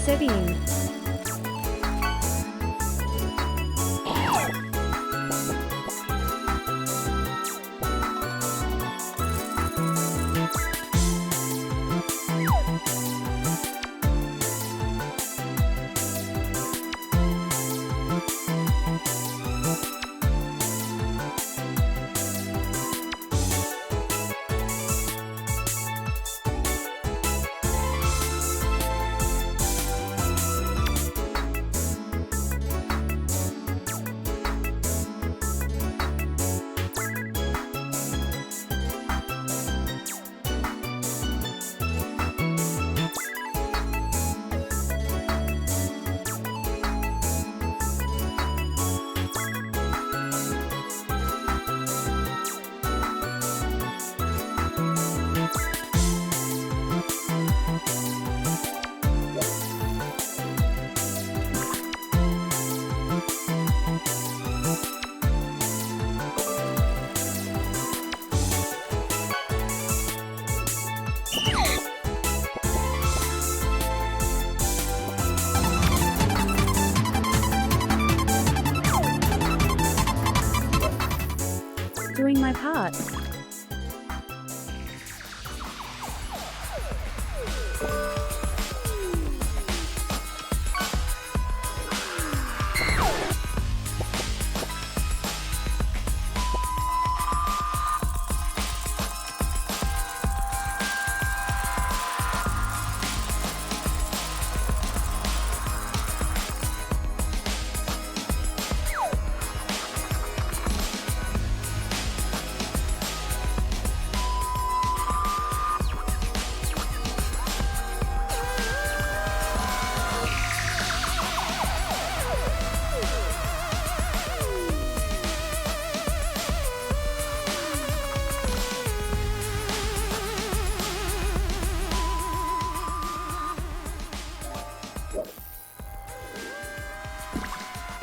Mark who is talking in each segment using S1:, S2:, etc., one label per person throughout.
S1: Sevian. Doing my part.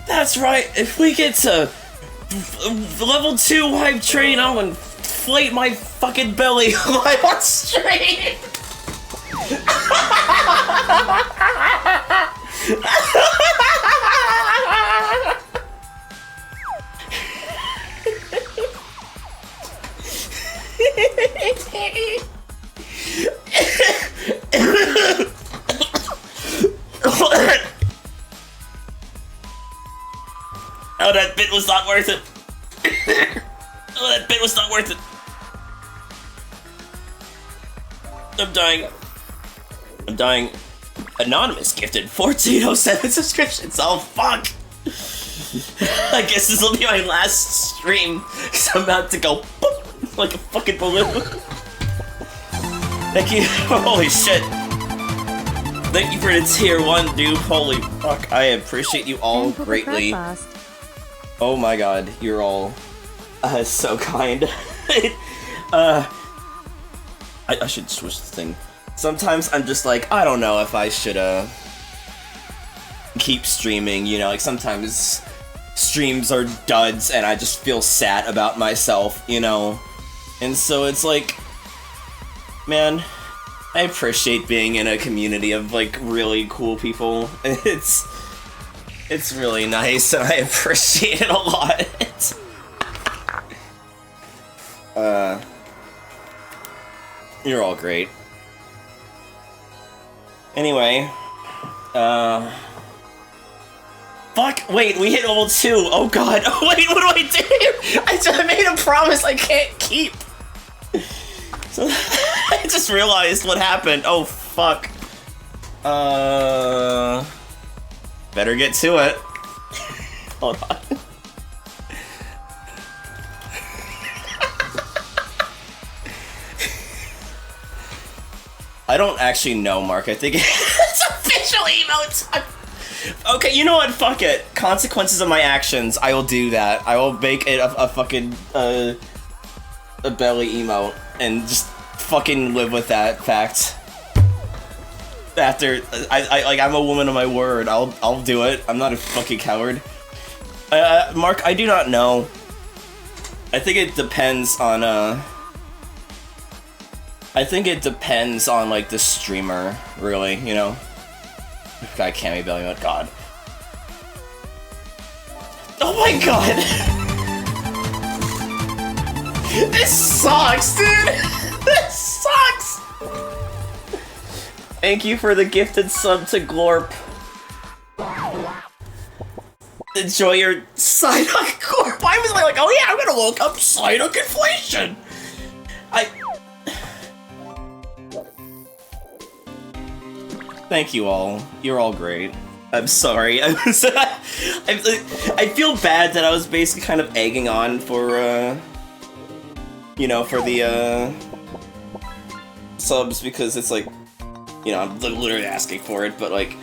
S2: That's right, if we get to level 2 hype train, I'm gonna inflate my fucking belly live on stream! Oh, that bit was not worth it. Oh, that bit was not worth it. I'm dying. I'm dying. Anonymous gifted 1407 subscriptions. Oh, fuck. I guess this will be my last stream, because I'm about to go boop, like a fucking balloon. Thank you. Holy shit. Thank you for the tier 1, dude. Holy fuck. I appreciate you all greatly. Oh my god, you're all so kind. I should switch the thing. Sometimes I'm just like, I don't know if I should keep streaming, you know, like sometimes streams are duds and I just feel sad about myself, you know. And so it's like, man, I appreciate being in a community of like really cool people. It's really nice, and I appreciate it a lot. You're all great. Anyway, fuck, wait, we hit level 2. Oh god, wait, what do I do? I made a promise I can't keep. So, I just realized what happened. Oh, fuck. Better get to it. Hold on. I don't actually know, Mark. I think it's official emote. Okay, you know what? Fuck it. Consequences of my actions. I will do that. I will make it a fucking a belly emote and just fucking live with that fact. After I'm a woman of my word. I'll do it. I'm not a fucking coward. Mark, I do not know. I think it depends on I think it depends on like the streamer, really, you know. God, Cammy Belly Mode, God. Oh my god! This sucks, dude! This sucks! Thank you for the gifted sub to Glorp. Enjoy your Psyduck Glorp. Why was I like, oh yeah, I'm gonna look up Psyduck inflation? Thank you all. You're all great. I'm sorry. I feel bad that I was basically kind of egging on for, you know, for the, subs because it's like, you know, I'm literally asking for it, but like,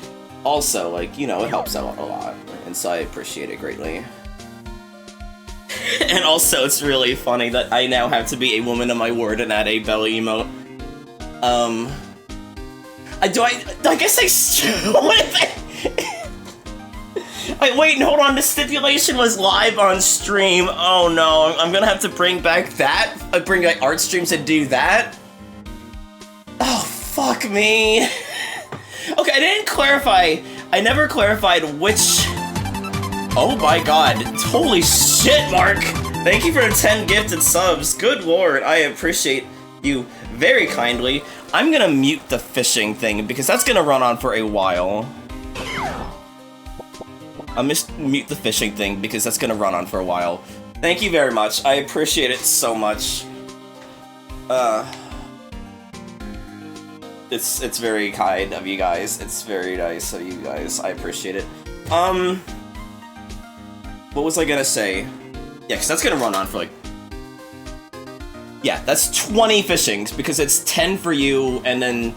S2: also, like, you know, it helps out a lot, and so I appreciate it greatly. And also, it's really funny that I now have to be a woman of my word and add a belly emote. I guess what if wait, hold on, the stipulation was live on stream. Oh no, I'm gonna have to bring back that? Bring back art streams and do that? Oh, fuck me. Okay, I didn't clarify. I never clarified which... Oh my god. Holy shit, Mark! Thank you for the 10 gifted subs. Good lord, I appreciate you very kindly. I'm gonna mute the fishing thing because that's gonna run on for a while. I'm just mute the fishing thing because that's gonna run on for a while. Thank you very much. I appreciate it so much. It's very kind of you guys. It's very nice of you guys. I appreciate it. What was I gonna say? Yeah, because that's gonna run on for like... Yeah, that's 20 fishings, because it's 10 for you, and then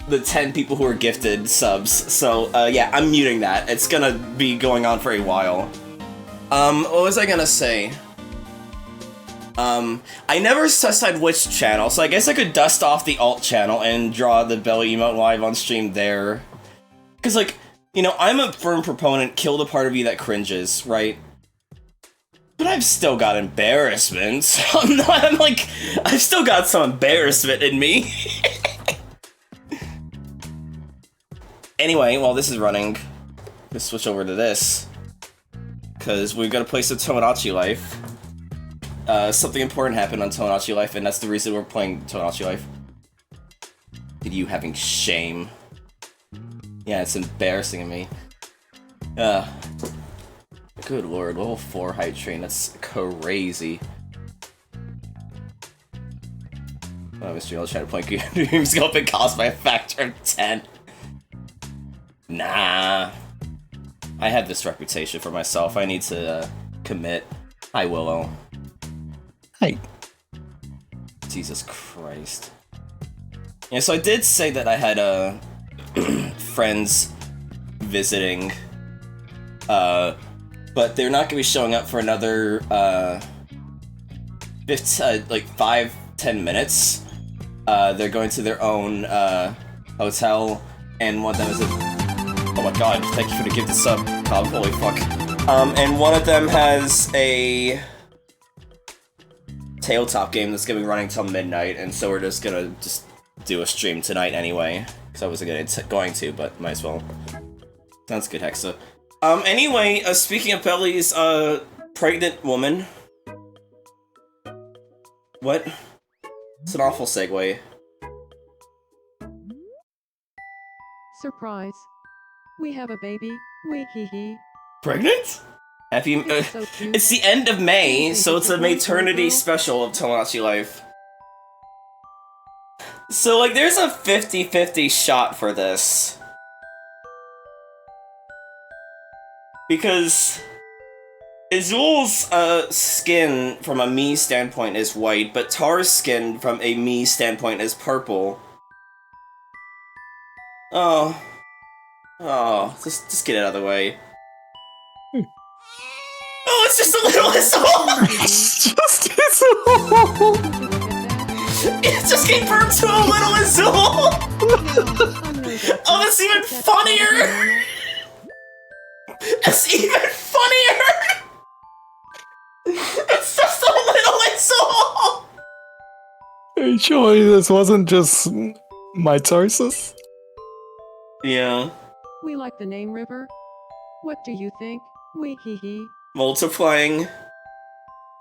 S2: the 10 people who are gifted subs. So, yeah, I'm muting that. It's gonna be going on for a while. What was I gonna say? I never specified which channel, so I guess I could dust off the alt channel and draw the belly emote live on stream there. Because, like, you know, I'm a firm proponent, kill the part of you that cringes, right? But I've still got embarrassment. I've still got some embarrassment in me. Anyway, while this is running, let's switch over to this. Because we've got to play some TomoLife. Something important happened on TomoLife, and that's the reason we're playing TomoLife. Did you having shame? Yeah, it's embarrassing of me. Good lord, level 4 hype train, that's crazy. Oh, Mr. Yellow's trying to play games go up in cost by a factor of 10. Nah. I have this reputation for myself, I need to, commit. Hi, Willow.
S3: Hi.
S2: Jesus Christ. Yeah, so I did say that I had, friends visiting, but they're not gonna be showing up for another, 5-10 minutes. They're going to their own, hotel, and one of them is a... Oh my god, thank you for the gift of sub, Cobb, holy fuck. And one of them has a... tabletop game that's gonna be running till midnight, and so we're just gonna do a stream tonight anyway. Because I wasn't going to, but might as well. Sounds good, Hexa. Anyway, speaking of bellies, pregnant woman. What? It's an awful segue.
S4: Surprise. We have a baby. Wee hee hee.
S2: Pregnant? Happy,
S4: So cute.
S2: it's the end of May, so it's a maternity special of TomoLife. So, like, there's a 50-50 shot for this. Because Azul's skin from a me standpoint is white, but Tar's skin from a me standpoint is purple. Oh. Oh, just get it out of the way. Oh, it's just a little Azul! It just gave birth to a little Azul! Oh, that's even funnier! That's even funnier! It's just a little Azul!
S3: Are you sure this wasn't just my choices?
S2: Yeah.
S4: We like the name River. What do you think? Wee hee hee.
S2: Multiplying.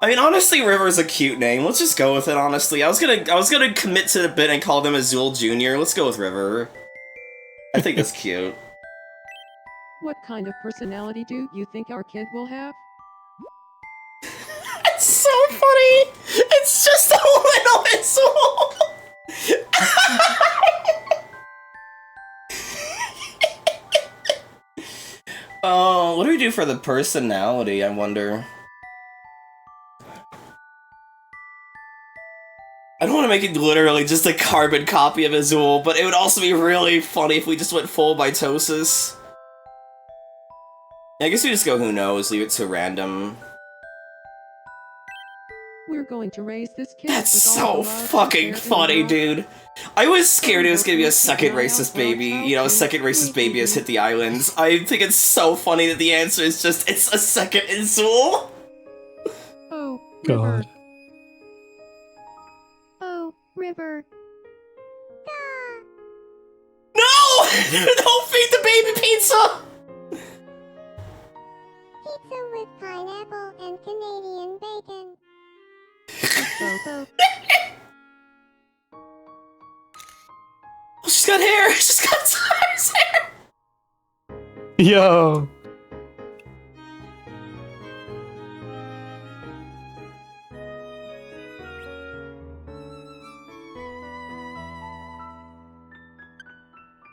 S2: I mean, honestly, River's a cute name. Let's just go with it, honestly. I was gonna commit to the bit and call them Azul Jr. Let's go with River. I think that's cute.
S4: What kind of personality do you think our kid will have?
S2: It's so funny! It's just a little Azul! Oh, what do we do for the personality, I wonder? I don't want to make it literally just a carbon copy of Azul, but it would also be really funny if we just went full mitosis. Yeah, I guess we just go who knows, leave it to random.
S4: We're going to raise this kid.
S2: That's
S4: with
S2: so
S4: all the love,
S2: fucking
S4: care, and
S2: funny,
S4: love.
S2: dude. I was scared it was gonna be a second racist baby. You know, a second racist baby has hit the islands. I think it's so funny that the answer is just, it's a second Azul.
S4: Oh,
S3: God.
S4: River.
S1: Oh, River.
S2: No! Don't feed the baby pizza!
S5: Pizza with pineapple and Canadian bacon.
S4: So,
S2: Oh, she's got hair! She's got Tyler's hair!
S3: Yo.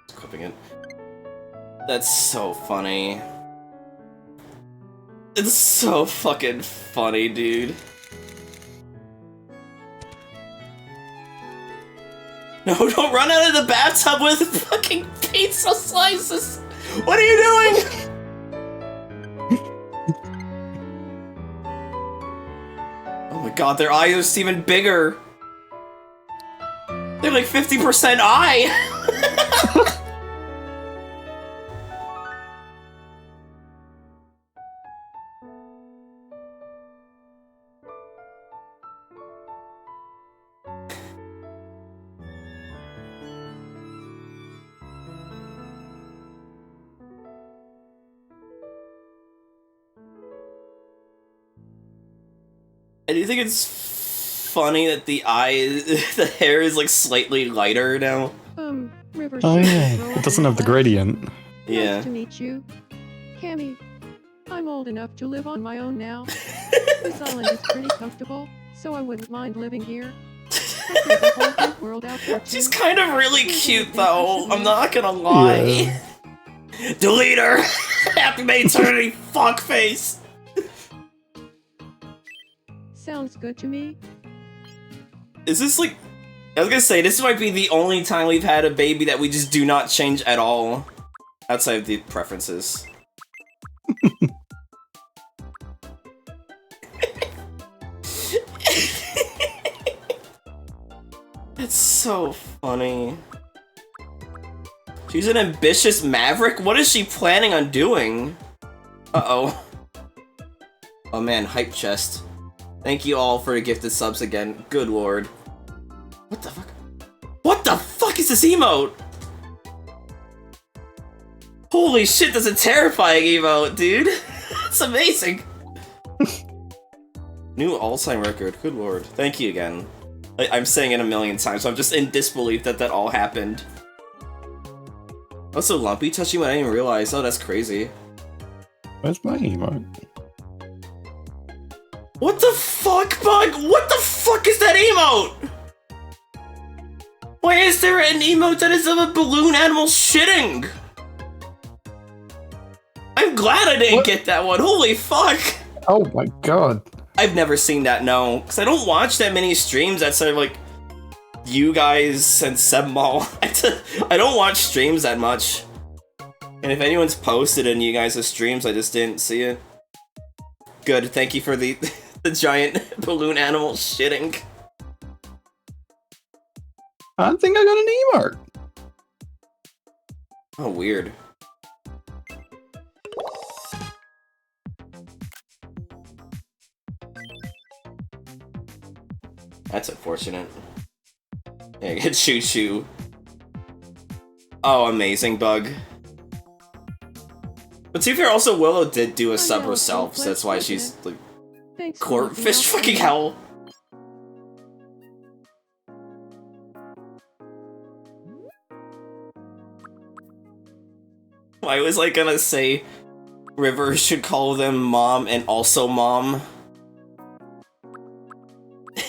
S2: Clipping it. That's so funny. It's so fucking funny, dude. No, don't run out of the bathtub with fucking pizza slices! What are you doing? Oh my god, their eyes are just even bigger. They're like 50% eye! And do you think it's funny that the hair is like slightly lighter now?
S4: River.
S3: Oh
S4: should
S3: yeah,
S4: grow
S3: it
S4: up
S3: doesn't
S4: in
S3: have the
S4: class.
S3: gradient.
S2: Yeah.
S4: Nice to meet you. Cammy, I'm old enough to live on my own now. This island is pretty comfortable, so I wouldn't mind living here. But there's a whole big world out there too.
S2: She's kind of really
S4: Do you
S2: cute
S4: think I
S2: though,
S4: should
S2: I'm
S4: leave?
S2: not gonna lie. Delete her! Happy maternity fuckface!
S4: Sounds good to me.
S2: Is this like... I was gonna say, this might be the only time we've had a baby that we just do not change at all. Outside of the preferences. It's so funny. She's an ambitious maverick? What is she planning on doing? Uh-oh. Oh man, hype chest. Thank you all for the gifted subs again. Good lord. What the fuck? What the fuck is this emote? Holy shit, that's a terrifying emote, dude. It's amazing. New all-time record. Good lord. Thank you again. I'm saying it a million times, so I'm just in disbelief that that all happened. Also, Lumpy touching when I didn't even realize. Oh, that's crazy.
S3: Where's my emote?
S2: What the fuck, Bug? What the fuck is that emote? Why is there an emote that is of a balloon animal shitting? I'm glad I didn't get that one. Holy fuck.
S3: Oh my god.
S2: I've never seen that, no. Because I don't watch that many streams outside of, like, you guys and Sebmall. I don't watch streams that much. And if anyone's posted in you guys' streams, I just didn't see it. Good, thank you for the, the giant balloon animal shitting.
S3: I think I got an emote.
S2: Oh, weird. That's unfortunate. Yeah, get choo choo. Oh, amazing, Bug. But to be fair, also Willow did do a
S4: I
S2: sub
S4: know,
S2: herself, so that's why
S4: let's
S2: she's
S4: open
S2: like
S4: Thanks for looking
S2: Corpfish
S4: out for
S2: fucking
S4: me.
S2: howl. I was like gonna say River should call them mom and also mom.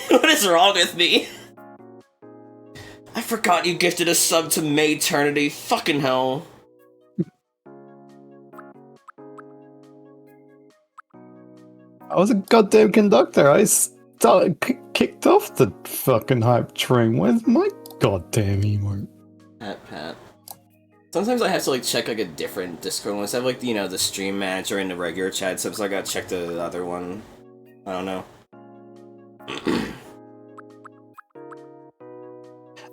S2: What is wrong with me? I forgot you gifted a sub to Mayternity. Fucking hell.
S3: I was a goddamn conductor. I kicked off the fucking hype train. Where's my goddamn emote?
S2: Pat. Sometimes I have to like check like a different Discord one. I have like, you know, the stream manager and the regular chat subs. So I gotta check the other one. I don't know.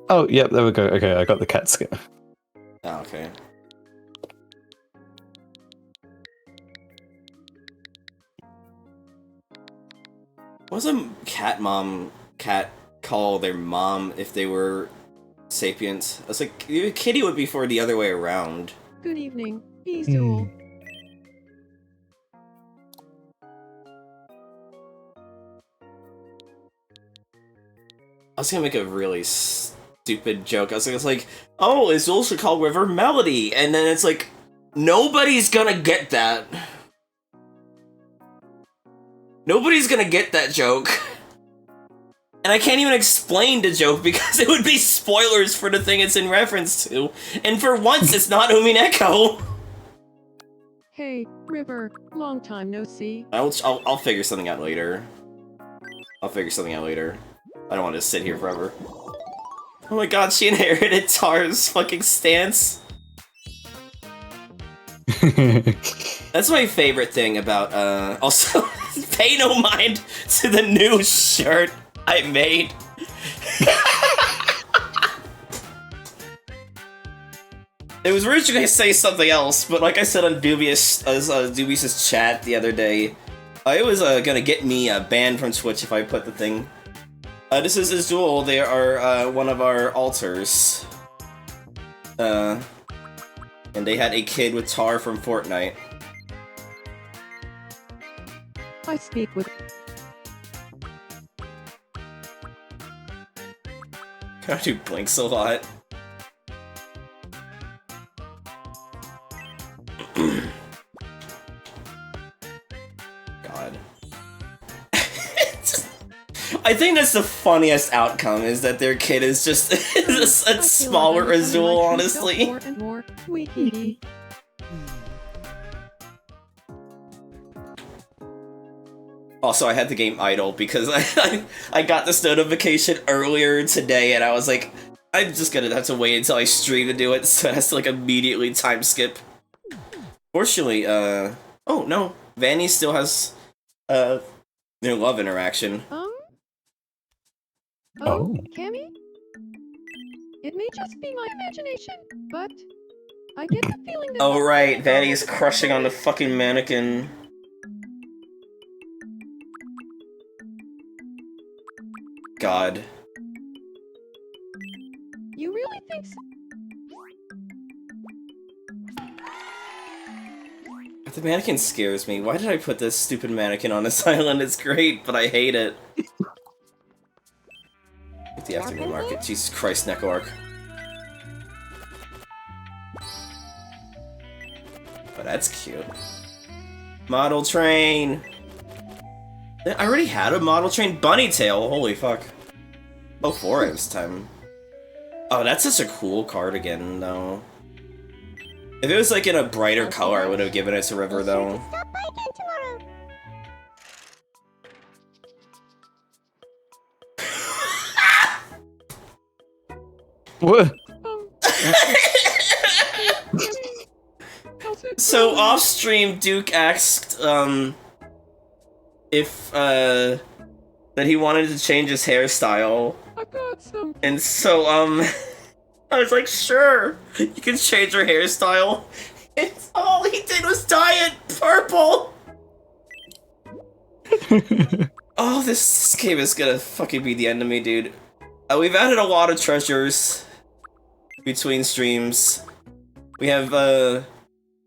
S3: Oh, yep, there we go. Okay, I got the cat skin.
S2: Oh, okay. What does a cat call their mom if they were sapients? I was like, Kitty would be for the other way around.
S4: Good evening, Beazul.
S2: I was gonna make a really stupid joke. I was like, oh, Azul should call River Melody, and then it's like, nobody's gonna get that. Nobody's gonna get that joke. And I can't even explain the joke because it would be spoilers for the thing it's in reference to. And for once, it's not Umineko.
S4: Hey, River, long time no see.
S2: I'll figure something out later. I don't want to sit here forever. Oh my god, she inherited Tar's fucking stance. That's my favorite thing about, also, pay no mind to the new shirt I made. It was originally gonna say something else, but like I said on Dubious's chat the other day, it was gonna get me banned from Twitch if I put the thing. This is Azul. They are one of our alters. And they had a kid with Tar from Fortnite.
S4: I speak with
S2: I do blinks a lot. God. I think that's the funniest outcome, is that their kid is just a smaller Azul, honestly.
S4: More and more. Wee hee hee.
S2: Also, I had the game idle because I got this notification earlier today, and I was like, I'm just gonna have to wait until I stream to do it, so it has to like immediately time skip. Fortunately, oh no, Vanny still has their love interaction.
S3: Oh.
S4: Cammy? It may just be my imagination, but I get the feeling that...
S2: Oh right, Vanny's crushing on the fucking mannequin. God.
S4: You really think so?
S2: The mannequin scares me. Why did I put this stupid mannequin on this island? It's great, but I hate it. At the afternoon market. Jesus Christ, Nekoark. Oh, that's cute. Model train! I already had a model train bunny tail, holy fuck. Oh, 4 this time. Oh, that's such a cool cardigan, though. If it was like in a brighter color, I would have given it to River, though.
S5: Stop by again tomorrow.
S3: What?
S2: So, off-stream, Duke asked, if, that he wanted to change his hairstyle.
S4: I got some.
S2: And so, I was like, sure, you can change your hairstyle. It's all he did was dye it purple! Oh, this game is gonna fucking be the end of me, dude. We've added a lot of treasures between streams. We have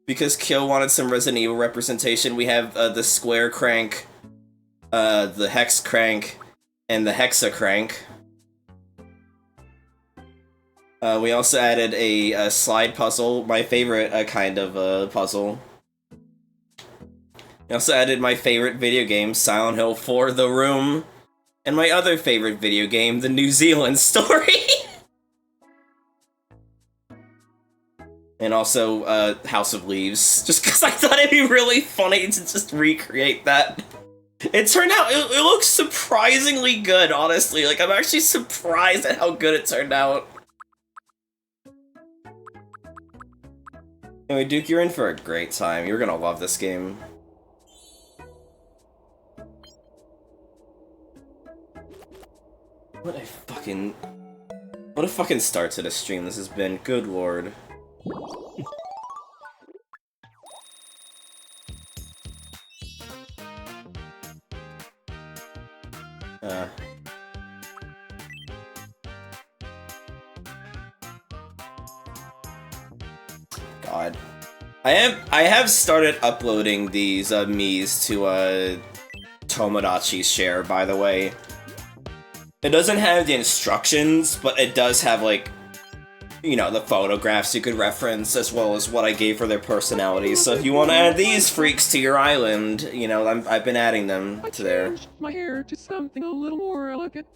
S2: because Kyo wanted some Resident Evil representation, we have the Square Crank, the Hex Crank, and the Hexa Crank. We also added a slide puzzle, my favorite kind of puzzle. We also added my favorite video game, Silent Hill 4: The Room, and my other favorite video game, The New Zealand Story. And also, House of Leaves, just because I thought it'd be really funny to just recreate that. It turned out, it looks surprisingly good, honestly. Like, I'm actually surprised at how good it turned out. Anyway, Duke, you're in for a great time. You're gonna love this game. What a fucking start to the stream this has been. Good lord. God. I have started uploading these Miis to Tomodachi Share, by the way. It doesn't have the instructions, but it does have, like, you know, the photographs you could reference, as well as what I gave for their personalities. So if you want to add these freaks to your island, you know, I've been adding them to there.
S4: I changed my hair to something a little more elegant.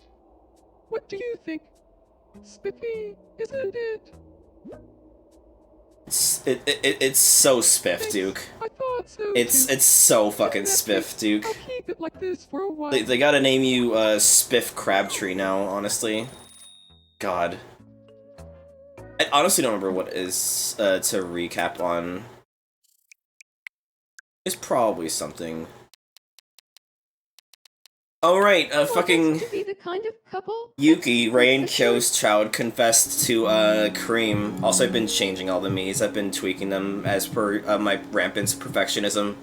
S4: What do you think? Spiffy, isn't it?
S2: It's so spiff, Duke.
S4: I thought so.
S2: It's so fucking spiff, Duke.
S4: I'll keep it like this for a while.
S2: They gotta name you Spiff Crabtree now, honestly. God. I honestly don't remember what is to recap on. It's probably something. Oh right, fucking
S4: To be the kind of couple
S2: Yuki, Rain Kyo's child, confessed to Cream. Also, I've been changing all the Miis. I've been tweaking them as per my rampant perfectionism.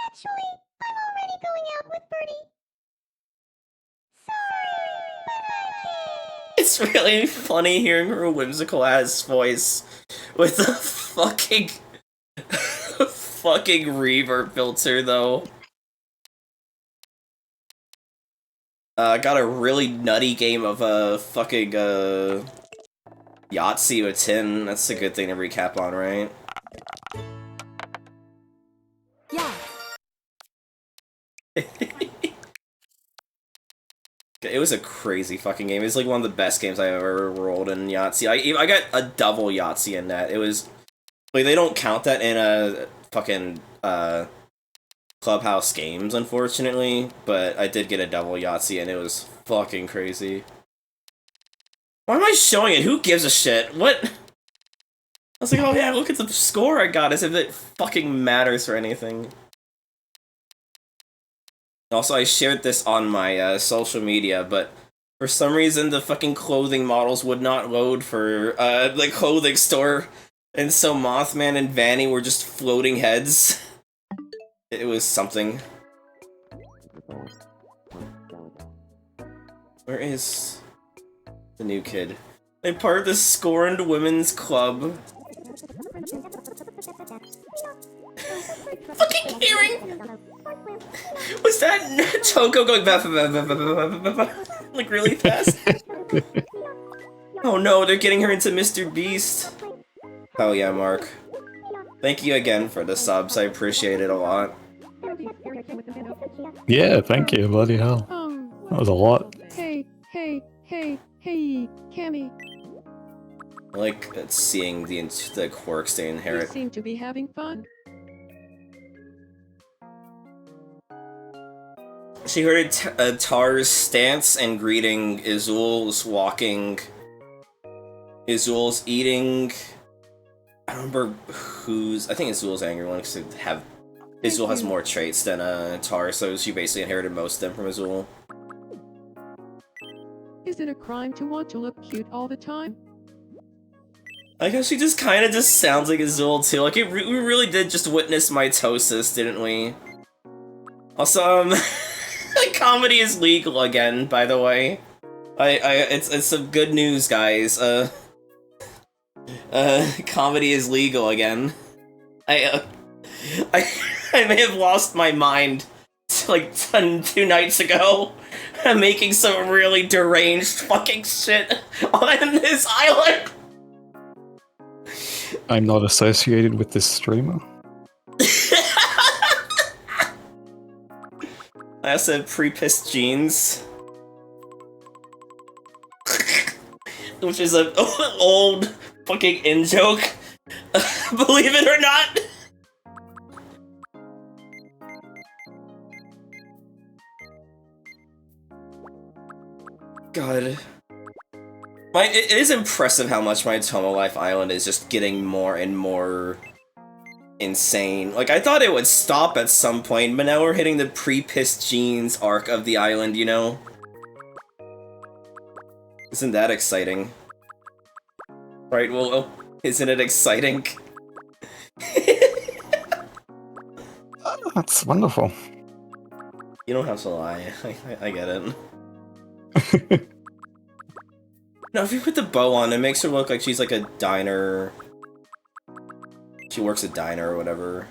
S5: Actually, I'm already going out with Birdie. Sorry, but I can't.
S2: It's really funny hearing her whimsical ass voice with the fucking fucking reverb filter though. I got a really nutty game of fucking Yahtzee with tin. That's a good thing to recap on, right?
S1: Yeah.
S2: It was a crazy fucking game. It's like one of the best games I've ever rolled in Yahtzee. I got a double Yahtzee in that. It was like they don't count that in a fucking Clubhouse games, unfortunately. But I did get a double Yahtzee, and it was fucking crazy. Why am I showing it? Who gives a shit? What? I was like, oh yeah, look at the score I got, as if it fucking matters or anything. Also, I shared this on my social media, but for some reason the fucking clothing models would not load for the clothing store, and so Mothman and Vanny were just floating heads. It was something. Where is the new kid? They're part of the Scorned Women's Club. Fucking hearing! Was that Choco going like really fast? Oh no, they're getting her into Mr. Beast. Oh yeah, Mark. Thank you again for the subs, I appreciate it a lot.
S3: Yeah, thank you, bloody hell. That was a lot.
S4: Hey, Cammy.
S2: I like seeing the quirks they
S4: You
S2: inherit.
S4: seem to be having fun.
S2: She heard Tar's stance and greeting, Izul's walking, Izul's eating. I don't remember who's. I think Izul's angry one because Izul has more traits than Tar, so she basically inherited most of them from Izul.
S4: Is it a crime to want to look cute all the time?
S2: I guess she just kind of just sounds like Izul too. Like we really did just witness mitosis, didn't we? Also, comedy is legal again, by the way. It's some good news, guys. Comedy is legal again. I may have lost my mind like 2 nights ago. I'm making some really deranged fucking shit on this island.
S3: I'm not associated with this streamer.
S2: I also have pre-pissed jeans. Which is an old fucking in-joke. Believe it or not! God. It is impressive how much my TomoLife island is just getting more and more insane. Like, I thought it would stop at some point, but now we're hitting the pre-pissed jeans arc of the island, you know? Isn't that exciting? Right, Willow? Isn't it exciting?
S3: That's wonderful.
S2: You don't have to lie. I get it. No, if you put the bow on, it makes her look like she's like a diner. She works a diner or whatever.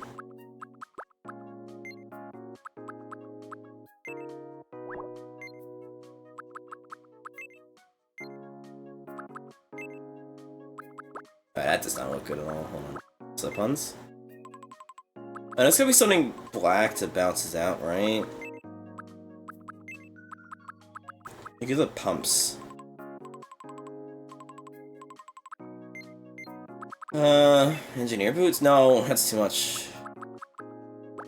S2: That does not look good at all. Hold on. Slip-ons? And it's gonna be something black that bounces out, right? Look at the pumps. Engineer boots? No, that's too much.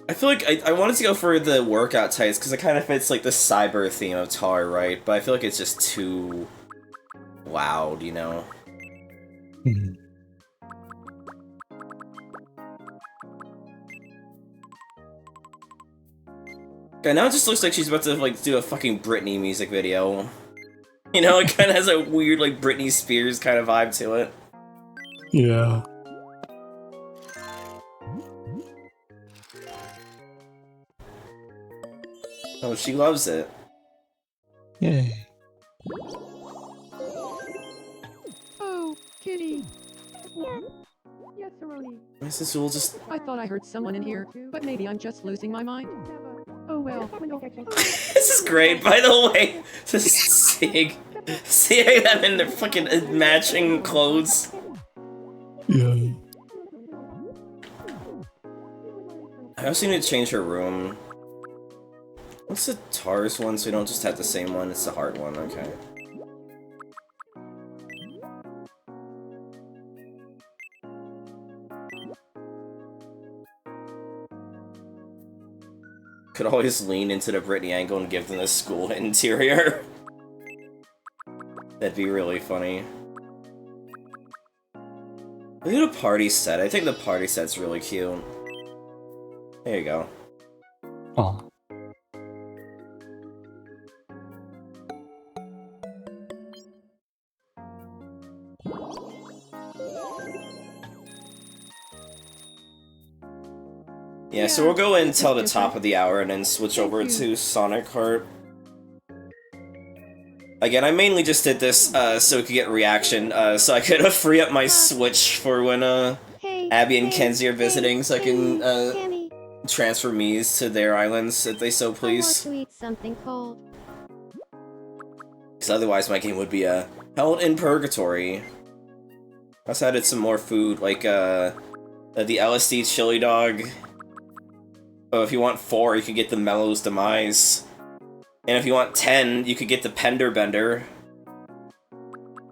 S2: I feel like I wanted to go for the workout tights because it kind of fits like the cyber theme of Tar, right? But I feel like it's just too loud, you know?
S3: Mhm.
S2: Okay, now it just looks like she's about to like do a fucking Britney music video. You know, it kind of has a weird like Britney Spears kind of vibe to it.
S3: Yeah.
S2: Oh, she loves it.
S3: Yay.
S4: Oh, kitty. Yes, Aroni.
S2: Mrs. Zool just...
S4: I thought I heard someone in here, but maybe I'm just losing my mind. Oh well.
S2: This is great, by the way. Just seeing them in their fucking matching clothes.
S3: Yeah.
S2: I also need to change her room. What's the Tars one so we don't just have the same one? It's the hard one, okay. Could always lean into the Britney angle and give them the school interior. That'd be really funny. Look at the party set. I think the party set's really cute. There you go.
S3: Oh.
S2: Yeah, so we'll go in until the top of the hour and then switch over to Sonic Kart. Again, I mainly just did this so we could get reaction, so I could free up my Switch for when Abby and Kenzie are visiting, so I can
S5: Cammy,
S2: transfer Mii's to their islands if they so
S5: I want
S2: please.
S5: to eat something cold.
S2: Because otherwise my game would be held in purgatory. I also added some more food, like the LSD chili dog. Oh, if you want 4, you could get the Mellow's Demise. And if you want 10, you could get the Pender Bender.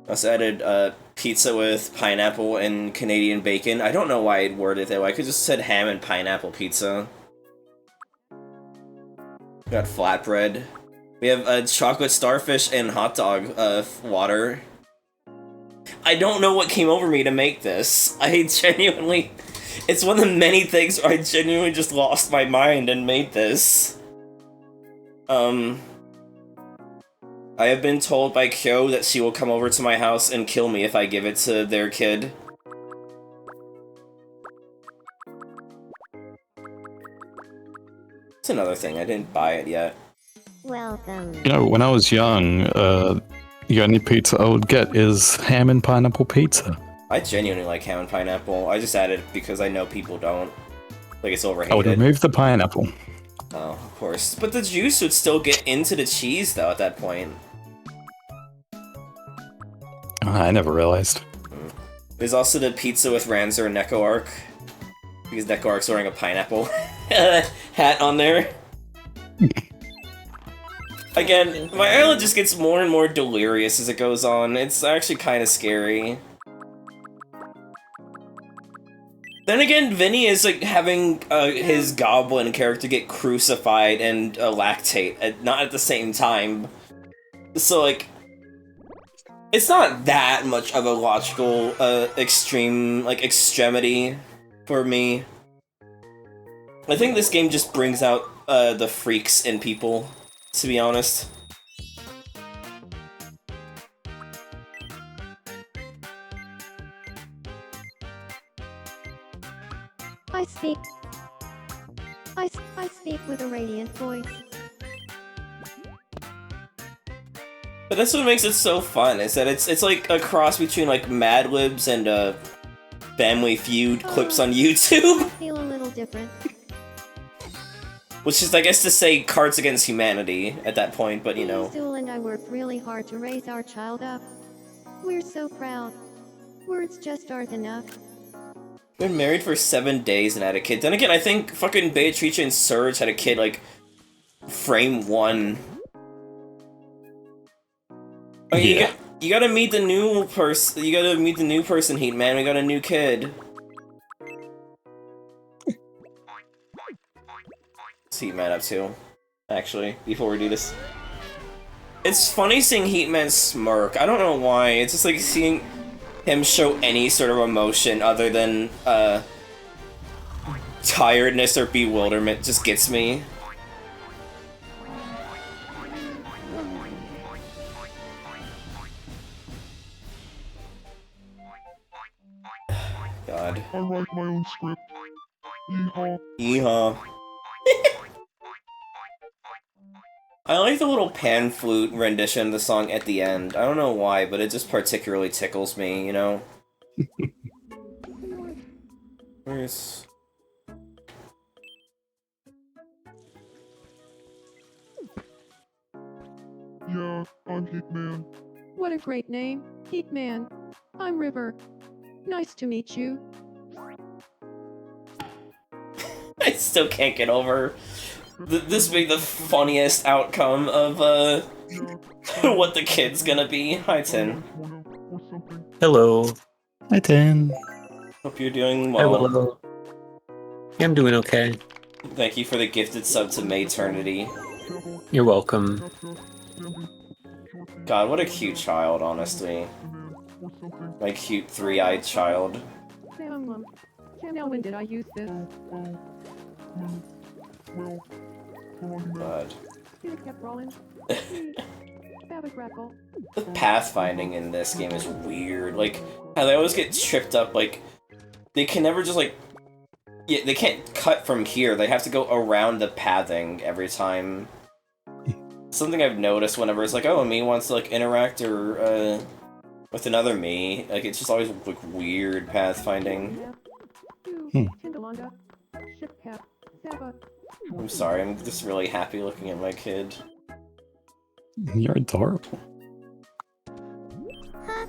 S2: I also added pizza with pineapple and Canadian bacon. I don't know why I'd worded it that way. I could just said ham and pineapple pizza. We got flatbread. We have chocolate starfish and hot dog water. I don't know what came over me to make this. I genuinely... It's one of the many things where I genuinely just lost my mind and made this. I have been told by Kyo that she will come over to my house and kill me if I give it to their kid. It's another thing, I didn't buy it yet.
S5: Welcome.
S3: You know, when I was young, the only pizza I would get is ham and pineapple pizza.
S2: I genuinely like ham and pineapple. I just added it because I know people don't. Like, it's
S3: I would
S2: overhated.
S3: remove the pineapple.
S2: Oh, of course. But the juice would still get into the cheese, though, at that point.
S3: I never realized.
S2: There's also the pizza with Ranzer and Neko Arc. Because Neko Arc's wearing a pineapple hat on there. Again, my island just gets more and more delirious as it goes on. It's actually kind of scary. Then again, Vinny is like having his goblin character get crucified and lactate, not at the same time. So like, it's not that much of a logical extremity for me. I think this game just brings out the freaks in people, to be honest.
S5: I speak with a radiant voice.
S2: But that's what makes it so fun, is that it's like a cross between like Mad Libs and Family Feud clips on YouTube.
S5: I feel a little different.
S2: Which is, I guess, to say Cards Against Humanity at that point, but you know.
S5: Zool and I worked really hard to raise our child up. We're so proud. Words just aren't enough.
S2: Been married for 7 days and had a kid. Then again, I think fucking Beatrice and Surge had a kid like frame 1. Oh,
S3: Yeah.
S2: you gotta meet the new person. You gotta meet the new person, Heat Man. We got a new kid. What's Heat Man up to? Actually, before we do this, it's funny seeing Heat Man smirk. I don't know why. It's just like seeing him show any sort of emotion other than tiredness or bewilderment just gets me. God.
S6: I write my own script. Yeehaw.
S2: Yeehaw. I like the little pan flute rendition of the song at the end. I don't know why, but it just particularly tickles me, you know? Where's...
S6: Yeah, I'm Hitman.
S4: What a great name, Heat Man. I'm River. Nice to meet you.
S2: I still can't get over this being the funniest outcome of, what the kid's gonna be. Hi, Tin.
S6: Or something.
S7: Hello.
S3: Hi, Tin.
S2: Hope you're doing well.
S7: Hello. Yeah, I'm doing okay.
S2: Thank you for the gifted sub to Mayternity.
S7: You're welcome.
S2: God, what a cute child, honestly. My cute three-eyed child.
S4: Now when did I use this?
S2: God.
S4: It kept rolling. Have a crackle.
S2: The pathfinding in this game is weird. Like, how they always get tripped up, like, they can never just, like... Yeah, they can't cut from here. They have to go around the pathing every time. Something I've noticed whenever it's like, oh, a me wants to, like, interact or, with another me. Like, it's just always, like, weird pathfinding. I'm sorry, I'm just really happy looking at my kid.
S3: You're adorable.
S5: Huh?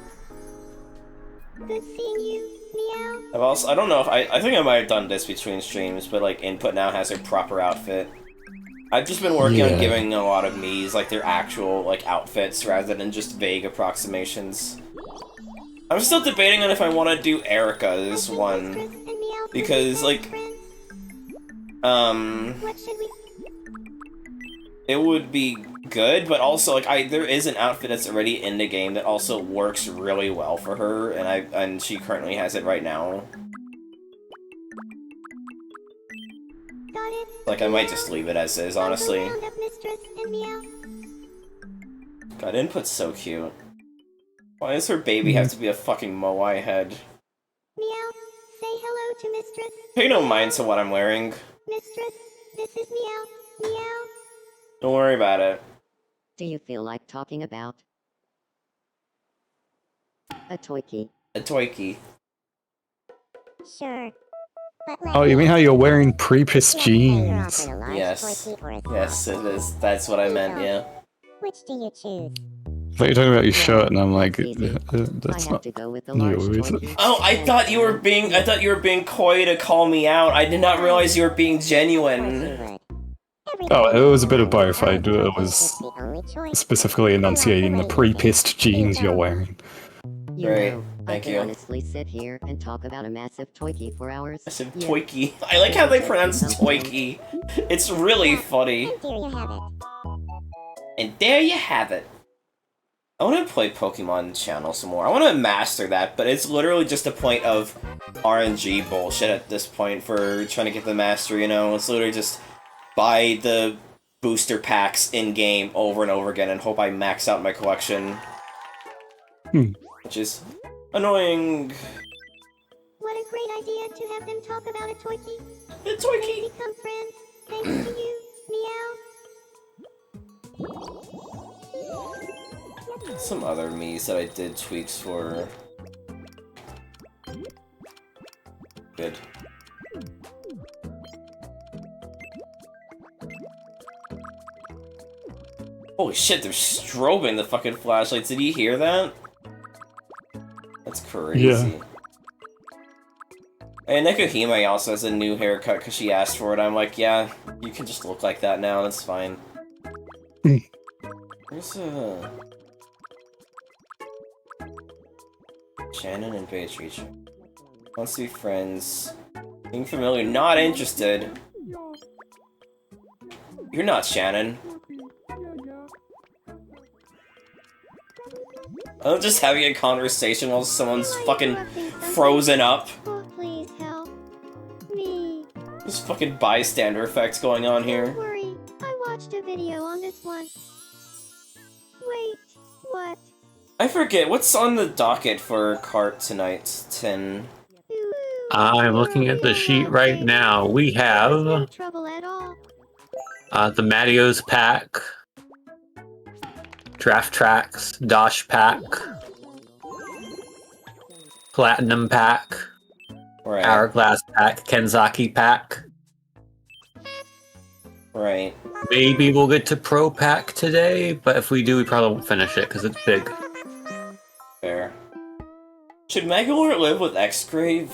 S5: Good seeing you, meow.
S2: I don't know if I think I might have done this between streams, but like Input now has a proper outfit. I've just been working on giving a lot of me's like their actual like outfits rather than just vague approximations. I'm still debating on if I want to do Erica's one because like
S5: What should we?
S2: it would be good, but also like there is an outfit that's already in the game that also works really well for her, and she currently has it right now.
S5: Got it.
S2: Like I might just leave it as is, honestly.
S5: Round up, mistress, and meow.
S2: God, Input's so cute. Why does her baby have to be a fucking moai head?
S5: Meow. Say hello to mistress.
S2: Pay no mind to what I'm wearing.
S5: Mistress, this is meow. Meow.
S2: Don't worry about it.
S8: Do you feel like talking about a toy key?
S2: A toy key.
S9: Sure. But
S3: Oh, you mean how you're wearing pre-pissed jeans?
S2: Yes. Yes, it is. That's what I meant, yeah.
S9: Which do you choose?
S3: I thought you were talking about your shirt, and I'm like,
S8: Easy.
S3: that's
S8: I have
S3: not
S8: to go with the
S3: you,
S8: large
S3: is it?
S8: Twinkie.
S2: Oh, I thought you were being coy to call me out. I did not realize you were being genuine.
S3: Oh, it was a bit of both. I was specifically enunciating the pre-pissed jeans you're wearing.
S8: You
S2: Great,
S8: know,
S2: thank
S8: I could
S2: you.
S8: honestly sit here and talk about a massive Twinkie for hours.
S2: Massive
S8: Yeah.
S2: Twinkie. I like how they pronounce Twinkie. It's really funny.
S9: And there you have it.
S2: And there you have it. I want to play Pokemon Channel some more. I want to master that, but it's literally just a point of RNG bullshit at this point for trying to get the mastery, you know? It's literally just buy the booster packs in-game over and over again and hope I max out my collection. Which is annoying.
S9: What a great idea to have them talk about a Twinkie.
S2: A Twinkie!
S9: They become friends, thanks to you. Meow.
S2: Some other Miis that I did tweaks for. Good. Holy shit, they're strobing the fucking flashlights. Did you hear that? That's crazy.
S3: Yeah.
S2: And Nekuhime also has a new haircut because she asked for it. I'm like, yeah, you can just look like that now, that's fine. Where's Shannon and Beatrice. Wants to be friends. Being familiar, not interested. You're not Shannon. I'm just having a conversation while someone's fucking frozen up.
S9: Oh, please help me.
S2: There's fucking bystander effects going on
S9: Don't
S2: here.
S9: worry, I watched a video on this one. Wait, what?
S2: I forget, what's on the docket for Kart tonight, Tin?
S9: Ooh,
S7: I'm looking at the sheet right now. We
S9: no
S7: have
S9: trouble at all.
S7: the Matios pack, Draft Tracks, Dosh pack, Platinum pack,
S2: Right,
S7: Hourglass pack, Kenzaki pack.
S2: right.
S7: Maybe we'll get to Pro pack today, but if we do, we probably won't finish it because it's big.
S2: Fair. Should Megalort live with X-Grave?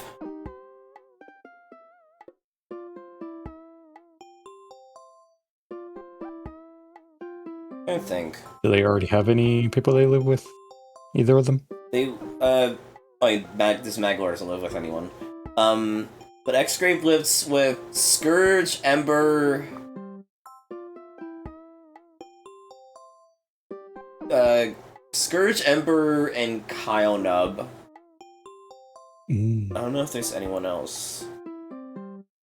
S2: I think.
S3: Do they already have any people they live with? Either of them?
S2: They, this Maglor doesn't live with anyone. But X-Grave lives with Scourge, Ember... Scourge, Ember, and Kyle Nub. I don't know if there's anyone else.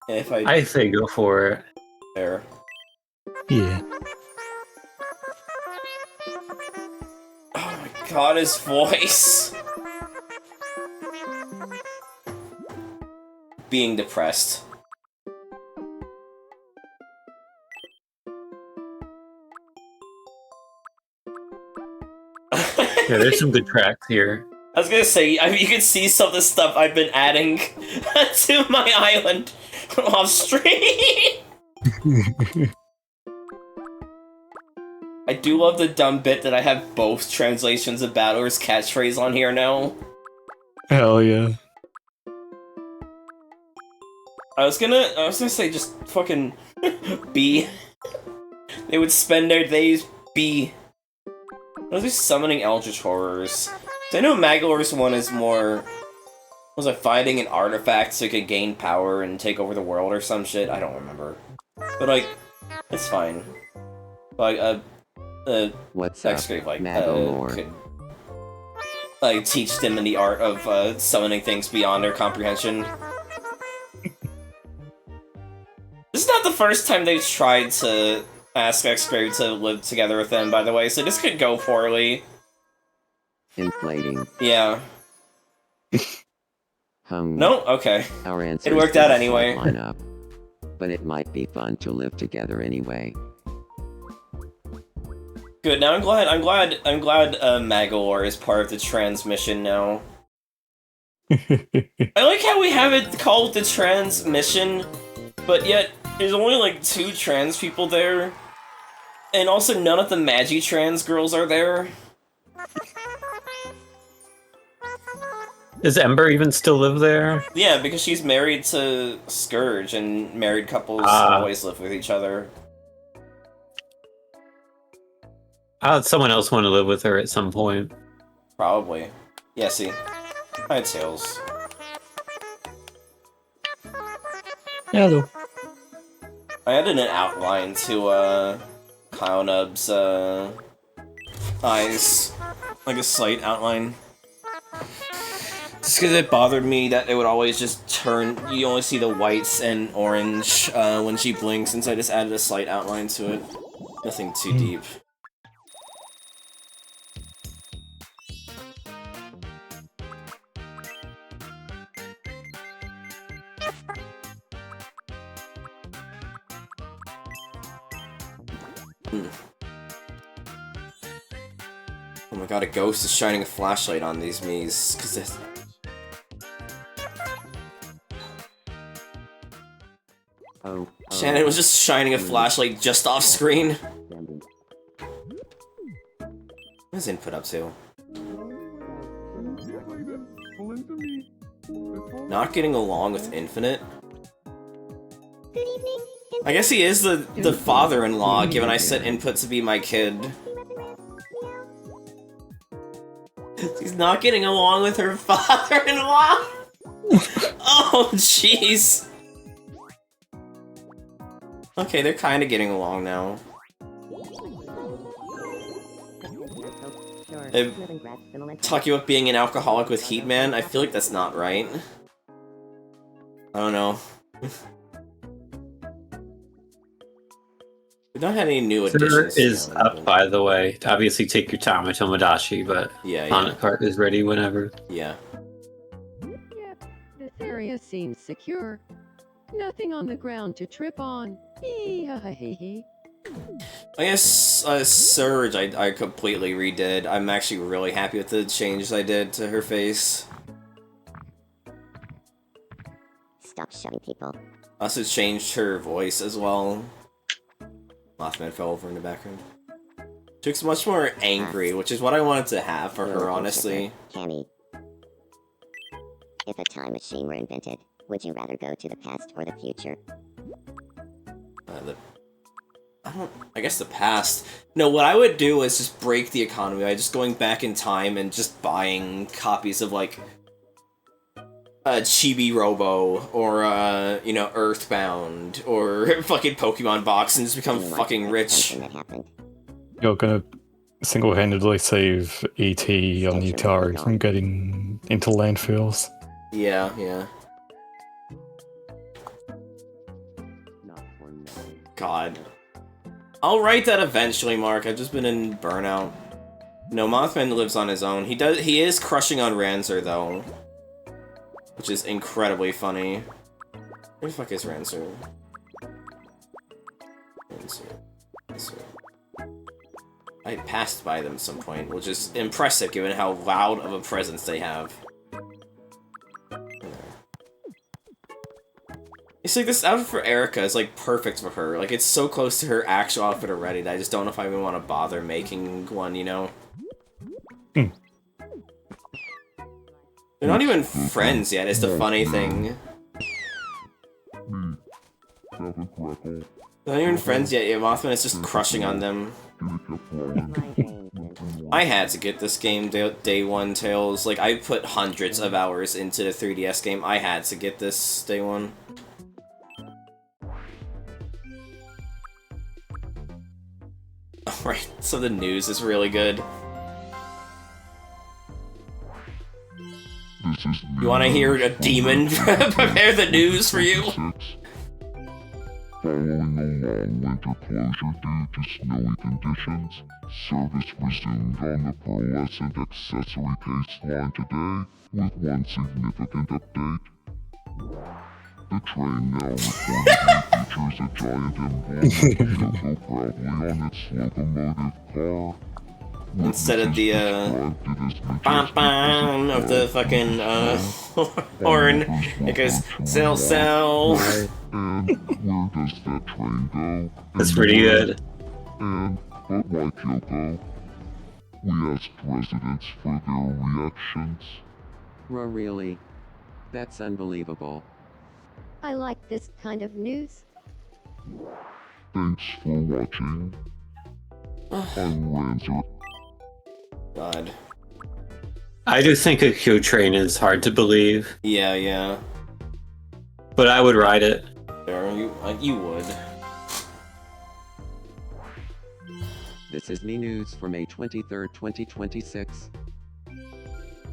S2: If
S7: I say go for it.
S2: there.
S3: Yeah.
S2: Oh my god, his voice! Being depressed.
S7: Yeah, there's some good tracks here.
S2: I was gonna say, I mean, you can see some of the stuff I've been adding to my island off stream. I do love the dumb bit that I have both translations of Battler's catchphrase on here now.
S3: Hell yeah.
S2: I was gonna say just fucking B. They would spend their days B. What are they summoning Eldritch Horrors? So I know Magalor's one is more... Was like fighting an artifact so it could gain power and take over the world or some shit? I don't remember. But like, it's fine. Like,
S10: What's up,
S2: X-Grave, like,
S10: Magalore?
S2: could like teach them in the art of summoning things beyond their comprehension. This is not the first time they've tried to ask X-Grave to live together with them, by the way, so this could go poorly.
S10: Inflating.
S2: Yeah. No? Okay.
S10: Our answer
S2: It worked out anyway.
S10: Lineup, but it might be fun to live together anyway.
S2: Good, now I'm glad Magalore is part of the transmission now. I like how we have it called the transmission, but yet there's only like 2 trans people there, and also none of the Magi trans girls are there.
S7: Does Ember even still live there?
S2: Yeah, because she's married to Scourge, and married couples always live with each other.
S7: Someone else want to live with her at some point.
S2: Probably. Yeah, see. Hi, Tails.
S3: Hello.
S2: I added an outline to, Kyle Nub's, eyes. Like a slight outline. Just because it bothered me that it would always just turn, you only see the whites and orange, when she blinks, and so I just added a slight outline to it. Nothing too deep. Oh my god, a ghost is shining a flashlight on these Miis, cause it's... Shannon was just shining a flashlight just off screen. What's input up to? Not getting along with Infinite?
S9: Good evening.
S2: I guess he is the father-in-law, given I set input to be my kid. He's not getting along with her father-in-law? Oh, jeez. Okay, they're kind of getting along now. They talking about being an alcoholic with Heatman? I feel like that's not right. I don't know. We've not had any new additions.
S7: Is up, by the way. Obviously, take your time with Tomodachi, but Sonic Kart is ready whenever.
S2: Yeah.
S4: Yep, this area seems secure. Nothing on the ground to trip on. I
S2: guess Surge I completely redid. I'm actually really happy with the changes I did to her face.
S8: Stop shoving people.
S2: Also changed her voice as well. Mothman fell over in the background. She looks much more angry, which is what I wanted to have for her, honestly.
S8: Cammy, if a time machine were invented, would you rather go to the past or the future?
S2: I guess the past. No, what I would do is just break the economy by just going back in time and just buying copies of, like, Chibi Robo, or, you know, Earthbound, or fucking Pokemon Box, and just become fucking rich.
S3: You're gonna single-handedly save E.T. on the Atari from getting into landfills.
S2: Yeah, yeah. God. I'll write that eventually, Mark. I've just been in burnout. No, Mothman lives on his own. He is crushing on Ranzer, though. Which is incredibly funny. Where the fuck is Ranzer? Ranzer. I passed by them at some point, which is impressive given how loud of a presence they have. It's like this outfit for Erica is like perfect for her. Like it's so close to her actual outfit already that I just don't know if I even want to bother making one, you know? They're not even friends yet, is the funny thing. They're not even friends yet, Mothman is just crushing on them. I had to get this game day one, Tails. Like, I put hundreds of hours into the 3DS game. I had to get this day one. Alright, so the news is really good. You wanna hear a demon prepare the news for you?
S6: Following a long winter closure due to snowy conditions, service resumed on the pearlescent accessory case line today with one significant update. The train now reportedly features a giant emblem that will go proudly on its locomotive car.
S2: instead of the bam bam of the fucking horn. It goes sell sell.
S6: And where does that train go?
S7: That's pretty good.
S6: And, but like Yoko, we asked residents for their reactions.
S10: Really? That's unbelievable.
S5: I like this kind of news.
S6: Thanks for watching. I'm Ranzer.
S2: God.
S7: I do think a Q train is hard to believe.
S2: Yeah, yeah.
S7: But I would ride it.
S2: There, you would.
S10: This is Me News for May 23, 2026.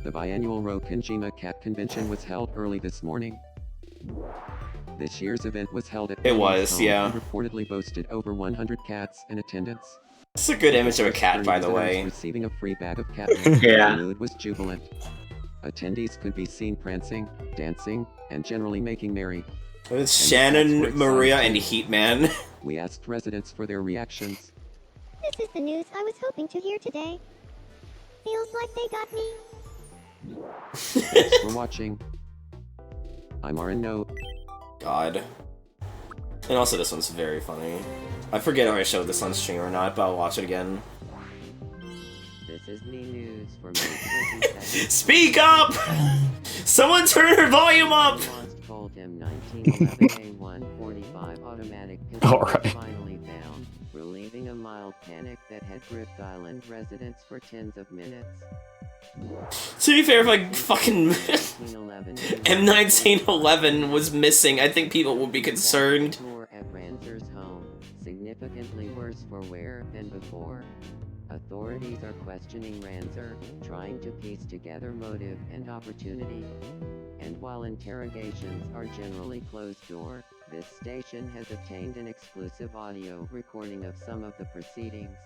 S10: The biannual Rokinjima Cat Convention was held early this morning. This year's event was held at
S2: It was,
S10: home
S2: yeah.
S10: and reportedly boasted over 100 cats in attendance.
S2: It's a good image of a cat, by the way.
S10: Receiving a free bag of cat milk.
S7: Yeah.
S10: The mood was jubilant. Attendees could be seen prancing, dancing, and generally making merry.
S2: It's Shannon, Maria, and Heat Man.
S10: We asked residents for their reactions.
S9: This is the news I was hoping to hear today. Feels like they got me.
S10: Thanks for watching. I'm Arno.
S2: God. And also this one's very funny. I forget if I showed this on stream or not, but I'll watch it again.
S10: This is Me News for May 22nd.
S2: Speak up! Someone turn her volume up!
S10: Told him 1911 A145 automatic pistol
S3: Alright.
S10: was finally found, relieving a mild panic that had gripped island residents for tens of minutes.
S2: To be fair, if like fucking
S10: 1911
S2: M1911 was missing, I think people would be concerned.
S10: Door at Ranzer's home, significantly worse for wear than before. Authorities are questioning Ranzer, trying to piece together motive and opportunity. And while interrogations are generally closed door, this station has obtained an exclusive audio recording of some of the proceedings.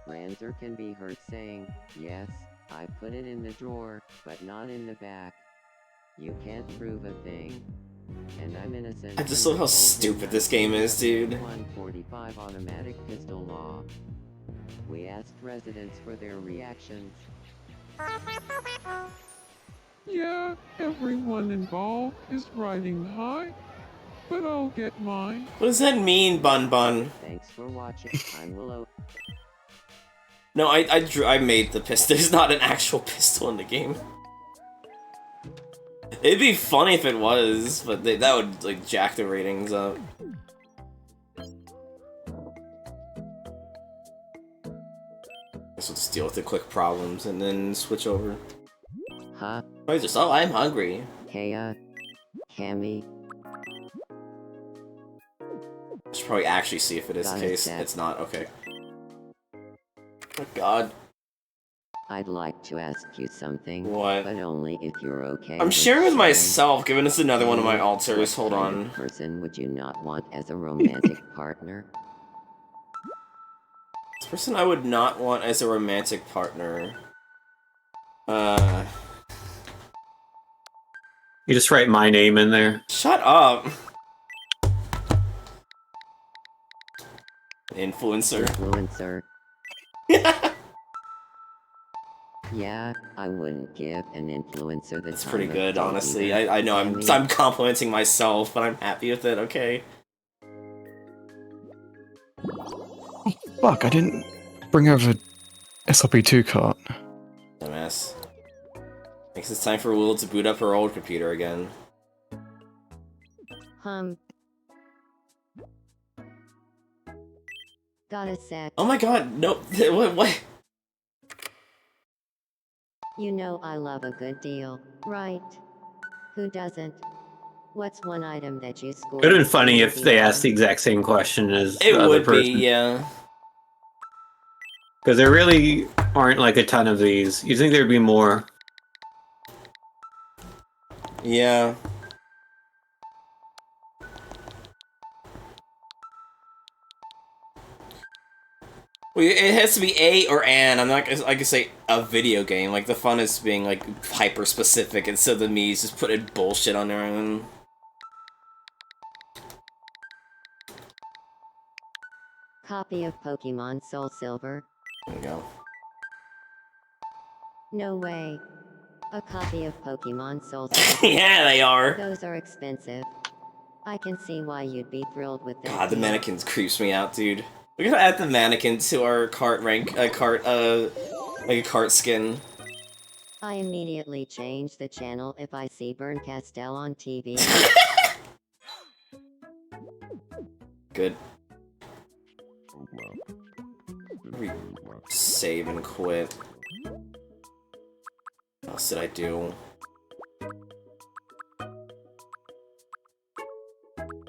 S10: Ranzer can be heard saying, "Yes, I put it in the drawer, but not in the back. You can't prove a thing. And I'm innocent."
S2: I just love how stupid this game is, dude.
S10: 145 automatic pistol law. We asked residents for their reactions.
S4: Yeah, everyone involved is riding high, but I'll get mine.
S2: What does that mean, Bun Bun?
S10: Thanks for watching. I'm Willow.
S2: No, I made the pistol. There's not an actual pistol in the game. It'd be funny if it was, but that would like jack the ratings up. Guess we'll just deal with the quick problems and then switch over.
S10: Huh?
S2: Oh, I'm hungry.
S10: Kaya. Cammy.
S2: Should probably actually see if it is the case. It's not. Okay. Oh God.
S10: I'd like to ask you something.
S2: What?
S10: But only if you're okay.
S2: I'm sharing with myself, given it's another one of my alters. Hold
S10: What kind
S2: on.
S10: of person would you not want as a romantic partner?
S2: This person I would not want as a romantic partner.
S7: You just write my name in there.
S2: Shut up. Influencer.
S10: Influencer. Yeah, I wouldn't give an influencer the
S2: It's
S10: time
S2: pretty
S10: of
S2: good,
S10: day
S2: honestly.
S10: either.
S2: I know
S10: Cammy.
S2: I'm complimenting myself, but I'm happy with it. Okay.
S3: Fuck, I didn't bring over SLP2 cart.
S2: Dumbass. Thinks it's time for Will to boot up her old computer again.
S5: Got a sec.
S2: Oh my God! No, what?
S5: You know I love a good deal, right? Who doesn't? What's one item that you scored?
S7: It would have been funny if they asked the exact same question as
S2: It
S7: the other
S2: would
S7: person.
S2: be, yeah.
S7: Because there really aren't like a ton of these. You'd think there'd be more.
S2: Yeah. Well, it has to be a or an. I'm not gonna, I could say a video game. Like, the fun is being, like, hyper-specific, instead of the me's just putting bullshit on their own.
S5: Copy of Pokemon Soul Silver.
S2: There we go.
S8: No way. A copy of Pokemon Soul
S2: Yeah, they are.
S8: Those are expensive. I can see why you'd be thrilled with that.
S2: God, the
S8: deal.
S2: mannequins creeps me out, dude. We gotta add the mannequin to our cart rank, like a cart skin.
S8: I immediately change the channel if I see Burn Castell on TV.
S2: Good. Save and quit. What else did I do?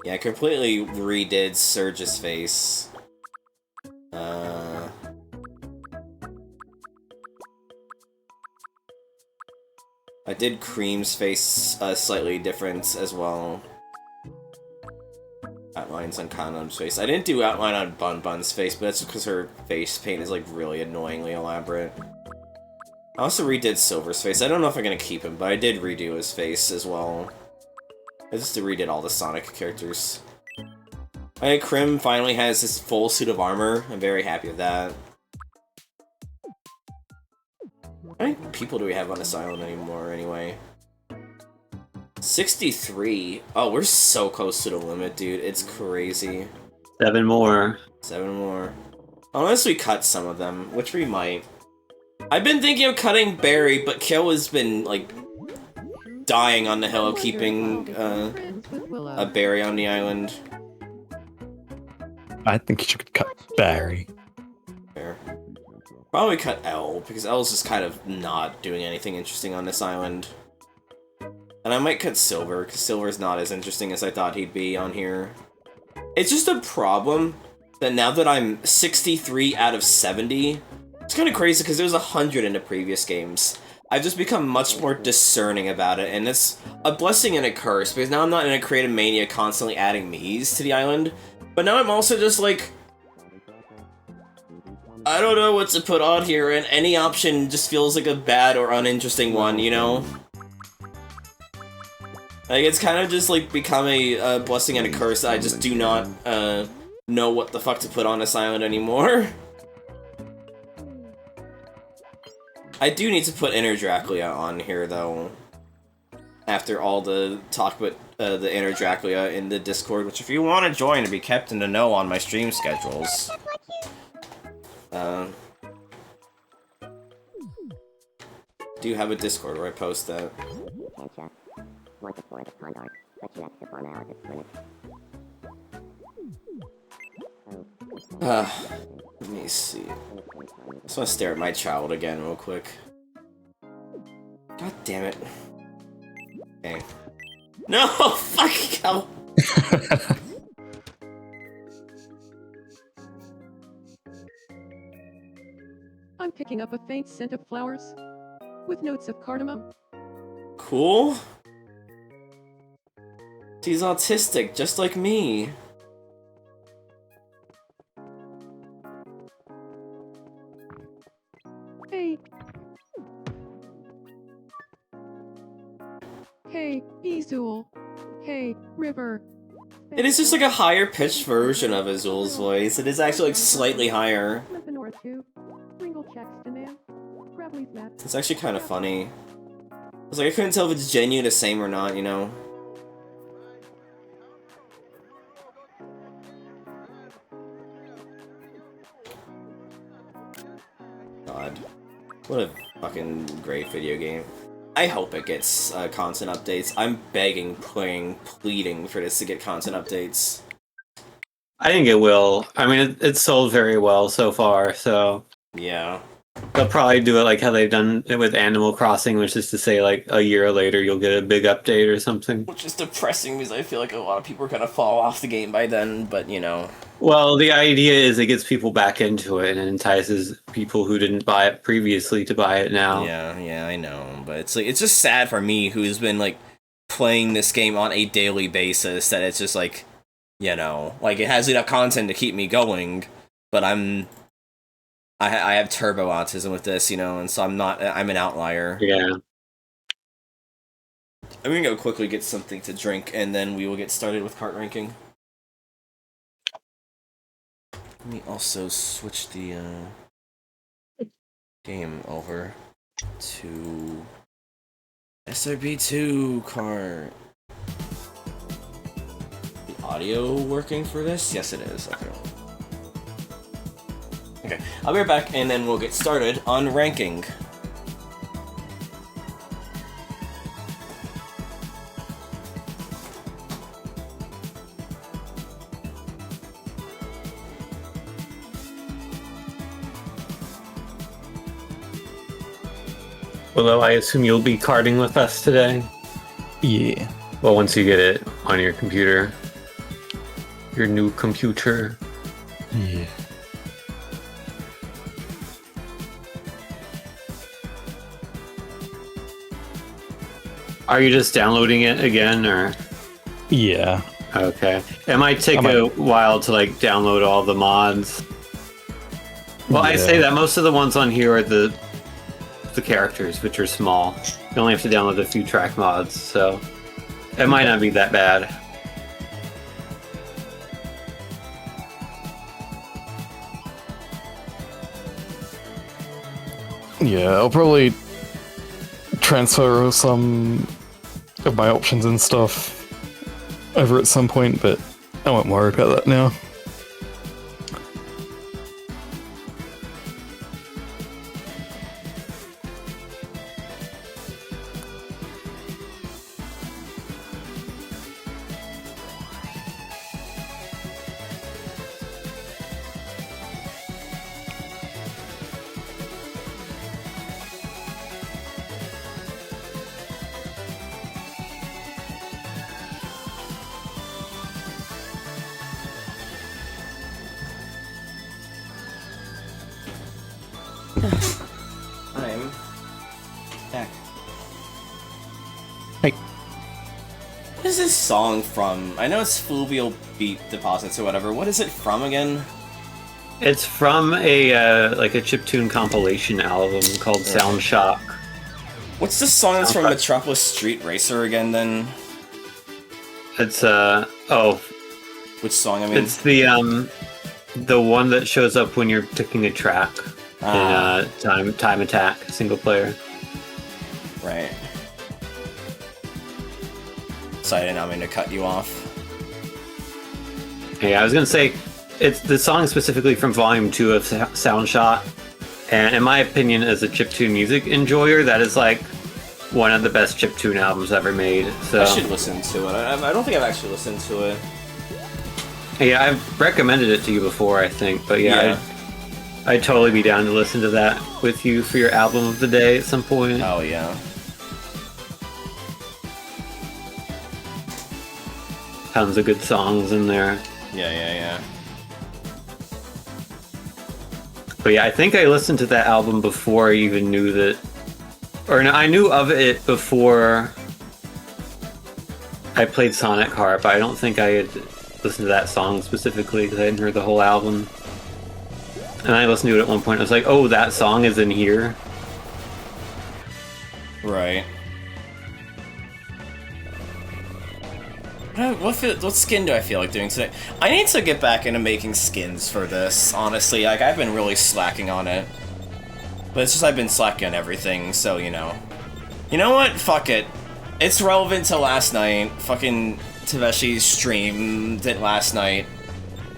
S2: Yeah, I completely redid Surge's face. I did Cream's face slightly different as well. Outlines on Condom's face. I didn't do outline on Bun Bun's face, but that's because her face paint is like really annoyingly elaborate. I also redid Silver's face. I don't know if I'm gonna keep him, but I did redo his face as well. I just redid all the Sonic characters. Crim finally has his full suit of armor. I'm very happy with that. How many people do we have on this island anymore, anyway? 63. Oh, we're so close to the limit, dude. It's crazy.
S7: 7 more.
S2: 7 more. Unless we cut some of them, which we might. I've been thinking of cutting Barry, but Kill has been, like, dying on the hill of keeping a Barry on the island.
S3: I think you should cut Barry.
S2: Fair. Probably cut L, because L's just kind of not doing anything interesting on this island. And I might cut Silver, because Silver's not as interesting as I thought he'd be on here. It's just a problem that now that I'm 63 out of 70, it's kind of crazy because there was 100 in the previous games. I've just become much more discerning about it, and it's a blessing and a curse, because now I'm not in a creative mania constantly adding Miis to the island, but now I'm also just like, I don't know what to put on here, and any option just feels like a bad or uninteresting one, you know? Like, it's kind of just like become a blessing and a curse that I just do not know what the fuck to put on this island anymore. I do need to put Inner Dracula on here, though. After all the talk about the Inner Dracula in the Discord, which if you want to join to be kept in the know on my stream schedules. Do you have a Discord where I post that? Let me see. I just want to stare at my child again real quick. God damn it. Okay. No! Fucking hell!
S4: I'm picking up a faint scent of flowers with notes of cardamom.
S2: Cool. She's autistic, just like me.
S4: Hey. Hey, Izul. Hey, River.
S2: It is just like a higher pitched version of Azul's voice. It is actually like slightly higher. It's actually kind of funny. I was like, I couldn't tell if it's genuine the same or not, you know? God. What a fucking great video game. I hope it gets content updates. I'm begging, praying, pleading for this to get content updates.
S7: I think it will. I mean, it's sold very well so far, so...
S2: Yeah.
S7: They'll probably do it like how they've done it with Animal Crossing, which is to say, like, a year later you'll get a big update or something.
S2: Which is depressing because I feel like a lot of people are gonna fall off the game by then, but you know.
S7: Well, the idea is it gets people back into it and entices people who didn't buy it previously to buy it now.
S2: Yeah, I know, but it's like it's just sad for me who's been like playing this game on a daily basis that it's just like, you know, like it has enough content to keep me going, but I have turbo autism with this, you know, and so I'm an outlier.
S7: Yeah.
S2: I'm gonna go quickly get something to drink, and then we will get started with Kart Ranking. Let me also switch the game over. 2. SRB2 cart. The audio working for this? Yes, it is. Okay. Okay, I'll be right back, and then we'll get started on ranking.
S7: Although I assume you'll be carding with us today?
S3: Yeah.
S7: Well, once you get it on your computer. Your new computer.
S3: Yeah.
S7: Are you just downloading it again, or?
S3: Yeah.
S7: Okay. It might take a while to like download all the mods. Well, I say that most of the ones on here are the characters, which are small. You only have to download a few track mods, so it might not be that bad.
S3: Yeah, I'll probably transfer some of my options and stuff over at some point, but I won't worry about that now.
S2: I'm back.
S3: Hey.
S2: What is this song from? I know it's Fluvial Beat Deposits or whatever. What is it from again?
S7: It's from a like a chiptune compilation album called Sound Shock.
S2: What's the song that's from Metropolis Street Racer again then?
S7: It's
S2: Which song, I mean?
S7: It's the one that shows up when you're picking a track in Time Attack single player.
S2: Right. Sorry, I did not mean to cut you off.
S7: Hey, I was gonna say, it's the song specifically from Volume 2 of Soundshot, and in my opinion, as a chiptune music enjoyer, that is like one of the best chiptune albums ever made. So
S2: I should listen to it. I don't think I've actually listened to it.
S7: Yeah, I've recommended it to you before, I think, but yeah. I'd totally be down to listen to that with you for your album of the day at some point.
S2: Oh yeah.
S7: Tons of good songs in there.
S2: Yeah.
S7: But yeah, I think I listened to that album before I even knew that... Or no, I knew of it before I played Sonic Heart, but I don't think I had listened to that song specifically because I hadn't heard the whole album. And I listened to it at one point, I was like, oh, that song is in here?
S2: Right. What skin do I feel like doing today? I need to get back into making skins for this, honestly. Like, I've been really slacking on it. But it's just I've been slacking on everything, so, you know. You know what? Fuck it. It's relevant to last night. Fucking Taveshi streamed it last night.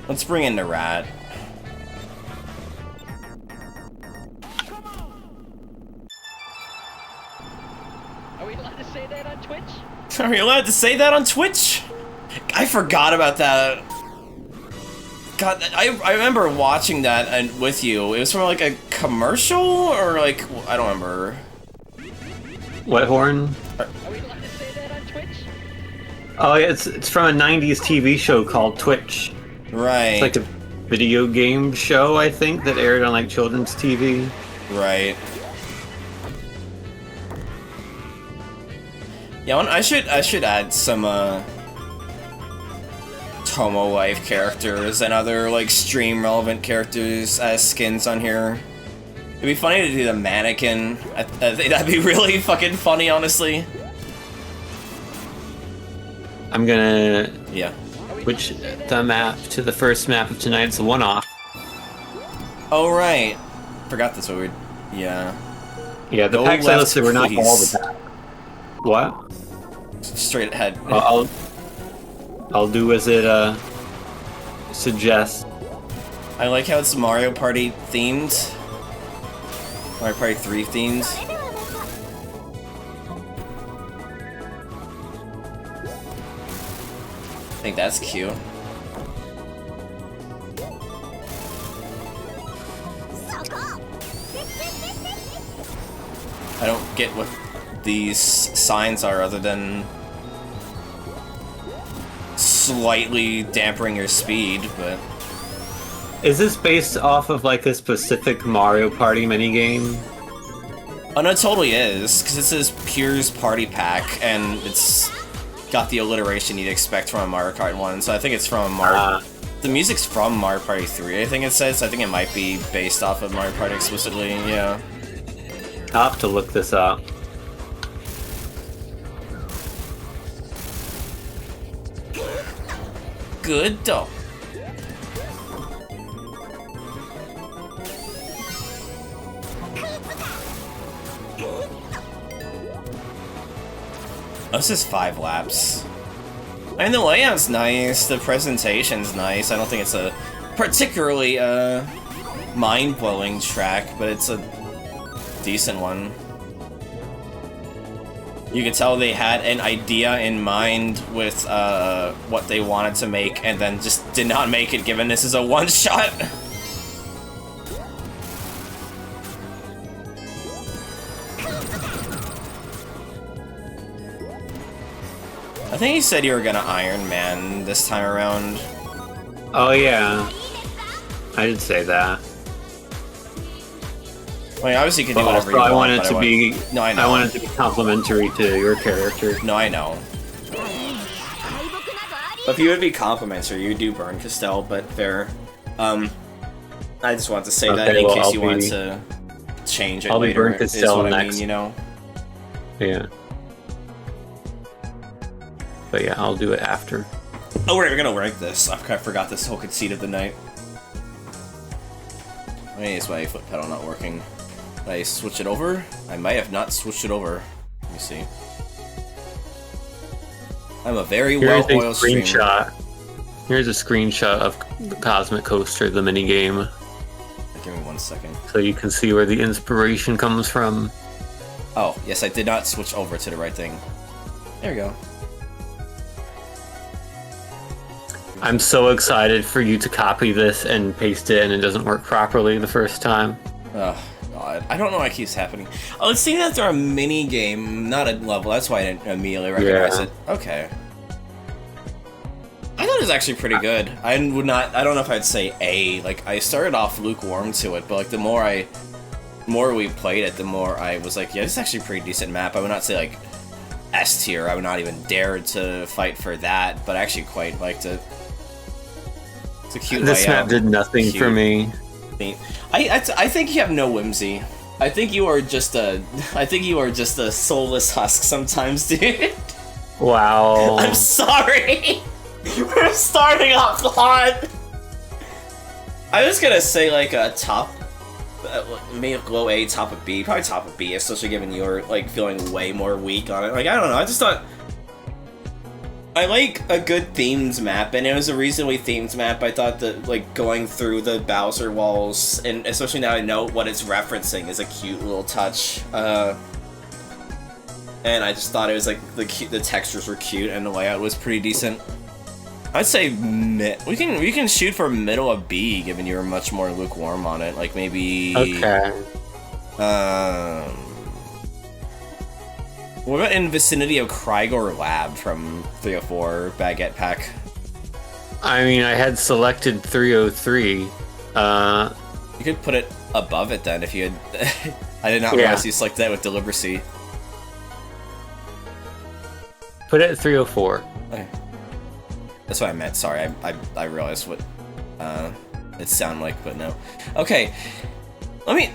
S2: Let's bring in the rat.
S11: Are we allowed to say that on Twitch?
S2: Are you allowed to say that on Twitch? I forgot about that. God, I remember watching that and with you. It was from like a commercial or like I don't remember.
S7: What horn?
S11: Are we allowed to say that on Twitch?
S7: Oh, yeah, it's from a 90s TV show called Twitch.
S2: Right.
S7: It's like a video game show, I think, that aired on like children's TV.
S2: Right. Yeah, I should add some TomoLife characters and other like stream relevant characters as skins on here. It'd be funny to do the mannequin. I think that'd be really fucking funny, honestly.
S7: I'm gonna
S2: switch
S7: the map to the first map of tonight. It's a one-off.
S2: Oh right, forgot this what we're
S7: Yeah, the
S2: Go
S7: packs I
S2: left,
S7: listed were not all
S2: please.
S7: the packs. What?
S2: Straight ahead.
S7: I'll do as it suggests.
S2: I like how it's Mario Party themed. Mario Party 3 themed. I think that's cute. I don't get what these signs are other than slightly dampering your speed, but...
S7: Is this based off of like a specific Mario Party minigame?
S2: Oh no, it totally is, because it says Pure's Party Pack, and it's got the alliteration you'd expect from a Mario Kart 1, so I think it's from Mario... The music's from Mario Party 3, I think it says. I think it might be based off of Mario Party explicitly, yeah.
S7: I'll have to look this up.
S2: Good though. Oh, this is 5 laps. I mean, the layout's nice, the presentation's nice. I don't think it's a particularly mind-blowing track, but it's a decent one. You could tell they had an idea in mind with what they wanted to make, and then just did not make it, given this is a one-shot. I think you said you were gonna Iron Man this time around.
S7: Oh yeah, I did say that.
S2: I mean, obviously you can do whatever you
S7: I
S2: want,
S7: want it to be.
S2: No, I know.
S7: I want it to be complimentary to your character.
S2: No, I know. If you would be complimentary, you would do Burn Castell, but fair. I just wanted to say that in case you wanted to change it
S7: I'll
S2: later.
S7: Be Burn Castell
S2: is what
S7: next.
S2: I mean, you know.
S7: Yeah. But yeah, I'll do it after.
S2: Oh, right, we're gonna rank this. I forgot this whole conceit of the night. Maybe it's my foot pedal not working. Did I switch it over? I might have not switched it over. Let me see. I'm a very well-oiled streamer.
S7: Here's a screenshot of the Cosmic Coaster, the minigame.
S2: Give me 1 second.
S7: So you can see where the inspiration comes from.
S2: Oh, yes, I did not switch over to the right thing. There we go.
S7: I'm so excited for you to copy this and paste it and it doesn't work properly the first time.
S2: Oh, God. I don't know why it keeps happening. Oh, it seems that they're a mini game, not a level. That's why I didn't immediately recognize it. Okay. I thought it was actually pretty good. I don't know if I'd say A. Like, I started off lukewarm to it, but like the more we played it, the more I was like, yeah, this is actually a pretty decent map. I would not say like S tier. I would not even dare to fight for that, but I actually quite liked it. It's a cute
S7: This
S2: layout.
S7: map did nothing for me.
S2: I think you have no whimsy. I think you are just a soulless husk sometimes, dude.
S7: Wow.
S2: I'm sorry. We're starting off hot. I was gonna say like a top, maybe low A, top of B, probably top of B, especially given you're like feeling way more weak on it. Like I don't know, I just thought I like a good themed map, and it was a reasonably themed map. I thought that like going through the Bowser walls, and especially now I know what it's referencing, is a cute little touch. And I just thought it was like the textures were cute and the layout was pretty decent. I'd say we can shoot for middle of B, given you were much more lukewarm on it. Like maybe.
S7: Okay.
S2: What about in vicinity of Krygor Lab from 304 Baguette Pack?
S7: I mean, I had selected 303.
S2: You could put it above it then if you had. I did not realize you selected that with delibecy.
S7: Put it at 304.
S2: Okay. That's what I meant. Sorry, I realized what it sounded like, but no. Okay, let me.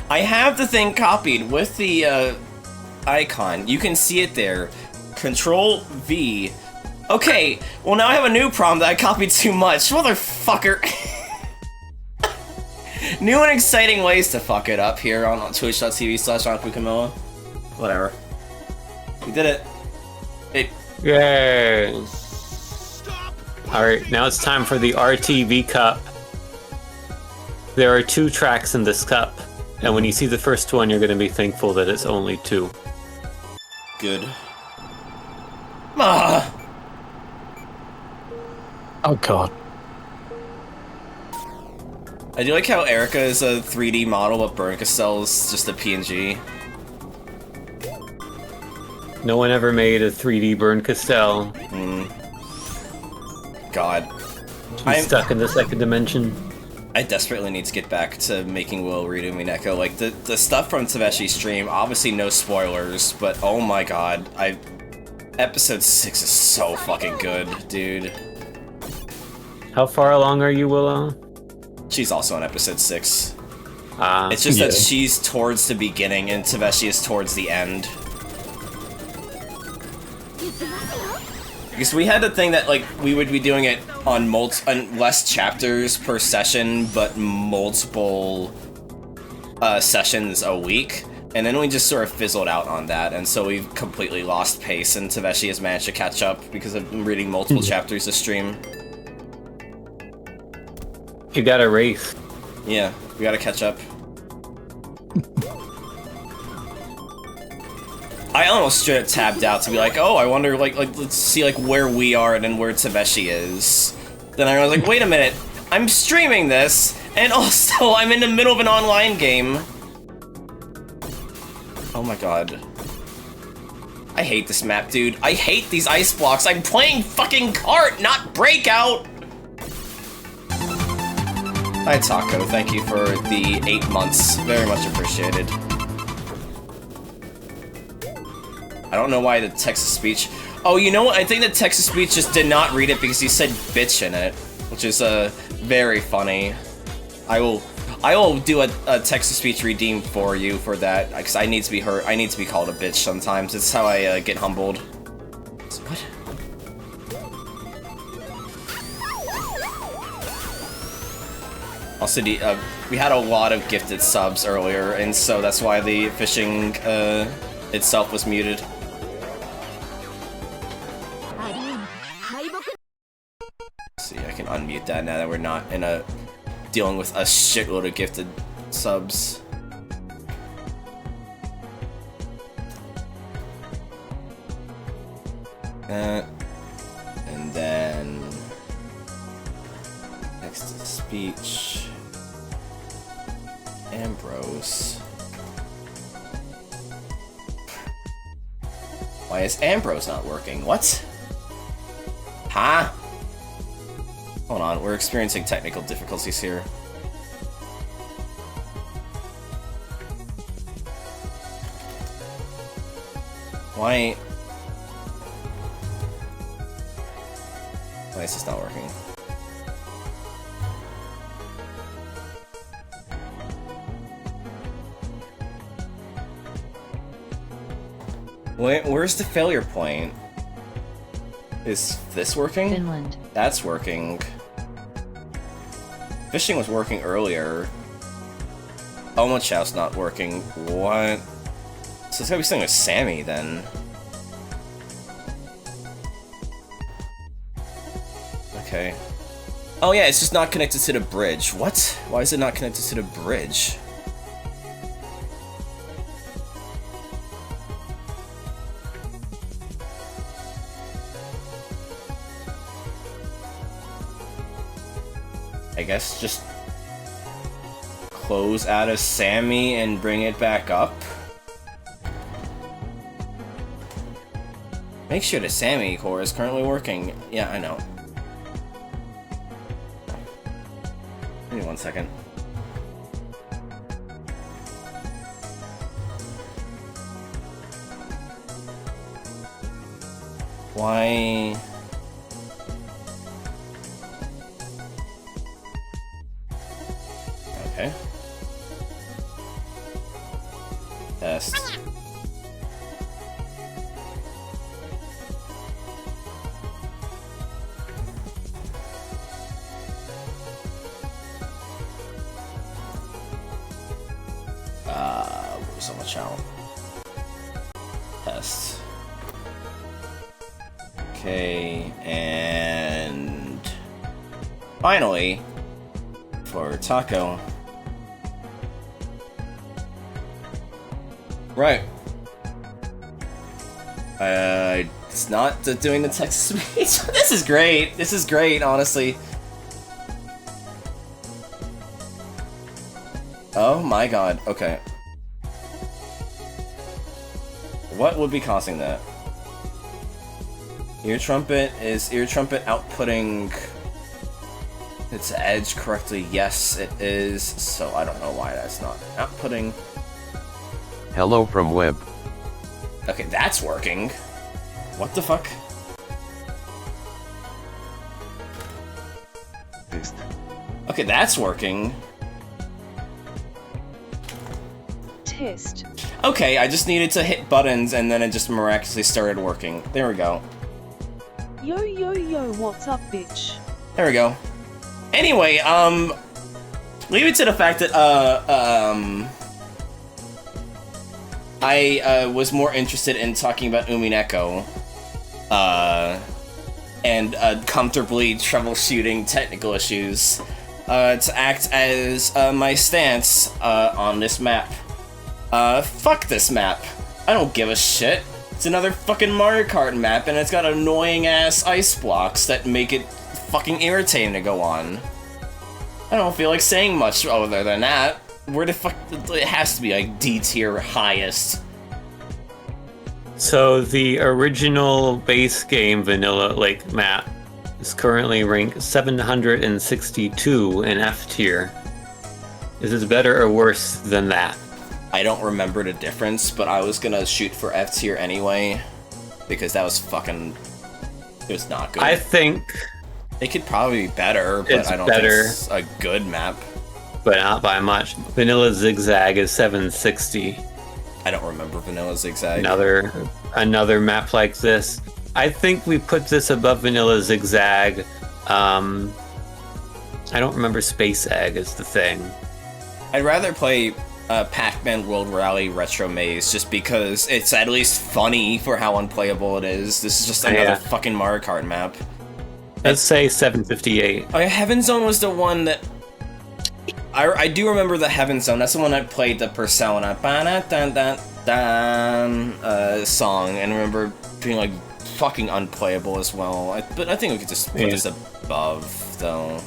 S2: I have the thing copied with the icon. You can see it there. Control V. Okay, well now I have a new problem that I copied too much. Motherfucker. New and exciting ways to fuck it up here on twitch.tv/OnKukamilla. Whatever. We did it. Hey.
S7: Yay! Alright, now it's time for the RTV Cup. There are 2 tracks in this cup, and when you see the first one, you're going to be thankful that it's only 2.
S2: Good. Ah!
S3: Oh god.
S2: I do like how Erica is a 3D model, but Burncastel is just a PNG.
S7: No one ever made a 3D Burn Castell.
S2: God.
S7: I'm stuck in the second dimension.
S2: I desperately need to get back to making Will redo Mineko. Like, the stuff from Taveshi's stream, obviously no spoilers, but oh my god, Episode 6 is so fucking good, dude.
S7: How far along are you, Willow?
S2: She's also on Episode 6. It's just that she's towards the beginning and Taveshi is towards the end. Because we had the thing that, like, we would be doing it on less chapters per session, but multiple sessions a week. And then we just sort of fizzled out on that, and so we've completely lost pace, and Taveshi has managed to catch up because of reading multiple chapters a stream.
S7: You gotta race.
S2: Yeah, we gotta catch up. I almost straight up tabbed out to be like, oh, I wonder, like let's see, like, where we are and then where Taveshi is. Then I was like, wait a minute, I'm streaming this, and also I'm in the middle of an online game. Oh my god. I hate this map, dude. I hate these ice blocks. I'm playing fucking Kart, not Breakout! Hi, Taco. Thank you for the 8 months. Very much appreciated. I don't know why the text-to-speech... Oh, you know what? I think the text-to-speech just did not read it because he said bitch in it, which is very funny. I will do a text-to-speech redeem for you for that, because I need to be heard. I need to be called a bitch sometimes. It's how I get humbled. What? Also, we had a lot of gifted subs earlier, and so that's why the fishing itself was muted. See, I can unmute that now that we're not dealing with a shitload of gifted subs. And then text to speech. Ambrose. Why is Ambrose not working? What? Huh? Hold on, we're experiencing technical difficulties here. Why is this not working? Where's the failure point? Is this working?
S1: Finland.
S2: That's working. Fishing was working earlier. Omachow's not working. What? So it's gotta be something with Sammy then. Okay. Oh yeah, it's just not connected to the bridge. What? Why is it not connected to the bridge? I guess just close out of Sammy and bring it back up. Make sure the Sammy core is currently working. Yeah, I know. Give me 1 second. Why? Okay. Test. so much out. Test. Okay, and finally, for Taco. Right. It's not doing the text speech. This is great. This is great, honestly. Oh my god. Okay. What would be causing that? Ear trumpet outputting its edge correctly? Yes, it is. So I don't know why that's not outputting.
S12: Hello from web.
S2: Okay, that's working. What the fuck?
S12: Test.
S2: Okay, that's working.
S1: Test.
S2: Okay, I just needed to hit buttons and then it just miraculously started working. There we go.
S1: Yo, yo, yo, what's up, bitch?
S2: There we go. Anyway, leave it to the fact that, I was more interested in talking about Umineko, and comfortably troubleshooting technical issues, to act as my stance on this map. Fuck this map. I don't give a shit. It's another fucking Mario Kart map, and it's got annoying-ass ice blocks that make it fucking irritating to go on. I don't feel like saying much other than that. Where the fuck... It has to be, like, D-tier highest.
S7: So the original base game Vanilla Lake map is currently ranked 762 in F tier. Is this better or worse than that?
S2: I don't remember the difference, but I was gonna shoot for F tier anyway, because that was fucking... It was not good.
S7: I think...
S2: It could probably be better, but
S7: It's
S2: I don't
S7: better.
S2: think it's a good map.
S7: But not by much. Vanilla Zigzag is 760.
S2: I don't remember Vanilla Zigzag.
S7: Another map like this. I think we put this above Vanilla Zigzag. I don't remember Space Egg is the thing.
S2: I'd rather play Pac-Man World Rally Retro Maze just because it's at least funny for how unplayable it is. This is just another fucking Mario Kart map.
S7: Let's say 758.
S2: Oh yeah, Heaven Zone was the one that... I do remember the Heaven Zone. That's the one that played the Persona song, and remember being like fucking unplayable as well. But I think we could just put this above, though.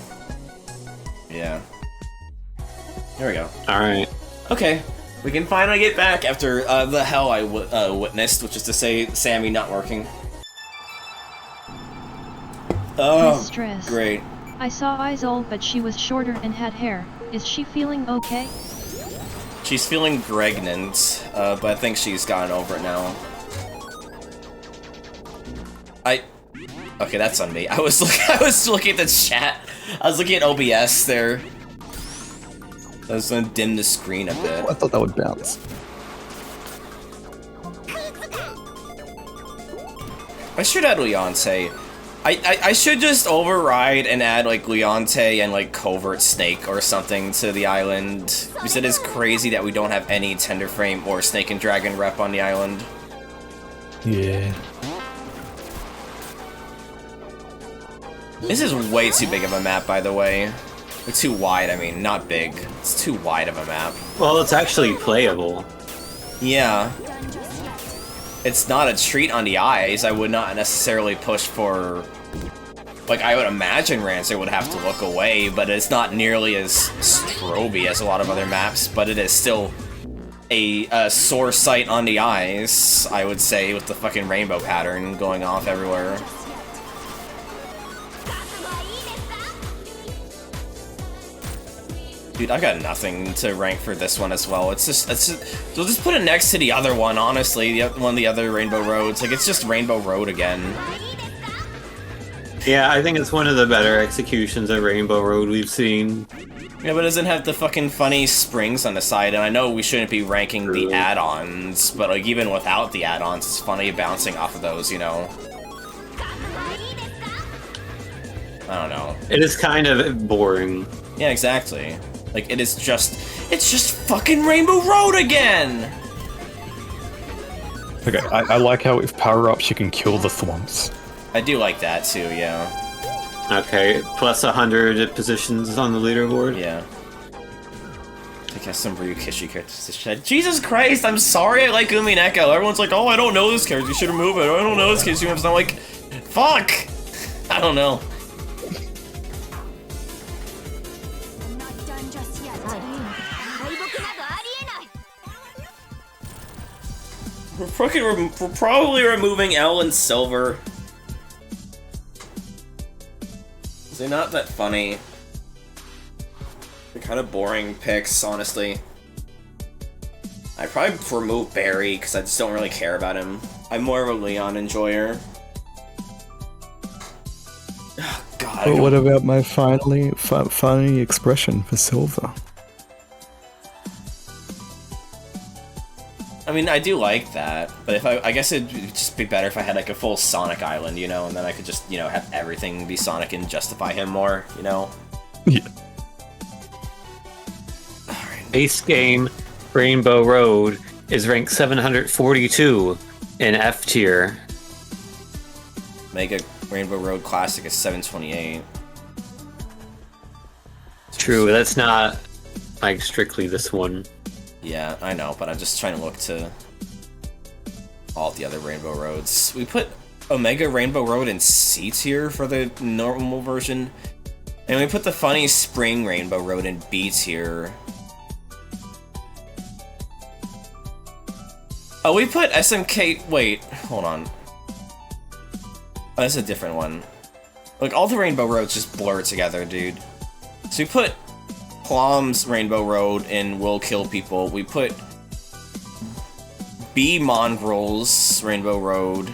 S2: Yeah. There we go.
S7: Alright.
S2: Okay, we can finally get back after the hell I witnessed, which is to say Sammy not working. Oh,
S13: Stress.
S2: great.
S13: I saw Izol, but she was shorter and had hair. Is she feeling okay?
S2: She's feeling pregnant, but I think she's gotten over it now. Okay, that's on me. I was looking at the chat. I was looking at OBS there. I was gonna dim the screen a bit.
S3: I thought that would bounce.
S2: I should add Leonte. I should just override and add like Leonte and like Covert Snake or something to the island. Because it is crazy that we don't have any Tender Frame or Snake and Dragon rep on the island.
S3: Yeah.
S2: This is way too big of a map, by the way. Or too wide, I mean, not big. It's too wide of a map.
S7: Well, it's actually playable.
S2: Yeah. It's not a treat on the eyes. I would not necessarily push for... Like, I would imagine Rancer would have to look away, but it's not nearly as stroby as a lot of other maps, but it is still a sore sight on the eyes, I would say, with the fucking rainbow pattern going off everywhere. Dude, I got nothing to rank for this one as well. It's just we'll just put it next to the other one, honestly, one of the other Rainbow Roads. Like, it's just Rainbow Road again.
S7: Yeah, I think it's one of the better executions of Rainbow Road we've seen.
S2: Yeah, but it doesn't have the fucking funny springs on the side, and I know we shouldn't be ranking the add-ons, but like even without the add-ons, it's funny bouncing off of those, you know? I don't know.
S7: It is kind of boring.
S2: Yeah, exactly. Like, it's just fucking Rainbow Road again!
S3: Okay, I like how with power-ups you can kill the thwomps.
S2: I do like that too, yeah.
S7: Okay, plus 100 positions on the leaderboard.
S2: Yeah. I guess some Ryukishi characters to shed. Jesus Christ, I'm sorry I like Umineko. Everyone's like, oh, I don't know this character, you should remove it. I don't know this character, I'm like, fuck! I don't know. We're probably removing L and Silver. They're not that funny. They're kind of boring picks, honestly. I'd probably remove Barry, because I just don't really care about him. I'm more of a Leon enjoyer. Oh, God.
S3: But what about my funny expression for Silver?
S2: I mean, I do like that, but if I guess it'd just be better if I had like a full Sonic Island, you know, and then I could just, you know, have everything be Sonic and justify him more, you know?
S3: Yeah.
S7: Base game Rainbow Road is ranked 742 in F tier.
S2: Mega Rainbow Road Classic is 728.
S7: True, that's not like strictly this one.
S2: Yeah, I know, but I'm just trying to look to all the other Rainbow Roads. We put Omega Rainbow Road in C tier for the normal version, and we put the funny Spring Rainbow Road in B tier. Oh, we put SMK... Wait, hold on. Oh, that's a different one. Like, all the Rainbow Roads just blur together, dude. So we put Plum's Rainbow Road in Will Kill People. We put B Mongrel's Rainbow Road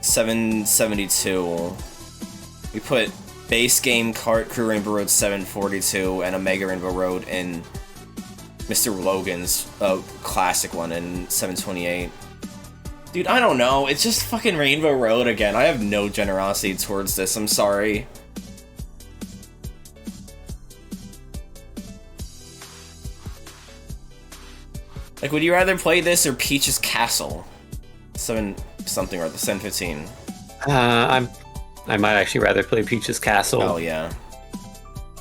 S2: 772. We put Base Game Kart Crew Rainbow Road 742 and Omega Rainbow Road in Mr. Logan's classic one in 728. Dude, I don't know. It's just fucking Rainbow Road again. I have no generosity towards this. I'm sorry. Like, would you rather play this or Peach's Castle? 7-something or the 715.
S7: I might actually rather play Peach's Castle.
S2: Oh yeah.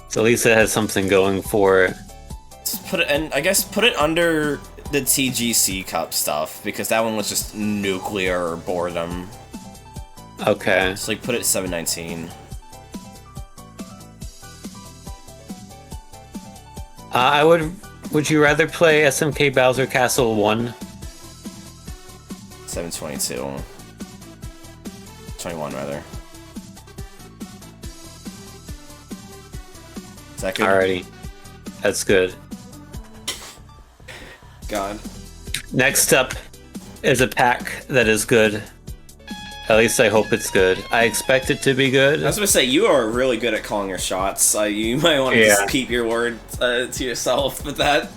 S7: So at least it has something going for it.
S2: Just put it, and I guess put it under the TGC Cup stuff, because that one was just nuclear boredom.
S7: Okay.
S2: So like put it at 719.
S7: Would you rather play SMK Bowser Castle 1?
S2: 722. 21 rather. Is that good?
S7: Alrighty. That's good.
S2: God.
S7: Next up is a pack that is good. At least I hope it's good. I expect it to be good.
S2: I was gonna say, you are really good at calling your shots. You might want to just keep your word to yourself with that.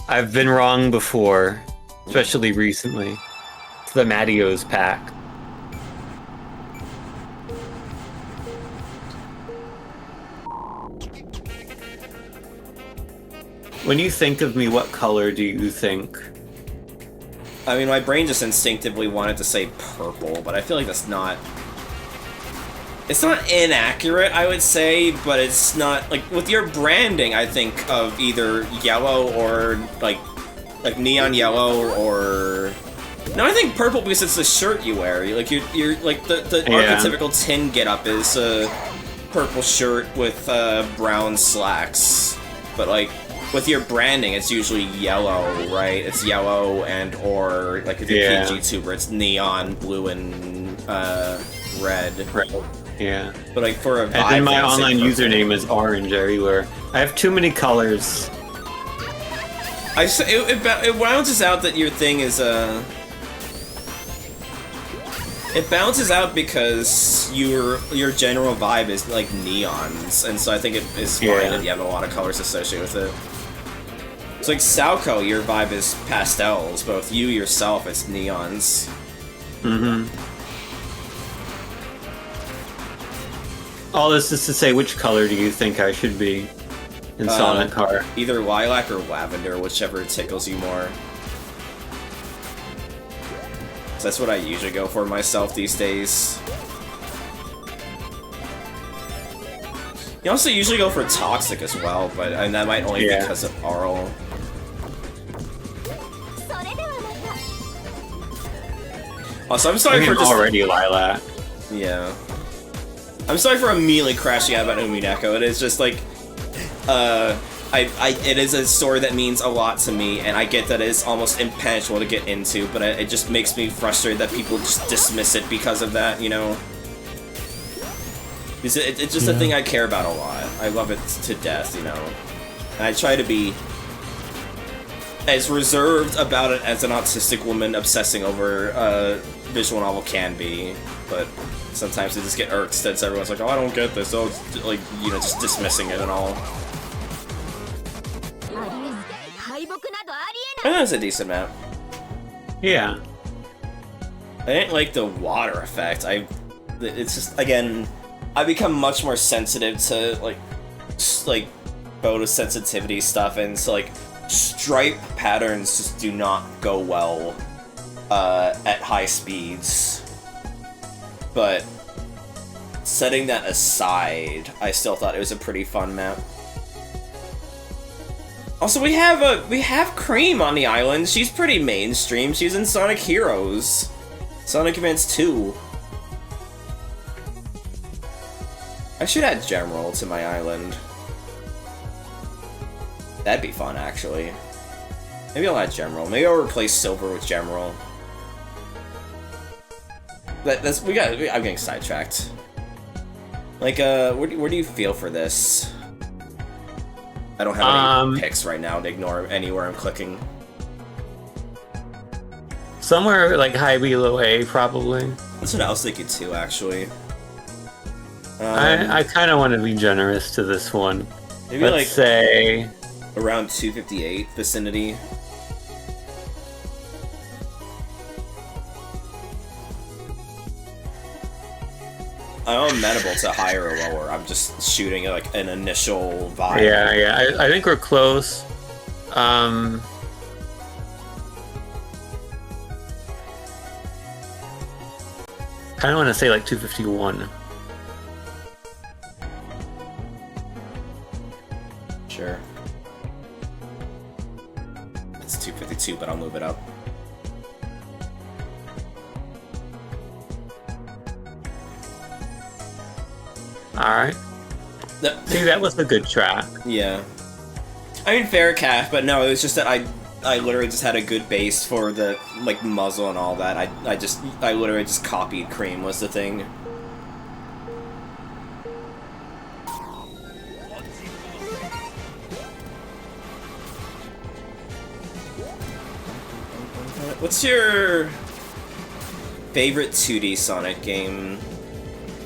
S7: I've been wrong before, especially recently. It's the Mattios pack. When you think of me, what color do you think?
S2: I mean, my brain just instinctively wanted to say purple, but I feel like that's not... It's not inaccurate, I would say, but it's not... Like, with your branding, I think of either yellow or, like neon yellow or... No, I think purple because it's the shirt you wear. Like, you're like, the archetypical tin getup is a purple shirt with brown slacks. But, like, with your branding, it's usually yellow, right? It's yellow and or, like, if you're PG tuber, it's neon, blue, and red.
S7: Right. Yeah.
S2: But, like, for a vibe...
S7: And then my online username is orange everywhere. I have too many colors.
S2: It balances out that your thing is, It balances out because your general vibe is, like, neons, and so I think it is fine that you have a lot of colors associated with it. It's like Sauco, your vibe is pastels, but with you yourself, it's neons.
S7: Mm-hmm. All this is to say, which color do you think I should be in Sonic Car?
S2: Either lilac or lavender, whichever tickles you more. That's what I usually go for myself these days. You also usually go for Toxic as well, and that might only be because of Arl. Also, I'm sorry for just...
S7: already Lilac.
S2: Yeah. I'm sorry for immediately crashing out about Umineko. It is just like... it is a story that means a lot to me, and I get that it's almost impenetrable to get into, but it just makes me frustrated that people just dismiss it because of that, you know? It's just a thing I care about a lot. I love it to death, you know? And I try to be as reserved about it as an autistic woman obsessing over a visual novel can be, but sometimes they just get irked since everyone's like, oh, I don't get this, oh, it's like, you know, just dismissing it and all. I think it's a decent map.
S7: Yeah.
S2: I didn't like the water effect. It's just, again, I become much more sensitive to, like photosensitivity stuff, and so, like, stripe patterns just do not go well at high speeds. But setting that aside, I still thought it was a pretty fun map. Also, we have Cream on the island. She's pretty mainstream. She's in Sonic Heroes, Sonic Advance 2. I should add Gemerald to my island. That'd be fun, actually. Maybe I'll add Gemerald. Maybe I'll replace Silver with Gemerald. I'm getting sidetracked. Like, where do you feel for this? I don't have any picks right now to ignore anywhere I'm clicking.
S7: Somewhere like high B, low A, probably.
S2: That's what I was thinking too, actually.
S7: I kind of want to be generous to this one.
S2: Maybe
S7: Let's say
S2: around 258 vicinity. I'm amenable to higher or lower. I'm just shooting like an initial vibe.
S7: Yeah. I think we're close. Kind of want to say like 251.
S2: Sure. It's 252, but I'll move it up.
S7: Alright. See, that was a good track.
S2: Yeah. I mean, fair calf, but no, it was just that I literally just had a good base for the, like, muzzle and all that. I literally just copied Cream was the thing. What's your favorite 2D Sonic game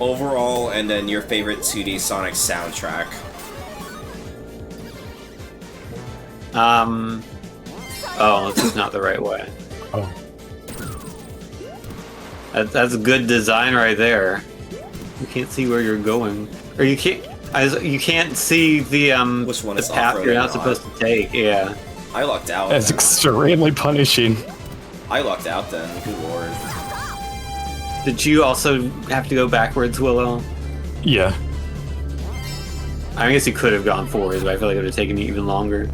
S2: overall, and then your favorite 2D Sonic soundtrack?
S7: Oh, this is not the right way.
S3: Oh.
S7: That's good design right there. You can't see where you're going, or you can't see the
S2: which one
S7: the
S2: is
S7: path you're not
S2: off-roading
S7: supposed to take. Yeah.
S2: I lucked out.
S3: That's extremely punishing.
S2: I lucked out then. Good lord.
S7: Did you also have to go backwards, Willow?
S3: Yeah.
S7: I guess you could have gone forwards, but I feel like it would have taken you even longer.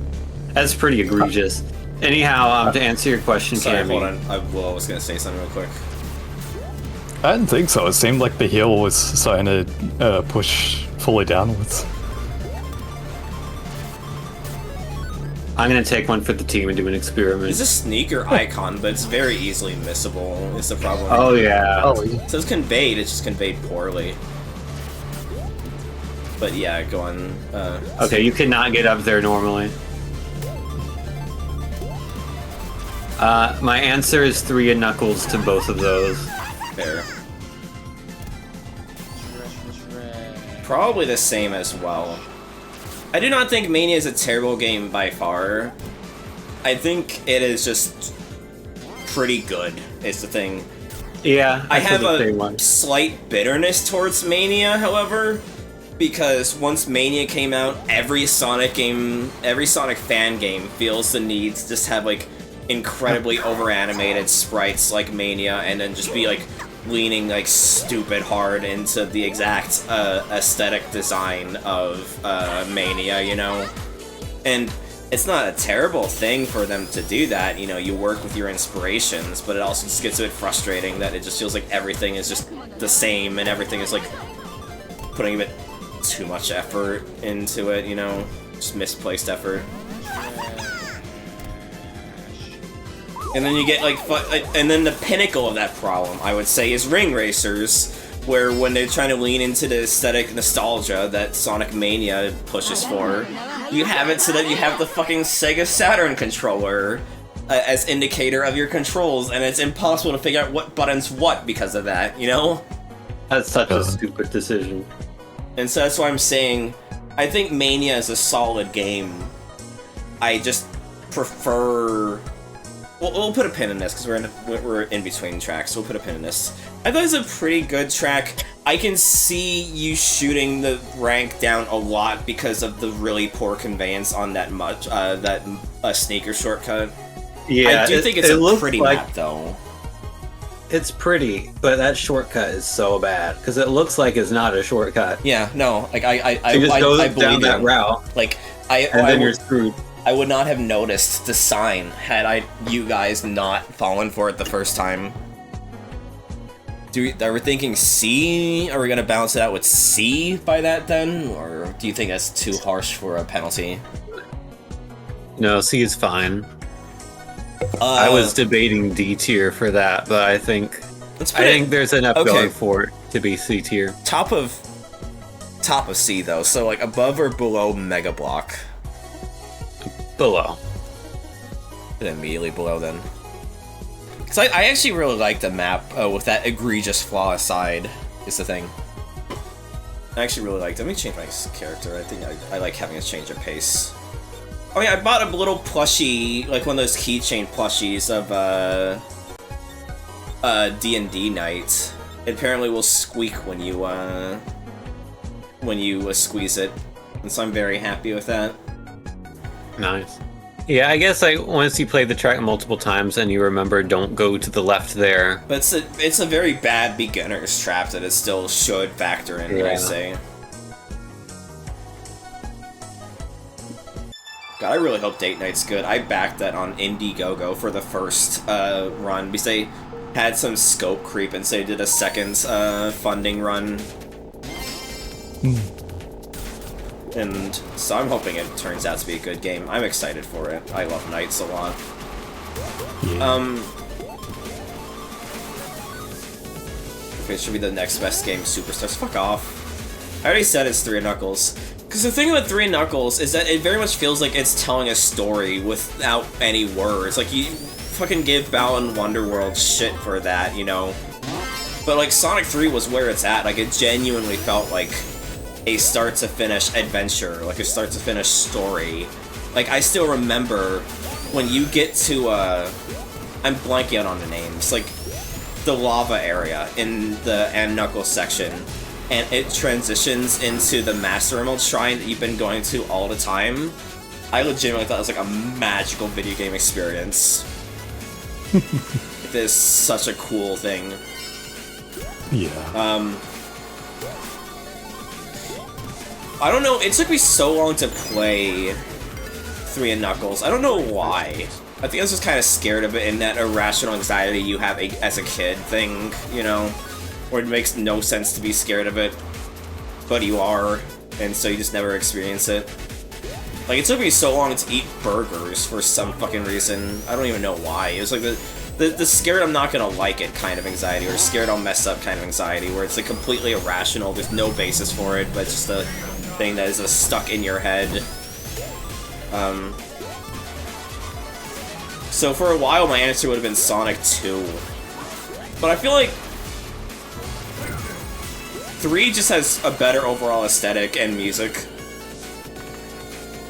S7: That's pretty egregious. Anyhow, to answer your question,
S2: Sorry,
S7: Cammy.
S2: hold on. I was gonna say something real quick.
S3: I didn't think so. It seemed like the hill was starting to push fully downwards.
S7: I'm gonna take one for the team and do an experiment.
S2: It's a sneaker icon, but it's very easily missable. It's the problem.
S7: Oh yeah.
S2: So it's conveyed. It's just conveyed poorly. But yeah, go on.
S7: Okay, you cannot get up there normally. My answer is 3 and Knuckles to both of those.
S2: Fair. Probably the same as well. I do not think Mania is a terrible game by far. I think it is just pretty good, is the thing.
S7: Yeah,
S2: I have a slight bitterness towards Mania, however, because once Mania came out, every Sonic fan game feels the need to just have, like, incredibly over-animated sprites like Mania, and then just be, like, leaning, like, stupid hard into the exact aesthetic design of Mania, you know? And it's not a terrible thing for them to do that, you know, you work with your inspirations, but it also just gets a bit frustrating that it just feels like everything is just the same, and everything is, like, putting a bit too much effort into it, you know? Just misplaced effort. And then you get, like, and then the pinnacle of that problem, I would say, is Ring Racers, where when they're trying to lean into the aesthetic nostalgia that Sonic Mania pushes for, you have it so that you have the fucking Sega Saturn controller as indicator of your controls, and it's impossible to figure out what button's what because of that, you know?
S7: That's such a stupid decision.
S2: And so that's why I'm saying, I think Mania is a solid game. I just prefer... We'll put a pin in this, because we're in between tracks, so we'll put a pin in this. I thought it was a pretty good track. I can see you shooting the rank down a lot because of the really poor conveyance on that sneaker shortcut.
S7: Yeah,
S2: I do think it's a pretty map, though.
S7: It's pretty, but that shortcut is so bad, because it looks like it's not a shortcut.
S2: Yeah, no, like, I
S7: believe down that
S2: you.
S7: route.
S2: Like,
S7: and then you're screwed.
S2: I would not have noticed the sign had you guys not fallen for it the first time. Are we thinking C? Are we gonna balance it out with C by that then? Or do you think that's too harsh for a penalty?
S7: No, C is fine. I was debating D tier for that, but I think there's enough going for it to be C tier.
S2: Top of C though, so like above or below Mega Block?
S7: Below.
S2: And immediately below then. Because I actually really like the map with that egregious flaw aside, is the thing. I actually really liked it. Let me change my character. I think I like having a change of pace. Oh yeah, I bought a little plushie, like one of those keychain plushies of D&D night. It apparently will squeak when you squeeze it, and so I'm very happy with that.
S7: Nice. Yeah, I guess once you play the track multiple times and you remember don't go to the left there.
S2: But it's a very bad beginner's trap that it still should factor in, I say. God, I really hope Date Night's good. I backed that on Indiegogo for the first run, because they had some scope creep and so they did a second funding run. And so I'm hoping it turns out to be a good game. I'm excited for it. I love Knights a lot. Yeah. Okay, it should be the next best game, Superstars. Fuck off. I already said it's 3 Knuckles. Because the thing with 3 Knuckles is that it very much feels like it's telling a story without any words. Like, you fucking give Balan Wonderworld shit for that, you know? But, like, Sonic 3 was where it's at. Like, it genuinely felt like a start-to-finish adventure, like a start-to-finish story. Like, I still remember when you get to, I'm blanking out on the names, like, the lava area in the and Knuckles section, and it transitions into the Master Emerald Shrine that you've been going to all the time. I legitimately thought it was like a magical video game experience. It is such a cool thing.
S3: Yeah.
S2: I don't know, it took me so long to play 3 Knuckles. I don't know why. I think I was just kind of scared of it in that irrational anxiety you have as a kid thing, you know? Where it makes no sense to be scared of it, but you are, and so you just never experience it. Like, it took me so long to eat burgers for some fucking reason. I don't even know why. It was like the scared I'm not gonna like it kind of anxiety, or scared I'll mess up kind of anxiety, where it's like completely irrational, there's no basis for it, but it's just a thing that is stuck in your head. So for a while my answer would have been Sonic 2. But I feel like 3 just has a better overall aesthetic and music.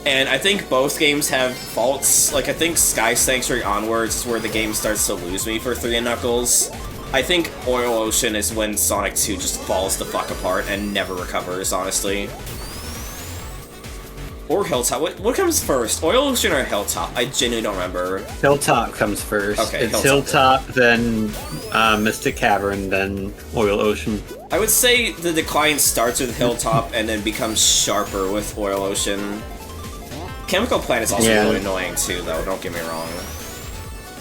S2: And I think both games have faults. Like, I think Sky Sanctuary onwards is where the game starts to lose me for 3 Knuckles. I think Oil Ocean is when Sonic 2 just falls the fuck apart and never recovers, honestly. Or Hilltop. What comes first? Oil Ocean or Hilltop? I genuinely don't remember.
S7: Hilltop comes first.
S2: Okay,
S7: it's Hilltop, then Mystic Cavern, then Oil Ocean.
S2: I would say the decline starts with Hilltop and then becomes sharper with Oil Ocean. Chemical Plant is also really annoying too, though, don't get me wrong.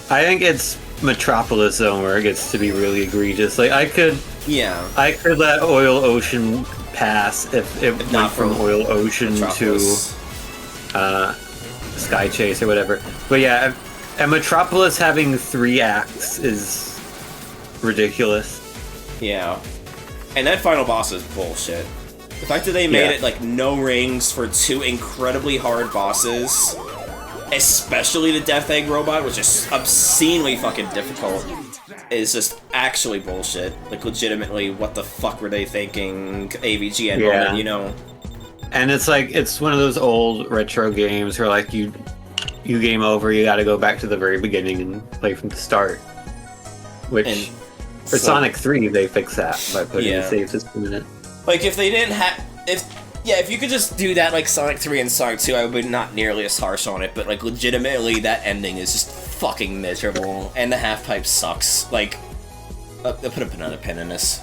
S7: I think it's Metropolis Zone where it gets to be really egregious. Like, I could let Oil Ocean pass if it went from Oil Ocean Metropolis to Sky Chase or whatever. But yeah, and Metropolis having 3 acts is ridiculous.
S2: Yeah. And that final boss is bullshit. The fact that they made it like no rings for 2 incredibly hard bosses, especially the Death Egg robot, which is obscenely fucking difficult, is just actually bullshit. Like, legitimately, what the fuck were they thinking? AVG and moment, you know?
S7: And it's like, it's one of those old retro games where like you game over, you gotta go back to the very beginning and play from the start. Which, for Sonic 3, they fixed that by putting the save system in it.
S2: Like, if they didn't have... if you could just do that like Sonic 3 and Sonic 2, I would be not nearly as harsh on it, but like, legitimately, that ending is just fucking miserable, and the half-pipe sucks. Like, I'll put another pin in this.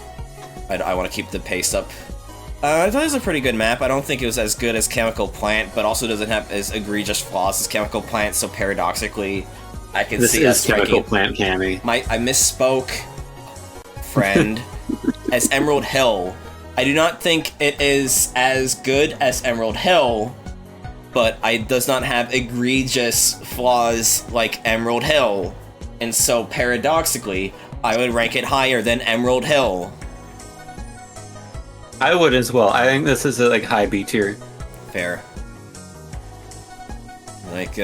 S2: I want to keep the pace up. I thought it was a pretty good map. I don't think it was as good as Chemical Plant, but also doesn't have as egregious flaws as Chemical Plant, so paradoxically, I can see us
S7: Chemical Plant Cammy.
S2: I misspoke, friend, as Emerald Hill. I do not think it is as good as Emerald Hill, but it does not have egregious flaws like Emerald Hill, and so paradoxically, I would rank it higher than Emerald Hill.
S7: I would as well. I think this is a like high B tier.
S2: Fair. Like,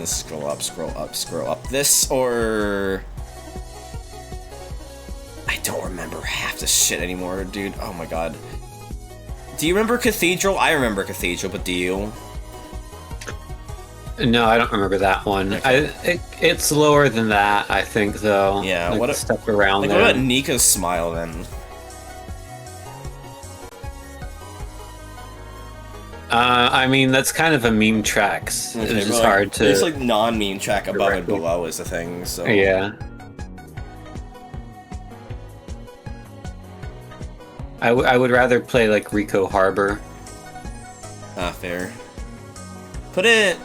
S2: scroll up. This, or... I don't remember half this shit anymore, dude. Oh my god. Do you remember Cathedral? I remember Cathedral, but do you?
S7: No, I don't remember that one.
S2: Okay.
S7: It's lower than that, I think, though.
S2: Yeah,
S7: like,
S2: what
S7: stuff around
S2: like,
S7: there.
S2: what about Nico's Smile, then?
S7: I mean, that's kind of a meme tracks.
S2: Okay,
S7: it's just hard to...
S2: There's like non-meme track above and below is the thing, so...
S7: Yeah. I would rather play like Rico Harbor.
S2: Ah, fair. Put it...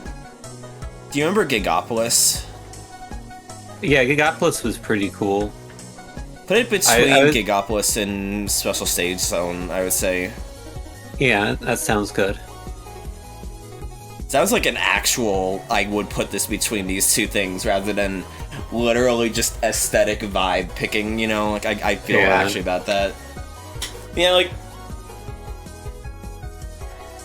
S2: Do you remember Gigapolis?
S7: Yeah, Gigapolis was pretty cool.
S2: Put it between Gigapolis and Special Stage Zone, I would say.
S7: Yeah, that sounds good.
S2: Sounds like an actual, I would put this between these two things rather than literally just aesthetic vibe picking, you know? Like, I feel actually about that. Yeah, like...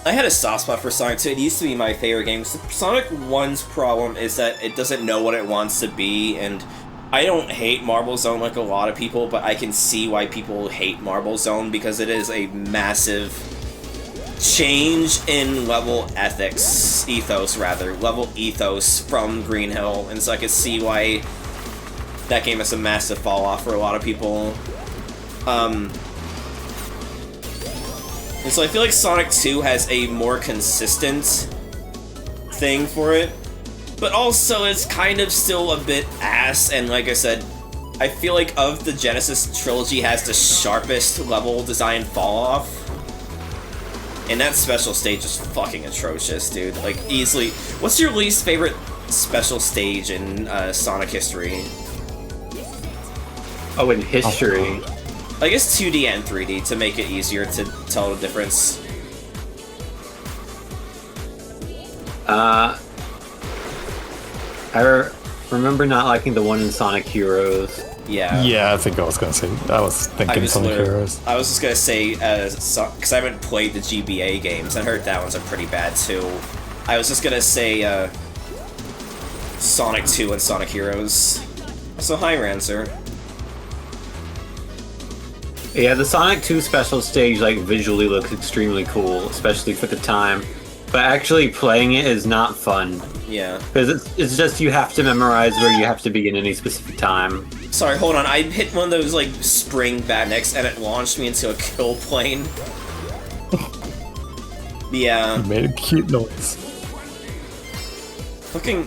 S2: I had a soft spot for Sonic 2. It used to be my favorite game. Sonic 1's problem is that it doesn't know what it wants to be, and I don't hate Marble Zone like a lot of people, but I can see why people hate Marble Zone because it is a massive change in level ethos from Green Hill, and so I could see why that game is a massive fall off for a lot of people. And so I feel like Sonic 2 has a more consistent thing for it, but also it's kind of still a bit ass, and like I said, I feel like of the Genesis trilogy has the sharpest level design fall off. And that special stage is fucking atrocious, dude. Like, easily... What's your least favorite special stage in Sonic history?
S7: Oh, in history?
S2: I guess 2D and 3D to make it easier to tell the difference.
S7: I remember not liking the one in Sonic Heroes.
S2: Yeah.
S3: Yeah, I think I was gonna say. I was thinking Sonic Heroes.
S2: I was just gonna say, because I haven't played the GBA games. I heard that one's pretty bad too. I was just gonna say Sonic 2 and Sonic Heroes. So hi, Rancer.
S7: Yeah, the Sonic 2 special stage like visually looks extremely cool, especially for the time. But actually playing it is not fun.
S2: Yeah.
S7: Because it's just you have to memorize where you have to be in any specific time.
S2: Sorry, hold on. I hit one of those, like, spring batniks, and it launched me into a kill plane. Yeah.
S3: He made a cute noise.
S2: Fucking,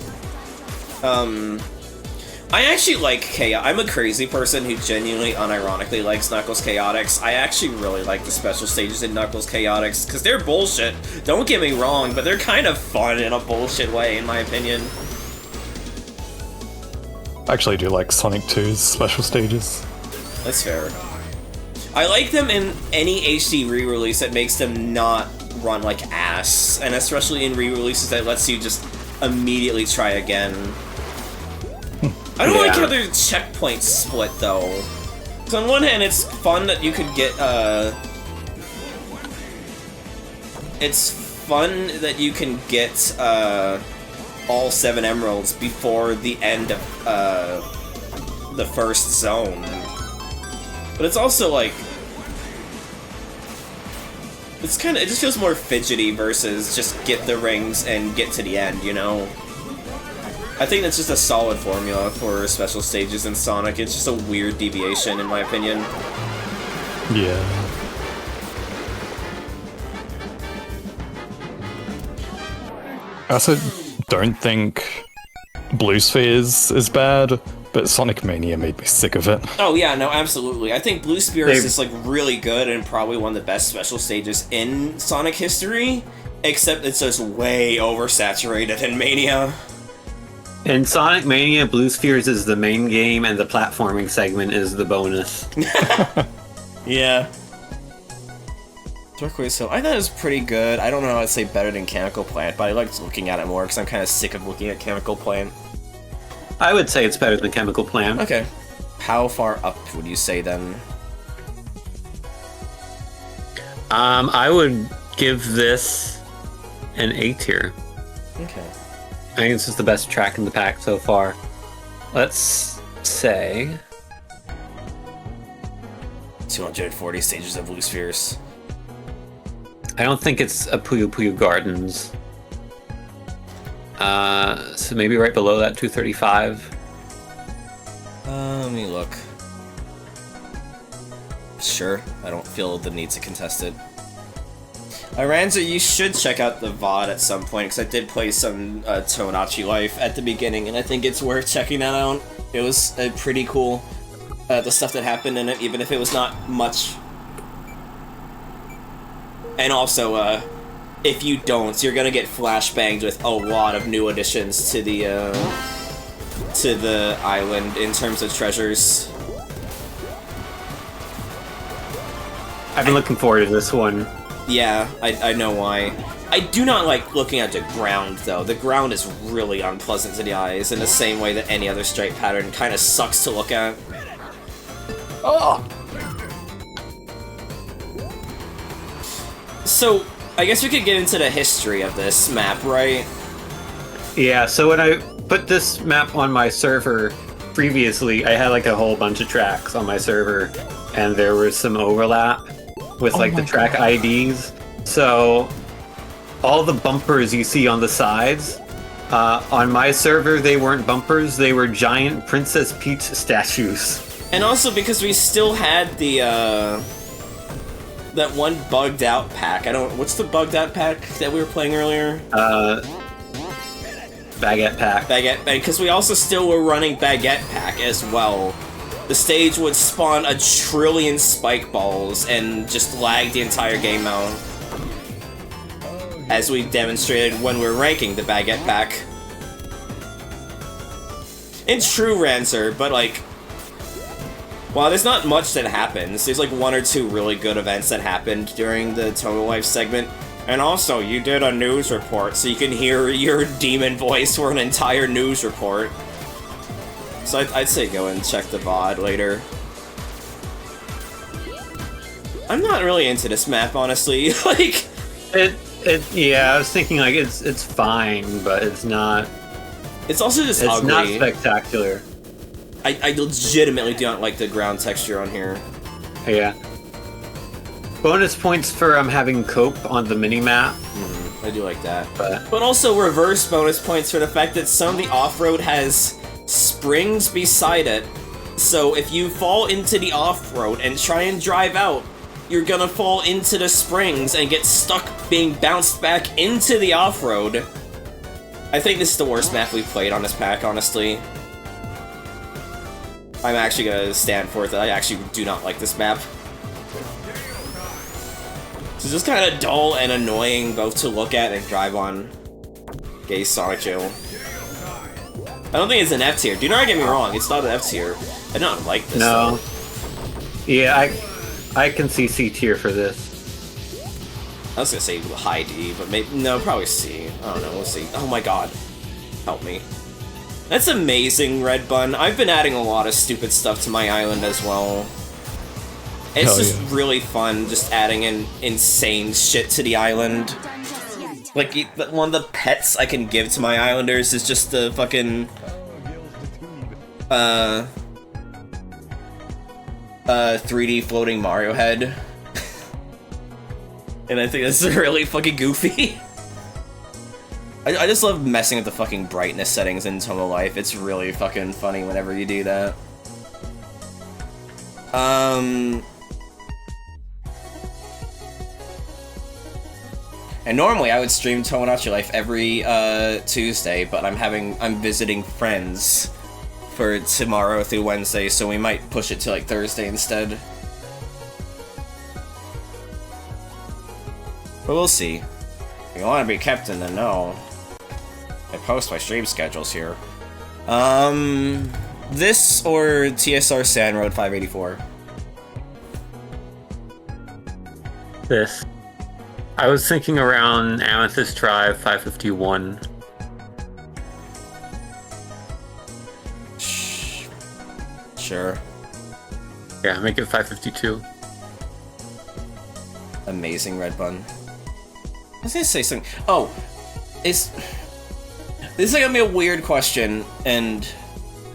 S2: I actually like Chaos. I'm a crazy person who genuinely, unironically likes Knuckles Chaotix. I actually really like the special stages in Knuckles Chaotix, because they're bullshit. Don't get me wrong, but they're kind of fun in a bullshit way, in my opinion.
S3: I actually do like Sonic 2's special stages.
S2: That's fair. I like them in any HD re-release that makes them not run like ass, and especially in re-releases that lets you just immediately try again. I don't like how their checkpoints split, though. Because on one hand, it's fun that you could get, it's fun that you can get, all 7 emeralds before the end of, the first zone. But it's also, like... It's kinda, it just feels more fidgety versus just get the rings and get to the end, you know? I think that's just a solid formula for special stages in Sonic. It's just a weird deviation, in my opinion.
S3: Yeah. I also don't think Blue Spheres is bad, but Sonic Mania made me sick of it.
S2: Oh yeah, no, absolutely. I think Blue Spheres is like really good and probably one of the best special stages in Sonic history, except it's just way oversaturated in Mania.
S7: In Sonic Mania, Blue Spheres is the main game and the platforming segment is the bonus.
S2: Yeah. Turquoise Hill. I thought it was pretty good. I don't know how I'd say better than Chemical Plant, but I liked looking at it more because I'm kind of sick of looking at Chemical Plant.
S7: I would say it's better than Chemical Plant.
S2: Okay. How far up would you say then?
S7: I would give this an A tier.
S2: Okay.
S7: I think this is the best track in the pack so far. Let's say
S2: 240 stages of Blue Spheres.
S7: I don't think it's a Puyo Puyo Gardens. So maybe right below that, 235.
S2: Let me look. Sure, I don't feel the need to contest it. Ranza, you should check out the VOD at some point, because I did play some TomoLife at the beginning, and I think it's worth checking that out. It was pretty cool, the stuff that happened in it, even if it was not much. And also, if you don't, you're gonna get flashbanged with a lot of new additions to the island in terms of treasures.
S7: I've been looking forward to this one.
S2: Yeah, I know why. I do not like looking at the ground, though. The ground is really unpleasant to the eyes, in the same way that any other stripe pattern kind of sucks to look at. Oh! So, I guess we could get into the history of this map, right?
S7: Yeah, so when I put this map on my server previously, I had like a whole bunch of tracks on my server, and there was some overlap with like the track IDs. So all the bumpers you see on the sides, on my server they weren't bumpers, they were giant Princess Peach statues.
S2: And also because we still had the that one bugged out pack. What's the bugged out pack that we were playing earlier?
S7: Baguette pack.
S2: Baguette, because we also still were running Baguette pack as well. The stage would spawn a trillion spike balls and just lag the entire game out. As we demonstrated when we were ranking the Baguette pack. In true Rancer, but like, while there's not much that happens, there's like 1 or 2 really good events that happened during the TomoLife segment. And also, you did a news report, so you can hear your demon voice for an entire news report. So I'd say go and check the VOD later. I'm not really into this map, honestly. Like,
S7: yeah, I was thinking like it's fine, but it's not.
S2: It's also just ugly.
S7: It's not spectacular.
S2: I legitimately do not like the ground texture on here.
S7: Yeah. Bonus points for having cope on the mini-map.
S2: I do like that. But also reverse bonus points for the fact that some of the off-road has springs beside it. So if you fall into the off-road and try and drive out, you're gonna fall into the springs and get stuck being bounced back into the off-road. I think this is the worst map we've played on this pack, honestly. I'm actually gonna stand for it that I actually do not like this map. It's just kind of dull and annoying both to look at and drive on. Gay Sonic Jail. I don't think it's an F tier. Do not get me wrong, it's not an F tier. I don't like this
S7: No.
S2: though.
S7: Yeah, I can see C tier for this.
S2: I was gonna say high D, but maybe no, probably C. I don't know, we'll see. Oh my god. Help me. That's amazing, Red Bun. I've been adding a lot of stupid stuff to my island as well. It's just really fun just adding in insane shit to the island. Like, one of the pets I can give to my islanders is just the fucking 3D floating Mario head. And I think that's really fucking goofy. I just love messing with the fucking brightness settings in TomoLife. It's really fucking funny whenever you do that. And normally I would stream TomoLife every Tuesday, but I'm visiting friends for tomorrow through Wednesday, so we might push it to like Thursday instead. But we'll see. If you want to be kept in the know, I post my stream schedules here. This or TSR Sand Road 584?
S7: This. I was thinking around Amethyst Drive 551.
S2: Sure.
S7: Yeah, make it 552.
S2: Amazing, Red Bun. I was gonna say something. Oh, this is gonna be a weird question, and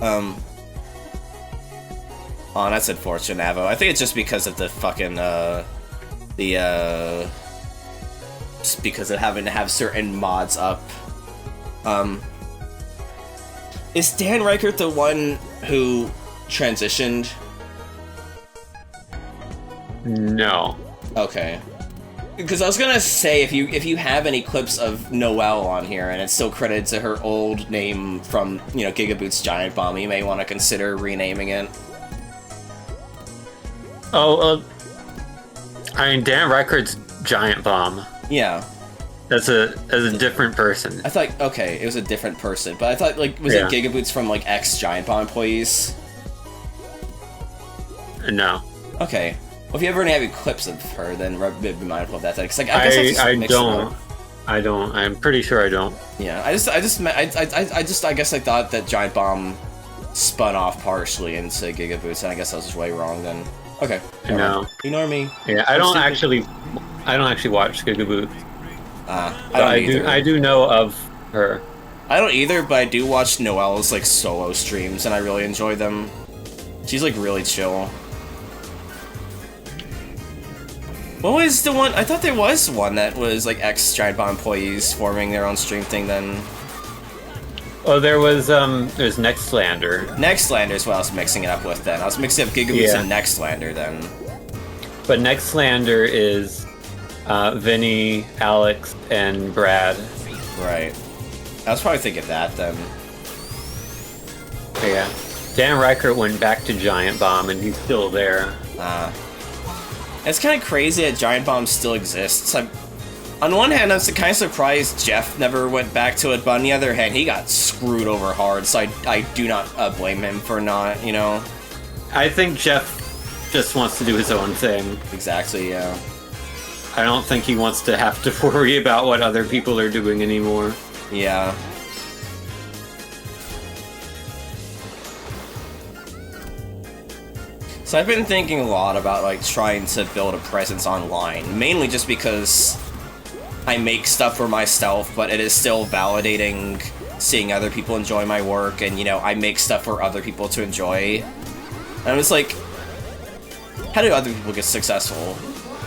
S2: oh, that's unfortunate, Avo. I think it's just because of the fucking just because of having to have certain mods up. Is Dan Reichert the one who transitioned?
S7: No.
S2: Okay. Because I was gonna say, if you have any clips of Noelle on here and it's still credited to her old name from, you know, Gigaboot's Giant Bomb, you may want to consider renaming it.
S7: Oh, I mean, Dan Reichert's Giant Bomb.
S2: Yeah.
S7: That's a different person.
S2: I thought, okay, it was a different person, but I thought, like, was it Gigaboots from, like, ex-Giant Bomb employees?
S7: No.
S2: Okay. Well, if you ever have any clips of her, then be mindful of that. Cause, like, I guess
S7: I don't. I don't. I'm pretty sure I don't.
S2: Yeah, I guess I thought that Giant Bomb spun off partially into Gigaboots, and I guess I was just way wrong then. Okay.
S7: No.
S2: Ignore me.
S7: Yeah, I don't actually watch Gigaboot. I do know of her.
S2: I don't either, but I do watch Noelle's like solo streams, and I really enjoy them. She's like really chill. What was the one? I thought there was one that was like ex-Giant Bomb employees forming their own stream thing then.
S7: Oh, there's Nextlander.
S2: Nextlander is what I was mixing it up with then. I was mixing up Gigaboots and Nextlander then.
S7: But Nextlander is Vinny, Alex, and Brad.
S2: Right. I was probably thinking that then.
S7: But yeah. Dan Reichert went back to Giant Bomb and he's still there.
S2: It's kind of crazy that Giant Bomb still exists. On one hand, I'm kind of surprised Jeff never went back to it, but on the other hand, he got screwed over hard, so I do not blame him for not, you know?
S7: I think Jeff just wants to do his own thing.
S2: Exactly, yeah.
S7: I don't think he wants to have to worry about what other people are doing anymore.
S2: Yeah. So I've been thinking a lot about, like, trying to build a presence online, mainly just because I make stuff for myself, but it is still validating seeing other people enjoy my work, and, you know, I make stuff for other people to enjoy. And I was like, how do other people get successful?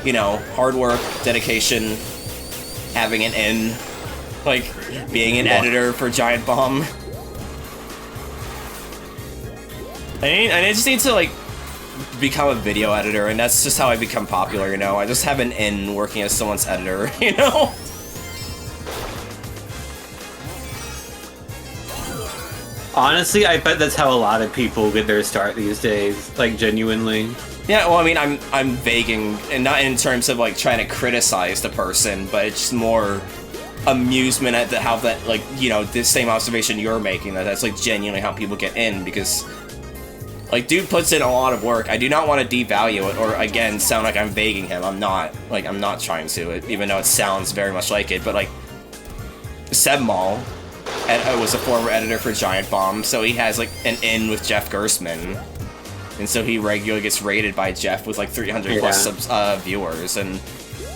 S2: You know, hard work, dedication, having an N, like, being an editor for Giant Bomb. I just need to, like, become a video editor, and that's just how I become popular, you know? I just have an in working as someone's editor, you know?
S7: Honestly, I bet that's how a lot of people get their start these days, like genuinely.
S2: Yeah, well, I mean, I'm vaguing, and not in terms of like trying to criticize the person, but it's just more amusement at how that, like, you know, this same observation you're making, that's like genuinely how people get in, because like, dude puts in a lot of work. I do not want to devalue it, or again sound like I'm vaguing him. I'm not trying to, even though it sounds very much like it. But like, Sebmal was a former editor for Giant Bomb, so he has like an in with Jeff Gersman, and so he regularly gets rated by Jeff with like 300 plus viewers. And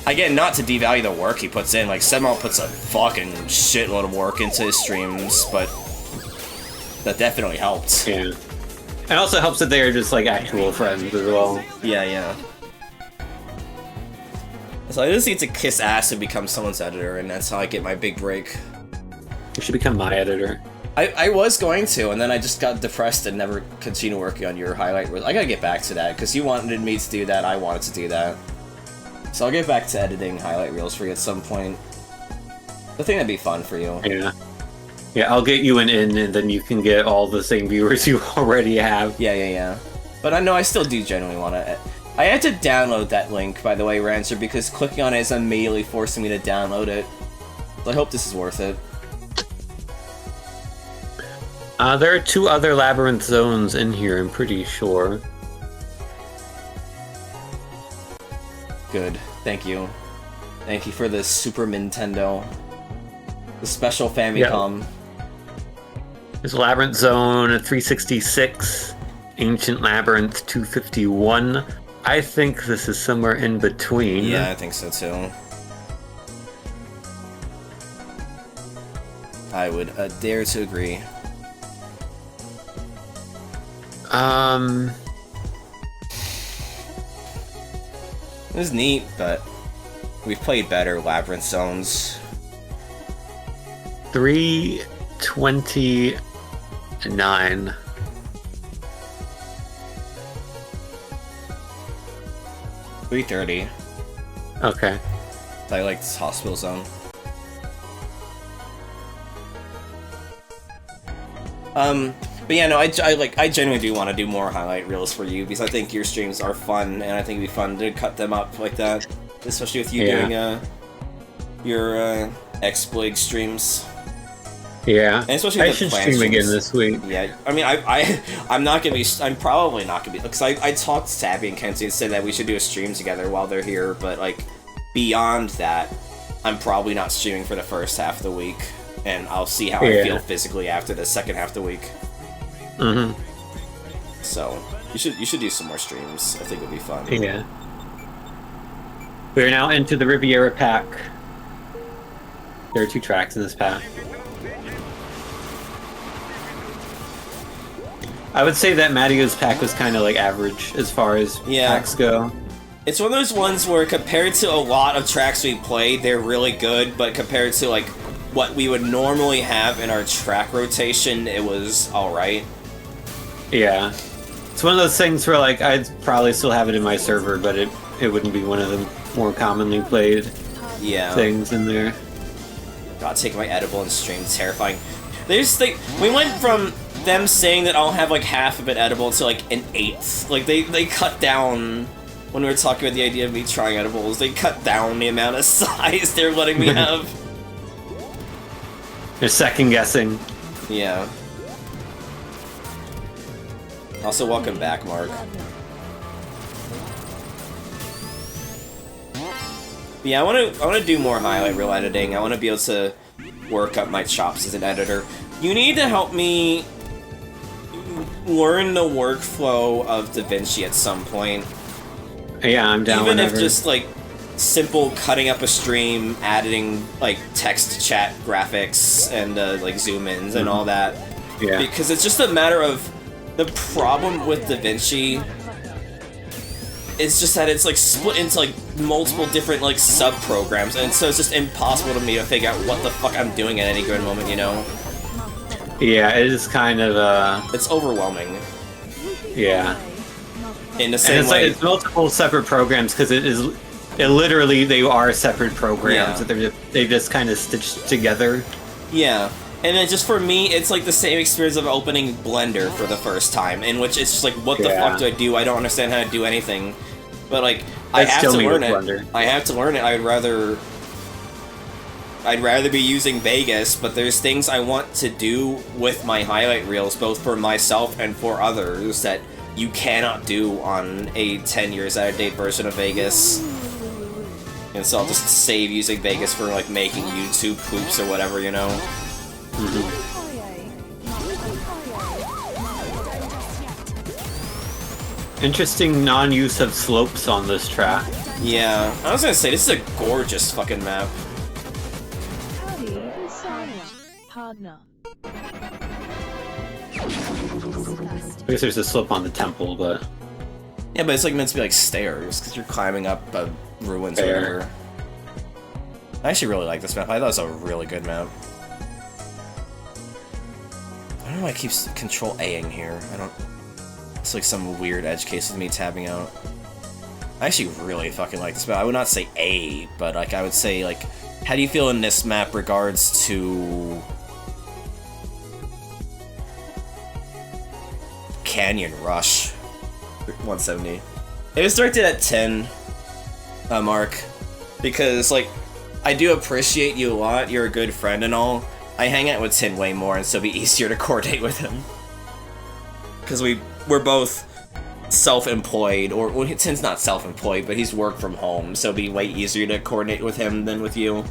S2: again, not to devalue the work he puts in, like Sebmal puts a fucking shitload of work into his streams, but that definitely helped.
S7: Yeah. It also helps that they are just like actual friends as well.
S2: Yeah. So I just need to kiss ass and become someone's editor, and that's how I get my big break.
S7: You should become my editor.
S2: I was going to, and then I just got depressed and never continued working on your highlight reel. I gotta get back to that, because you wanted me to do that, I wanted to do that. So I'll get back to editing highlight reels for you at some point. I think that'd be fun for you.
S7: Yeah. Yeah, I'll get you an in, and then you can get all the same viewers you already have.
S2: Yeah. But I know I still do genuinely want to... I had to download that link, by the way, Rancher, because clicking on it is immediately forcing me to download it. So I hope this is worth it.
S7: There are 2 other labyrinth zones in here, I'm pretty sure.
S2: Good. Thank you. Thank you for the Super Nintendo. The special Famicom.
S7: Yeah. There's Labyrinth Zone 366, Ancient Labyrinth 251. I think this is somewhere in between.
S2: Yeah, I think so too. I would dare to agree. It was neat, but we've played better Labyrinth Zones.
S7: 329.
S2: $330.
S7: Okay.
S2: I like this hospital zone. But yeah, no, I genuinely do want to do more highlight reels for you, because I think your streams are fun, and I think it'd be fun to cut them up like that, especially with you doing your X-Blig streams.
S7: Yeah,
S2: and especially
S7: I should stream again this week.
S2: Yeah, I mean, I'm probably not gonna be, because I talked to Tabby and Kenzie and said that we should do a stream together while they're here, but like, beyond that, I'm probably not streaming for the first half of the week, and I'll see how I feel physically after the second half of the week.
S7: Mm-hmm.
S2: So, you should do some more streams. I think it'll be fun.
S7: Yeah. We are now into the Riviera pack. There are 2 tracks in this pack. I would say that Matio's pack was kind of like average as far as packs go.
S2: It's one of those ones where compared to a lot of tracks we played, they're really good, but compared to like what we would normally have in our track rotation, it was alright.
S7: Yeah. It's one of those things where like I'd probably still have it in my server, but it wouldn't be one of the more commonly played things in there.
S2: God, taking my edible and stream, terrifying. We went from them saying that I'll have like half of it edible to like an 1/8. Like they cut down when we were talking about the idea of me trying edibles. They cut down the amount of size they're letting me have.
S7: They're second guessing.
S2: Yeah. Also, welcome back, Mark. Yeah, I want to do more highlight reel editing. I want to be able to work up my chops as an editor. You need to help me learn the workflow of DaVinci at some point.
S7: Yeah, I'm down.
S2: Even if just like simple cutting up a stream, adding like text chat graphics and like zoom ins and all that.
S7: Yeah.
S2: Because it's just a matter of the problem with DaVinci. It's just that it's like split into like multiple different like sub programs, and so it's just impossible to me to figure out what the fuck I'm doing at any given moment, you know?
S7: Yeah, it is kind of
S2: it's overwhelming.
S7: Yeah.
S2: In the
S7: And
S2: same
S7: it's
S2: way,
S7: like it's multiple separate programs because it literally they are separate programs
S2: Yeah.
S7: that they just kind of stitched together.
S2: yeah. And then just for me, it's like the same experience of opening Blender for the first time, in which it's just like, what the
S7: Yeah.
S2: fuck do I do? I don't understand how to do anything. But like, I
S7: That's
S2: have
S7: still
S2: to
S7: me
S2: learn
S7: with
S2: it.
S7: Blender.
S2: I have to learn it. I'd rather be using Vegas, but there's things I want to do with my highlight reels, both for myself and for others, that you cannot do on a 10 years out of date version of Vegas. And so I'll just save using Vegas for like making YouTube poops or whatever, you know?
S7: Interesting non-use of slopes on this track.
S2: Yeah, I was gonna say, this is a gorgeous fucking map.
S1: Partner.
S7: I guess there's a slope on the temple, but
S2: Yeah, but it's like meant to be like stairs, because you're climbing up ruins or
S7: Fair.
S2: whatever. I actually really like this map. I thought it was a really good map. I don't know why it keeps Control A-ing here. I don't... It's like some weird edge case of me tabbing out. I actually really fucking like this map. I would not say A, but like I would say like, how do you feel in this map regards to Canyon Rush 170? It was directed at 10, Mark, because like I do appreciate you a lot. You're a good friend and all. I hang out with Tin way more, and so it'd be easier to coordinate with him. Because we're both self-employed, or well, Tin's not self-employed, but he's work from home, so it'd be way easier to coordinate with him than with you.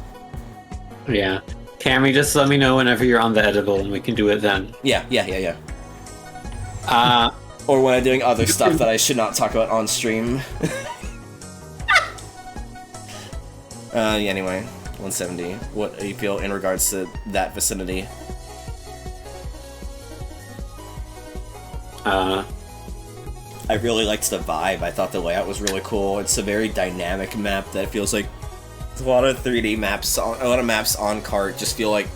S7: yeah. Cammy, just let me know whenever you're on the edible and we can do it then.
S2: Yeah.
S7: Uh,
S2: Or when I'm doing other stuff that I should not talk about on stream. Anyway, 170. What do you feel in regards to that vicinity? I really liked the vibe. I thought the layout was really cool. It's a very dynamic map that feels like a lot of 3D maps. A lot of maps on Kart just feel like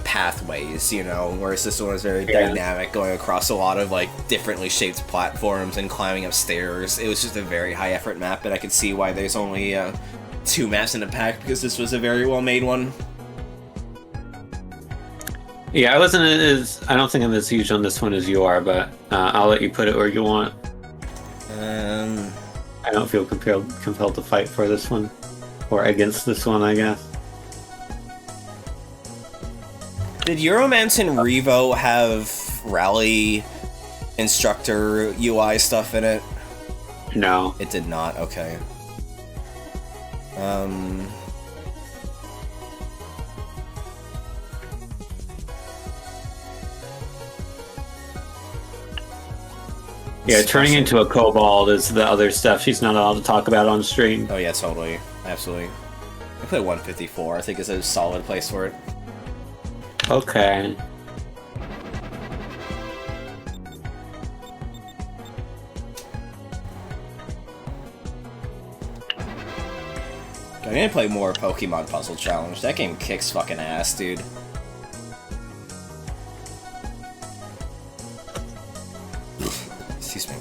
S2: pathways, you know. Whereas this one is very dynamic, going across a lot of like differently shaped platforms and climbing up stairs. It was just a very high effort map, and I could see why there's only 2 maps in the pack, because this was a very well made one.
S7: yeah, I don't think I'm as huge on this one as you are, but I'll let you put it where you want. I don't feel compelled to fight for this one. Or against this one, I guess.
S2: Did Euromance and Revo have rally instructor UI stuff in it?
S7: No.
S2: It did not, okay.
S7: Yeah, turning into a kobold is the other stuff she's not allowed to talk about on stream.
S2: Oh yeah, totally. Absolutely. I play 154, I think is a solid place for it.
S7: Okay.
S2: I'm gonna play more Pokemon Puzzle Challenge. That game kicks fucking ass, dude. Excuse me.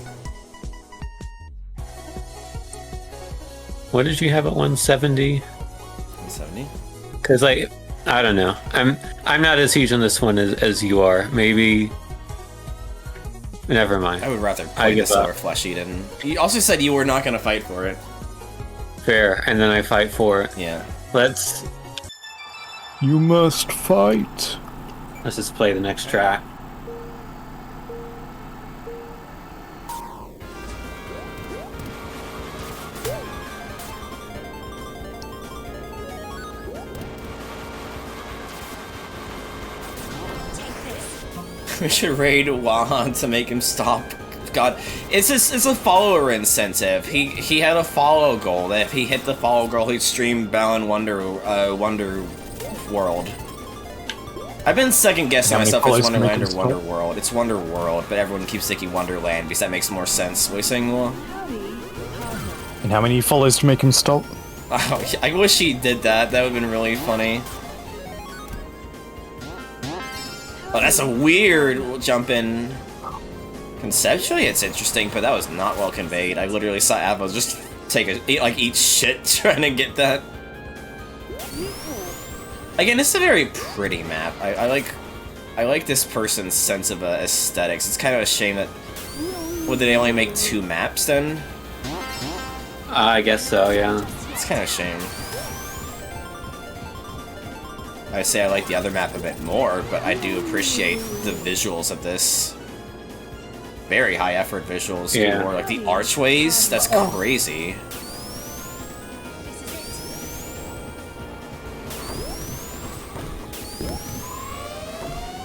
S7: What did you have at 170?
S2: 170?
S7: Because like, I don't know. I'm not as huge on this one as you are. Maybe. Never mind.
S2: I would rather play this over Flesh Eaten. You also said you were not gonna fight for it.
S7: Fair, and then I fight for it.
S2: Yeah.
S3: You must fight.
S7: Let's just play the next track.
S2: We should raid Wahan to make him stop. God, it's a follower incentive. He had a follow goal that if he hit the follow goal, he'd stream Balan Wonder World. I've been second guessing myself as Wonderland or Wonder World. It's Wonder World, but everyone keeps thinking Wonderland because that makes more sense. What are you saying, Noah?
S3: And how many follows to make him stop?
S2: Oh, I wish he did that. That would have been really funny. Oh, that's a weird jump in. Conceptually, it's interesting, but that was not well conveyed. I literally saw Avo just eat shit trying to get that. Again, it's a very pretty map. I like this person's sense of aesthetics. It's kind of a shame that would they only make 2 maps then?
S7: I guess so, yeah.
S2: It's kind of a shame. I say I like the other map a bit more, but I do appreciate the visuals of this. Very high effort visuals.
S7: Yeah.
S2: Or like the archways. That's crazy.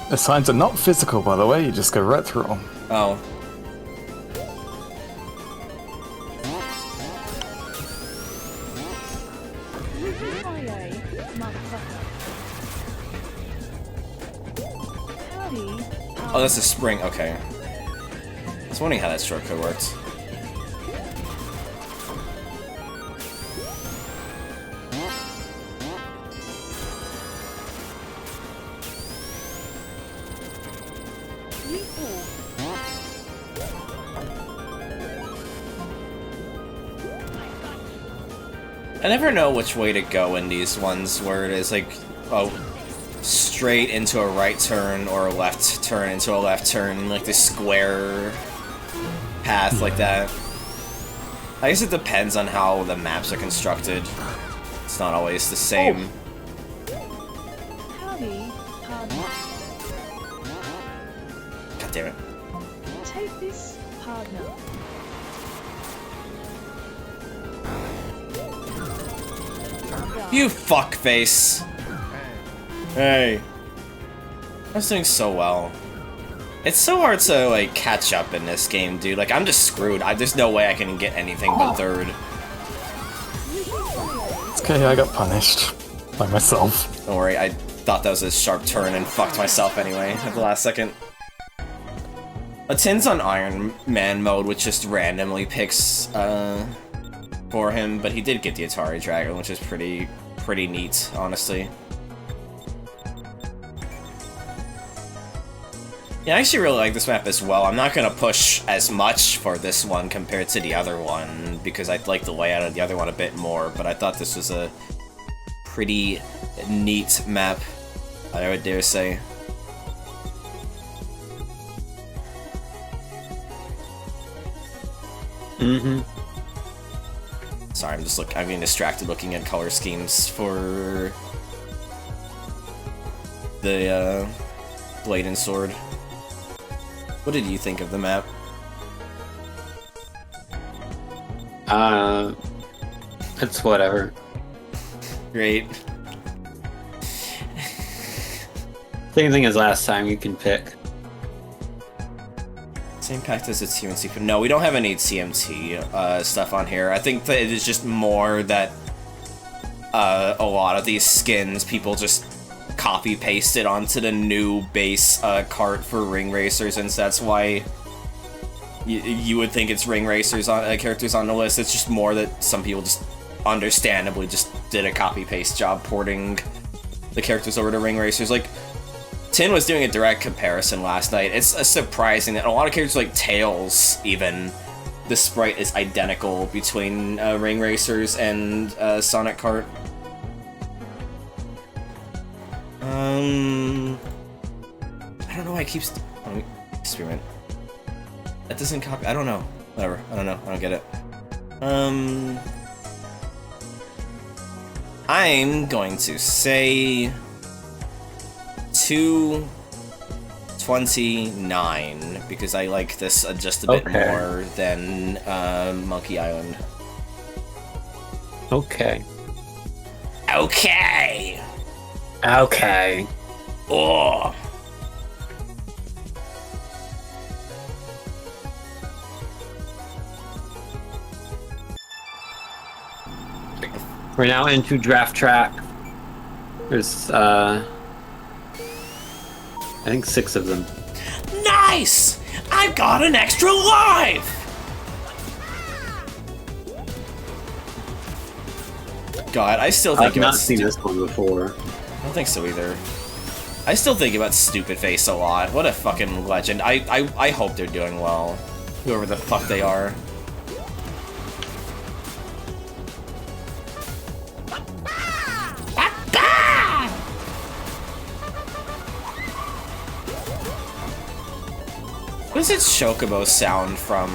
S3: The signs are not physical, by the way. You just go right through them.
S2: Oh. Oh, that's a spring. Okay. I was wondering how that shortcut works. I never know which way to go in these ones where it is like, oh, straight into a right turn or a left turn into a left turn, like the square path like that. I guess it depends on how the maps are constructed. It's not always the same. God damn it.
S1: Take this, partner.
S2: You fuckface! Hey. I was doing so well. It's so hard to, like, catch up in this game, dude. Like, I'm just screwed. There's no way I can get anything but third.
S3: It's okay, I got punished by myself.
S2: Don't worry, I thought that was a sharp turn and fucked myself anyway at the last second. A Tin's on Iron Man mode, which just randomly picks, for him, but he did get the Atari Dragon, which is pretty neat, honestly. Yeah, I actually really like this map as well. I'm not gonna push as much for this one compared to the other one, because I like the layout of the other one a bit more, but I thought this was a pretty neat map, I would dare say.
S7: Mm-hmm.
S2: Sorry, I'm getting distracted looking at color schemes for the blade and sword. What did you think of the map?
S7: It's whatever.
S2: Great.
S7: Same thing as last time, you can pick.
S2: Same pact as a TMT. No, we don't have any TMT stuff on here. I think that it is just more that a lot of these skins, people just copy-pasted onto the new base cart for Ring Racers, and so that's why you would think it's Ring Racers on characters on the list. It's just more that some people just understandably just did a copy-paste job porting the characters over to Ring Racers. Like, Tin was doing a direct comparison last night. It's surprising that a lot of characters like Tails, even, the sprite is identical between Ring Racers and Sonic Kart. I don't know why it keeps... Let me experiment. That doesn't copy... I don't know. Whatever. I don't know. I don't get it. I'm going to say... 229, because I like this just a bit more than Monkey Island.
S7: Okay.
S2: Okay!
S7: Okay.
S2: Oh!
S7: We're now into draft track. There's, I think 6 of them.
S2: Nice! I've got an extra life! God, I still think
S7: I've not seen this one before.
S2: I don't think so either. I still think about Stupid Face a lot. What a fucking legend. I hope they're doing well. Whoever the fuck they are. What is its Chocobo sound from?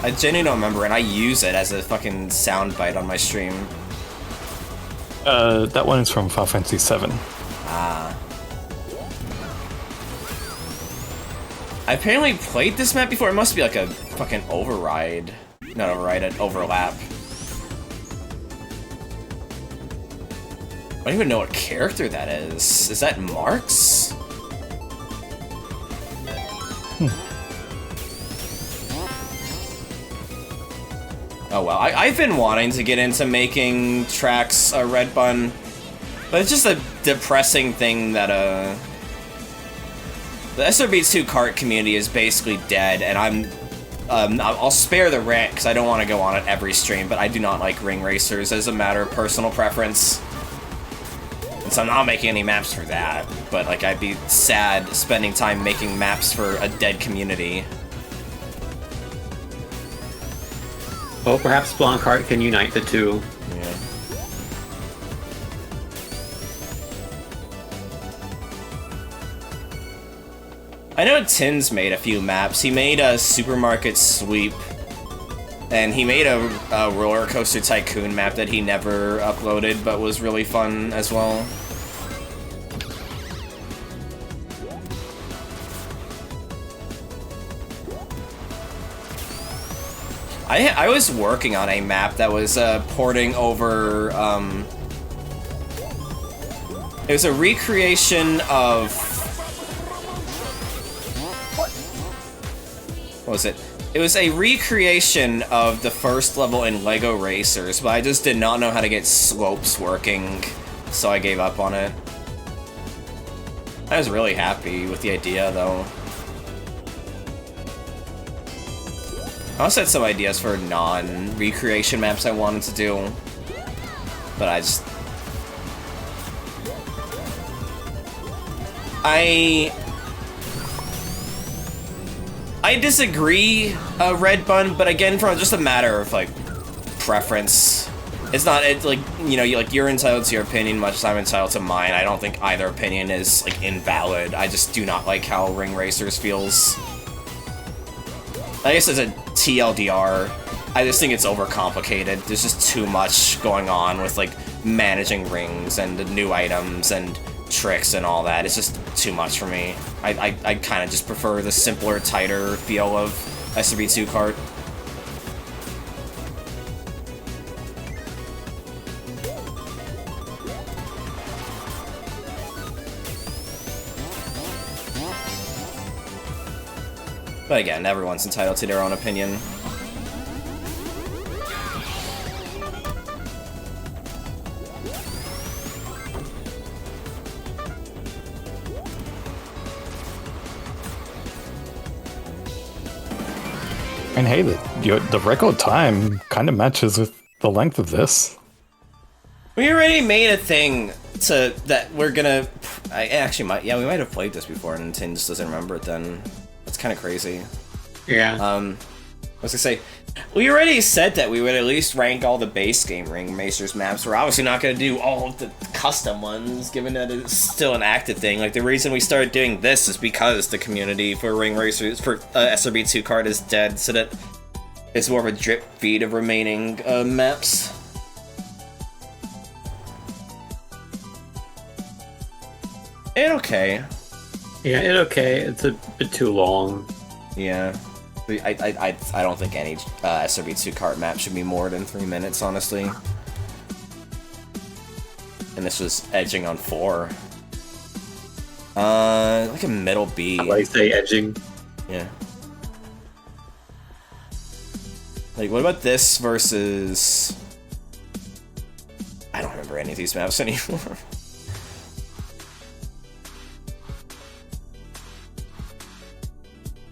S2: I genuinely don't remember, and I use it as a fucking soundbite on my stream.
S3: That one is from Final Fantasy VII.
S2: Ah. I apparently played this map before. It must be like a fucking override. Not override, an overlap. I don't even know what character that is. Is that Marks? Oh well, I've been wanting to get into making tracks Red Bun, but it's just a depressing thing that the SRB2 kart community is basically dead, and I'll spare the rant because I don't want to go on it every stream, but I do not like ring racers as a matter of personal preference. And so I'm not making any maps for that, but like I'd be sad spending time making maps for a dead community.
S7: Well, perhaps Blancart can unite the two.
S2: Yeah. I know Tin's made a few maps. He made a Supermarket Sweep, and he made a Roller Coaster Tycoon map that he never uploaded, but was really fun as well. I was working on a map that was porting over, it was a recreation of... What was it? It was a recreation of the first level in LEGO Racers, but I just did not know how to get slopes working, so I gave up on it. I was really happy with the idea, though. I also had some ideas for non-recreation maps I wanted to do, but I just... I disagree, Red Bun, but again, from just a matter of, like, preference. It's not, it's like, you know, you're entitled to your opinion much as I'm entitled to mine. I don't think either opinion is, like, invalid. I just do not like how Ring Racers feels. I guess as a TLDR, I just think it's overcomplicated. There's just too much going on with, like, managing rings and the new items and tricks and all that. It's just too much for me. I kind of just prefer the simpler, tighter feel of SRB2 kart. But again, everyone's entitled to their own opinion.
S3: And hey, the record time kind of matches with the length of this.
S2: We already made a thing that we're gonna... I actually might... Yeah, we might have played this before and Tin just doesn't remember it then. That's kind of crazy.
S7: Yeah.
S2: I was gonna say, we already said that we would at least rank all the base game Ring Racers maps. We're obviously not gonna do all of the custom ones, given that it's still an active thing. Like, the reason we started doing this is because the community for Ring Racers, for SRB2 kart is dead, so that it's more of a drip feed of remaining maps. It okay.
S7: Yeah, it okay. It's a bit too long.
S2: Yeah. I don't think any SRB2 kart map should be more than 3 minutes, honestly. And this was edging on 4. Like a middle B.
S7: I like say edging.
S2: Yeah. Like, what about this versus... I don't remember any of these maps anymore.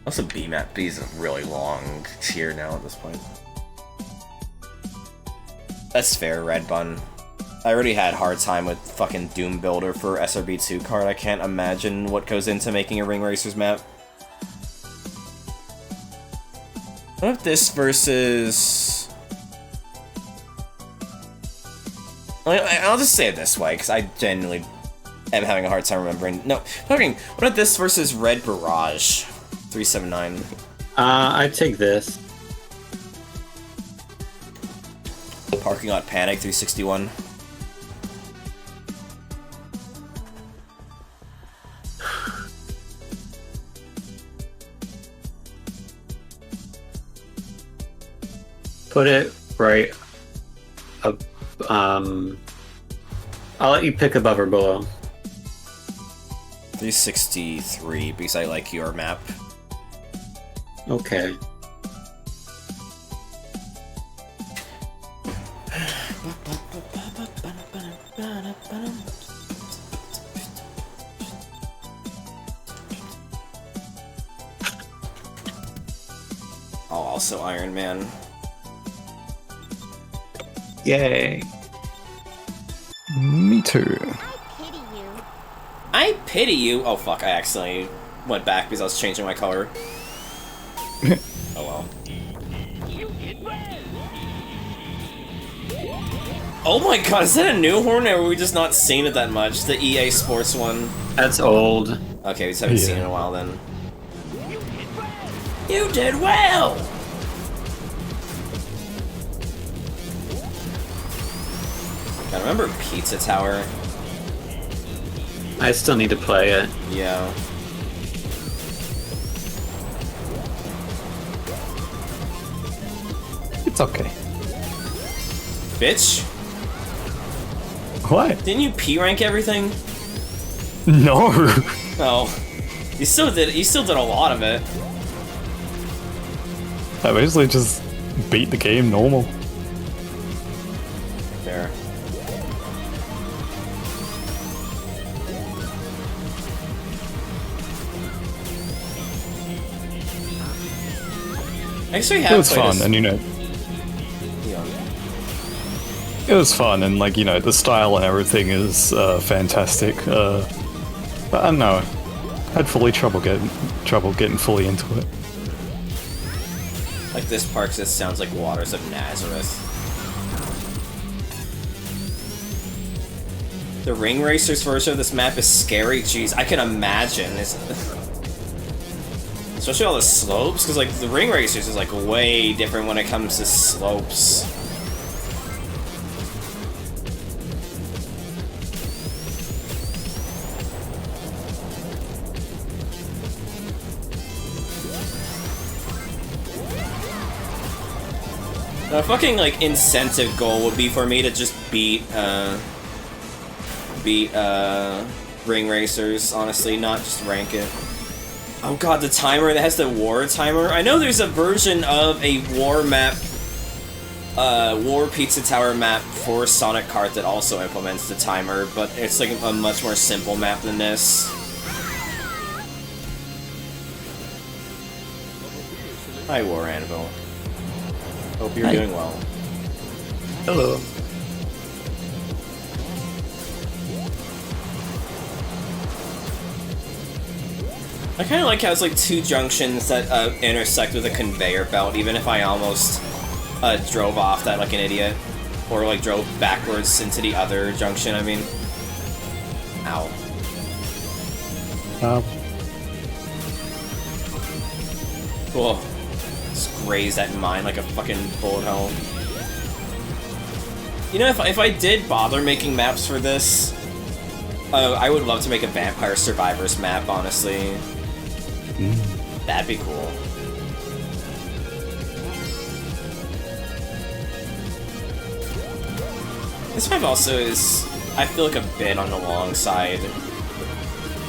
S2: Also, B map. B is a really long tier now at this point. That's fair, Red Bun. I already had a hard time with fucking Doom Builder for SRB2 card. I can't imagine what goes into making a Ring Racers map. What if this versus... I'll just say it this way, because I genuinely am having a hard time remembering. No, fucking, what if this versus Red Barrage? 379.
S7: I'd take this.
S2: Parking Lot Panic, 361.
S7: Put it right up. I'll let you pick above or below.
S2: 363, because I like your map.
S7: Okay.
S2: Oh, also Iron Man.
S7: Yay.
S3: Me too.
S2: I pity you. Oh fuck, I accidentally went back because I was changing my color. Oh well. Oh my god, is that a new horn or are we just not seeing it that much? The EA Sports one.
S7: That's old.
S2: Okay, we just haven't seen it in a while then. You did well! I remember Pizza Tower.
S7: I still need to play it.
S2: Yeah.
S3: It's okay.
S2: Bitch?
S3: What?
S2: Didn't you P-rank everything?
S3: No.
S2: Oh. You still did a lot of it.
S3: I basically just beat the game normal.
S2: There. Actually,
S3: It was fun, and you know, it was fun, and like you know, the style and everything is fantastic. But I don't know, I had trouble getting fully into it.
S2: Like this park just sounds like Waters of Nazareth. The Ring Racers version of this map is scary. Jeez, I can imagine. Especially all the slopes, because like the Ring Racers is like way different when it comes to slopes. A fucking like incentive goal would be for me to just beat Ring Racers, honestly, not just rank it. Oh god, the timer that has the war timer. I know there's a version of a war map, war Pizza Tower map for Sonic Kart that also implements the timer, but it's like a much more simple map than this. Hi, War Anvil. Hope you're doing well.
S7: Hello.
S2: I kind of like how it's like two junctions that intersect with a conveyor belt, even if I almost drove off that like an idiot. Or like drove backwards into the other junction, I mean. Ow. Cool. Just grazed that mine like a fucking bullet hole. You know, if I did bother making maps for this, I would love to make a Vampire Survivors map, honestly. That'd be cool. This map also is, I feel like, a bit on the long side.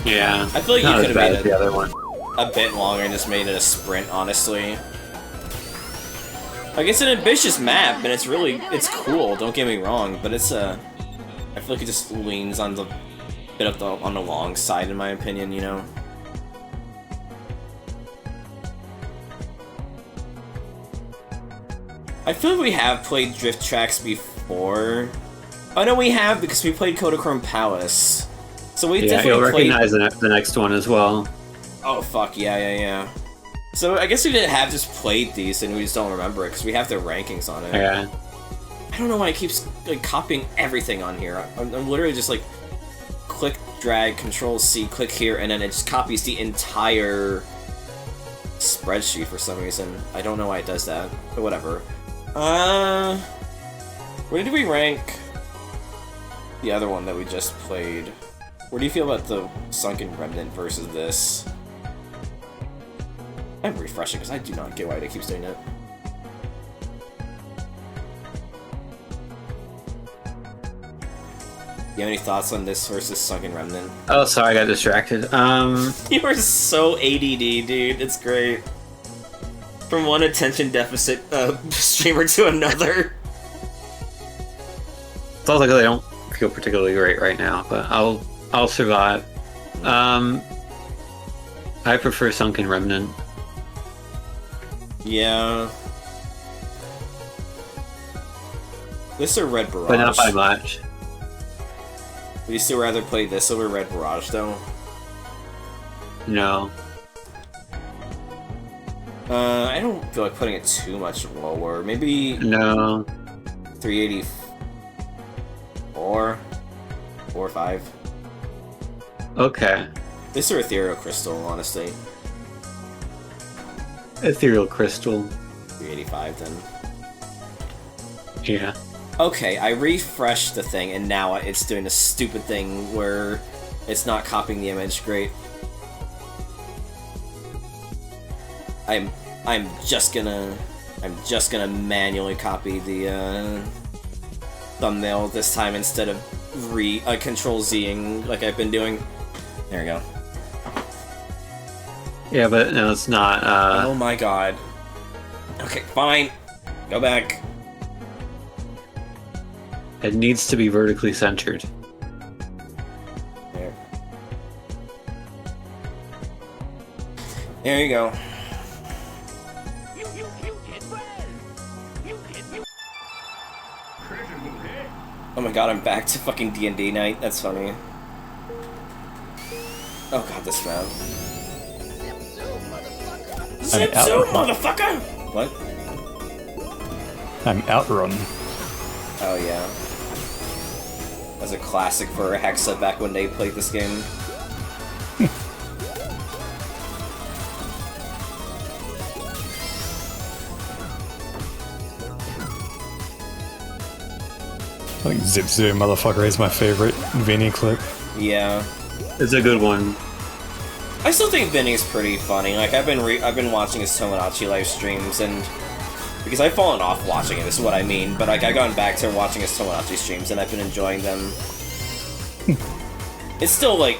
S7: Yeah.
S2: I feel like
S7: not
S2: you could have made it
S7: the other one.
S2: a bit longer and just made it a sprint, honestly. Like, it's an ambitious map, and it's cool, don't get me wrong, but it's I feel like it just leans on the bit of on the long side, in my opinion, you know? I feel like we have played drift tracks before, Oh no, we have, because we played Kodachrome Palace. So we
S7: Yeah,
S2: definitely
S7: you'll
S2: played...
S7: recognize the next one as well.
S2: Oh fuck, yeah. So I guess we didn't have just played these and we just don't remember it, because we have their rankings on it.
S7: Yeah.
S2: I don't know why it keeps like copying everything on here. I'm literally just like, click, drag, Control C, click here, and then it just copies the entire spreadsheet for some reason. I don't know why it does that, but whatever. Where did we rank the other one that we just played? What do you feel about the Sunken Remnant versus this? I'm refreshing because I do not get why it keeps doing it. You have any thoughts on this versus Sunken Remnant?
S7: Oh, sorry, I got distracted.
S2: You are so ADD, dude. It's great. From one attention deficit streamer to another.
S7: It's also because I don't feel particularly great right now, but I'll survive. I prefer Sunken Remnant.
S2: Yeah. This or Red Barrage?
S7: But not by much.
S2: Would you still rather play this over Red Barrage, though?
S7: No.
S2: I don't feel like putting it too much lower. Maybe...
S7: No.
S2: 384? 4 or 5?
S7: Okay.
S2: This or Ethereal Crystal, honestly.
S7: Ethereal Crystal.
S2: 385, then.
S7: Yeah.
S2: Okay, I refreshed the thing, and now it's doing the stupid thing where it's not copying the image. Great. I'm just gonna manually copy the thumbnail this time instead of Control Z-ing like I've been doing. There we go.
S7: Yeah, but no, it's not.
S2: Oh my god. Okay, fine. Go back.
S7: It needs to be vertically centered.
S2: There. There you go. Oh my god, I'm back to fucking D&D night. That's funny. Oh god, this map. Zip zoom, motherfucker! What?
S3: I'm Outrun.
S2: Oh yeah. That's a classic for Hexa back when they played this game.
S3: I think Zip Zoom Motherfucker is my favorite Vinny clip.
S2: Yeah.
S7: It's a good one.
S2: I still think Vinny's pretty funny. Like I've been watching his TomoLife live streams, and because I've fallen off watching it, is what I mean. But like I've gone back to watching his TomoLife streams, and I've been enjoying them. It's still like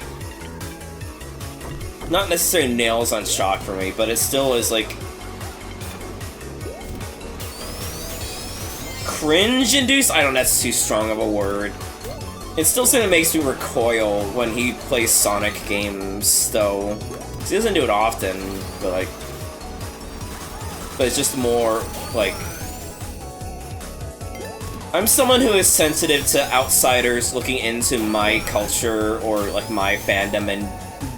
S2: not necessarily nails on shock for me, but it still is like cringe-induced. I don't know, that's too strong of a word. It's still something that makes me recoil when he plays Sonic games, though. He doesn't do it often, but it's just more, like... I'm someone who is sensitive to outsiders looking into my culture or, like, my fandom and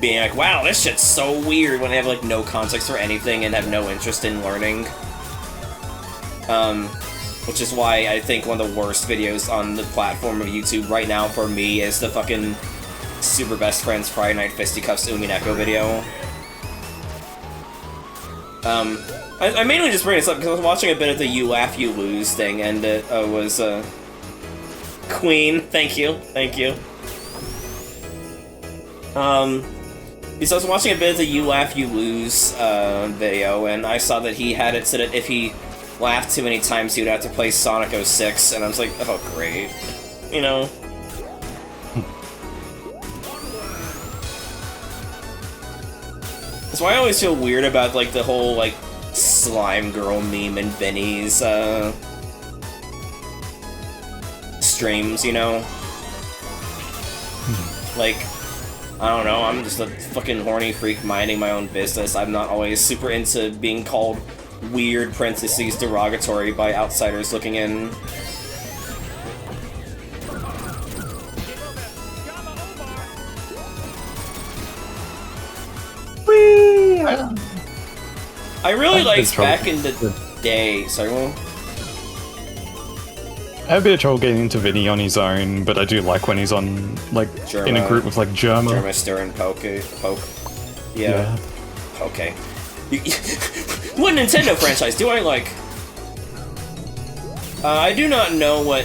S2: being like, wow, this shit's so weird when they have, like, no context or anything and have no interest in learning. Which is why I think one of the worst videos on the platform of YouTube right now for me is the fucking Super Best Friends Friday Night Fisticuffs Umineko video. I mainly just bring this up because I was watching a bit of the You Laugh, You Lose thing, and it was, Queen, thank you. Because I was watching a bit of the You Laugh, You Lose, video, and I saw that he had it so that if he laughed too many times, he would have to play Sonic 06, and I was like, oh, great. You know? That's why I always feel weird about, like, the whole, like, slime girl meme in Benny's, streams, you know? Like, I don't know, I'm just a fucking horny freak minding my own business. I'm not always super into being called weird parentheses derogatory by outsiders looking in. I really
S3: I had a bit
S2: liked
S3: of trouble
S2: back in the day. Sorry, well,
S3: I have a bit of trouble getting into Vinny on his own, but I do like when he's on, like, in a group with, like, Germa.
S2: Germa, and Poke. Yeah. Okay. What Nintendo franchise do I like? I do not know what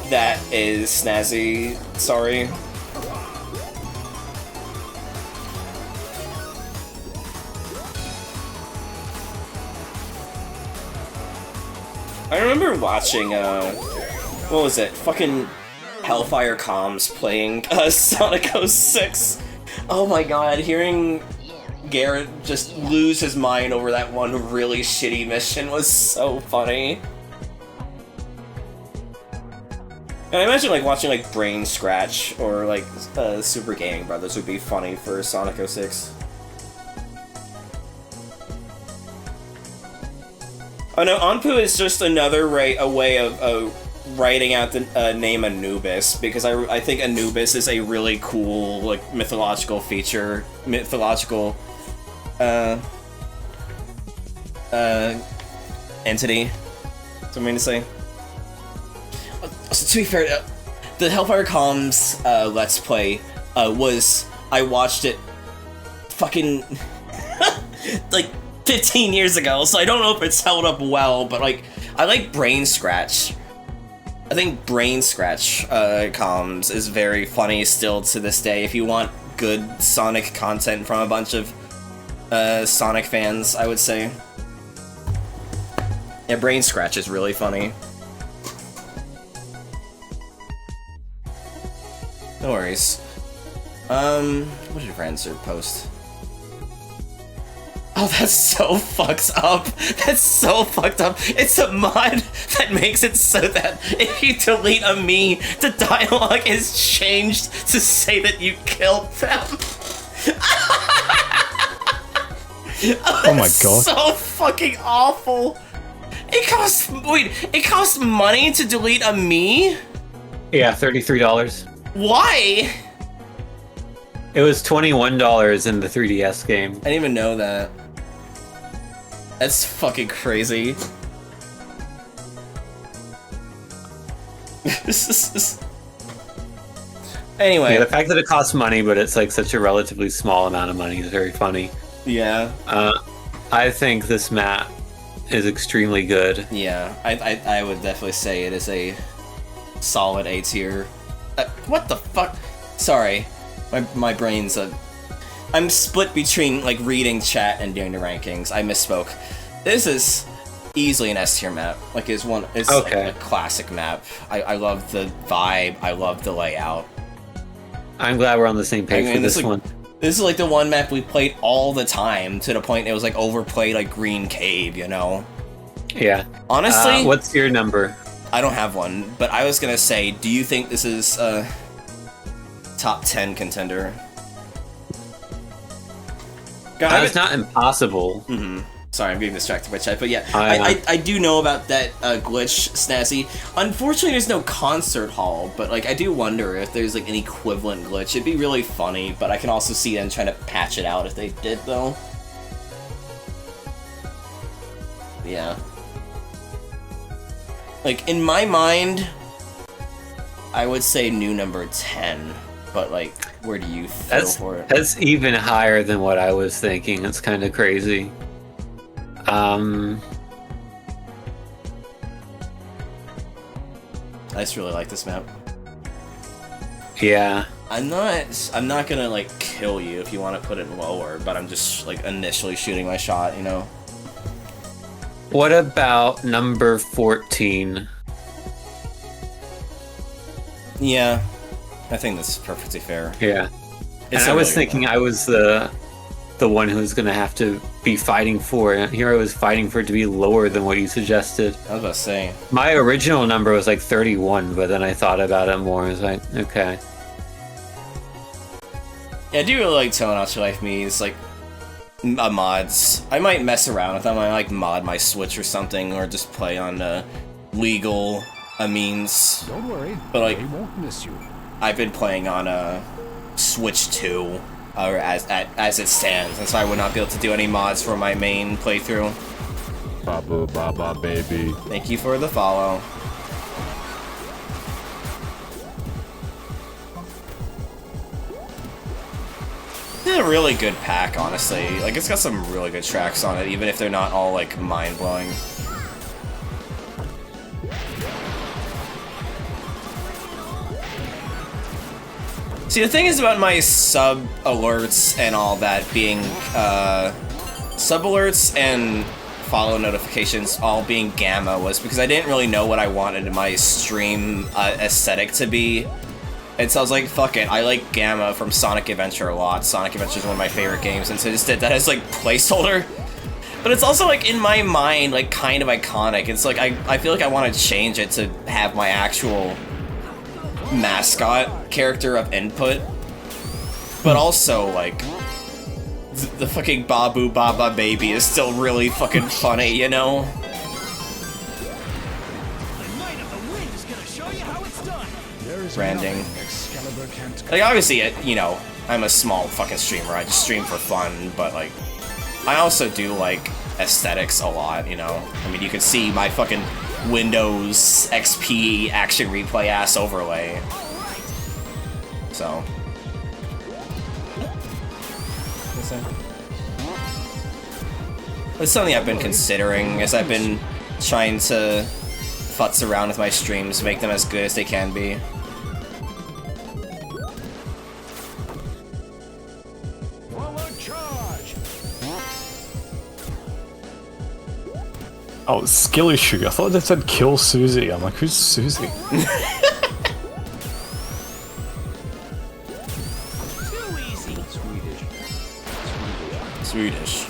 S2: that is, Snazzy. Sorry. I remember watching, what was it? Fucking Hellfire Comms playing Sonic 06. Oh my god, hearing Garrett just lose his mind over that one really shitty mission was so funny. And I imagine like watching like Brain Scratch or like Super Gaming Brothers would be funny for Sonic 06. Oh no, Anpu is just another a way of writing out the name Anubis, because I think Anubis is a really cool like mythological feature, entity. That's what I mean to say. So to be fair, the Hellfire Comms Let's Play I watched it fucking like 15 years ago, so I don't know if it's held up well, but like I like Brain Scratch. I think Brain Scratch comms is very funny still to this day. If you want good Sonic content from a bunch of Sonic fans, I would say. Yeah, Brain Scratch is really funny. No worries. What did Rancer post? Oh, that's so fucked up. That's so fucked up. It's a mod that makes it so that if you delete a me, the dialogue is changed to say that you killed them.
S3: Oh my god.
S2: So fucking awful. It costs money to delete a me?
S7: Yeah, $33.
S2: Why?
S7: It was $21 in the 3DS game.
S2: I didn't even know that. That's fucking crazy. Anyway.
S7: Yeah, the fact that it costs money, but it's like such a relatively small amount of money is very funny.
S2: Yeah.
S7: I think this map is extremely good.
S2: Yeah, I would definitely say it is a solid A tier. What the fuck? Sorry, my brain's I'm split between like reading chat and doing the rankings. I misspoke. This is easily an S tier map. Like it's
S7: okay.
S2: Like a classic map. I love the vibe. I love the layout.
S7: I'm glad we're on the same page for this one.
S2: This is like the one map we played all the time to the point it was like overplayed like Green Cave, you know?
S7: Yeah.
S2: Honestly,
S7: what's your number?
S2: I don't have one, but I was gonna say, do you think this is a top 10 contender?
S7: It's not impossible.
S2: Mm-hmm. Sorry, I'm getting distracted by chat, but yeah, I do know about that glitch, Snazzy. Unfortunately, there's no concert hall, but like I do wonder if there's like an equivalent glitch. It'd be really funny, but I can also see them trying to patch it out if they did, though. Yeah. Like, in my mind, I would say new number 10, but like, where do you feel for it?
S7: That's even higher than what I was thinking. It's kind of crazy.
S2: I just really like this map.
S7: Yeah.
S2: I'm not gonna like kill you if you want to put it lower, but I'm just like initially shooting my shot, you know?
S7: What about number 14?
S2: Yeah, I think that's perfectly fair.
S7: Yeah. And I was thinking I was the one who's gonna have to be fighting for it. Here I was fighting for it to be lower than what you suggested.
S2: I was about to say.
S7: My original number was like 31, but then I thought about it more. I was like, okay.
S2: Yeah, I do really like TomoLife Mii's like mods. I might mess around with them. I like mod my Switch or something, or just play on legal means.
S14: Don't worry,
S2: but like
S14: they won't miss you.
S2: I've been playing on Switch 2 or as it stands, and so I would not be able to do any mods for my main playthrough.
S6: Baba Baba baby.
S2: Thank you for the follow. It's a really good pack, honestly. Like, it's got some really good tracks on it, even if they're not all, like, mind-blowing. See, the thing is about my sub-alerts and all that being, sub-alerts and follow notifications all being gamma was because I didn't really know what I wanted my stream aesthetic to be. And so I was like, fuck it, I like gamma from Sonic Adventure a lot. Sonic Adventure is one of my favorite games, and so I just did that as, like, placeholder. But it's also, like, in my mind, like, kind of iconic. It's like, I feel like I want to change it to have my actual mascot character of input. But also, like, the fucking Babu Baba baby is still really fucking funny, you know? Branding. Like, obviously, you know, I'm a small fucking streamer. I just stream for fun, but, like, I also do like aesthetics a lot, you know? I mean, you can see my fucking Windows XP action replay ass overlay. So. It's something I've been considering as I've been trying to futz around with my streams, make them as good as they can be.
S3: Oh, skill issue. I thought they said kill Susie. I'm like, who's Susie?
S2: Swedish.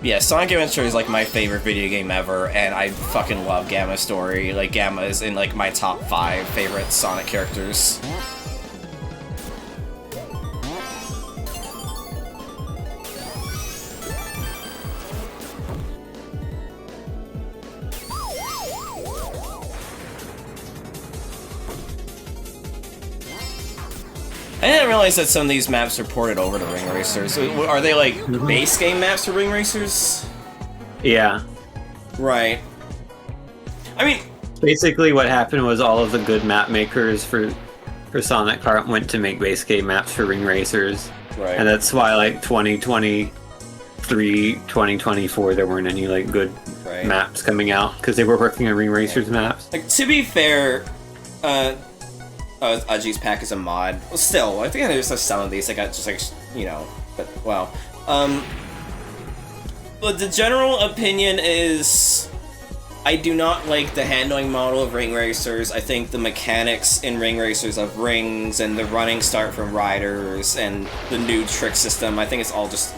S2: Yeah, Sonic Adventure is like my favorite video game ever, and I fucking love Gamma's story. Like, Gamma is in like my top 5 favorite Sonic characters. I didn't realize that some of these maps are ported over to Ring Racers. Are they like base game maps for Ring Racers?
S7: Yeah.
S2: Right. I mean,
S7: basically what happened was all of the good map makers for Sonic Kart went to make base game maps for Ring Racers.
S2: Right.
S7: And that's why like 2023, 2024 there weren't any like good maps coming out because they were working on Ring Racers maps.
S2: Like, to be fair, Ajji's pack is a mod. Well, still, I think there's like some of these I got just like, you know, but wow. But the general opinion is I do not like the handling model of Ring Racers. I think the mechanics in Ring Racers of rings and the running start from riders and the new trick system, I think it's all just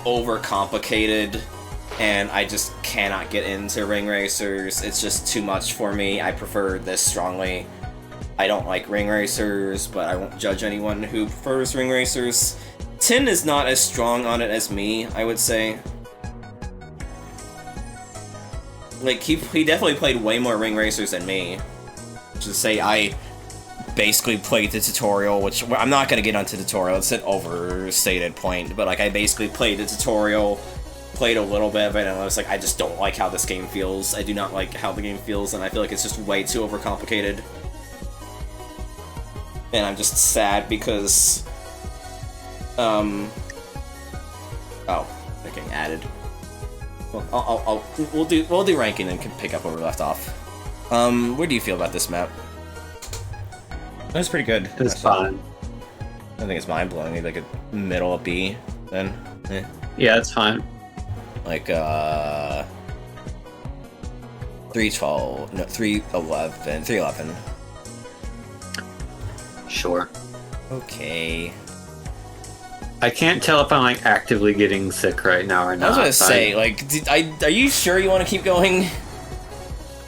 S2: overcomplicated, and I just cannot get into Ring Racers. It's just too much for me. I prefer this strongly. I don't like Ring Racers, but I won't judge anyone who prefers Ring Racers. Tin is not as strong on it as me, I would say. Like, he definitely played way more Ring Racers than me. To say, I basically played the tutorial, which I'm not going to get onto tutorial, it's an overstated point, but like, I basically played the tutorial, played a little bit of it, and I was like, I just don't like how this game feels. I do not like how the game feels, and I feel like it's just way too overcomplicated. And I'm just sad because, oh, they're getting added. Well, we'll do ranking and can pick up where we left off. What do you feel about this map? That's pretty good.
S7: It's fine.
S2: I think it's mind blowing. Maybe like a middle of B, then.
S7: Yeah, it's fine.
S2: Like 312, no, 311.
S7: Sure.
S2: Okay.
S7: I can't tell if I'm like actively getting sick right now or not.
S2: I was gonna say, like, are you sure you want to keep going?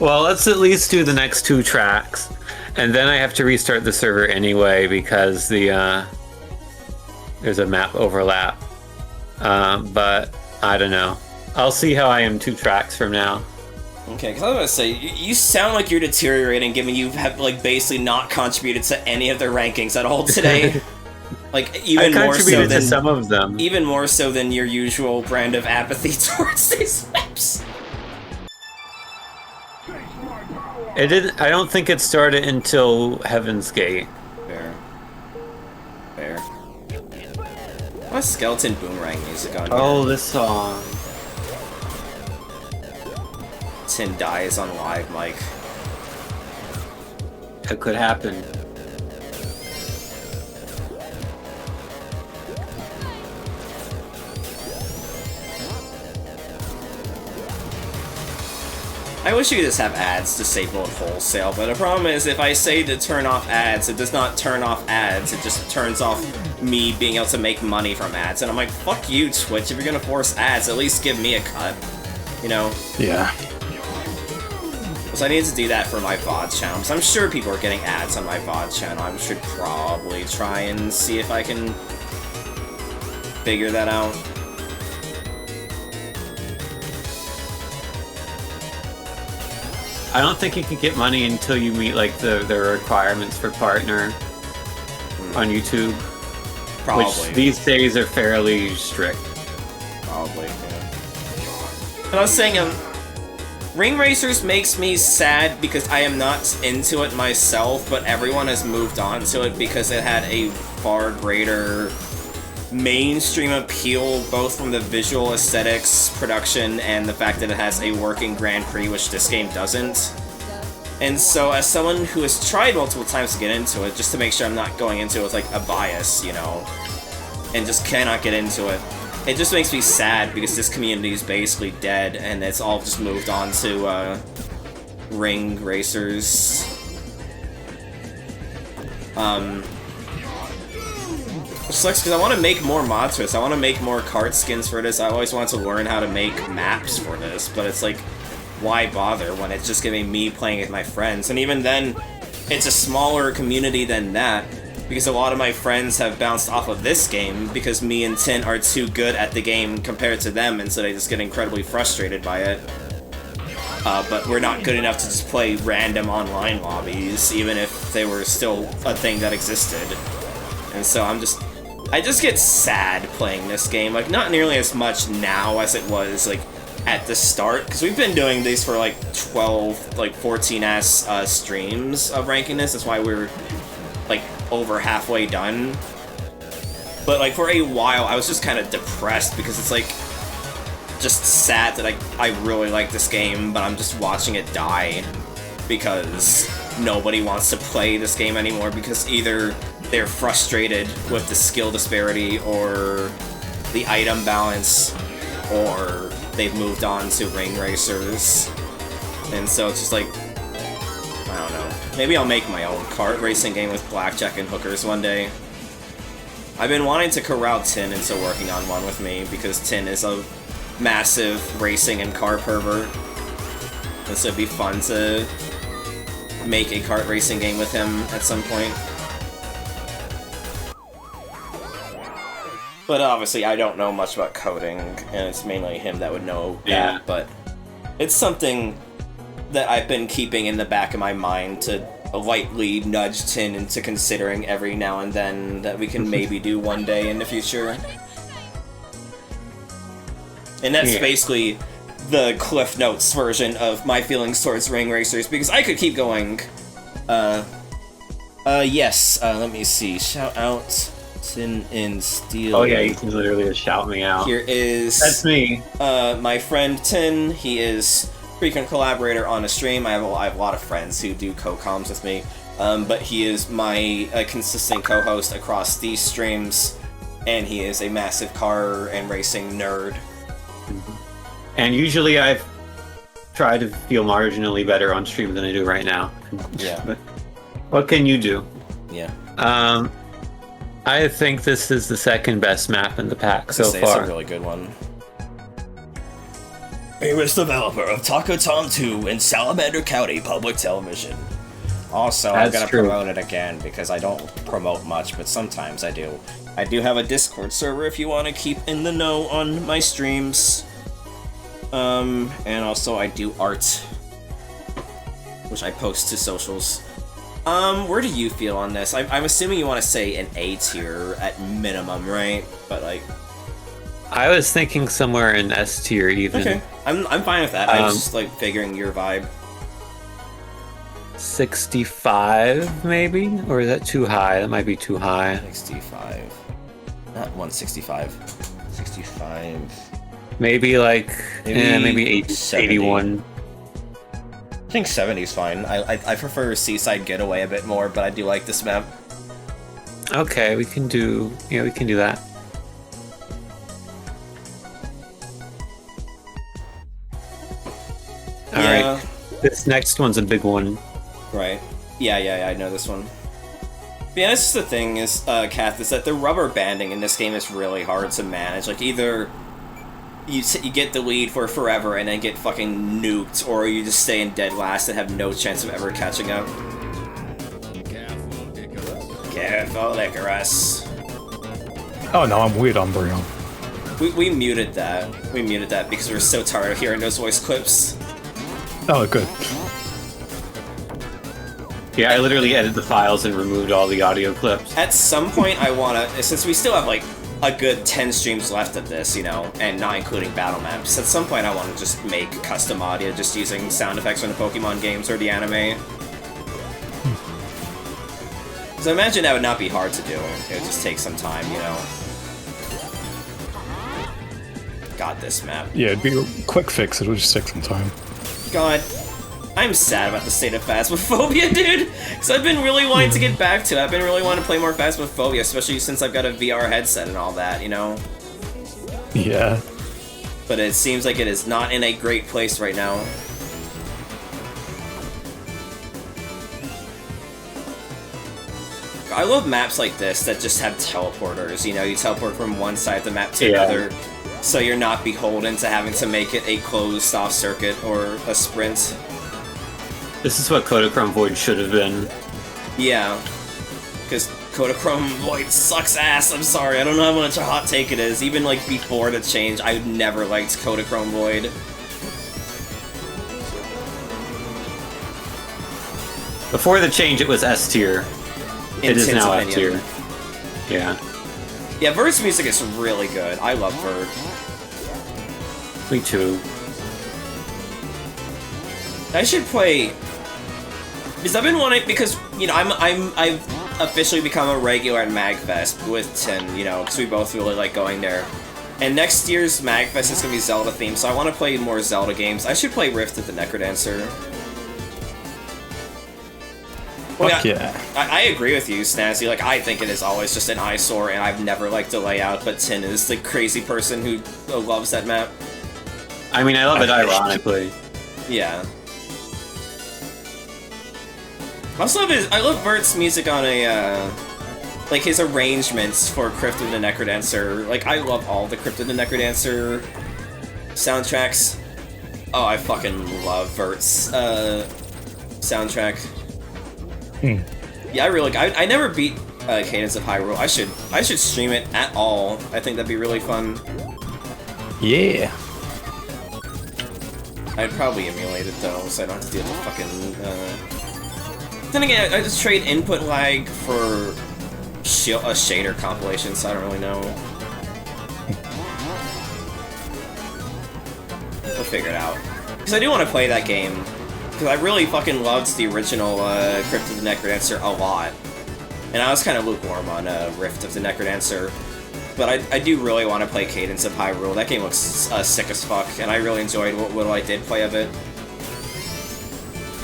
S7: Well, let's at least do the next 2 tracks, and then I have to restart the server anyway because the there's a map overlap. But I don't know. I'll see how I am 2 tracks from now.
S2: Okay, because I was gonna say, you sound like you're deteriorating, given you have, like, basically not contributed to any of the rankings at all today. Like, even
S7: I
S2: more so
S7: contributed
S2: than
S7: to some of them.
S2: Even more so than your usual brand of apathy towards these maps.
S7: It didn't. I don't think it started until Heaven's Gate.
S2: Fair. Fair. What skeleton boomerang music on here?
S7: Oh, this song.
S2: Tin dies on live mic.
S7: It could happen.
S2: I wish you could just have ads disabled wholesale, but the problem is if I say to turn off ads, it does not turn off ads, it just turns off me being able to make money from ads. And I'm like, fuck you, Twitch, if you're gonna force ads, at least give me a cut. You know?
S3: Yeah.
S2: So I need to do that for my VOD channel, because I'm sure people are getting ads on my VOD channel. I should probably try and see if I can figure that out.
S7: I don't think you can get money until you meet like the requirements for partner on YouTube.
S2: Probably.
S7: Which these days are fairly strict.
S2: Probably, yeah. And I was saying, Ring Racers makes me sad because I am not into it myself, but everyone has moved on to it because it had a far greater mainstream appeal, both from the visual aesthetics, production, and the fact that it has a working Grand Prix, which this game doesn't. And so, as someone who has tried multiple times to get into it, just to make sure I'm not going into it with, like, a bias, you know, and just cannot get into it, it just makes me sad because this community is basically dead, and it's all just moved on to, Ring Racers. Which sucks because I want to make more mods for this. I want to make more card skins for this. I always wanted to learn how to make maps for this, but it's like, why bother when it's just giving me playing with my friends? And even then, it's a smaller community than that, because a lot of my friends have bounced off of this game because me and Tin are too good at the game compared to them, and so they just get incredibly frustrated by it. But we're not good enough to just play random online lobbies, even if they were still a thing that existed. And so I just get sad playing this game, like, not nearly as much now as it was, like, at the start, because we've been doing these for, like, 12, like, 14-ass streams of ranking this. That's why we're, like, over halfway done. But, like, for a while, I was just kind of depressed, because it's, like, just sad that I really like this game, but I'm just watching it die, because nobody wants to play this game anymore, because either they're frustrated with the skill disparity, or the item balance, or they've moved on to Ring Racers. And so it's just like, I don't know. Maybe I'll make my own kart racing game with blackjack and hookers one day. I've been wanting to corral Tin into working on one with me, because Tin is a massive racing and car pervert. And so it'd be fun to make a kart racing game with him at some point. But obviously, I don't know much about coding, and it's mainly him that would know that, but it's something that I've been keeping in the back of my mind to lightly nudge Tin into considering every now and then that we can maybe do one day in the future. And that's basically the Cliff Notes version of my feelings towards Ring Racers, because I could keep going. Yes, let me see. Shout out Tin and Steel.
S7: Oh yeah, you can literally just shout me out.
S2: Here is...
S7: That's me.
S2: My friend Tin. He is frequent collaborator on a stream. I have a lot of friends who do co-coms with me. But he is my consistent co-host across these streams, and he is a massive car and racing nerd.
S7: And usually I've tried to feel marginally better on stream than I do right now.
S2: Yeah.
S7: But what can you do?
S2: Yeah.
S7: I think this is the second best map in the pack so far.
S2: It's a really good one. Famous developer of Taco Tom 2 in Salamander County Public Television. Also, I'm gonna promote it again because I don't promote much, but sometimes I do. I do have a Discord server if you want to keep in the know on my streams. And also I do art which I post to socials. Where do you feel on this? I'm assuming you want to say an A tier at minimum, right? But like,
S7: I was thinking somewhere in S tier even.
S2: okay, I'm fine with that. I was just like figuring your vibe.
S7: 65 maybe, or is that too high? That might be too high.
S2: 65, not 165. 65.
S7: Maybe like maybe 81.
S2: I think 70 is fine. I prefer Seaside Getaway a bit more, but I do like this map.
S7: Okay, we can do that. All right. This next one's a big one.
S2: Right. Yeah, I know this one. But yeah, that's just the thing is, Kath, is that the rubber banding in this game is really hard to manage. Like, either you get the lead for forever and then get fucking nuked, or you just stay in dead last and have no chance of ever catching up. Careful, Icarus.
S3: Oh no, I'm weird on Brion.
S2: We muted that. We muted that because we were so tired of hearing those voice clips.
S3: Oh, good.
S7: Yeah, I literally edited the files and removed all the audio clips.
S2: At some point, I wanna, since we still have like a good 10 streams left of this, you know, and not including battle maps, at some point I want to just make custom audio just using sound effects from the Pokemon games or the anime. So I imagine that would not be hard to do. It would just take some time, you know. Got this map.
S3: Yeah, it'd be a quick fix. It'll just take some time.
S2: God, I'm sad about the state of Phasmophobia, dude! Because I've been really wanting to get back to it. I've been really wanting to play more Phasmophobia, especially since I've got a VR headset and all that, you know?
S3: Yeah.
S2: But it seems like it is not in a great place right now. I love maps like this that just have teleporters, you know? You teleport from one side of the map to another, so you're not beholden to having to make it a closed-off circuit or a sprint.
S7: This is what Kodachrome Void should have been.
S2: Yeah, because Kodachrome Void sucks ass, I'm sorry, I don't know how much a hot take it is. Even like before the change, I never liked Kodachrome Void.
S7: Before the change, it was S tier. It is now S tier. Yeah.
S2: Yeah, Vert's music is really good. I love Vert.
S7: Me too.
S2: I should play, because I've been wanting, because, you know, I've officially become a regular at MagFest with Tin, you know, because we both really like going there. And next year's MagFest is going to be Zelda themed, so I want to play more Zelda games. I should play Rift of the Necrodancer.
S3: Fuck yeah.
S2: I agree with you, Snazzy. Like, I think it is always just an eyesore, and I've never liked the layout, but Tin is the crazy person who loves that map.
S7: I mean, I love it ironically.
S2: Yeah. I love Vert's music on a, like his arrangements for Crypt of the Necrodancer. Like, I love all the Crypt of the Necrodancer soundtracks. Oh, I fucking love Vert's soundtrack. Yeah, I never beat Cadence of Hyrule. I should stream it at all. I think that'd be really fun.
S3: Yeah.
S2: I'd probably emulate it though, so I don't have to deal with fucking. Then again, I just trade input lag for a shader compilation, so I don't really know. We'll figure it out. Because I do want to play that game. Because I really fucking loved the original Crypt of the Necrodancer a lot. And I was kind of lukewarm on Rift of the Necrodancer. But I do really want to play Cadence of Hyrule. That game looks sick as fuck, and I really enjoyed what little I did play of it.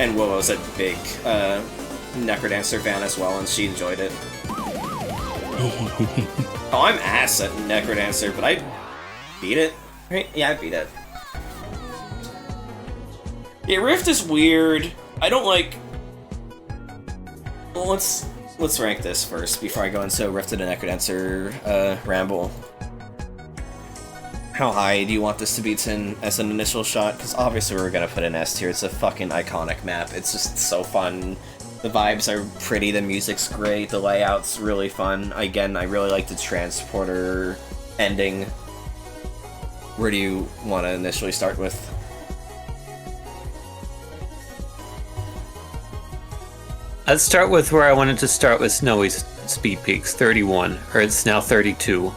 S2: And Willow's a big Necrodancer fan as well, and she enjoyed it. Oh, I'm ass at Necrodancer, but I beat it. Right? Yeah, I beat it. Yeah, Rift is weird. I don't like... Well, let's rank this first before I go into Rift of the Necrodancer ramble. How high do you want this to be, Tin, as an initial shot? Because obviously we're gonna put an S tier. It's a fucking iconic map. It's just so fun. The vibes are pretty, the music's great, the layout's really fun. Again, I really like the transporter ending. Where do you want to initially start with?
S7: Let's start with where I wanted to start with Snowy's speed peaks, 31, or it's now 32.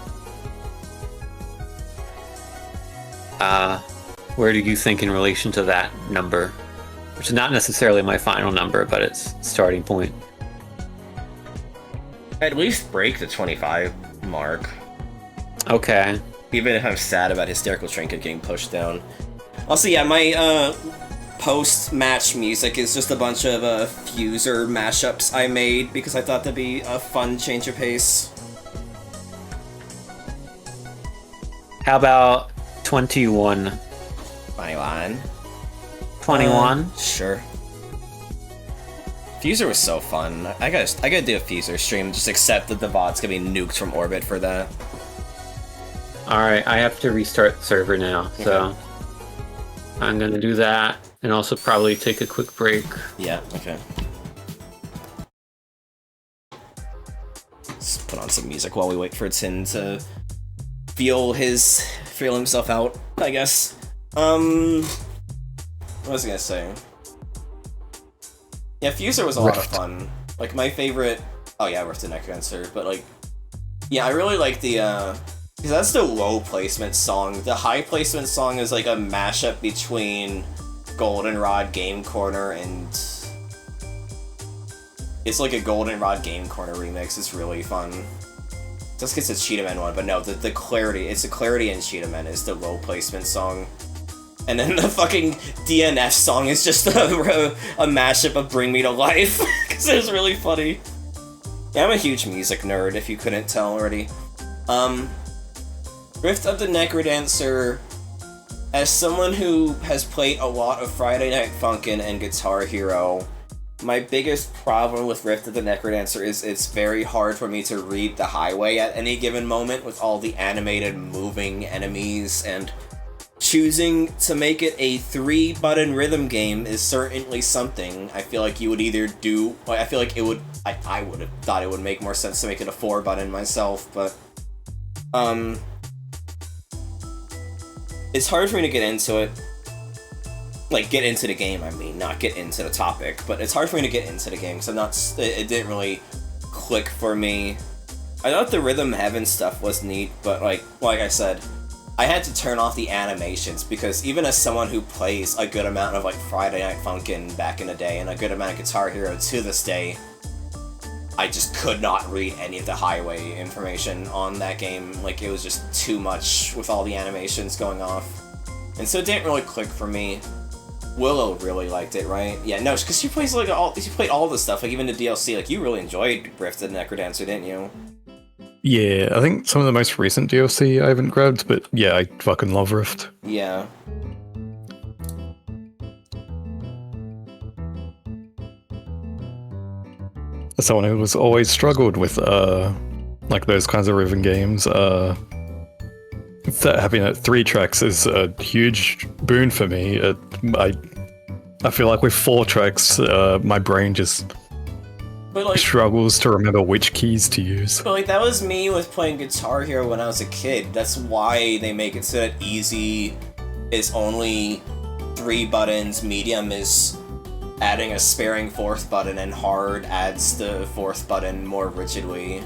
S7: Where do you think in relation to that number? Which is not necessarily my final number, but it's starting point.
S2: At least break the 25 mark.
S7: Okay.
S2: Even if I'm sad about Hysterical Trinket getting pushed down. Also, yeah, my post-match music is just a bunch of Fuser mashups I made because I thought that'd be a fun change of pace.
S7: How about 21?
S2: 21?
S7: 21?
S2: Sure. Fuser was so fun. I gotta do a Fuser stream, just accept that the bot's gonna be nuked from orbit for that.
S7: Alright, I have to restart the server now, so I'm gonna do that, and also probably take a quick break.
S2: Yeah, okay. Let's put on some music while we wait for Tin to feel himself out, I guess. What was I gonna say? Yeah, Fuser was a lot of fun. Like, my favorite... Oh yeah, Rift the Necrodancer, but like... Yeah, I really like the, because that's the low placement song. The high placement song is like a mashup between Goldenrod Game Corner and... It's like a Goldenrod Game Corner remix. It's really fun. Just because it's Cheetah Man one, but no, the Clarity... It's the Clarity in Cheetah Man is the low placement song. And then the fucking DNF song is just a mashup of Bring Me to Life, because it was really funny. Yeah, I'm a huge music nerd, if you couldn't tell already. Rift of the Necrodancer, as someone who has played a lot of Friday Night Funkin' and Guitar Hero, my biggest problem with Rift of the Necrodancer is it's very hard for me to read the highway at any given moment with all the animated moving enemies, and choosing to make it a 3-button rhythm game is certainly something. I feel like you would either do... I feel like it would... I would have thought it would make more sense to make it a 4-button myself, but... It's hard for me to get into it. Like, get into the game, I mean, not get into the topic. But it's hard for me to get into the game, because I'm not... It didn't really click for me. I thought the Rhythm Heaven stuff was neat, but like I said... I had to turn off the animations because even as someone who plays a good amount of like Friday Night Funkin' back in the day and a good amount of Guitar Hero to this day, I just could not read any of the highway information on that game. Like, it was just too much with all the animations going off. And so it didn't really click for me. Willow really liked it, right? Yeah, no, because she plays like she played all the stuff, like even the DLC. Like, you really enjoyed Rift of the Necrodancer, didn't you?
S3: Yeah, I think some of the most recent DLC I haven't grabbed, but yeah, I fucking love Rift.
S2: Yeah.
S3: As someone who was always struggled with, like those kinds of rhythm games, having 3 tracks is a huge boon for me. I feel like with 4 tracks, my brain just... struggles to remember which keys to use.
S2: But like, that was me with playing Guitar Hero when I was a kid. That's why they make it so that easy is only 3 buttons, medium is adding a sparing 4th button, and hard adds the 4th button more rigidly.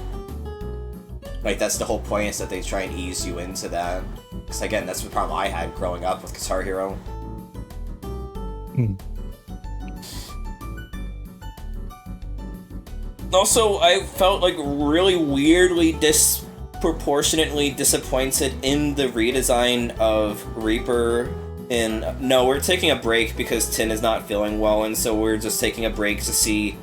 S2: Like, that's the whole point, is that they try and ease you into that. Because again, that's the problem I had growing up with Guitar Hero. Also, I felt like really weirdly disproportionately disappointed in the redesign of Reaper. No, we're taking a break because Tin is not feeling well, and so we're just taking a break to see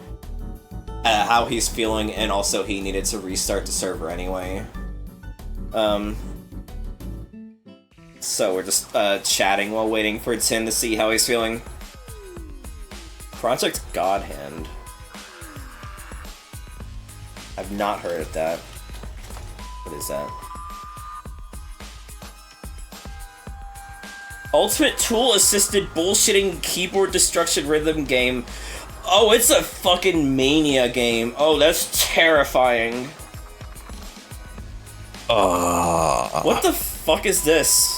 S2: how he's feeling, and also he needed to restart the server anyway. So we're just chatting while waiting for Tin to see how he's feeling. Project Godhand. I've not heard of that. What is that? Ultimate tool-assisted bullshitting keyboard destruction rhythm game. Oh, it's a fucking Mania game. Oh, that's terrifying. What the fuck is this?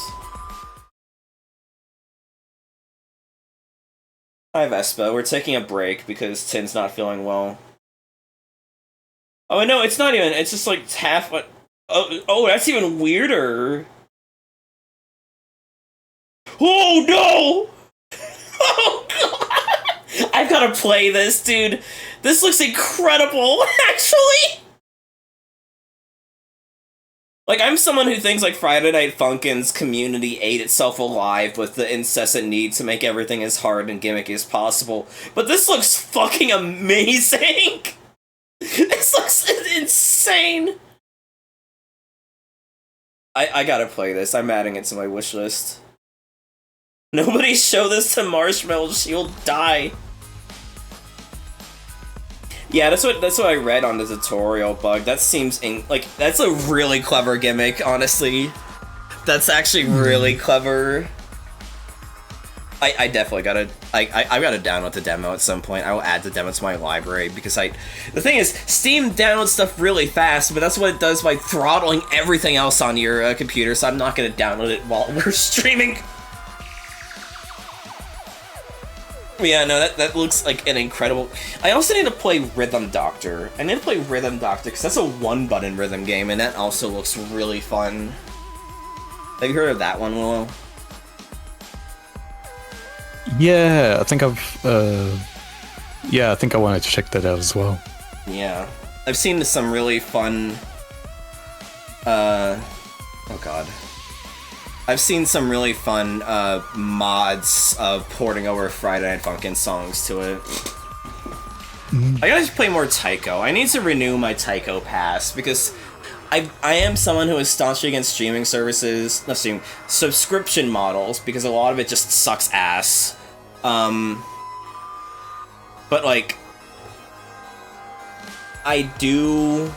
S2: Hi, Vespa. We're taking a break because Tin's not feeling well. Oh, no, it's not even. It's just like half. Oh, that's even weirder. Oh, no! Oh, God! I've gotta play this, dude. This looks incredible, actually! Like, I'm someone who thinks, like, Friday Night Funkin's community ate itself alive with the incessant need to make everything as hard and gimmicky as possible. But this looks fucking amazing! This looks insane! I gotta play this. I'm adding it to my wish list. Nobody show this to Marshmallow, she'll die. Yeah, that's what I read on the tutorial bug. That seems that's a really clever gimmick, honestly. That's actually really clever. I definitely gotta I gotta download the demo at some point. I will add the demo to my library because the thing is, Steam downloads stuff really fast, but that's what it does by throttling everything else on your computer, so I'm not gonna download it while we're streaming. Yeah, no, that looks like an incredible... I also need to play Rhythm Doctor. I need to play Rhythm Doctor, because that's a one-button rhythm game, and that also looks really fun. Have you heard of that one, Willow?
S3: Yeah, I think I think I wanted to check that out as well.
S2: Yeah. I've seen some really fun... oh god. I've seen some really fun mods of porting over Friday Night Funkin' songs to it. I gotta play more Taiko. I need to renew my Taiko pass because I am someone who is staunchly against streaming services, not streaming, subscription models, because a lot of it just sucks ass. But like, I do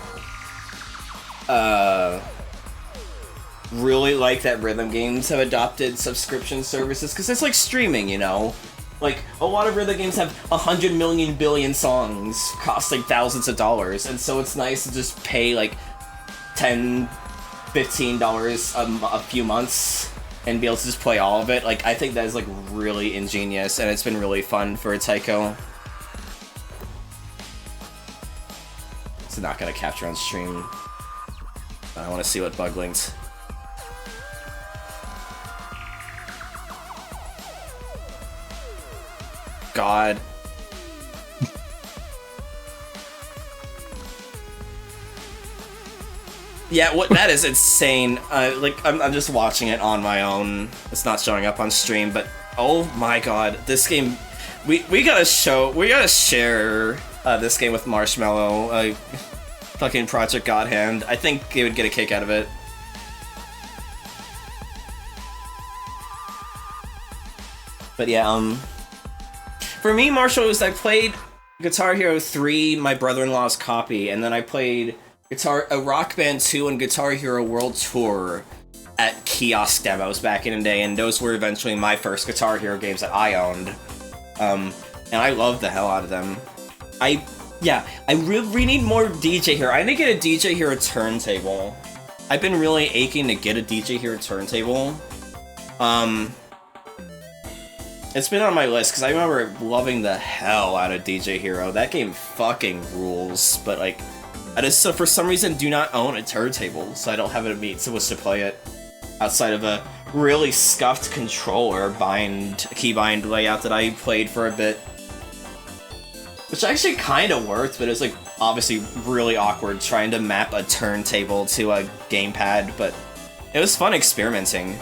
S2: really like that rhythm games have adopted subscription services, because it's like streaming, you know? Like, a lot of rhythm games have 100 million billion songs costing thousands of dollars, and so it's nice to just pay like $10, $15 a few months and be able to just play all of it. Like, I think that is like really ingenious, and it's been really fun for a Taiko. It's not gonna capture on stream. I want to see what bug linked. God. Yeah, what that is insane. Like I'm just watching it on my own. It's not showing up on stream, but oh my god, this game. We gotta share this game with Marshmallow. Fucking Project Godhand. I think he would get a kick out of it. But yeah, for me, Marshall, was I played Guitar Hero 3, my brother-in-law's copy, and then I played Rock Band 2 and Guitar Hero World Tour at kiosk demos back in the day, and those were eventually my first Guitar Hero games that I owned. And I loved the hell out of them. I really need more DJ Hero. I need to get a DJ Hero turntable. I've been really aching to get a DJ Hero turntable. It's been on my list, because I remember loving the hell out of DJ Hero. That game fucking rules, but like, I just, for some reason, do not own a turntable, so I don't have a means to which to play it. Outside of a really scuffed controller keybind layout that I played for a bit. Which actually kind of worked, but it was like, obviously really awkward trying to map a turntable to a gamepad, but it was fun experimenting.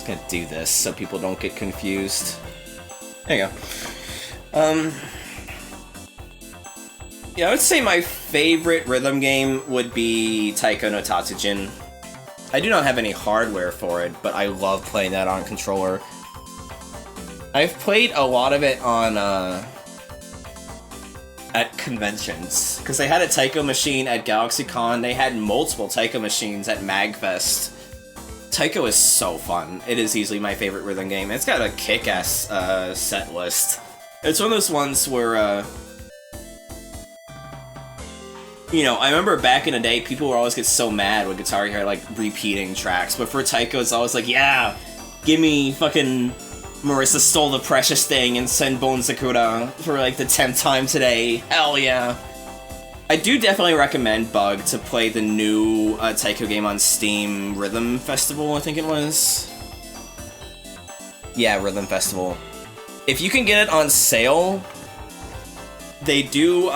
S2: Gonna do this so people don't get confused. There you go. Yeah, I would say my favorite rhythm game would be Taiko no Tatsujin. I do not have any hardware for it, but I love playing that on controller. I've played a lot of it on at conventions, because they had a Taiko machine at GalaxyCon. They had multiple Taiko machines at MagFest. Taiko is so fun. It is easily my favorite rhythm game. It's got a kick-ass set list. It's one of those ones where, you know, I remember back in the day, people would always get so mad when Guitar Hero like repeating tracks, but for Taiko, it's always like, yeah, give me fucking Marissa Stole the Precious Thing and send Bone Sakura for like the 10th time today. Hell yeah. I do definitely recommend Bug to play the new Taiko game on Steam, Rhythm Festival, I think it was. Yeah, Rhythm Festival. If you can get it on sale, they do,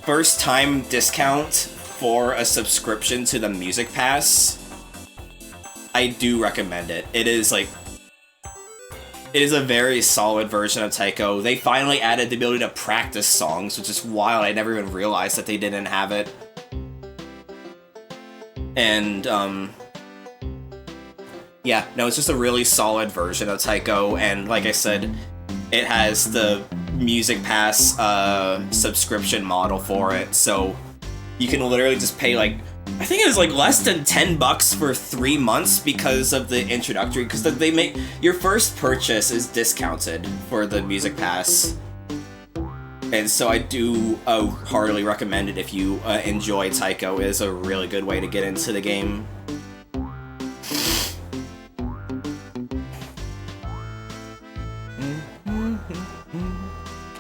S2: first time discount for a subscription to the Music Pass. I do recommend it. It is like, it is a very solid version of Taiko. They finally added the ability to practice songs, which is wild. I never even realized that they didn't have it. And, yeah, no, it's just a really solid version of Taiko, and like I said, it has the Music Pass subscription model for it, so you can literally just pay like, I think it was like less than $10 for 3 months because of the introductory, because they make, your first purchase is discounted for the Music Pass. And so I do heartily recommend it if you enjoy Taiko. It is a really good way to get into the game.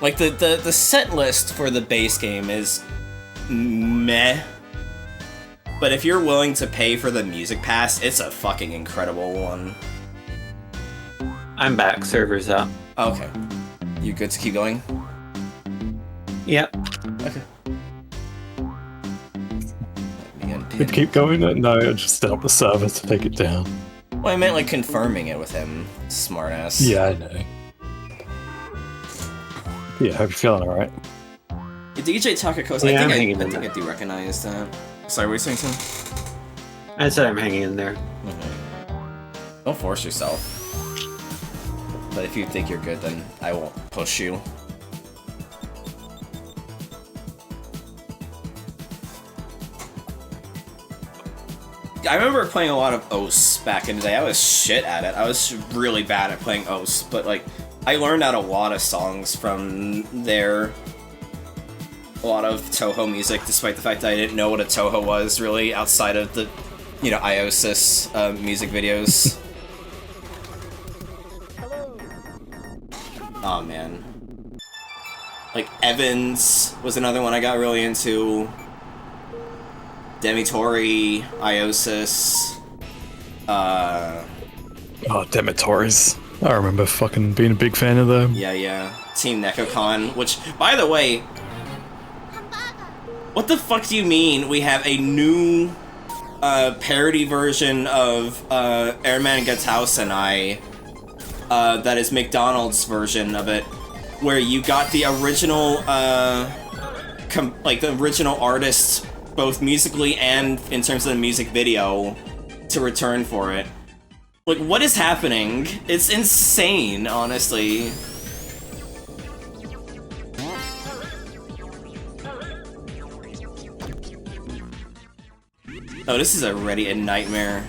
S2: Like, the set list for the base game is meh. But if you're willing to pay for the Music Pass, it's a fucking incredible one.
S7: I'm back, server's up.
S2: Okay. You good to keep going?
S7: Yep.
S2: Okay.
S3: We'd keep going? No, I just set up the server to take it down.
S2: Well, I meant like confirming it with him, smartass.
S3: Yeah, I know. Yeah, hope you're feeling alright.
S2: DJ Takakosa,
S7: Yeah,
S2: I
S7: I'm
S2: think
S7: hanging in
S2: I do recognize that. Sorry, what were you saying, Tim?
S7: I said I'm hanging in there.
S2: Don't force yourself. But if you think you're good, then I won't push you. I remember playing a lot of OS back in the day. I was shit at it. I was really bad at playing OS, but like, I learned out a lot of songs from there. A lot of Toho music, despite the fact that I didn't know what a Toho was, really, outside of the, you know, Iosis music videos. Oh man. Like, Evans was another one I got really into. Demitori, Iosis.
S3: Oh, Demitoris. I remember fucking being a big fan of them.
S2: Yeah. Team Nekocon, which, by the way, what the fuck do you mean we have a new parody version of Airman Gatao Senai that is McDonald's version of it, where you got the original, like the original artist, both musically and in terms of the music video, to return for it. Like, what is happening? It's insane, honestly. Oh, this is already a nightmare.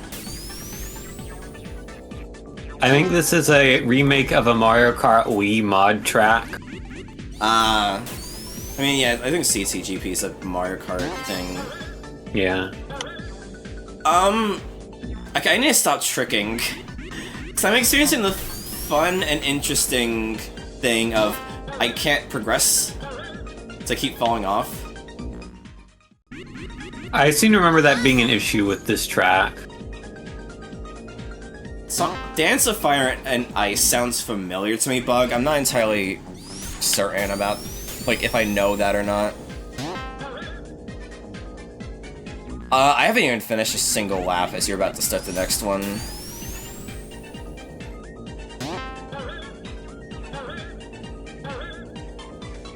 S7: I think this is a remake of a Mario Kart Wii mod track.
S2: I mean, yeah, I think CCGP is a Mario Kart thing.
S7: Yeah.
S2: Okay, I need to stop tricking. Because I'm experiencing the fun and interesting thing of I can't progress. So I keep falling off.
S7: I seem to remember that being an issue with this track.
S2: Dance of Fire and Ice sounds familiar to me, Bug. I'm not entirely certain about, like, if I know that or not. I haven't even finished a single lap as you're about to start the next one.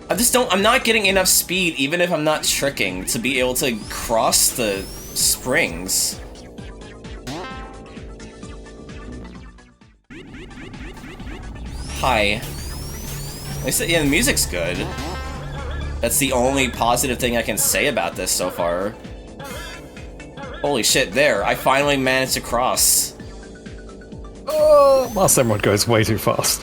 S2: I'm not getting enough speed, even if I'm not tricking, to be able to cross the springs. Hi. They said, yeah, the music's good. That's the only positive thing I can say about this so far. Holy shit, there, I finally managed to cross.
S3: Oh, last time one goes way too fast.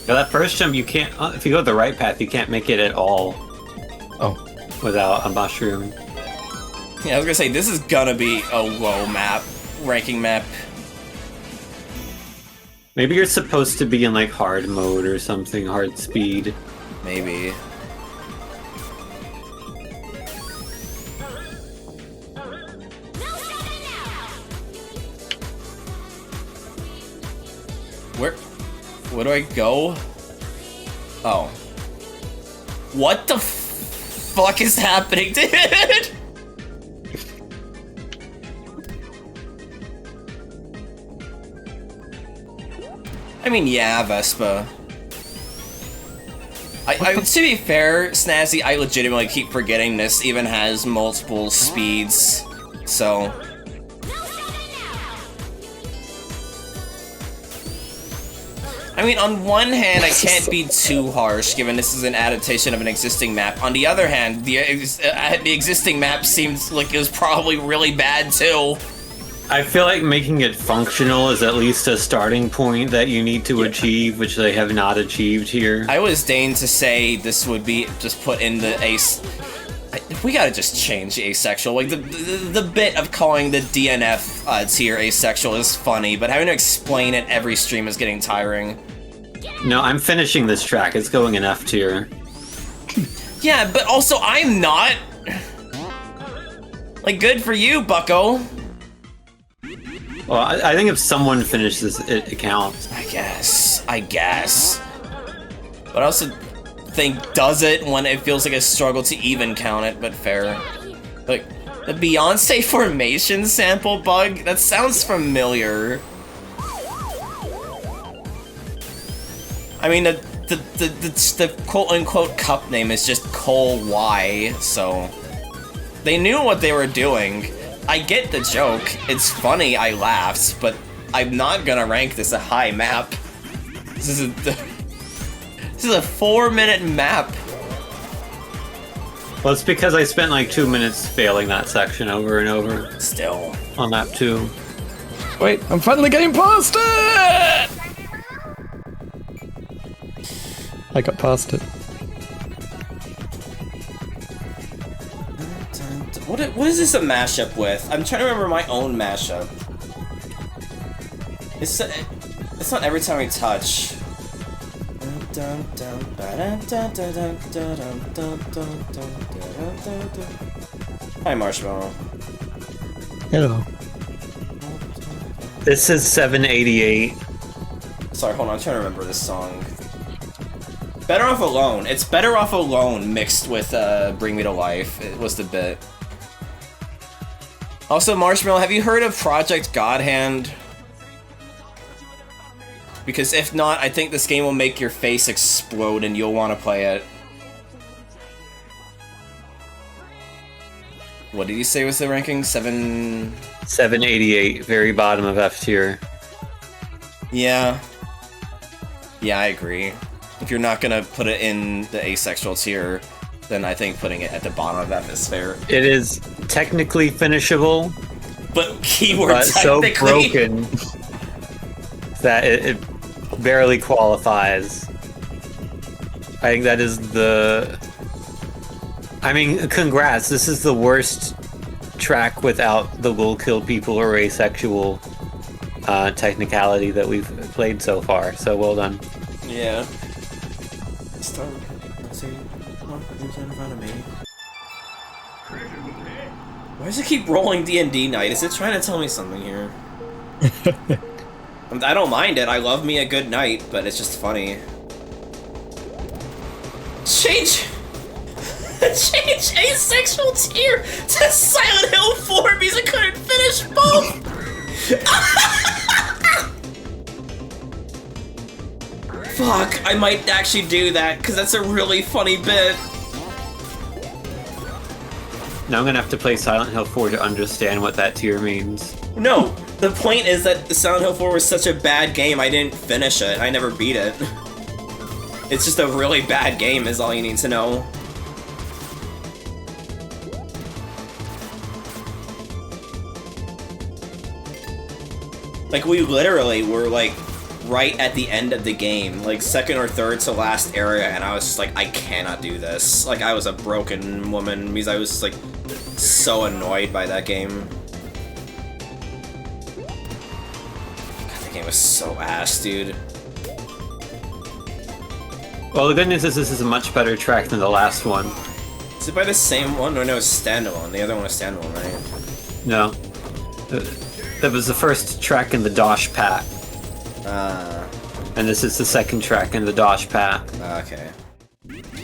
S7: Yeah, that first jump, you can't. If you go the right path, you can't make it at all.
S3: Oh.
S7: Without a mushroom.
S2: Yeah, I was gonna say, this is gonna be a low map, ranking map.
S7: Maybe you're supposed to be in like hard mode or something, hard speed.
S2: Maybe. Where do I go? Oh. What the fuck is happening, dude? I mean, yeah, Vespa. To be fair, Snazzy, I legitimately keep forgetting this even has multiple speeds, so... I mean, on one hand, I can't be too harsh, given this is an adaptation of an existing map. On the other hand, the existing map seems like it was probably really bad, too.
S7: I feel like making it functional is at least a starting point that you need to achieve, which they have not achieved here.
S2: I was deigned to say this would be just put in the we gotta just change asexual. Like, the bit of calling the DNF tier asexual is funny, but having to explain it every stream is getting tiring.
S7: No, I'm finishing this track. It's going in F tier.
S2: Yeah, but also I'm not. Like, good for you, bucko.
S7: Well, I think if someone finishes it counts.
S2: I guess. But I also think does it when it feels like a struggle to even count it, but fair. Like, the Beyonce formation sample bug? That sounds familiar. I mean, the quote-unquote cup name is just Cole Y, so... They knew what they were doing. I get the joke. It's funny, I laughed, but I'm not gonna rank this a high map. This is a 4-minute map.
S7: Well, it's because I spent like 2 minutes failing that section over and over.
S2: Still.
S7: On map 2.
S3: Wait, I'm finally getting past it! I got past it.
S2: What is this a mashup with? I'm trying to remember my own mashup. It's not every time we touch. Hi, Marshmallow.
S3: Hello.
S7: This is 788.
S2: Sorry, hold on, I'm trying to remember this song. Better Off Alone. It's Better Off Alone mixed with Bring Me to Life. It was the bit. Also, Marshmallow, have you heard of Project God Hand? Because if not, I think this game will make your face explode and you'll want to play it. What did you say was the ranking?
S7: 788, very bottom of F tier.
S2: Yeah. Yeah, I agree. If you're not gonna put it in the asexual tier, then I think putting it at the bottom of F is fair.
S7: It is technically finishable,
S2: but keyword
S7: but so
S2: technically
S7: broken that it barely qualifies. I think that is the... I mean, congrats, this is the worst track without the will kill people or asexual technicality that we've played so far, so well done.
S2: Yeah. Why does it keep rolling D&D night? Is it trying to tell me something here? I don't mind it. I love me a good night, but it's just funny. Change asexual tier to Silent Hill 4 because I couldn't finish both. Fuck, I might actually do that because that's a really funny bit.
S7: Now I'm gonna have to play Silent Hill 4 to understand what that tier means.
S2: No, the point is that Silent Hill 4 was such a bad game, I didn't finish it. I never beat it. It's just a really bad game is all you need to know. Like, we literally were, like, right at the end of the game, like second or third to last area, and I was just like, I cannot do this. Like, I was a broken woman because I was just, like, so annoyed by that game. God, that game was so ass, dude.
S7: Well, the good news is this is a much better track than the last one.
S2: Is it by the same one? Or no, it's standalone. The other one was standalone, right?
S7: No. That was the first track in the Dosh pack. And this is the second track in the Dosh pack.
S2: Okay.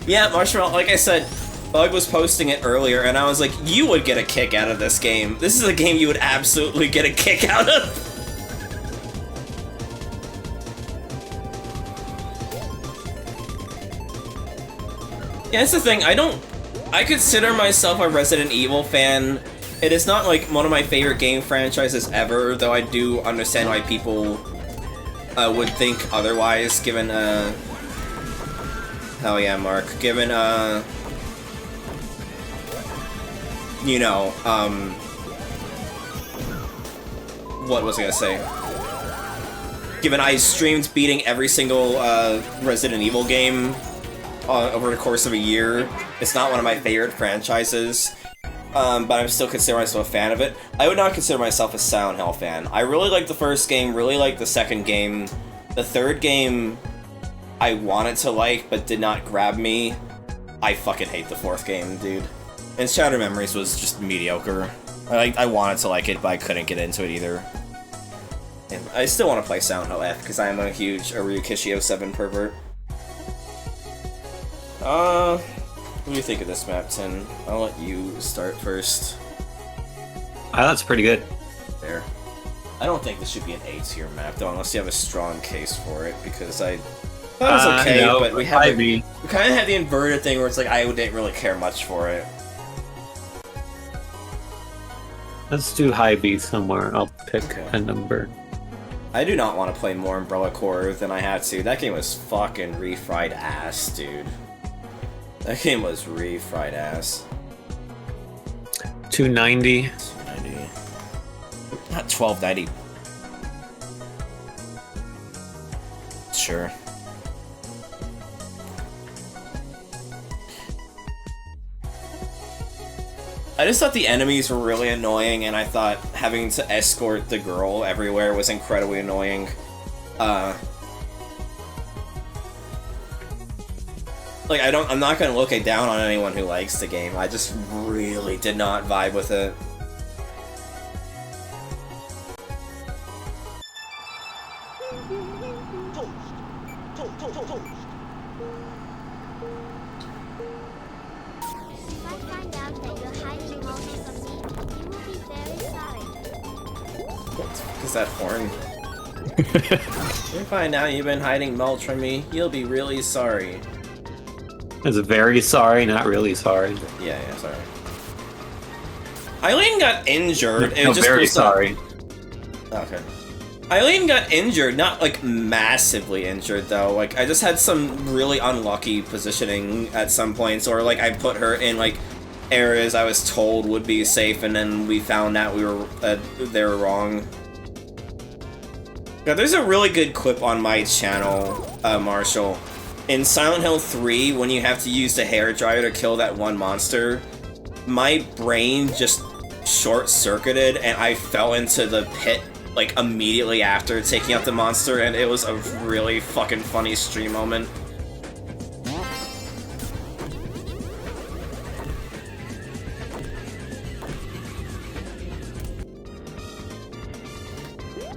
S2: Yeah, Marshmallow, like I said, Bug was posting it earlier, and I was like, you would get a kick out of this game. This is a game you would absolutely get a kick out of. Yeah, that's the thing, I consider myself a Resident Evil fan. It is not, like, one of my favorite game franchises ever, though I do understand why people would think otherwise, given, hell yeah, Mark. Given, you know, what was I gonna say? Given I streamed beating every single, Resident Evil game over the course of a year, it's not one of my favorite franchises. But I'm still considering myself a fan of it. I would not consider myself a Silent Hill fan. I really liked the first game, really liked the second game. The third game, I wanted to like, but did not grab me. I fucking hate the fourth game, dude. And Shattered Memories was just mediocre. I wanted to like it, but I couldn't get into it either. And I still want to play Silent Hill F, because I am a huge Ryukishio 7 pervert. What do you think of this map, Tin? I'll let you start first.
S7: That's pretty good.
S2: There. I don't think this should be an A tier map, though, unless you have a strong case for it, because I thought it was okay,
S7: no,
S2: but we have
S7: we
S2: kind of had the inverted thing where it's like I didn't really care much for it.
S7: Let's do high B somewhere. I'll pick a number.
S2: I do not want to play more Umbrella Corps than I had to. That game was fucking refried ass, dude. That game was refried ass.
S7: 290.
S2: 290. Not 1290. Sure. I just thought the enemies were really annoying, and I thought having to escort the girl everywhere was incredibly annoying. Like, I'm not gonna look it down on anyone who likes the game. I just really did not vibe with it. What is that horn? If you find out you've been hiding mulch from me, you'll be really sorry.
S7: It's very sorry, not really sorry.
S2: Yeah, sorry. Eileen got injured.
S7: No, very sorry.
S2: Okay. Eileen got injured, not like massively injured though. Like I just had some really unlucky positioning at some points, or like I put her in like areas I was told would be safe, and then we found out they were wrong. Now, there's a really good clip on my channel, Marshall. In Silent Hill 3, when you have to use the hairdryer to kill that one monster, my brain just short-circuited and I fell into the pit like immediately after taking out the monster, and it was a really fucking funny stream moment.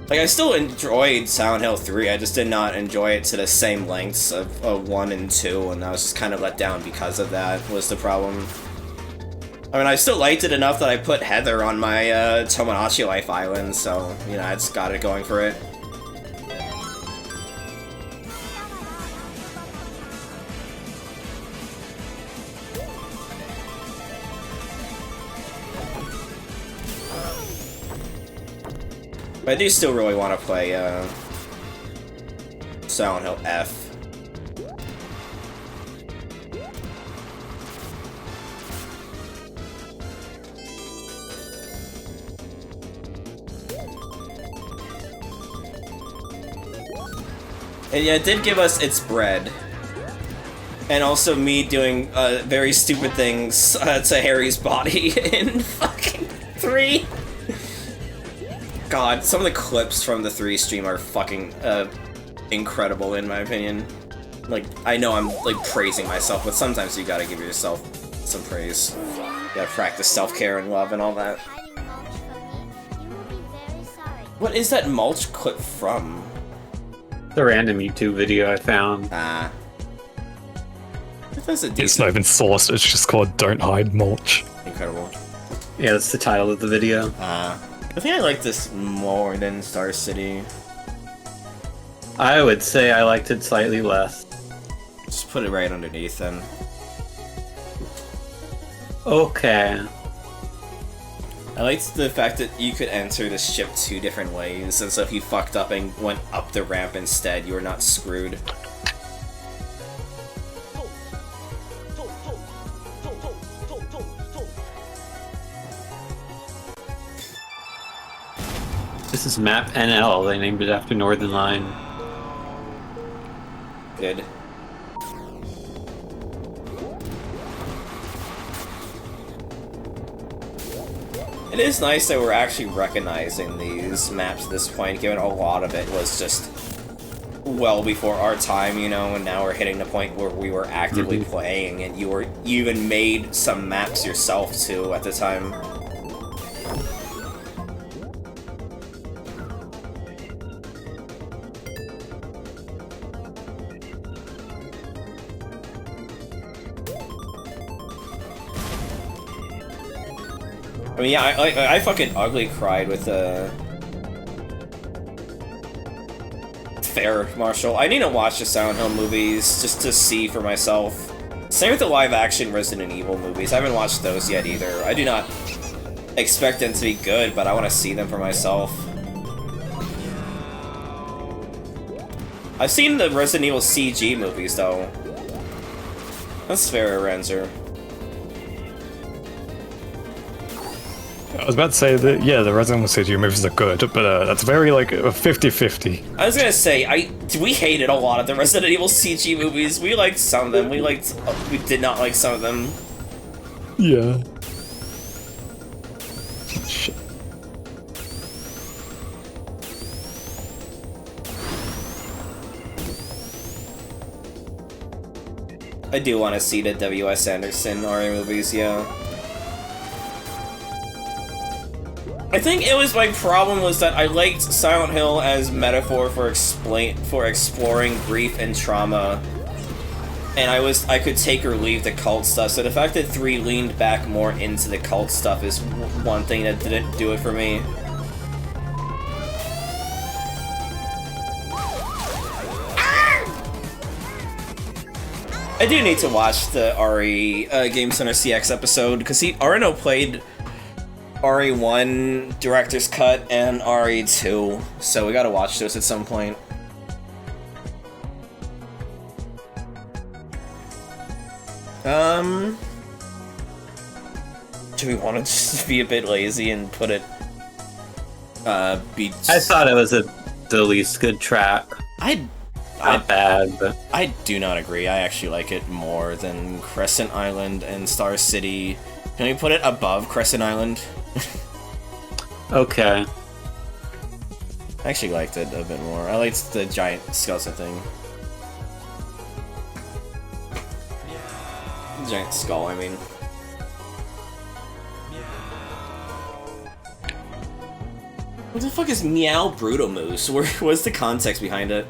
S2: Like, I still enjoyed Silent Hill 3, I just did not enjoy it to the same lengths of 1 and 2, and I was just kind of let down because of that, was the problem. I mean, I still liked it enough that I put Heather on my TomoLife island, so, you know, I just got it going for it. But I do still really want to play Silent Hill F. And yeah, it did give us its bread. And also me doing very stupid things to Harry's body in fucking 3. God, some of the clips from the 3 stream are fucking incredible in my opinion. Like, I know I'm like praising myself, but sometimes you gotta give yourself some praise. You gotta practice self-care and love and all that. What is that mulch clip from?
S7: The random YouTube video I found.
S2: Ah.
S3: It's not even sourced, it's just called Don't Hide Mulch.
S2: Incredible.
S7: Yeah, that's the title of the video.
S2: I think I like this more than Star City.
S7: I would say I liked it slightly less.
S2: Just put it right underneath then.
S7: Okay.
S2: I liked the fact that you could enter the ship 2 different ways, and so if you fucked up and went up the ramp instead, you were not screwed.
S7: This is map NL. They named it after Northern Line.
S2: Good. It is nice that we're actually recognizing these maps at this point, given a lot of it was just well before our time, you know, and now we're hitting the point where we were actively playing, and you even made some maps yourself too at the time. I mean, yeah, I fucking ugly cried with Fair Marshall. I need to watch the Silent Hill movies just to see for myself. Same with the live-action Resident Evil movies. I haven't watched those yet either. I do not expect them to be good, but I want to see them for myself. I've seen the Resident Evil CG movies, though. That's fair, Renzer.
S3: I was about to say that, yeah, the Resident Evil CG movies are good, but that's very, like, 50-50.
S2: I was gonna say, we hated a lot of the Resident Evil CG movies. We liked some of them. We did not like some of them.
S3: Yeah. Shit.
S2: I do want to see the W.S. Anderson RA movies, yeah. I think it was my problem was that I liked Silent Hill as metaphor for exploring grief and trauma, and I could take or leave the cult stuff. So the fact that 3 leaned back more into the cult stuff is one thing that didn't do it for me. I do need to watch the RE Game Center CX episode because Arno played RE1 Director's Cut and RE2, so we gotta watch those at some point. Do we want to just be a bit lazy and put it,
S7: I thought it was the least good track. Not bad, but...
S2: I do not agree. I actually like it more than Crescent Island and Star City. Can we put it above Crescent Island?
S7: Okay.
S2: I actually liked it a bit more. I liked the giant skeleton thing. Giant skull, I mean. What the fuck is Meow Brutal Moose? What's the context behind it?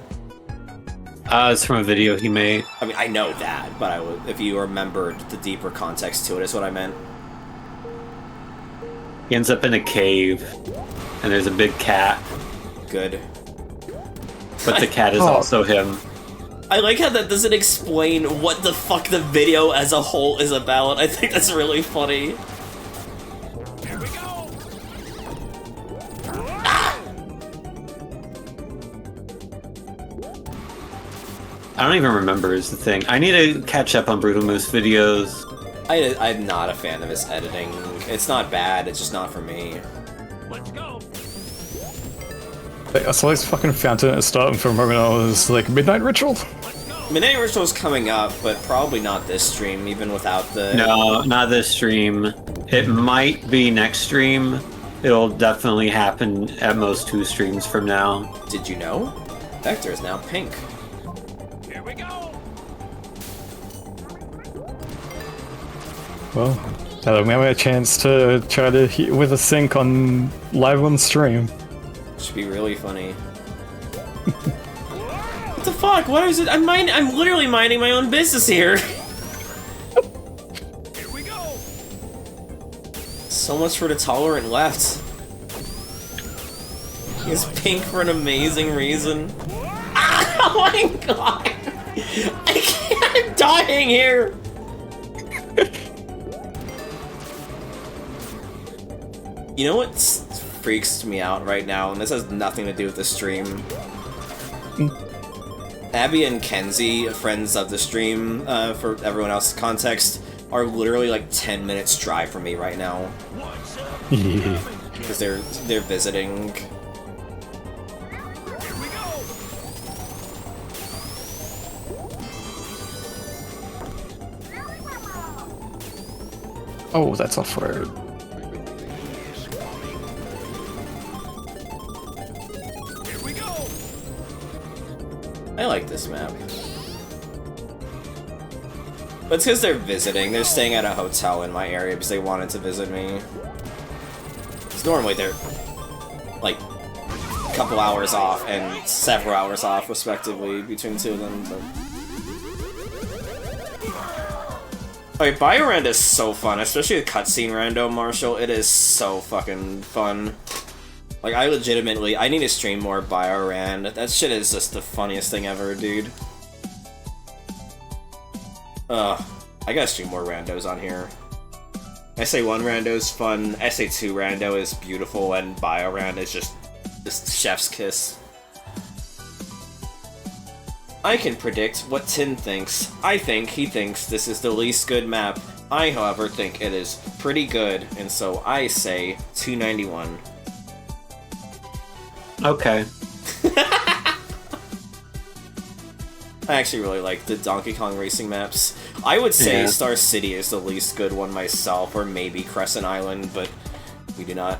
S7: It's from a video he made.
S2: I mean, I know that, but if you remembered the deeper context to it, is what I meant.
S7: He ends up in a cave, and there's a big cat.
S2: Good.
S7: But the cat is also him.
S2: I like how that doesn't explain what the fuck the video as a whole is about. I think that's really funny. Here we go!
S7: I don't even remember is the thing. I need to catch up on Brutal Moose videos.
S2: I'm not a fan of his editing. It's not bad, it's just not for me.
S11: Let's go.
S3: I saw this fucking fountain at the start, and for a moment I was like, Midnight Ritual?
S2: Midnight Ritual's coming up, but probably not this stream, even without the...
S7: No, not this stream. It might be next stream. It'll definitely happen at most 2 streams from now.
S2: Did you know? Vector is now pink.
S11: Here we go.
S3: Well, that'll give me a chance to try to hit with a sync on live on stream.
S2: Should be really funny. What the fuck? What is it? I'm literally minding my own business here.
S11: Here we go.
S2: So much for the tolerant left. He's pink for an amazing reason. Ah, oh my god! I'm dying here! You know what freaks me out right now, and this has nothing to do with the stream? Abby and Kenzie, friends of the stream, for everyone else's context, are literally like 10 minutes drive from me right now.
S3: Yeah.
S2: Because they're visiting.
S11: Here we go.
S3: Oh, that's off-road.
S11: Here we go.
S2: I like this map. But it's because they're visiting. They're staying at a hotel in my area because they wanted to visit me. Because normally they're like a couple hours off and several hours off, respectively, between 2 of them. But... Like, Biorand is so fun, especially the cutscene rando, Marshall. It is so fucking fun. Like, I need to stream more Biorand. That shit is just the funniest thing ever, dude. Ugh. I gotta stream more randos on here. SA1 rando's fun, SA2 rando is beautiful, and Biorand is just chef's kiss. I can predict what Tin thinks. I think he thinks this is the least good map. I, however, think it is pretty good, and so I say 291.
S7: Okay.
S2: I actually really like the Donkey Kong racing maps. I would say
S7: Yeah.
S2: Star City is the least good one myself, or maybe Crescent Island, but we do not,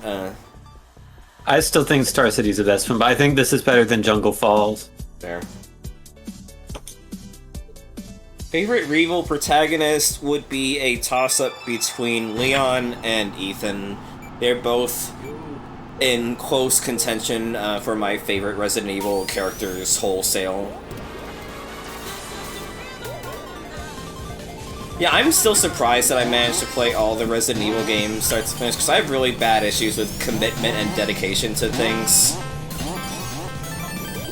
S7: I still think Star City's the best one, but I think this is better than Jungle Falls.
S2: There. Favorite Revel protagonist would be a toss-up between Leon and Ethan. They're both in close contention for my favorite Resident Evil characters wholesale. Yeah, I'm still surprised that I managed to play all the Resident Evil games start to finish, because I have really bad issues with commitment and dedication to things.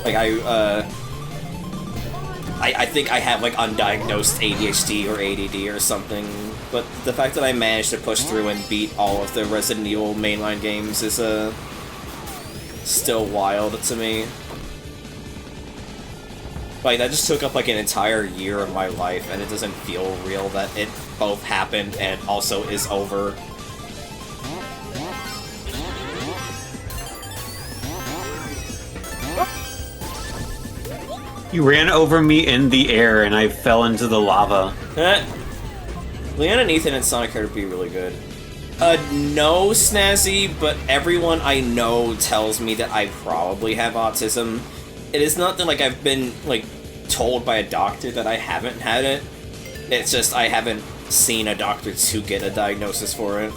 S2: Like, I think I have, like, undiagnosed ADHD or ADD or something, but the fact that I managed to push through and beat all of the Resident Evil mainline games is, still wild to me. Like, that just took up, like, an entire year of my life, and it doesn't feel real that it both happened and also is over.
S7: You ran over me in the air and I fell into the lava.
S2: Leon and Ethan and Sonic would be really good. No, Snazzy, but everyone I know tells me that I probably have autism. It is not that, like, I've been, like, told by a doctor that I haven't had it. It's just I haven't seen a doctor to get a diagnosis for it.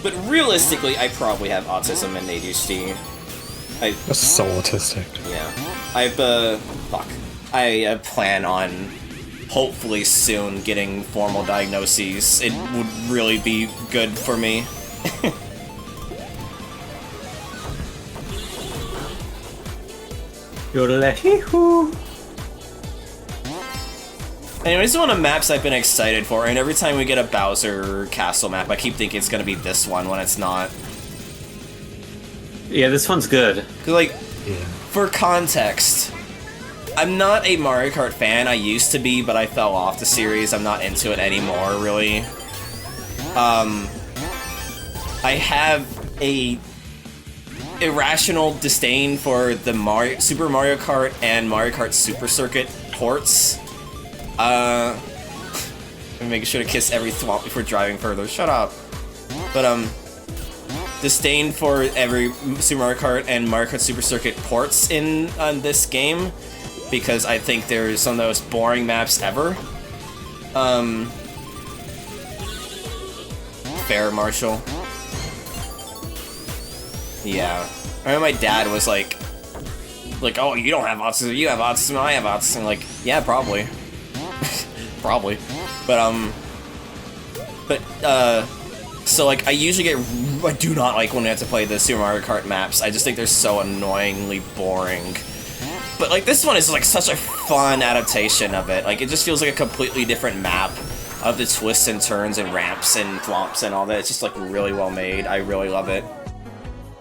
S2: But realistically, I probably have autism and ADHD.
S3: That's so autistic.
S2: Yeah. I plan on hopefully soon getting formal diagnoses. It would really be good for me.
S7: Yodel-hee-hoo.
S2: Anyway, this is one of the maps I've been excited for, and every time we get a Bowser Castle map, I keep thinking it's gonna be this one when it's not.
S7: Yeah, this one's good.
S2: 'Cause, like, for context, I'm not a Mario Kart fan. I used to be, but I fell off the series. I'm not into it anymore, really. I have a irrational disdain for the Super Mario Kart and Mario Kart Super Circuit ports. I'm making sure to kiss every thwomp before driving further. Shut up. But, disdain for every Super Mario Kart and Mario Kart Super Circuit ports in this game, because I think they're some of the most boring maps ever. Fair, Marshall. Yeah. I remember my dad was like, oh, you don't have autism, you have autism, I have autism. Like, yeah, probably. Probably. So like, I do not like when I have to play the Super Mario Kart maps. I just think they're so annoyingly boring. But like, this one is like such a fun adaptation of it. Like, it just feels like a completely different map of the twists and turns and ramps and thwomps and all that. It's just like really well made. I really love it.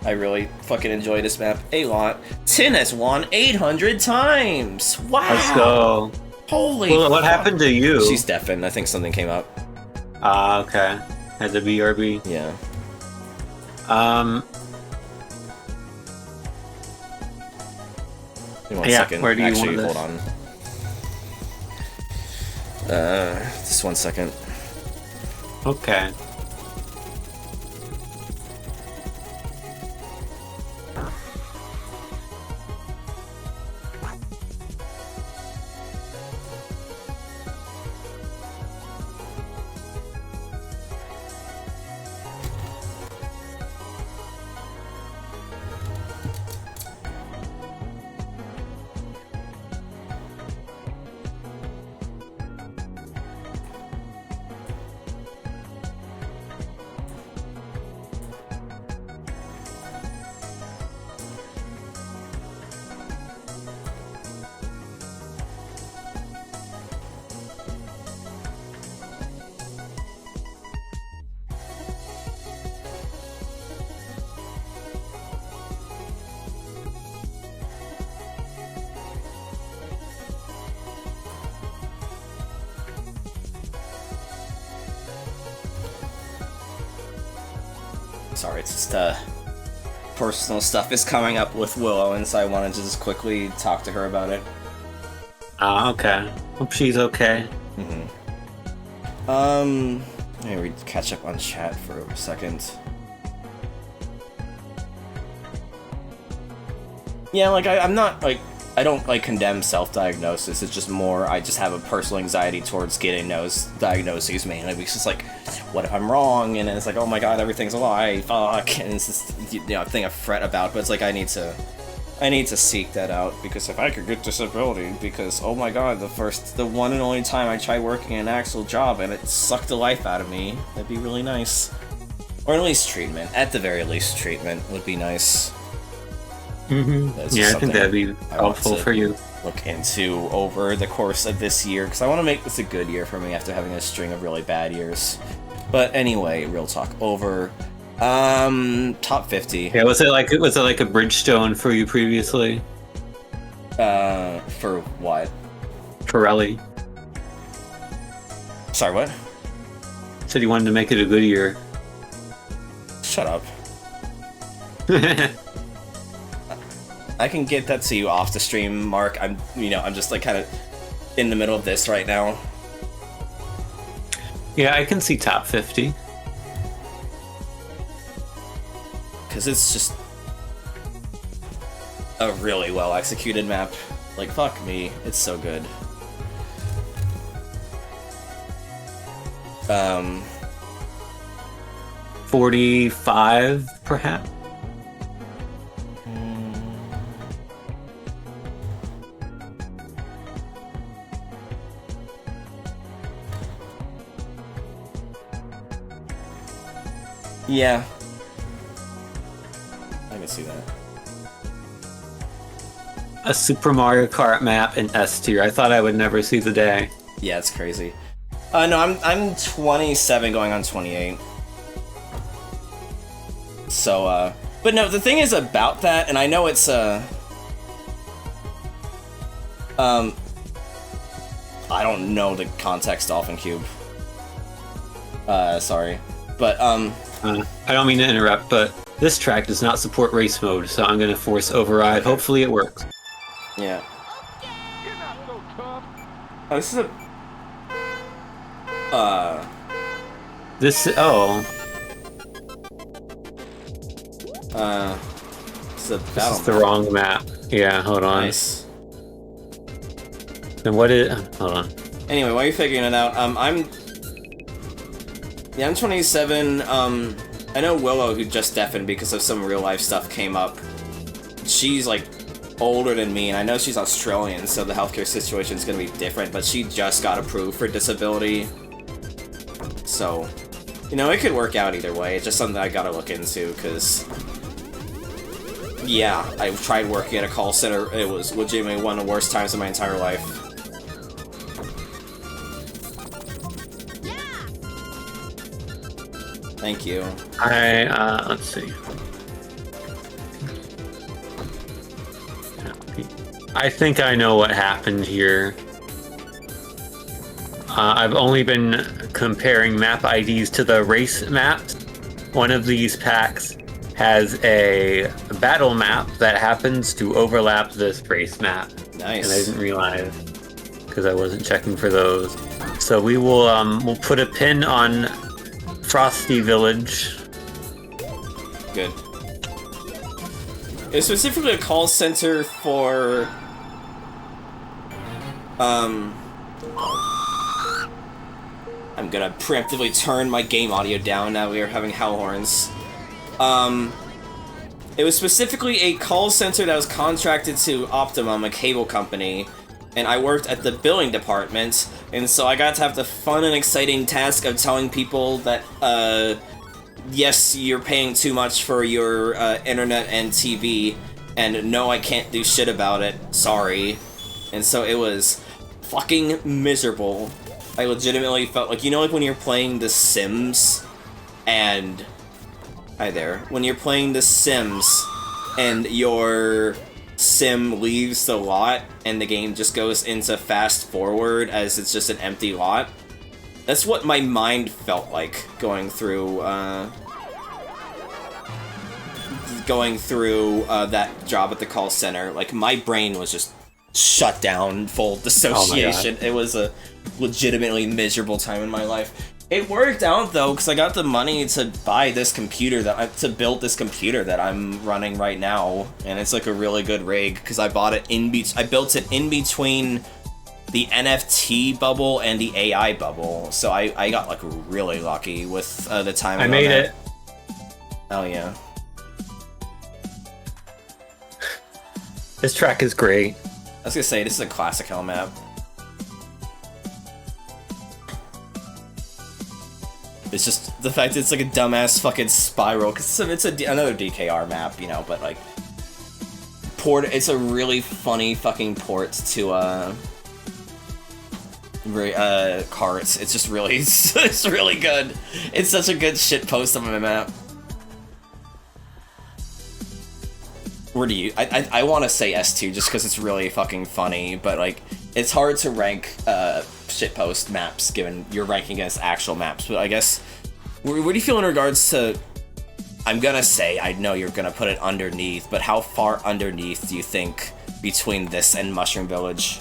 S2: I really fucking enjoy this map a lot. Tin has won 800 times! Wow!
S7: Let's go.
S2: Holy
S7: Well, what happened to you?
S2: She's deafened. I think something came up.
S7: Ah, okay. Had the BRB.
S2: Yeah. One second.
S7: Where do you
S2: Actually,
S7: want
S2: hold
S7: this?
S2: on. Just 1 second.
S7: Okay.
S2: Sorry, it's just personal stuff is coming up with Willow, and so I wanted to just quickly talk to her about it.
S7: Ah, okay. Hope she's okay.
S2: Let me catch up on chat for a second. Yeah, like, I'm not, like, I don't, like, condemn self-diagnosis. It's just more, I just have a personal anxiety towards getting those diagnoses, mainly, because it's like, what if I'm wrong? And it's like, oh my god, everything's a lie, fuck, and it's this, you know, thing I fret about, but it's like, I need to seek that out, because if I could get disability, because, oh my god, the one and only time I tried working an actual job, and it sucked the life out of me, that'd be really nice. Or at least treatment. At the very least, treatment would be nice.
S7: Yeah, I think that'd be helpful for you.
S2: Look into over the course of this year, because I want to make this a good year for me after having a string of really bad years. But anyway, real talk over. Top 50.
S7: Yeah, was it like a Bridgestone for you previously?
S2: For what?
S7: Pirelli.
S2: Sorry, what?
S7: Said you wanted to make it a good year.
S2: Shut up. I can get that to you off the stream, Mark. I'm just like kind of in the middle of this right now.
S7: Yeah, I can see top 50.
S2: Because it's just a really well executed map. Like, fuck me, it's so good.
S7: 45, perhaps?
S2: Yeah. I can see that.
S7: A Super Mario Kart map in S tier. I thought I would never see the day.
S2: Yeah, it's crazy. No, I'm 27 going on 28. So, but no, the thing is about that, and I know it's, I don't know the context, Dolphin Cube. Sorry. But,
S7: I don't mean to interrupt, but This track does not support race mode, so I'm gonna force override. Hopefully it works.
S2: Yeah. Oh, this is a...
S7: This is
S2: a battle
S7: the wrong map. Yeah, hold on.
S2: Nice.
S7: Then what is... Hold on.
S2: Anyway, while you're figuring it out, I'm 27, I know Willow, who just deafened because of some real-life stuff came up. She's, like, older than me, and I know she's Australian, so the healthcare situation is gonna be different, but she just got approved for disability. So, you know, it could work out either way. It's just something I gotta look into, because... Yeah, I tried working at a call center. It was legitimately one of the worst times of my entire life. Thank you.
S7: Let's see. I think I know what happened here. I've only been comparing map IDs to the race maps. One of these packs has a battle map that happens to overlap this race map.
S2: Nice.
S7: And I didn't realize because I wasn't checking for those. So we will we'll put a pin on Frosty Village.
S2: Good. It's specifically a call center for... I'm gonna preemptively turn my game audio down now we are having hell horns. It was specifically a call center that was contracted to Optimum, a cable company, and I worked at the billing department, and so I got to have the fun and exciting task of telling people that, yes, you're paying too much for your internet and TV, and no, I can't do shit about it, sorry. And so it was fucking miserable. I legitimately felt like, you know, like when you're playing The Sims, and... Hi there. When you're playing The Sims, and your sim leaves the lot, and the game just goes into fast forward as it's just an empty lot. That's what my mind felt like going through that job at the call center. Like, my brain was just shut down, full dissociation. It was a legitimately miserable time in my life. It worked out though, because I got the money to buy this computer to build this computer that I'm running right now, and it's like a really good rig because I bought it I built it in between the NFT bubble and the AI bubble, so I got like really lucky with the timing.
S7: I made it.
S2: Oh yeah.
S7: This track is great.
S2: I was gonna say, this is a classic hell map. It's just the fact that it's like a dumbass fucking spiral, because it's another DKR map, you know, but like, it's a really funny fucking port to, Karts. It's just really, it's really good. It's such a good shit post of a map. Where do you... I want to say S2 just because it's really fucking funny, but like, it's hard to rank shitpost maps given you're ranking against actual maps. But I guess, what do you feel in regards to... I'm gonna say, I know you're gonna put it underneath, but how far underneath do you think between this and Mushroom Village?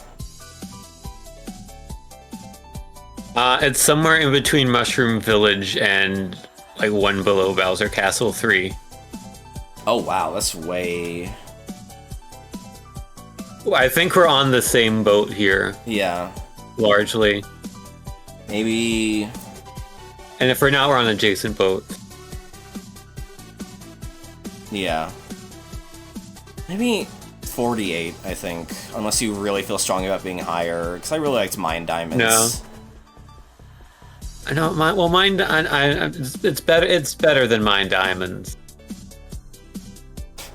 S7: It's somewhere in between Mushroom Village and like one below Bowser Castle 3.
S2: Oh wow, that's way...
S7: I think we're on the same boat here.
S2: Yeah.
S7: Largely.
S2: Maybe...
S7: And if we're not, we're on adjacent boats.
S2: Yeah. Maybe 48, I think. Unless you really feel strong about being higher. Because I really liked Mine Diamonds.
S7: No. I know, Mine... it's better than Mine Diamonds.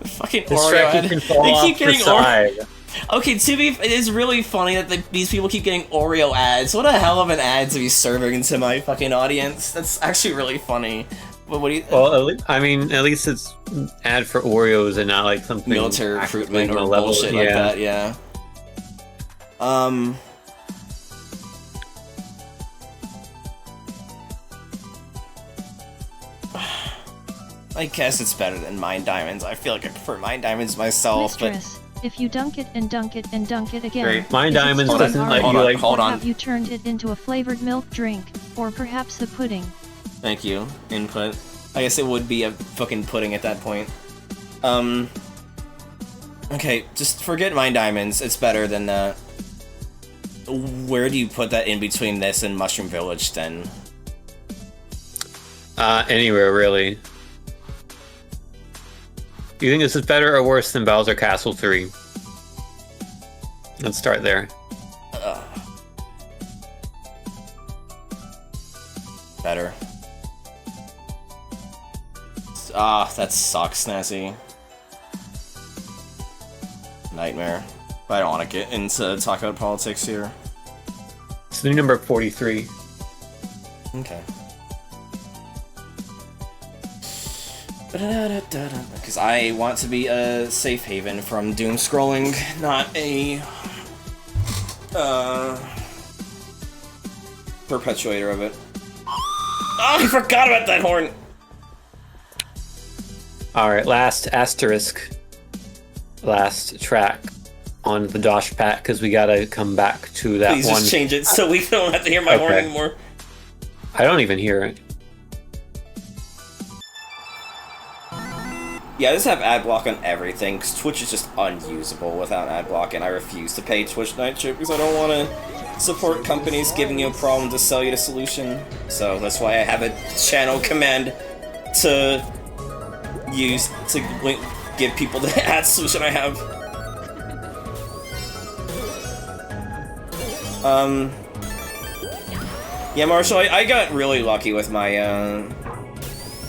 S2: Fucking Oreo ad. They keep getting Oreo. Okay, it is really funny that these people keep getting Oreo ads. What a hell of an ad to be serving into my fucking audience. That's actually really funny. But what do you...
S7: Well, I mean, at least it's ad for Oreos and not like something...
S2: Military recruitment or bullshit like that, yeah. I guess it's better than Mine Diamonds. I feel like I prefer Mine Diamonds myself,
S13: Mistress, if you dunk it and dunk it and dunk it again,
S7: Great. Mine
S13: is it
S7: Diamonds
S13: still
S7: doesn't let
S13: already,
S7: you like.
S2: hold
S13: or
S2: on.
S13: have you turned it into a flavored milk drink, or perhaps a pudding?
S2: Thank you. Input. I guess it would be a fucking pudding at that point. Okay, just forget Mine Diamonds. It's better than that. Where do you put that in between this and Mushroom Village, then?
S7: Anywhere, really. Do you think this is better or worse than Bowser Castle 3? Let's start there.
S2: Better. Ah, that sucks, Snazzy. Nightmare. But I don't want to get into talk about politics here.
S7: It's the new number 43.
S2: Okay. Because I want to be a safe haven from doom scrolling, not a perpetuator of it. Oh, I forgot about that horn!
S7: Alright, last asterisk. Last track on the Dosh Pack, because we gotta come back to that
S2: Please
S7: one.
S2: just change it so we don't have to hear my horn
S7: Okay.
S2: anymore.
S7: I don't even hear it.
S2: Yeah, I just have ad block on everything, because Twitch is just unusable without ad block, and I refuse to pay Twitch Night Chip because I don't want to support companies giving you a problem to sell you the solution. So that's why I have a channel command to use to give people the ad solution I have. Yeah, Marshall, I got really lucky with my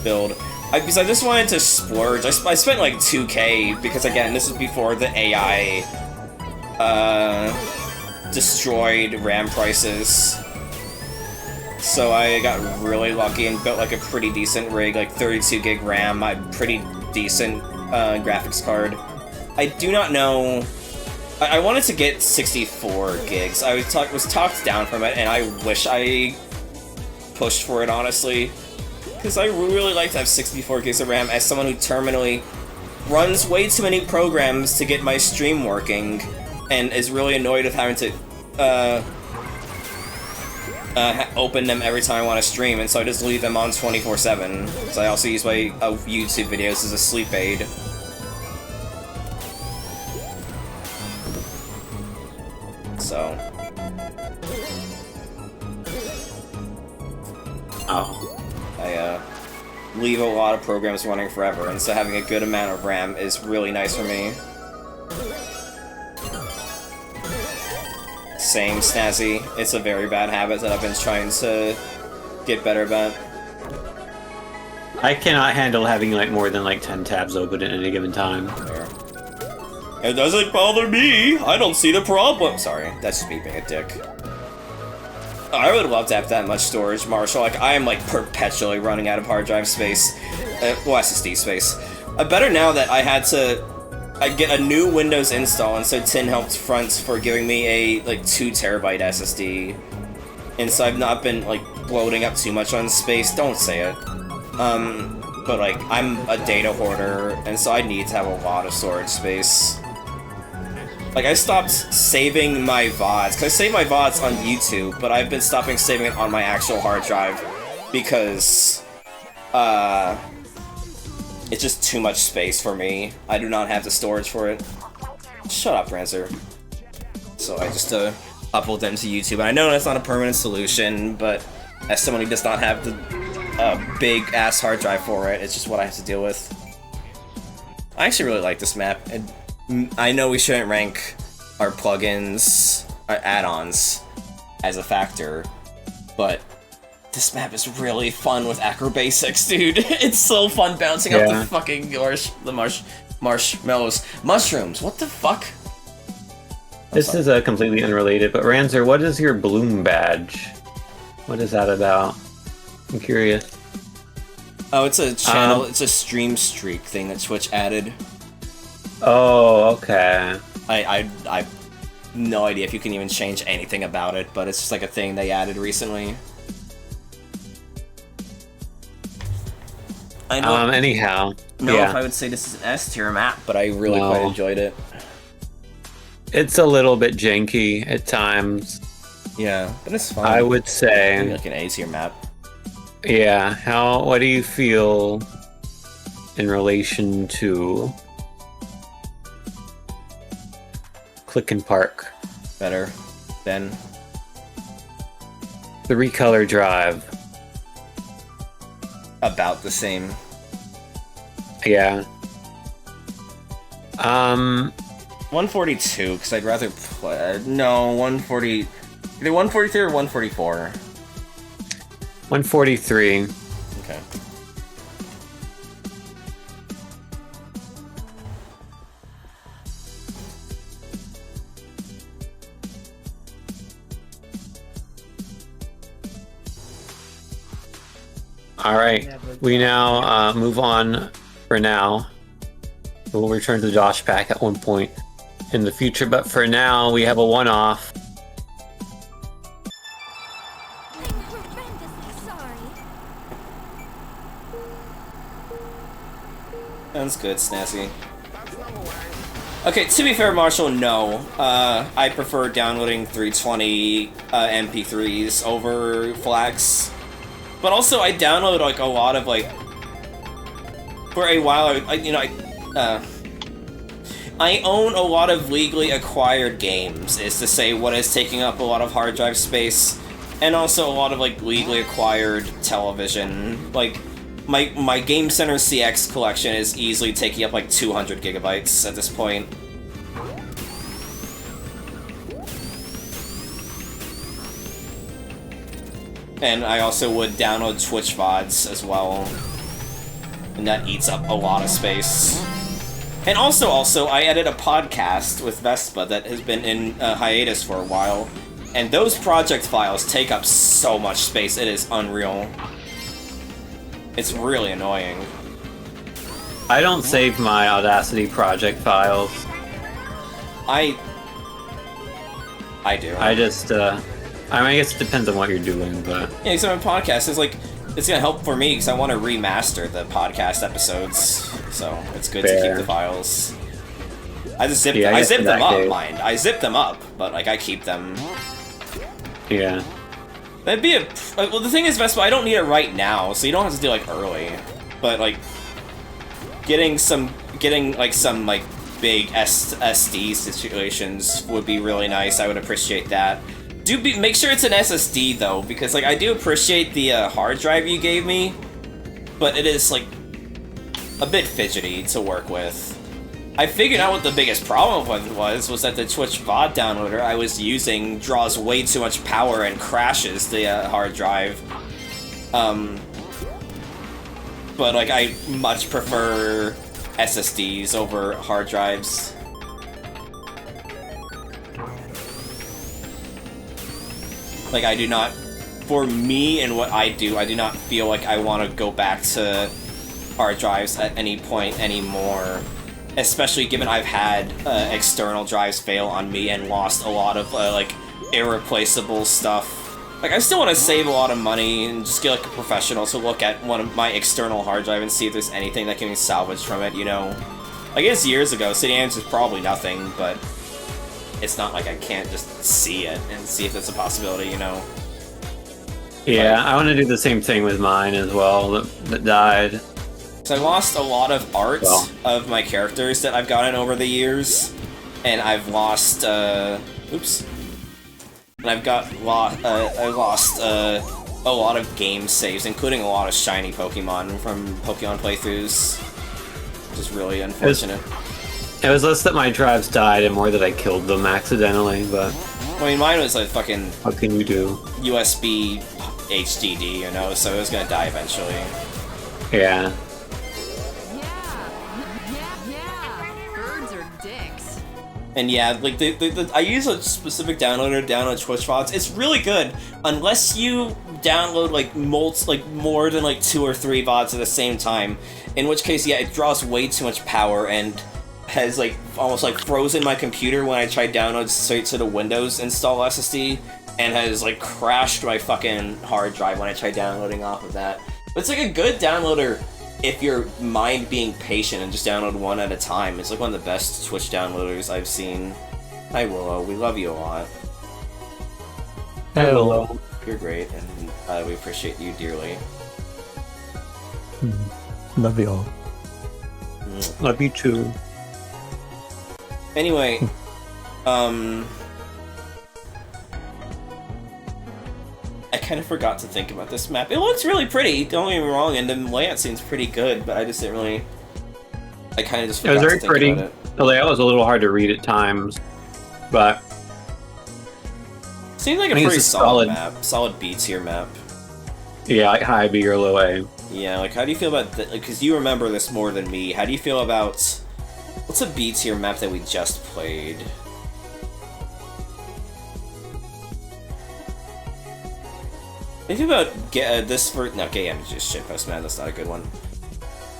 S2: build. Because I just wanted to splurge. I spent like 2K because, again, this is before the AI destroyed RAM prices. So I got really lucky and built like a pretty decent rig, like 32 gig RAM, a pretty decent graphics card. I do not know. I wanted to get 64 gigs. I was talked down from it, and I wish I pushed for it, honestly. Because I really like to have 64 gigs of RAM as someone who terminally runs way too many programs to get my stream working, and is really annoyed with having to open them every time I want to stream, and so I just leave them on 24/7. So I also use my YouTube videos as a sleep aid. So.
S7: Oh.
S2: I leave a lot of programs running forever, and so having a good amount of RAM is really nice for me. Same, Snazzy. It's a very bad habit that I've been trying to get better about.
S7: I cannot handle having like more than like 10 tabs open at any given time.
S2: There. It doesn't bother me. I don't see the problem. Sorry, that's just me being a dick. I would love to have that much storage, Marshall. Like, I am, like, perpetually running out of hard drive space. Well, SSD space. Better now that I had to get a new Windows install, and so Tin helped front for giving me a, like, 2 terabyte SSD. And so I've not been, like, bloating up too much on space. Don't say it. But, like, I'm a data hoarder, and so I need to have a lot of storage space. Like, I stopped saving my VODs, because I save my VODs on YouTube, but I've been stopping saving it on my actual hard drive, because, it's just too much space for me. I do not have the storage for it. Shut up, Rancer. So I just, upload them to YouTube, and I know that's not a permanent solution, but as someone who does not have the, big-ass hard drive for it, it's just what I have to deal with. I actually really like this map, and I know we shouldn't rank our plugins, our add-ons, as a factor, but this map is really fun with acrobatics, dude. It's so fun bouncing off the fucking marshmallows. Mushrooms, what the fuck?
S7: This is completely unrelated, but Ranzer, what is your Bloom badge? What is that about? I'm curious.
S2: Oh, it's a channel, it's a stream streak thing that Twitch added.
S7: Oh, okay.
S2: I have no idea if you can even change anything about it, but it's just like a thing they added recently. I don't
S7: anyhow.
S2: know
S7: Yeah.
S2: if I would say this is an S tier map, but I really
S7: No.
S2: quite enjoyed it.
S7: It's a little bit janky at times.
S2: Yeah, but it's fun.
S7: I would
S2: Maybe
S7: say.
S2: like an A tier map.
S7: Yeah. What do you feel in relation to Click and Park?
S2: Better than
S7: The Recolor Drive.
S2: about the same.
S7: Yeah.
S2: 142, because I'd rather play. No, 140. Either 143 or 144.
S7: 143.
S2: Okay.
S7: All right. We now move on for now. We'll return to the Josh pack at one point in the future, but for now, we have a one-off.
S2: Sounds good, Snazzy. Okay, to be fair, Marshall, no. I prefer downloading 320 MP3s over FLACs. But also, I download like a lot of like. For a while, I own a lot of legally acquired games, is to say what is taking up a lot of hard drive space, and also a lot of like legally acquired television. Like my Game Center CX collection is easily taking up like 200 gigabytes at this point. And I also would download Twitch VODs as well. And that eats up a lot of space. And also, I edit a podcast with Vespa that has been in hiatus for a while. And those project files take up so much space, it is unreal. It's really annoying.
S7: I don't save my Audacity project files.
S2: I do.
S7: I just, I guess it depends on what you're doing, but...
S2: Yeah, so my podcast is like, it's gonna help for me because I want to remaster the podcast episodes, so it's good to keep the files. I just zip I zip them up, mind. I zip them up, but like I keep them.
S7: Yeah.
S2: That'd be a well. The thing is, Vespa, I don't need it right now, so you don't have to do like early. But like, getting some like big SD situations would be really nice. I would appreciate that. Make sure it's an SSD though, because like I do appreciate the hard drive you gave me, but it is like a bit fidgety to work with. I figured out what the biggest problem with it was that the Twitch VOD downloader I was using draws way too much power and crashes the hard drive. But like I much prefer SSDs over hard drives. Like, I do not, for me and what I do not feel like I want to go back to hard drives at any point anymore. Especially given I've had external drives fail on me and lost a lot of, like, irreplaceable stuff. Like, I still want to save a lot of money and just get, like, a professional to look at one of my external hard drive and see if there's anything that can be salvaged from it, you know? I guess years ago, so the answer is probably nothing, but it's not like I can't just see it and see if it's a possibility, you know?
S7: Yeah, I want to do the same thing with mine as well, that died.
S2: So I lost a lot of art of my characters that I've gotten over the years, and I've lost, oops. And I've I lost, a lot of game saves, including a lot of shiny Pokemon from Pokemon playthroughs, which is really unfortunate.
S7: It was less that my drives died and more that I killed them accidentally, but...
S2: I mean, mine was like fucking...
S7: What can you do?
S2: USB HDD, you know, so it was gonna die eventually.
S7: Yeah.
S14: Birds are dicks.
S2: And yeah, like, I use a specific downloader to download Twitch VODs. It's really good, unless you download, like, more than, like, 2 or 3 VODs at the same time. In which case, yeah, it draws way too much power and has, like, almost, like, frozen my computer when I tried download straight to the Windows install SSD, and has, like, crashed my fucking hard drive when I tried downloading off of that. But it's, like, a good downloader if your mind being patient and just download one at a time. It's like one of the best Twitch downloaders I've seen. Hi Willow, we love you a lot.
S7: Hi Willow.
S2: You're great, and we appreciate you dearly.
S3: Love you all.
S7: Love you too.
S2: Anyway, I kind of forgot to think about this map. It looks really pretty, don't get me wrong, and the layout seems pretty good, but I just didn't really... I kind of just forgot to think about it.
S7: The layout was a little hard to read at times, but...
S2: Seems like a pretty solid map. Solid B tier map.
S7: Yeah, like high B or low A.
S2: Yeah, like how do you feel about... Because you remember this more than me. How do you feel about... What's a B tier map that we just played? Think about this for no GM is just shitpost, man. That's not a good one.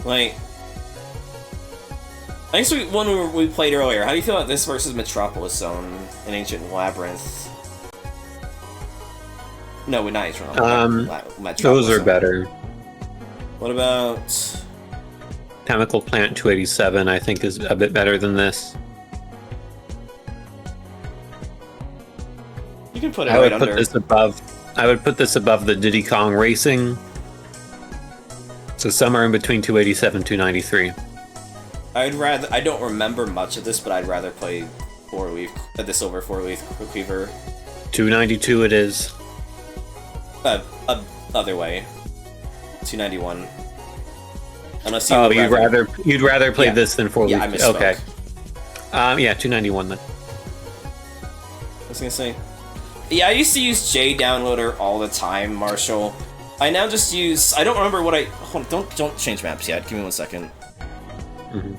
S2: Like, I think one we played earlier. How do you feel about this versus Metropolis Zone and Ancient Labyrinth? No, not Ancient Labyrinth.
S7: Those are better.
S2: What about
S7: Chemical Plant 287? I think is a bit better than this.
S2: You can put it right under.
S7: I would put this above the Diddy Kong Racing. So somewhere in between 287 and 293.
S2: I don't remember much of this, but I'd rather play this over 4-leaf Cleaver.
S7: 292 it is.
S2: Other way. 291. Unless
S7: you'd rather play this than 4-leaf.
S2: Yeah, I misspoke.
S7: Okay. Yeah, 291 then.
S2: I was gonna say. Yeah, I used to use JDownloader all the time, Marshall. I now just use... I don't remember what I... Hold on, don't change maps yet. Give me 1 second.
S7: Mm-hmm.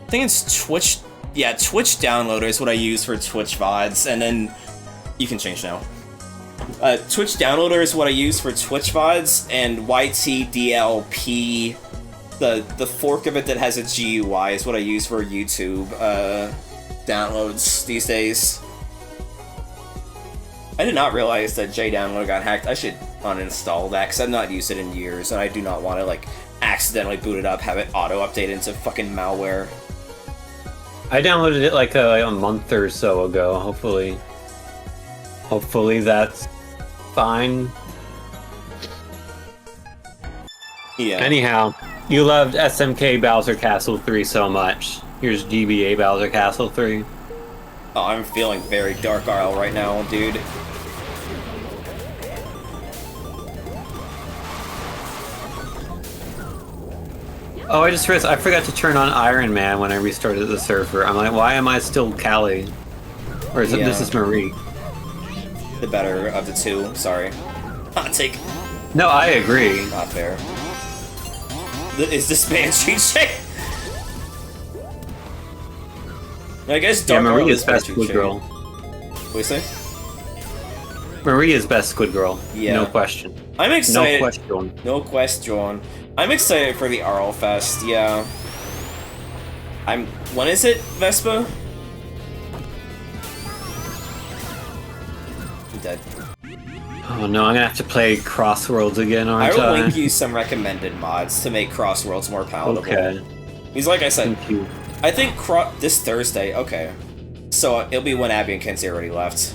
S2: I think it's Twitch... Yeah, Twitch Downloader is what I use for Twitch VODs, and then... You can change now. Twitch Downloader is what I use for Twitch VODs, and YTDLP... The fork of it that has a GUI is what I use for YouTube downloads these days. I did not realize that JDownloader got hacked. I should uninstall that because I've not used it in years, and I do not want to like accidentally boot it up, have it auto-update into fucking malware.
S7: I downloaded it like a month or so ago. Hopefully that's fine.
S2: Yeah.
S7: Anyhow, you loved SMK Bowser Castle 3 so much. Here's GBA Bowser Castle 3.
S2: Oh, I'm feeling very Dark Isle right now, dude.
S7: Oh, I just realized I forgot to turn on Iron Man when I restarted the server. I'm like, why am I still Callie? Or is it this is Marie?
S2: The better of the two, sorry. Hot take.
S7: No, I agree.
S2: Not fair. Is this man cheat? I guess Dark
S7: Marie
S2: Isle
S7: is best Squid Girl.
S2: What do you say?
S7: Marie is best Squid Girl. Yeah. No question.
S2: I'm excited.
S7: No question.
S2: No question. I'm excited for the Arl Fest, yeah. When is it, Vespa? I'm dead.
S7: Oh no, I'm gonna have to play Crossworlds again, aren't I?
S2: I will link you some recommended mods to make Crossworlds more palatable.
S7: Okay.
S2: Because like I said,
S7: thank you.
S2: I think this Thursday, okay. So it'll be when Abby and Kenzie already left.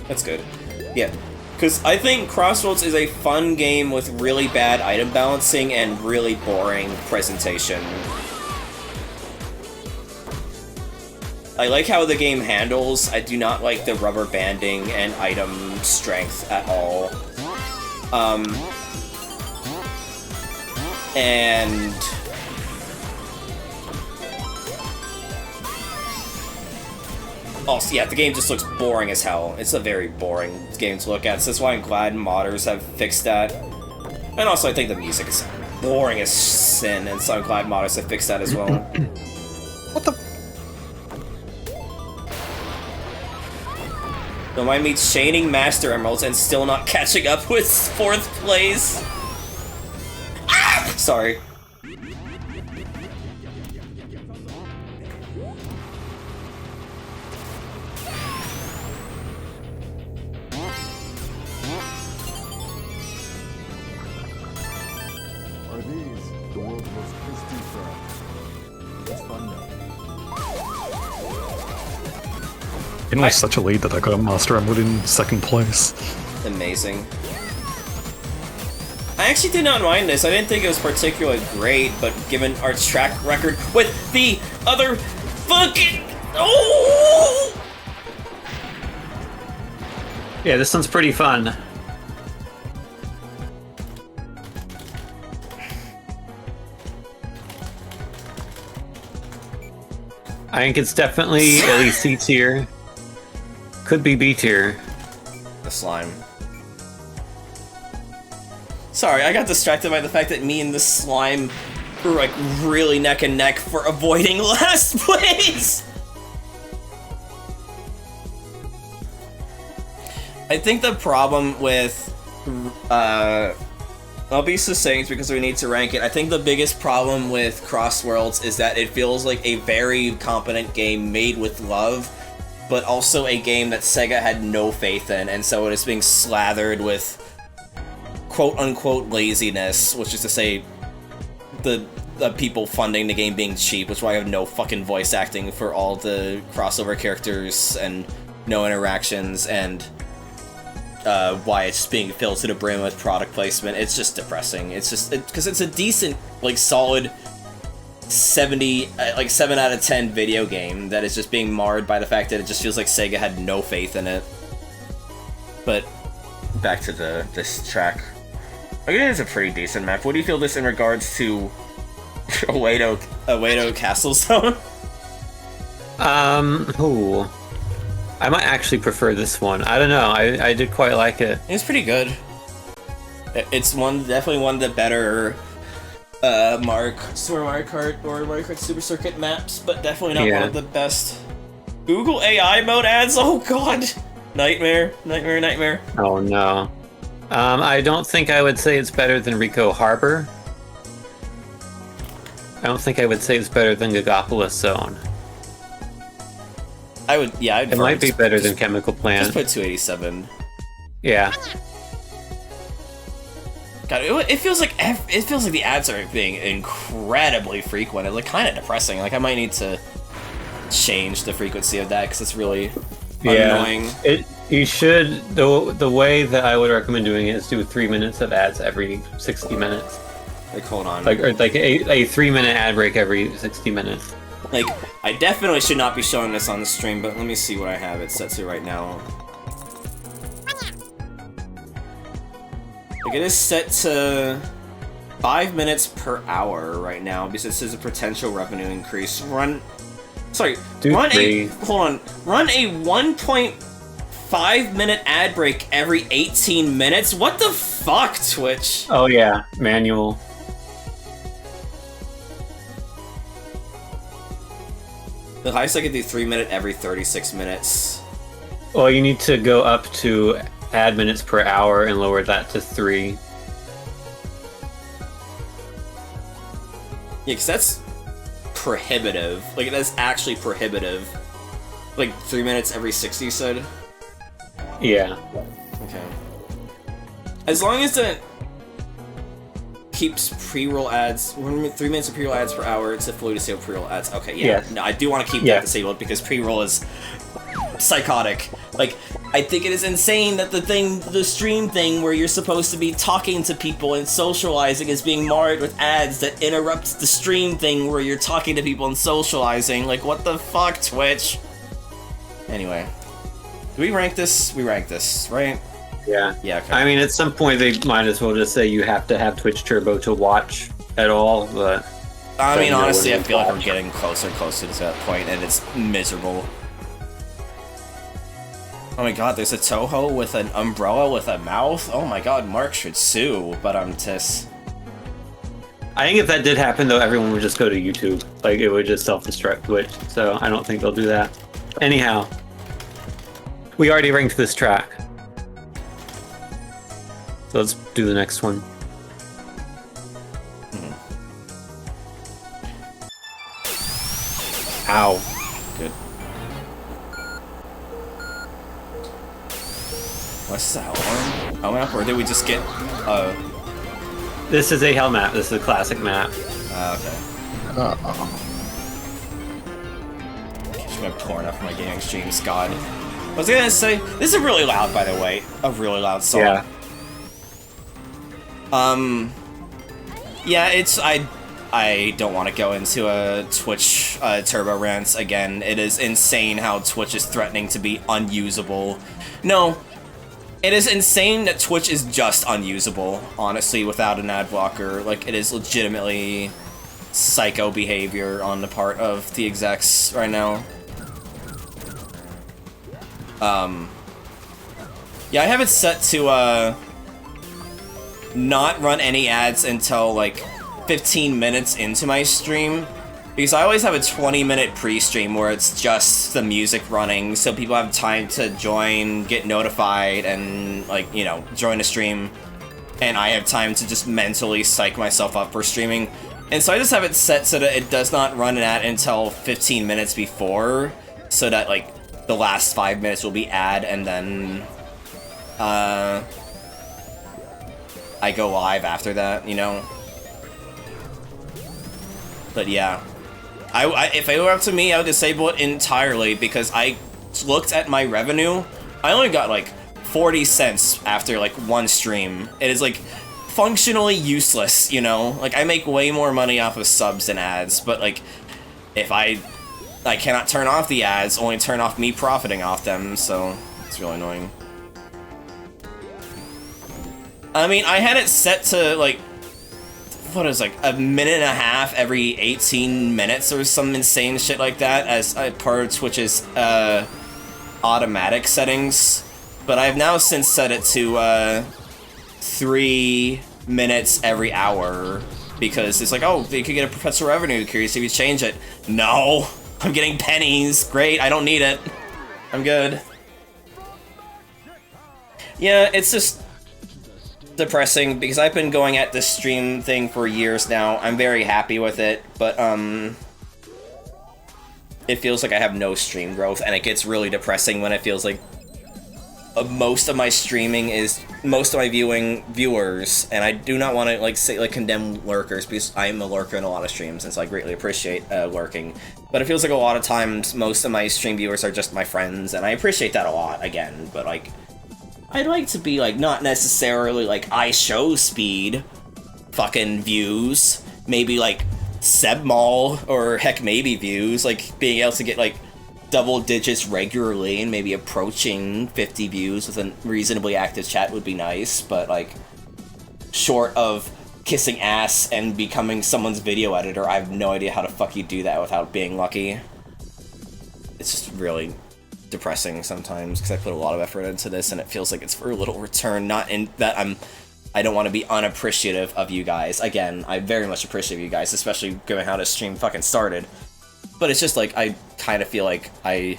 S2: That's good. Yeah. Because I think Crossroads is a fun game with really bad item balancing and really boring presentation. I like how the game handles. I do not like the rubber banding and item strength at all. And... Also, yeah, the game just looks boring as hell. It's a very boring game to look at, so that's why I'm glad modders have fixed that. And also, I think the music is boring as sin, and so I'm glad modders have fixed that as well. What the... Don't mind me chaining Master Emeralds and still not catching up with 4th place. Ah! Sorry.
S3: In with such a lead that I got a Master Emerald in 2nd place.
S2: Amazing. I actually did not mind this. I didn't think it was particularly great, but given our track record with the other fucking... Oh!
S7: Yeah, this one's pretty fun. I think it's definitely at least C tier. Could be B tier.
S2: The slime. Sorry, I got distracted by the fact that me and the slime were like really neck and neck for avoiding last place! I think the problem with, I'll be succinct because we need to rank it. I think the biggest problem with Cross Worlds is that it feels like a very competent game made with love, but also a game that Sega had no faith in, and so it is being slathered with quote-unquote laziness, which is to say the people funding the game being cheap, which is why I have no fucking voice acting for all the crossover characters and no interactions, and why it's being filled to the brim with product placement. It's just depressing. It's just because it's a decent, like, solid 70, like 7 out of 10 video game that is just being marred by the fact that it just feels like Sega had no faith in it. But back to this track. I think it's a pretty decent map. What do you feel this in regards to Oedo Castle Zone?
S7: Ooh. I might actually prefer this one. I don't know. I did quite like it.
S2: It's pretty good. It's definitely one of the better Super Mario Kart or Mario Kart Super Circuit maps, but definitely not one of the best. Google AI mode ads. Oh god, nightmare.
S7: Oh no. I don't think I would say it's better than Rico Harbor. I don't think I would say it's better than Gigapolis Zone.
S2: It
S7: might be better than Chemical Plant.
S2: Just put 287.
S7: Yeah.
S2: God, it feels like the ads are being incredibly frequent. It's like kind of depressing. Like I might need to change the frequency of that because it's really annoying.
S7: You should the way that I would recommend doing it is do 3 minutes of ads every 60 minutes.
S2: Like hold on.
S7: Like a 3-minute ad break every 60 minutes.
S2: Like, I definitely should not be showing this on the stream, but let me see what I have it set to right now. Like, it is set to 5 minutes per hour right now, because this is a potential revenue increase. Run a 1.5 minute ad break every 18 minutes? What the fuck, Twitch?
S7: Oh yeah, manual.
S2: The highest I could do 3 minute every 36 minutes.
S7: Well, you need to go up to ad minutes per hour and lower that to 3.
S2: Yeah, because that's prohibitive. Like, that's actually prohibitive. Like, 3 minutes every 60, you said?
S7: Yeah.
S2: Okay. As long as it keeps pre-roll ads, 3 minutes of pre-roll ads per hour, it's a fully disabled pre-roll ads. Okay, yeah.
S7: Yes.
S2: No, I do want to keep that disabled because pre-roll is psychotic. Like, I think it is insane that the stream thing where you're supposed to be talking to people and socializing is being marred with ads that interrupts the stream thing where you're talking to people and socializing. Like, what the fuck, Twitch? Anyway. Do we rank this? We rank this, right?
S7: Yeah.
S2: Yeah, okay.
S7: I mean, at some point they might as well just say you have to have Twitch Turbo to watch at all, but...
S2: I mean, honestly, I feel like I'm getting closer and closer to that point, and it's miserable. Oh my god, there's a Toho with an umbrella with a mouth? Oh my god, Mark should sue, but I'm just...
S7: I think if that did happen, though, everyone would just go to YouTube. Like, it would just self-destruct Twitch, so I don't think they'll do that. Anyhow, we already ranked this track. So let's do the next one. Ow.
S2: Good. What's that one? Oh, map, or did we just get,
S7: This is a hell map. This is a classic map.
S2: Okay. too much porn up for my gaming streams. God. I was gonna say, this is really loud, by the way. A really loud song.
S7: Yeah.
S2: Yeah, it's I don't want to go into a Twitch turbo rant again. It is insane how Twitch is threatening to be unusable. No, it is insane that Twitch is just unusable, honestly, without an ad blocker. Like, it is legitimately psycho behavior on the part of the execs right now. Yeah, I have it set to, not run any ads until, like, 15 minutes into my stream, because I always have a 20-minute pre-stream where it's just the music running, so people have time to join, get notified, and, like, you know, join a stream, and I have time to just mentally psych myself up for streaming. And so I just have it set so that it does not run an ad until 15 minutes before, so that, like, the last 5 minutes will be ad, and then, I go live after that, you know? But yeah. If it were up to me, I would disable it entirely, because I looked at my revenue. I only got, like, 40 cents after, like, one stream. It is, like, functionally useless, you know? Like, I make way more money off of subs than ads, but, like, if I cannot turn off the ads, only turn off me profiting off them, so it's really annoying. I mean, I had it set to, like, what is, like, a minute and a half every 18 minutes or some insane shit like that as part of Twitch's, automatic settings. But I've now since set it to, 3 minutes every hour, because it's like, oh, you could get a perpetual revenue, curious if you change it. No! I'm getting pennies! Great, I don't need it. I'm good. Yeah, it's just depressing, because I've been going at this stream thing for years now. I'm very happy with it, but, it feels like I have no stream growth, and it gets really depressing when it feels like most of my streaming is most of my viewers, and I do not want to, like, say, like, condemn lurkers, because I am a lurker in a lot of streams, and so I greatly appreciate lurking. But it feels like a lot of times most of my stream viewers are just my friends, and I appreciate that a lot, again, but, like, I'd like to be, like, not necessarily, like, iShow speed fucking views, maybe, like, Sebmall, or heck, maybe views, like, being able to get, like, double digits regularly and maybe approaching 50 views with a reasonably active chat would be nice, but, like, short of kissing ass and becoming someone's video editor, I have no idea how the fuck you do that without being lucky. It's just really depressing sometimes, because I put a lot of effort into this and it feels like it's for a little return, not in that I don't want to be unappreciative of you guys. Again, I very much appreciate you guys, especially given how this stream fucking started. But it's just like, I kind of feel like I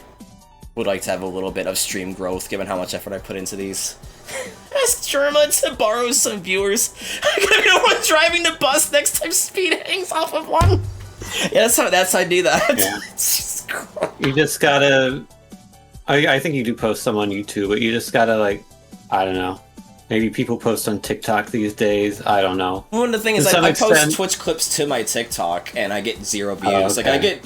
S2: would like to have a little bit of stream growth, given how much effort I put into these. Ask Germa to borrow some viewers. I'm gonna be the one driving the bus next time Speed hangs off of one. Yeah, that's how I do that.
S7: Yeah. You just gotta... I think you do post some on YouTube, but you just gotta, like, I don't know. Maybe people post on TikTok these days. I don't know.
S2: Well, the thing is, I post Twitch clips to my TikTok, and I get 0 views.
S7: Oh, okay.
S2: Like, I get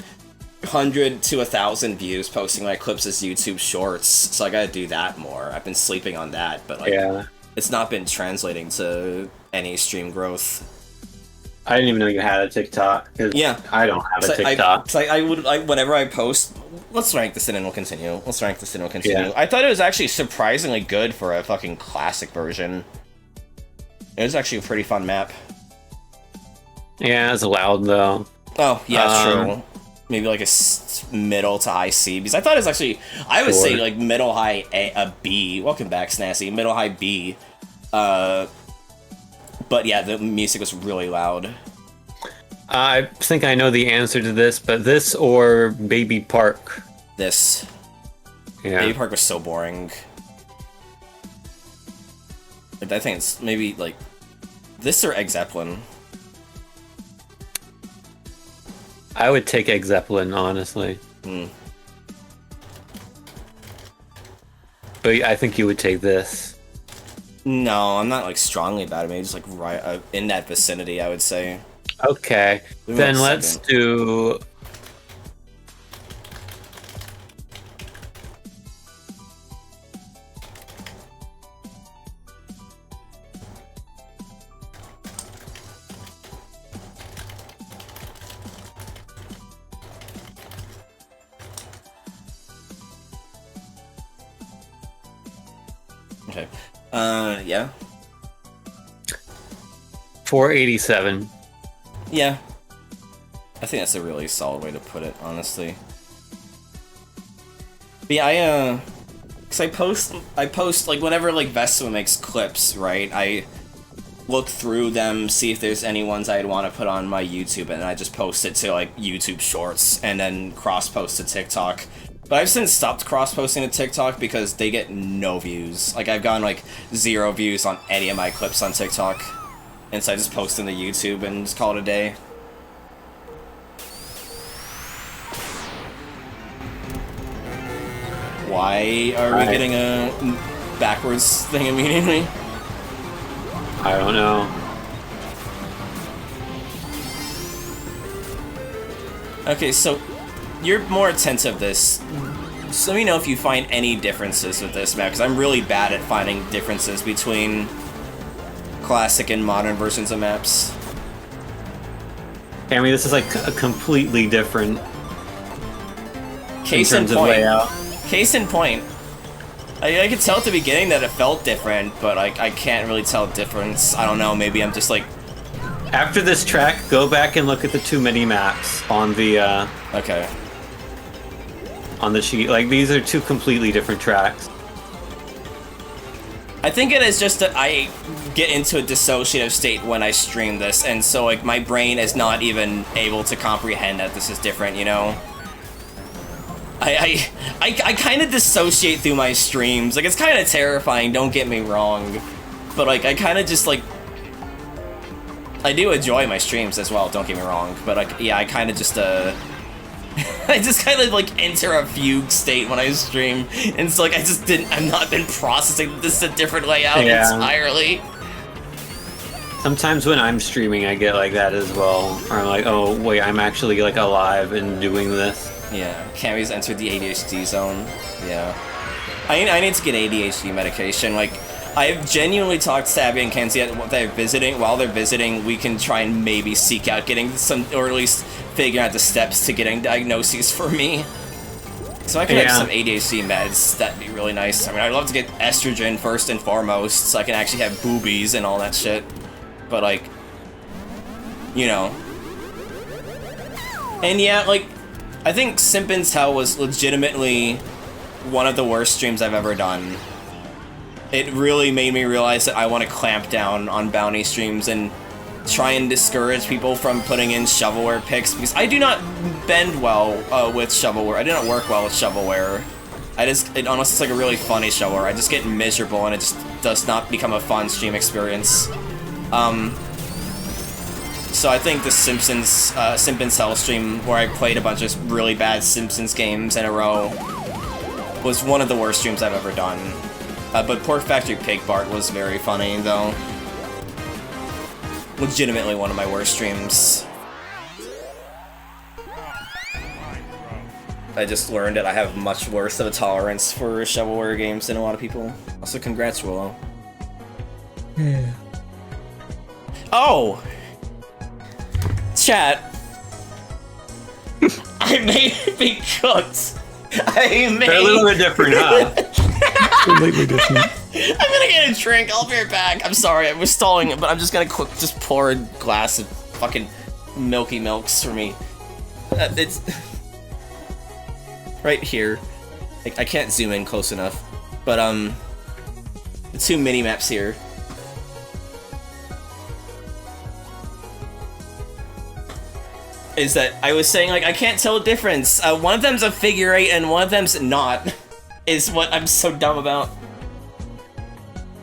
S2: 100 to 1,000 views posting my clips as YouTube Shorts, so I gotta do that more. I've been sleeping on that, but, like,
S7: yeah.
S2: It's not been translating to any stream growth.
S7: I didn't even know you had a TikTok.
S2: Yeah.
S7: I don't have a TikTok.
S2: Whenever I post... Let's rank this in and we'll continue.
S7: Yeah.
S2: I thought it was actually surprisingly good for a fucking classic version. It was actually a pretty fun map.
S7: Yeah, it's loud though.
S2: Oh, yeah, true. Maybe like a middle to high C, because I thought it was actually... I would say like middle high a B. Welcome back, Snazzy. Middle high B. But yeah, the music was really loud.
S7: I think I know the answer to this, but this or Baby Park?
S2: This.
S7: Yeah.
S2: Baby Park was so boring. I think it's maybe, like, this or Egg Zeppelin.
S7: I would take Egg Zeppelin, honestly. But I think you would take this.
S2: No, I'm not, like, strongly about it. Maybe just, like, right in that vicinity, I would say.
S7: Okay, then let's do...
S2: Okay. Yeah.
S7: 487.
S2: Yeah. I think that's a really solid way to put it, honestly. But yeah, cause I post, like, whenever, like, Vespa makes clips, right, I look through them, see if there's any ones I'd want to put on my YouTube, and I just post it to, like, YouTube Shorts, and then cross-post to TikTok. But I've since stopped cross-posting to TikTok because they get no views. Like, I've gotten, like, 0 views on any of my clips on TikTok. And so I just post them to YouTube and just call it a day. Why are we getting a backwards thing immediately?
S7: I don't know.
S2: Okay, so you're more attentive to this. So let me know if you find any differences with this map, because I'm really bad at finding differences between classic and modern versions of maps.
S7: I mean, this is like a completely different
S2: Case in point. Case in point. I could tell at the beginning that it felt different, but like I can't really tell difference. I don't know, maybe I'm just like...
S7: After this track, go back and look at the 2 mini-maps on the,
S2: Okay.
S7: on the sheet. Like, these are 2 completely different tracks.
S2: I think it is just that I get into a dissociative state when I stream this, and so like my brain is not even able to comprehend that this is different, you know? I kind of dissociate through my streams. Like, it's kind of terrifying, don't get me wrong. But like, I kind of just like... I do enjoy my streams as well, don't get me wrong. But like, yeah, I kind of just, I just kind of like enter a fugue state when I stream. And so like, I've not been processing this a different layout entirely.
S7: Sometimes when I'm streaming, I get like that as well. Or I'm like, oh, wait, I'm actually like alive and doing this.
S2: Yeah, Cammy's entered the ADHD zone. Yeah. I need to get ADHD medication. Like, I've genuinely talked to Abby and Kenzie while they're visiting, we can try and maybe seek out getting some, or at least figure out the steps to getting diagnoses for me. So I can have some ADHD meds, that'd be really nice. I mean, I'd love to get estrogen first and foremost, so I can actually have boobies and all that shit. But like, you know. And yeah, like, I think Simpin's Hell was legitimately one of the worst streams I've ever done. It really made me realize that I want to clamp down on bounty streams and try and discourage people from putting in shovelware picks, because I do not bend well with shovelware. I do not work well with shovelware. It honestly is like a really funny shovelware. I just get miserable and it just does not become a fun stream experience. So I think the Simpsons Hell stream, where I played a bunch of really bad Simpsons games in a row, was one of the worst streams I've ever done. But Pork Factory Pig Bart was very funny, though. Legitimately one of my worst streams. I just learned that I have much worse of a tolerance for shovelware games than a lot of people. Also, congrats, Willow.
S3: Yeah.
S2: Oh! Chat. I made it be cooked. They're
S7: a little bit different, huh?
S3: Completely different.
S2: I'm gonna get a drink. I'll be right back. I'm sorry, I was stalling it, but I'm just gonna just pour a glass of fucking Milky Milks for me. It's right here. I can't zoom in close enough, but the 2 mini maps here. Is that I was saying, like, I can't tell the difference. One of them's a figure 8 and one of them's not. Is what I'm so dumb about.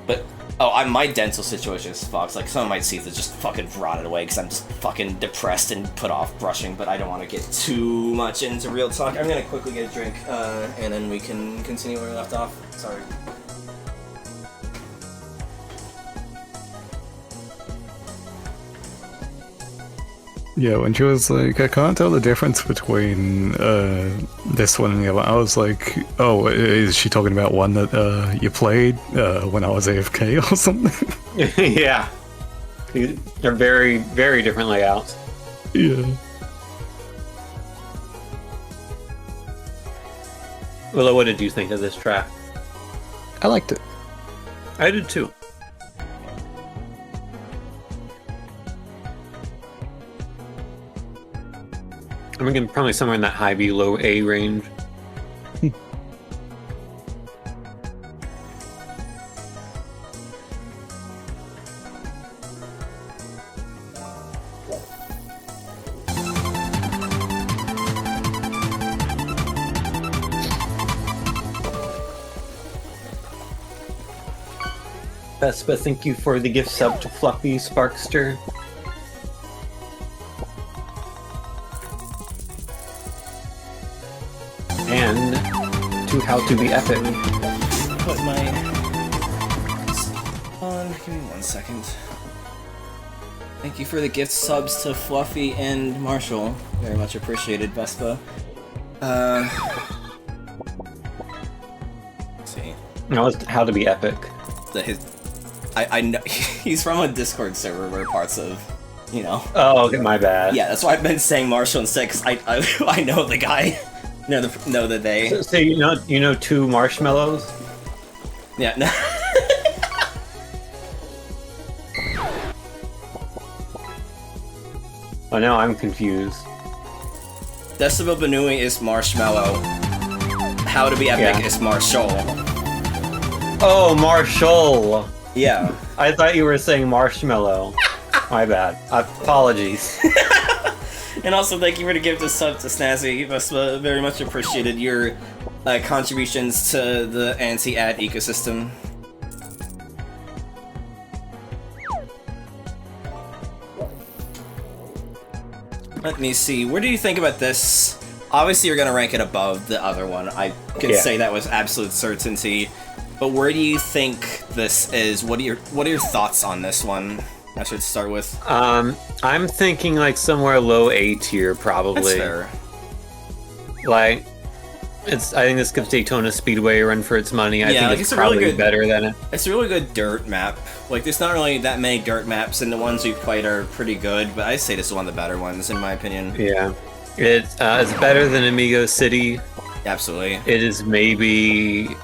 S2: But, oh, my dental situation is fucked. Like, some of my teeth are just fucking rotted away because I'm just fucking depressed and put off brushing, but I don't want to get too much into real talk. I'm gonna quickly get a drink, and then we can continue where we left off. Sorry.
S3: Yeah, when she was like, I can't tell the difference between this one and the other, I was like, oh, is she talking about one that you played when I was AFK or something?
S7: Yeah. They're very, very different layouts.
S3: Yeah.
S7: Willow, what did you think of this track?
S3: I liked it.
S7: I did too. I'm again probably somewhere in that high B, low A range. Vespa, thank you for the gift sub to Fluffy Sparkster. And to How to Be Epic.
S2: Put my on. Give me 1 second. Thank you for the gift subs to Fluffy and Marshall. Very much appreciated, Vespa. Let's see.
S7: No, it's How to Be Epic.
S2: I know he's from a Discord server where parts of, you know.
S7: Oh, okay, my bad.
S2: Yeah, that's why I've been saying Marshall and Six. I know the guy. know the they.
S7: So you know 2 marshmallows?
S2: Yeah. No.
S7: Oh, now I'm confused.
S2: Decibel Benui is Marshmallow. How to Be Epic is Marshall.
S7: Oh, Marshall!
S2: Yeah.
S7: I thought you were saying marshmallow. My bad. Apologies.
S2: And also, thank you for the gift of sub to Snazzy. Vespa, very much appreciated your contributions to the anti-ad ecosystem. Let me see. What do you think about this? Obviously, you're gonna rank it above the other one. I can say that with absolute certainty. But where do you think this is? What are your thoughts on this one? I should start with.
S7: I'm thinking like somewhere low A tier, probably.
S2: That's fair.
S7: Like, I think this gives Daytona Speedway a run for its money. I think it's probably
S2: really good,
S7: better than it.
S2: It's a really good dirt map. Like, there's not really that many dirt maps, and the ones we've played are pretty good. But I'd say this is one of the better ones, in my opinion.
S7: Yeah, it's better than Amigo City.
S2: Absolutely.
S7: It is maybe.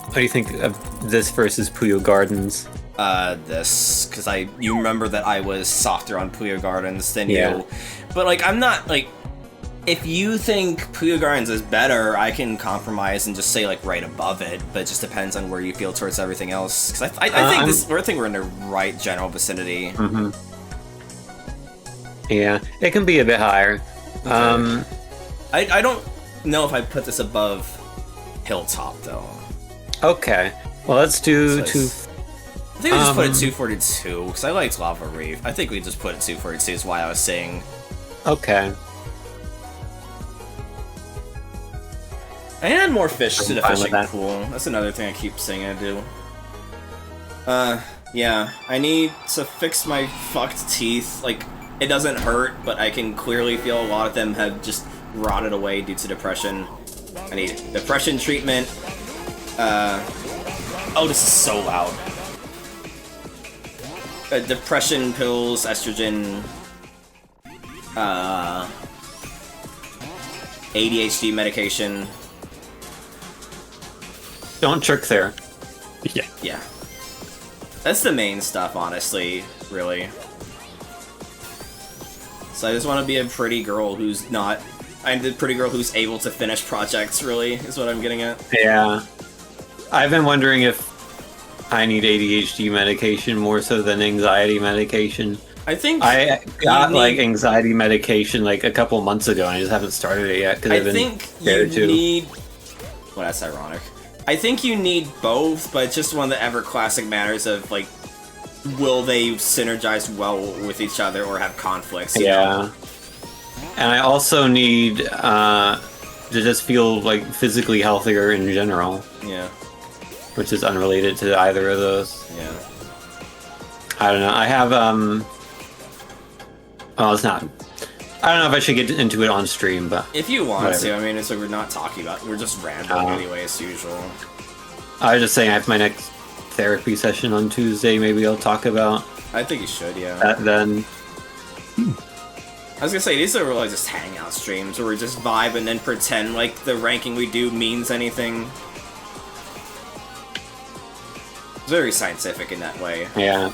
S7: What do you think of this versus Puyo Gardens?
S2: This, because you remember that I was softer on Puyo Gardens than
S7: Yeah.
S2: you. But, like, I'm not, like, if you think Puyo Gardens is better, I can compromise and just say, like, right above it, but it just depends on where you feel towards everything else. Because I think we're in the right general vicinity.
S7: Mm-hmm. Yeah, it can be a bit higher.
S2: Okay. I don't know if I put this above Hilltop, though.
S7: Okay, well, let's do two.
S2: I think we just put it 242, because I liked Lava Reef. I think we just put it 242 is why I was saying.
S7: Okay.
S2: I add more fish to the
S7: fine with
S2: fishing
S7: that.
S2: pool. That's another thing I keep saying I do. Yeah. I need to fix my fucked teeth. Like, it doesn't hurt, but I can clearly feel a lot of them have just rotted away due to depression. I need depression treatment. Oh, this is so loud. Depression pills, estrogen, ADHD medication.
S7: Don't trick there.
S2: Yeah. That's the main stuff, honestly, really. So I just want to be a pretty girl who's not... I'm the pretty girl who's able to finish projects, really, is what I'm getting at.
S7: Yeah. I've been wondering if I need ADHD medication more so than anxiety medication.
S2: I think
S7: I got like anxiety medication like a couple months ago and I just haven't started it yet because I've been
S2: think you need... Well, that's ironic. I think you need both, but it's just one of the ever classic matters of, like, will they synergize well with each other or have conflicts? You know?
S7: And I also need to just feel like physically healthier in general.
S2: Yeah.
S7: Which is unrelated to either of those.
S2: Yeah.
S7: I don't know. I have oh, it's not. I don't know if I should get into it on stream, but
S2: If you want
S7: whatever.
S2: to, I mean, it's like we're not talking about, we're just rambling anyway, as usual.
S7: I was just saying I have my next therapy session on Tuesday. Maybe I'll talk about
S2: I think you should, yeah.
S7: that then.
S2: I was gonna say, these are really just hangout streams where we just vibe and then pretend like the ranking we do means anything. very scientific in that way.
S7: Yeah.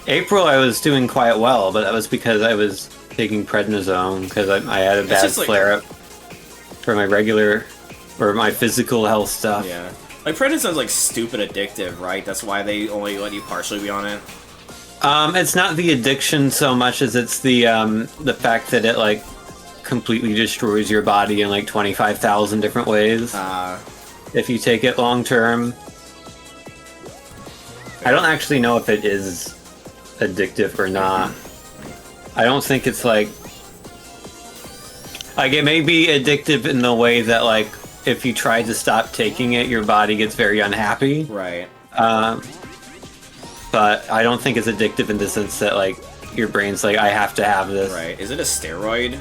S7: April, I was doing quite well, but that was because I was taking prednisone because I had a bad flare-up for my regular or my physical health stuff.
S2: Yeah. Like, prednisone's like stupid addictive, right? That's why they only let you partially be on it.
S7: It's not the addiction so much as it's the fact that it like completely destroys your body in like 25,000 different ways. If you take it long term. I don't actually know if it is addictive or not. I don't think it's like it may be addictive in the way that like if you try to stop taking it, your body gets very unhappy.
S2: Right.
S7: But I don't think it's addictive in the sense that like your brain's like, I have to have this.
S2: Right. Is it a steroid?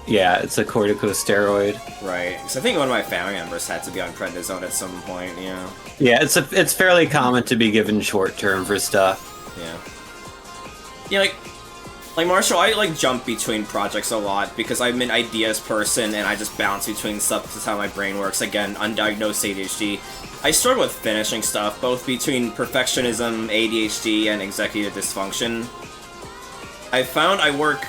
S7: Yeah, it's a corticosteroid.
S2: Right. Because I think one of my family members had to be on prednisone at some point. Yeah.
S7: Yeah, it's fairly common to be given short term for stuff.
S2: Yeah. Yeah, like Marshall, I like jump between projects a lot because I'm an ideas person and I just bounce between stuff. This is how my brain works. Again, undiagnosed ADHD. I struggle with finishing stuff, both between perfectionism, ADHD, and executive dysfunction. I found I work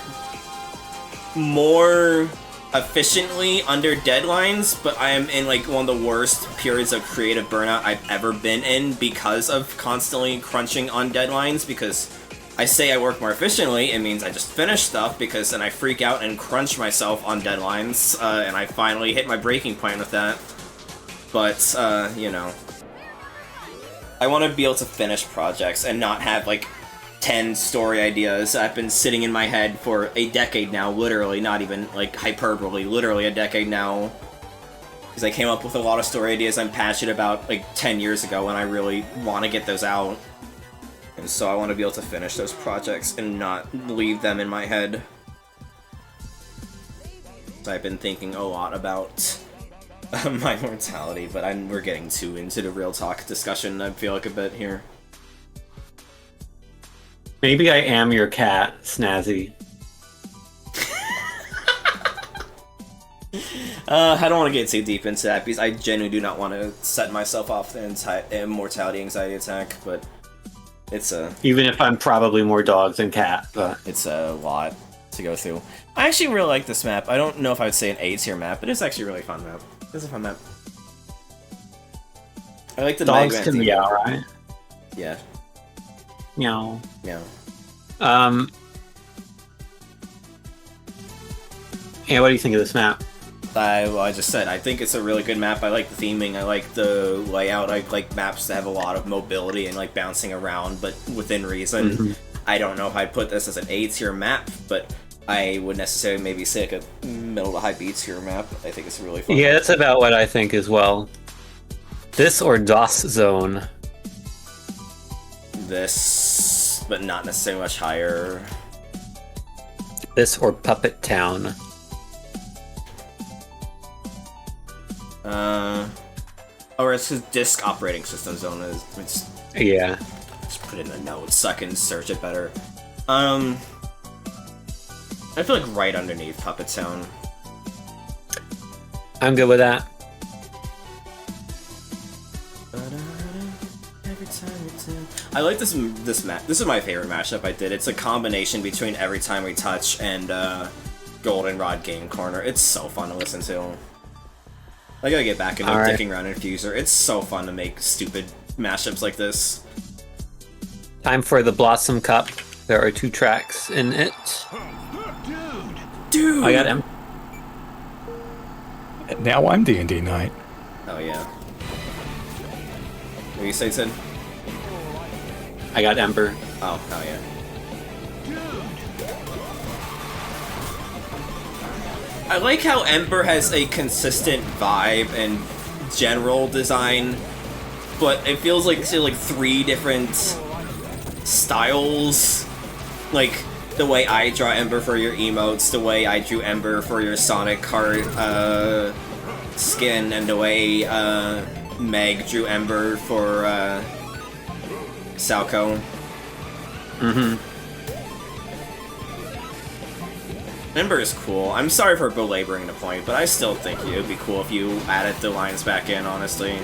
S2: more efficiently under deadlines, but I am in like one of the worst periods of creative burnout I've ever been in because of constantly crunching on deadlines. Because I say I work more efficiently, it means I just finish stuff because then I freak out and crunch myself on deadlines, and I finally hit my breaking point with that. But, you know, I want to be able to finish projects and not have, like, 10 story ideas. I've been sitting in my head for a decade now, literally, not even, like, hyperbole, literally a decade now. Because I came up with a lot of story ideas I'm passionate about, like, 10 years ago, and I really want to get those out. And so I want to be able to finish those projects and not leave them in my head. So I've been thinking a lot about my mortality, but we're getting too into the real talk discussion, I feel like, a bit here.
S7: Maybe I am your cat, Snazzy.
S2: I don't want to get too deep into that because I genuinely do not want to set myself off the mortality anxiety attack, but it's a...
S7: Even if I'm probably more dog than cat, but...
S2: It's a lot to go through. I actually really like this map. I don't know if I would say an A tier map, but it's actually a really fun map. It's a fun map. I like the
S7: dogs can meow, right?
S2: Yeah.
S7: Meow.
S2: Meow.
S7: Yeah, what do you think of this map?
S2: Well, I just said, I think it's a really good map. I like the theming, I like the layout, I like maps that have a lot of mobility and like bouncing around, but within reason.
S7: Mm-hmm.
S2: I don't know if I'd put this as an A tier map, but I would necessarily maybe say like a middle to high B tier map. I think it's really fun.
S7: Yeah, that's about what I think as well. This or DOS Zone?
S2: This, but not necessarily much higher.
S7: This or Puppet Town?
S2: Or it's his disk operating system zone is.
S7: Yeah.
S2: Just put it in the notes so I can search it better. I feel like right underneath Puppet Town.
S7: I'm good with that.
S2: I like this map. This is my favorite mashup I did. It's a combination between Every Time We Touch and Goldenrod Game Corner. It's so fun to listen to. I gotta get back into dicking around Infuser. It's so fun to make stupid mashups like this.
S7: Time for the Blossom Cup. There are 2 tracks in it.
S2: Dude!
S7: I got him.
S3: Now I'm D&D Knight.
S2: Oh yeah. What do you say, Sid?
S7: I got Ember.
S2: Oh yeah. I like how Ember has a consistent vibe and general design, but it feels like say like 3 different styles. Like the way I draw Ember for your emotes, the way I drew Ember for your Sonic Kart skin, and the way Meg drew Ember for Salco.
S7: Mm-hmm.
S2: Ember is cool. I'm sorry for belaboring the point, but I still think it would be cool if you added the lines back in, honestly.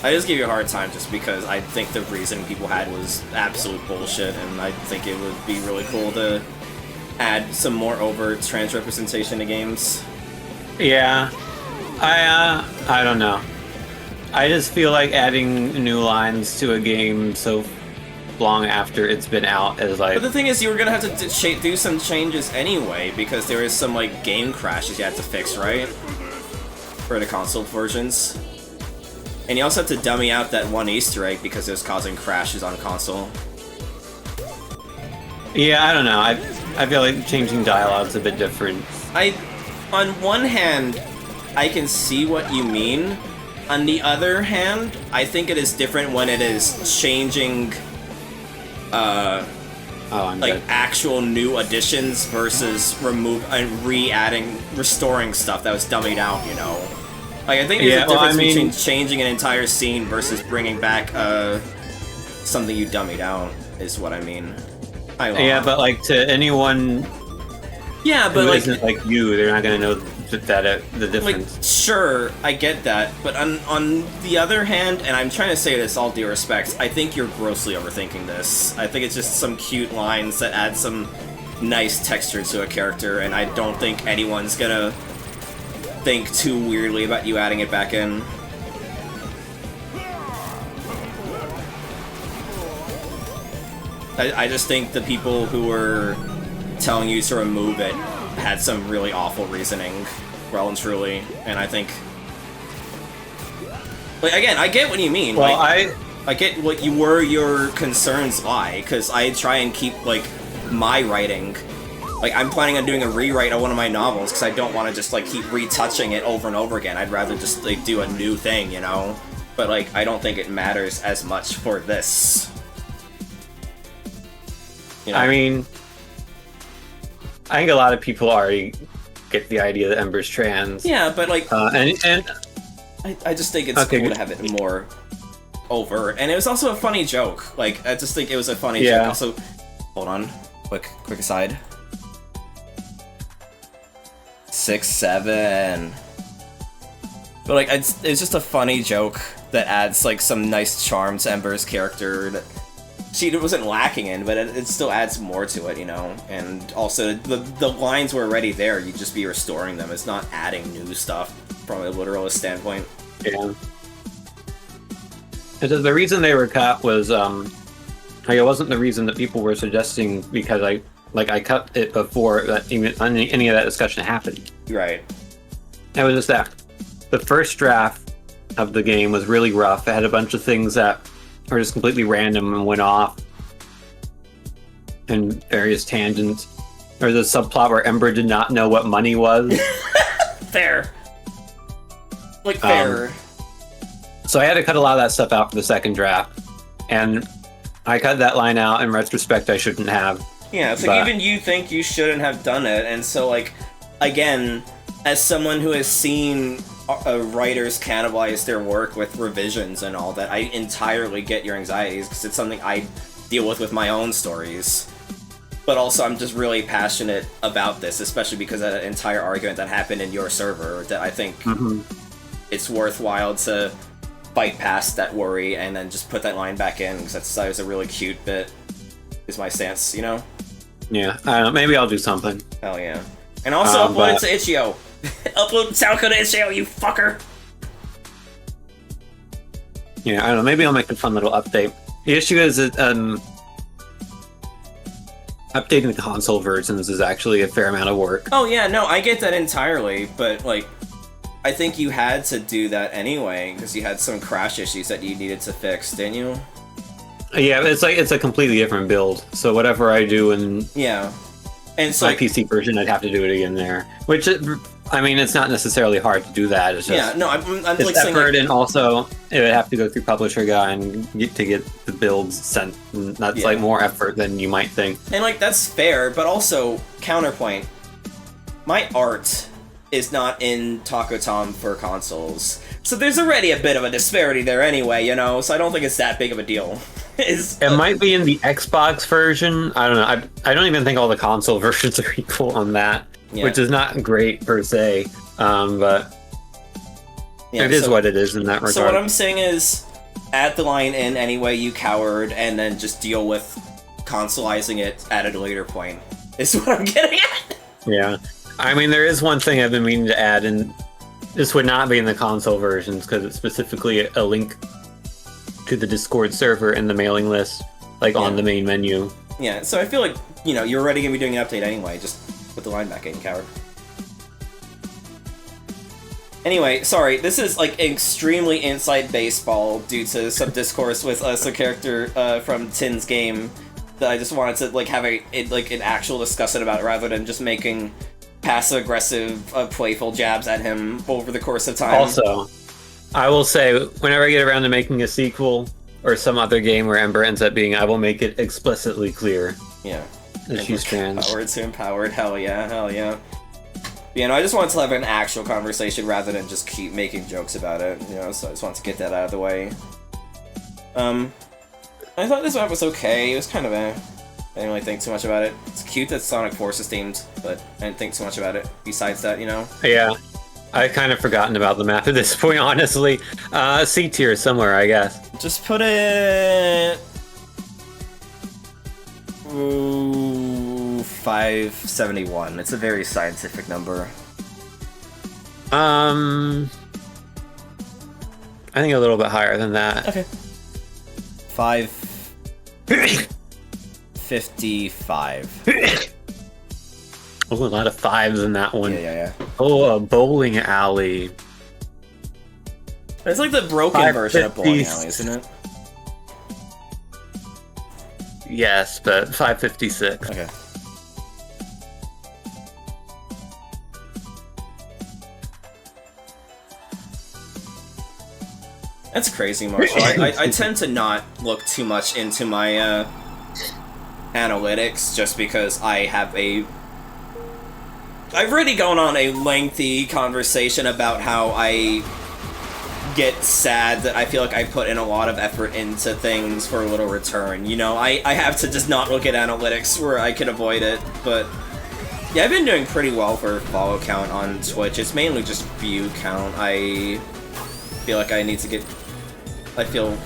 S2: I just give you a hard time just because I think the reasoning people had was absolute bullshit, and I think it would be really cool to add some more overt trans representation to games.
S7: Yeah, I don't know. I just feel like adding new lines to a game so long after it's been out is like...
S2: But the thing is, you were gonna have to do some changes anyway, because there is some, like, game crashes you had to fix, right? For the console versions. And you also have to dummy out that one Easter egg because it was causing crashes on console.
S7: Yeah, I don't know. I feel like changing dialogue's a bit different.
S2: On one hand, I can see what you mean. On the other hand, I think it is different when it is changing like actual new additions versus restoring stuff that was dummied out, you know? Like, I think there's a difference between changing an entire scene versus bringing back something you dummied out, is what I mean.
S7: Yeah, but like to anyone who isn't like you, they're not gonna know the difference.
S2: Like, sure, I get that, but on the other hand, and I'm trying to say this all due respect, I think you're grossly overthinking this. I think it's just some cute lines that add some nice texture to a character, and I don't think anyone's gonna think too weirdly about you adding it back in. I just think the people who were telling you to remove it had some really awful reasoning, well and truly, and I think... Like, again, I get what you mean.
S7: Well,
S2: like, I get what your concerns lie, because I try and keep, like, my writing... Like, I'm planning on doing a rewrite of one of my novels, because I don't want to just, like, keep retouching it over and over again. I'd rather just, like, do a new thing, you know? But, like, I don't think it matters as much for this. You know?
S7: I mean, I think a lot of people already get the idea that Ember's trans.
S2: Yeah, but like,
S7: and
S2: I just think it's cool to have it more overt, and it was also a funny joke. Like, I just think it was a funny joke. Also, hold on, quick aside. 6-7. But like, it's just a funny joke that adds like some nice charm to Ember's character that she wasn't lacking in, but it still adds more to it, you know? And also, the lines were already there, you'd just be restoring them. It's not adding new stuff from a literalist standpoint.
S7: Yeah. The reason they were cut was, like, it wasn't the reason that people were suggesting, because I cut it before that even any of that discussion happened.
S2: Right.
S7: It was just that the first draft of the game was really rough. It had a bunch of things that were just completely random and went off in various tangents. There was a subplot where Ember did not know what money was.
S2: Fair. Like, fair.
S7: So I had to cut a lot of that stuff out for the second draft. And I cut that line out. In retrospect, I shouldn't have.
S2: Yeah, it's like, even you think you shouldn't have done it, and so, like, again, as someone who has seen writers cannibalize their work with revisions and all that, I entirely get your anxieties, because it's something I deal with my own stories. But also, I'm just really passionate about this, especially because of that entire argument that happened in your server, that I think it's worthwhile to fight past that worry and then just put that line back in, because that was a really cute bit, is my stance, you know?
S7: Yeah, I don't know, maybe I'll do something.
S2: Hell yeah. And also upload it to itch.io. Upload sound code to itch.io, you fucker!
S7: Yeah, I don't know, maybe I'll make a fun little update. The issue is that, updating the console versions is actually a fair amount of work.
S2: Oh yeah, no, I get that entirely, but, like, I think you had to do that anyway, because you had some crash issues that you needed to fix, didn't you?
S7: Yeah, it's a completely different build, so whatever I do in
S2: and so,
S7: my PC version, I'd have to do it again there. Which, I mean, it's not necessarily hard to do that. It's just,
S2: yeah, no, I'm
S7: it's
S2: like saying,
S7: effort, and also it would have to go through Publisher Guide and get the builds sent. And that's like more effort than you might think.
S2: And like, that's fair, but also counterpoint. My art is not in Taco Tom for consoles, so there's already a bit of a disparity there anyway, you know. So I don't think it's that big of a deal.
S7: It might be in the Xbox version. I don't know. I don't even think all the console versions are equal on that, which is not great per se. But it is what it is in that regard.
S2: So what I'm saying is, add the line in anyway, you coward, and then just deal with consoleizing it at a later point, is what I'm getting at.
S7: Yeah. I mean, there is one thing I've been meaning to add, and this would not be in the console versions, because it's specifically a link to the Discord server and the mailing list, like on the main menu.
S2: Yeah, so I feel like, you know, you're already going to be doing an update anyway, just put the line back in, coward. Anyway, sorry, this is like extremely inside baseball due to some discourse with a character from Tin's game that I just wanted to like have an actual discussion about it rather than just making passive-aggressive, playful jabs at him over the course of time.
S7: Also, I will say, whenever I get around to making a sequel or some other game where Ember ends up being, I will make it explicitly clear.
S2: Yeah.
S7: That she's trans.
S2: Empowered to empowered, hell yeah, hell yeah. You know, I just wanted to have an actual conversation rather than just keep making jokes about it, you know, so I just wanted to get that out of the way. I thought this map was okay, it was kind of I didn't really think too much about it. It's cute that Sonic Forces themed, but I didn't think too much about it, besides that, you know?
S7: Yeah. I've kind of forgotten about the map at this point, honestly. C tier somewhere, I guess.
S2: Just put it... Ooh, 571. It's a very scientific number.
S7: I think a little bit higher than that.
S2: Okay. 555.
S7: Oh, a lot of fives in that one.
S2: Yeah.
S7: Oh, a bowling alley.
S2: It's like the broken version of bowling alley, isn't it?
S7: Yes, but 556.
S2: Okay. That's crazy, Marshall. I tend to not look too much into my analytics just because I've already gone on a lengthy conversation about how I get sad that I feel like I put in a lot of effort into things for a little return. You know, I have to just not look at analytics where I can avoid it, but yeah, I've been doing pretty well for follow count on Twitch. It's mainly just view count. I feel like I need to get... how do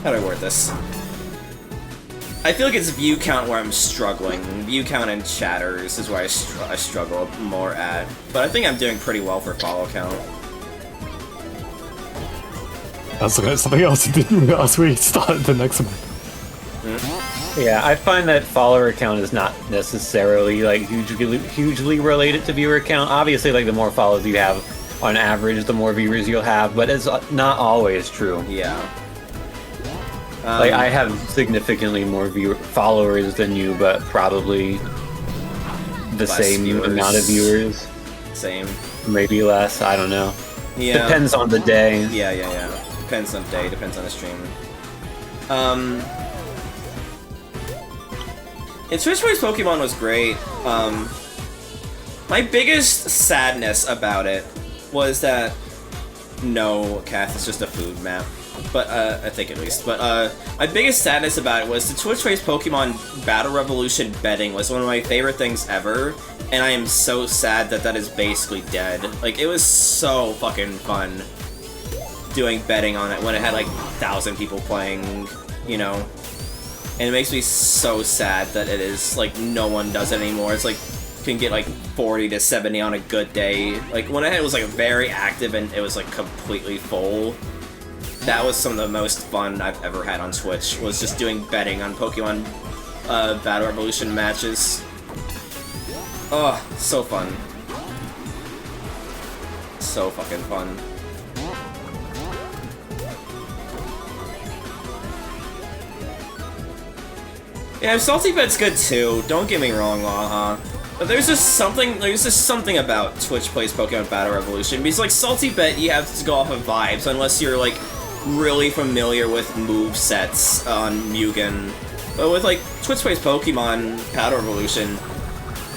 S2: I word this? I feel like it's view count where I'm struggling. View count and chatters is where I struggle more at. But I think I'm doing pretty well for follow count.
S3: That's something else as we started the next one.
S7: Yeah, I find that follower count is not necessarily like hugely related to viewer count. Obviously, like the more follows you have, on average, the more viewers you'll have, but it's not always true.
S2: Yeah.
S7: Like, I have significantly more followers than you, but probably the same amount of viewers.
S2: Same. Maybe
S7: Maybe less, I don't know.
S2: Yeah.
S7: Depends on the day.
S2: Yeah. Depends on the day, depends on the stream. And Twitch Plays Pokemon was great. My biggest sadness about it was that... No, Kath, it's just a food map. But, I think at least. But, my biggest sadness about it was the Twitch Plays Pokemon Battle Revolution betting was one of my favorite things ever. And I am so sad that that is basically dead. Like, it was so fucking fun doing betting on it when it had, like, 1,000 people playing, you know? And it makes me so sad that it is, like, no one does it anymore. It's like, you can get, like, 40 to 70 on a good day. Like, when it was, like, very active and it was, like, completely full, that was some of the most fun I've ever had on Twitch, was just doing betting on Pokemon Battle Revolution matches. Oh, so fun. So fucking fun. Yeah, Salty Bet's good too, don't get me wrong, Laha. But there's just something about Twitch Plays Pokemon Battle Revolution, because like Salty Bet, you have to go off of vibes, unless you're like really familiar with movesets on Mugen. But with like Twitch Plays Pokemon Battle Revolution,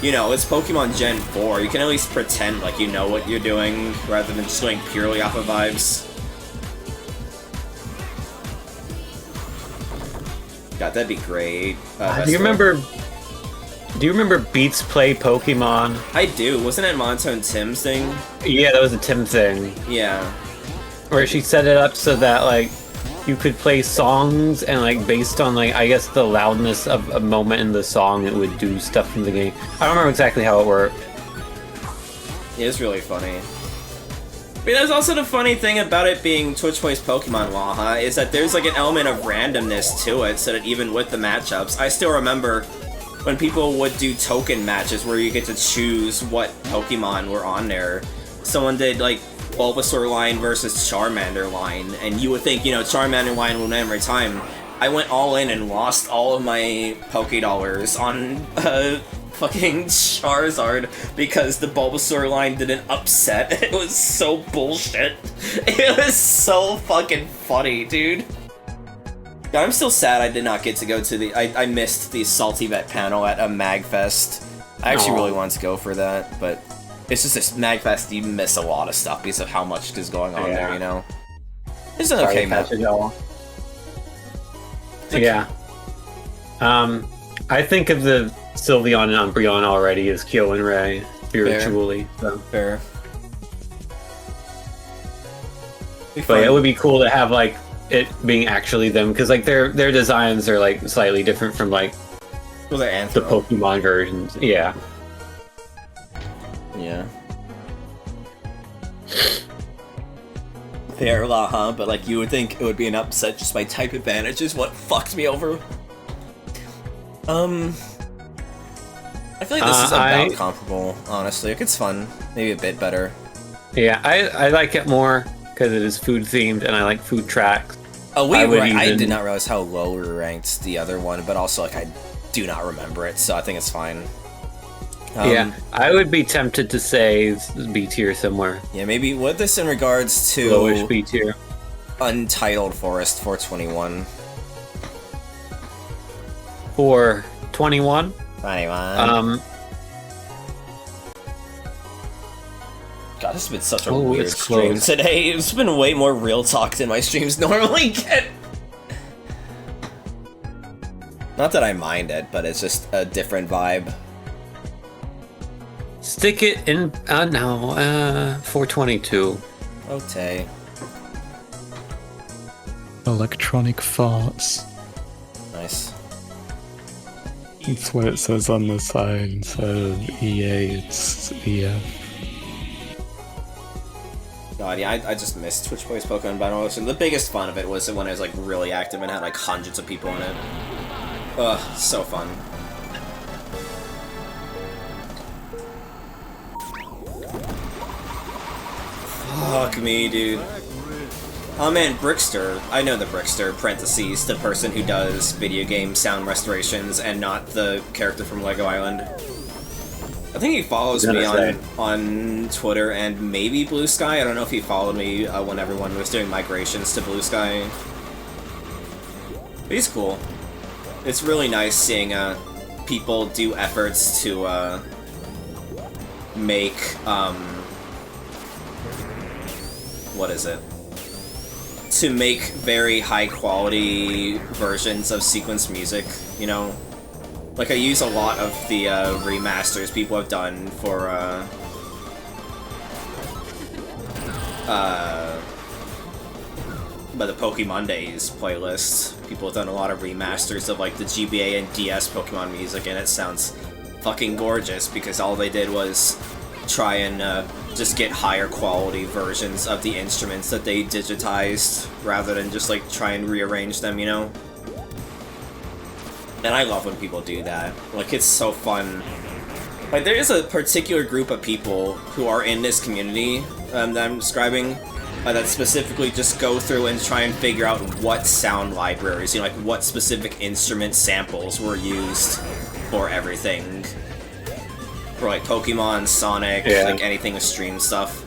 S2: you know, it's Pokemon Gen 4, you can at least pretend like you know what you're doing, rather than just going purely off of vibes. God, that'd be great.
S7: Do you remember Beats Play Pokemon?
S2: I do. Wasn't it Monotone Tim's thing?
S7: Yeah, that was a Tim thing.
S2: Yeah.
S7: where she set it up so that like you could play songs and like based on like I guess the loudness of a moment in the song, it would do stuff in the game. I don't remember exactly how it worked.
S2: Yeah, it's really funny. But there's also the funny thing about it being Twitch Plays Pokemon Waha is that there's like an element of randomness to it, so that even with the matchups, I still remember when people would do token matches where you get to choose what Pokemon were on there. Someone did like Bulbasaur line versus Charmander line, and you would think, you know, Charmander line will win every time. I went all in and lost all of my Pokédollars on fucking Charizard because the Bulbasaur line didn't upset. It was so bullshit. It was so fucking funny, dude. Yeah, I'm still sad I did not get to go to the... I missed the Salty Vet panel at a MagFest. I actually really wanted to go for that, but it's just this MagFest, you miss a lot of stuff because of how much is going on there, you know? It's an okay match.
S7: Yeah. I think of the Sylveon and Umbreon already as Kyo and Ray, spiritually. So.
S2: Fair.
S7: But it would be cool to have, like, it being actually them, because, like, their designs are, like, slightly different from, like,
S2: the
S7: Pokemon versions. Yeah.
S2: Yeah. Fair a lot, huh? But, like, you would think it would be an upset just by type advantage is what fucked me over. I feel like this is about comparable, honestly. Like, it's fun. Maybe a bit better.
S7: Yeah, I like it more because it is food themed and I like food tracks.
S2: Oh, I did not realize how low we ranked the other one, but also, like, I do not remember it, so I think it's fine.
S7: Yeah, I would be tempted to say B tier somewhere.
S2: Yeah, maybe what this in regards to
S7: lowish B tier.
S2: Untitled Forest 421.
S7: 421.
S2: 21. God, this has been such a weird stream today. It's been way more real talk than my streams normally get. Not that I mind it, but it's just a different vibe.
S7: Stick it in, 422.
S2: Okay.
S3: Electronic farts.
S2: Nice.
S3: That's what it says on the side. Instead of EA, it's EF.
S2: God, yeah, I just missed Twitch Plays Pokemon Battle Ocean. The biggest fun of it was when it was like really active and had like hundreds of people in it. Ugh, so fun. Fuck me, dude. Oh man, Brickster. I know the Brickster, parentheses, the person who does video game sound restorations and not the character from Lego Island. I think he follows me on Twitter and maybe Blue Sky. I don't know if he followed me when everyone was doing migrations to Blue Sky. But he's cool. It's really nice seeing people do efforts to make what is it? To make very high quality versions of sequence music, you know? Like, I use a lot of the remasters people have done for by the Pokemon Days playlist. People have done a lot of remasters of like the GBA and DS Pokemon music, and it sounds fucking gorgeous because all they did was try and just get higher quality versions of the instruments that they digitized rather than just like try and rearrange them, you know? And I love when people do that. Like, it's so fun. Like, there is a particular group of people who are in this community that I'm describing that specifically just go through and try and figure out what sound libraries, you know, like what specific instrument samples were used for everything. For like Pokemon, Sonic, like anything with stream stuff.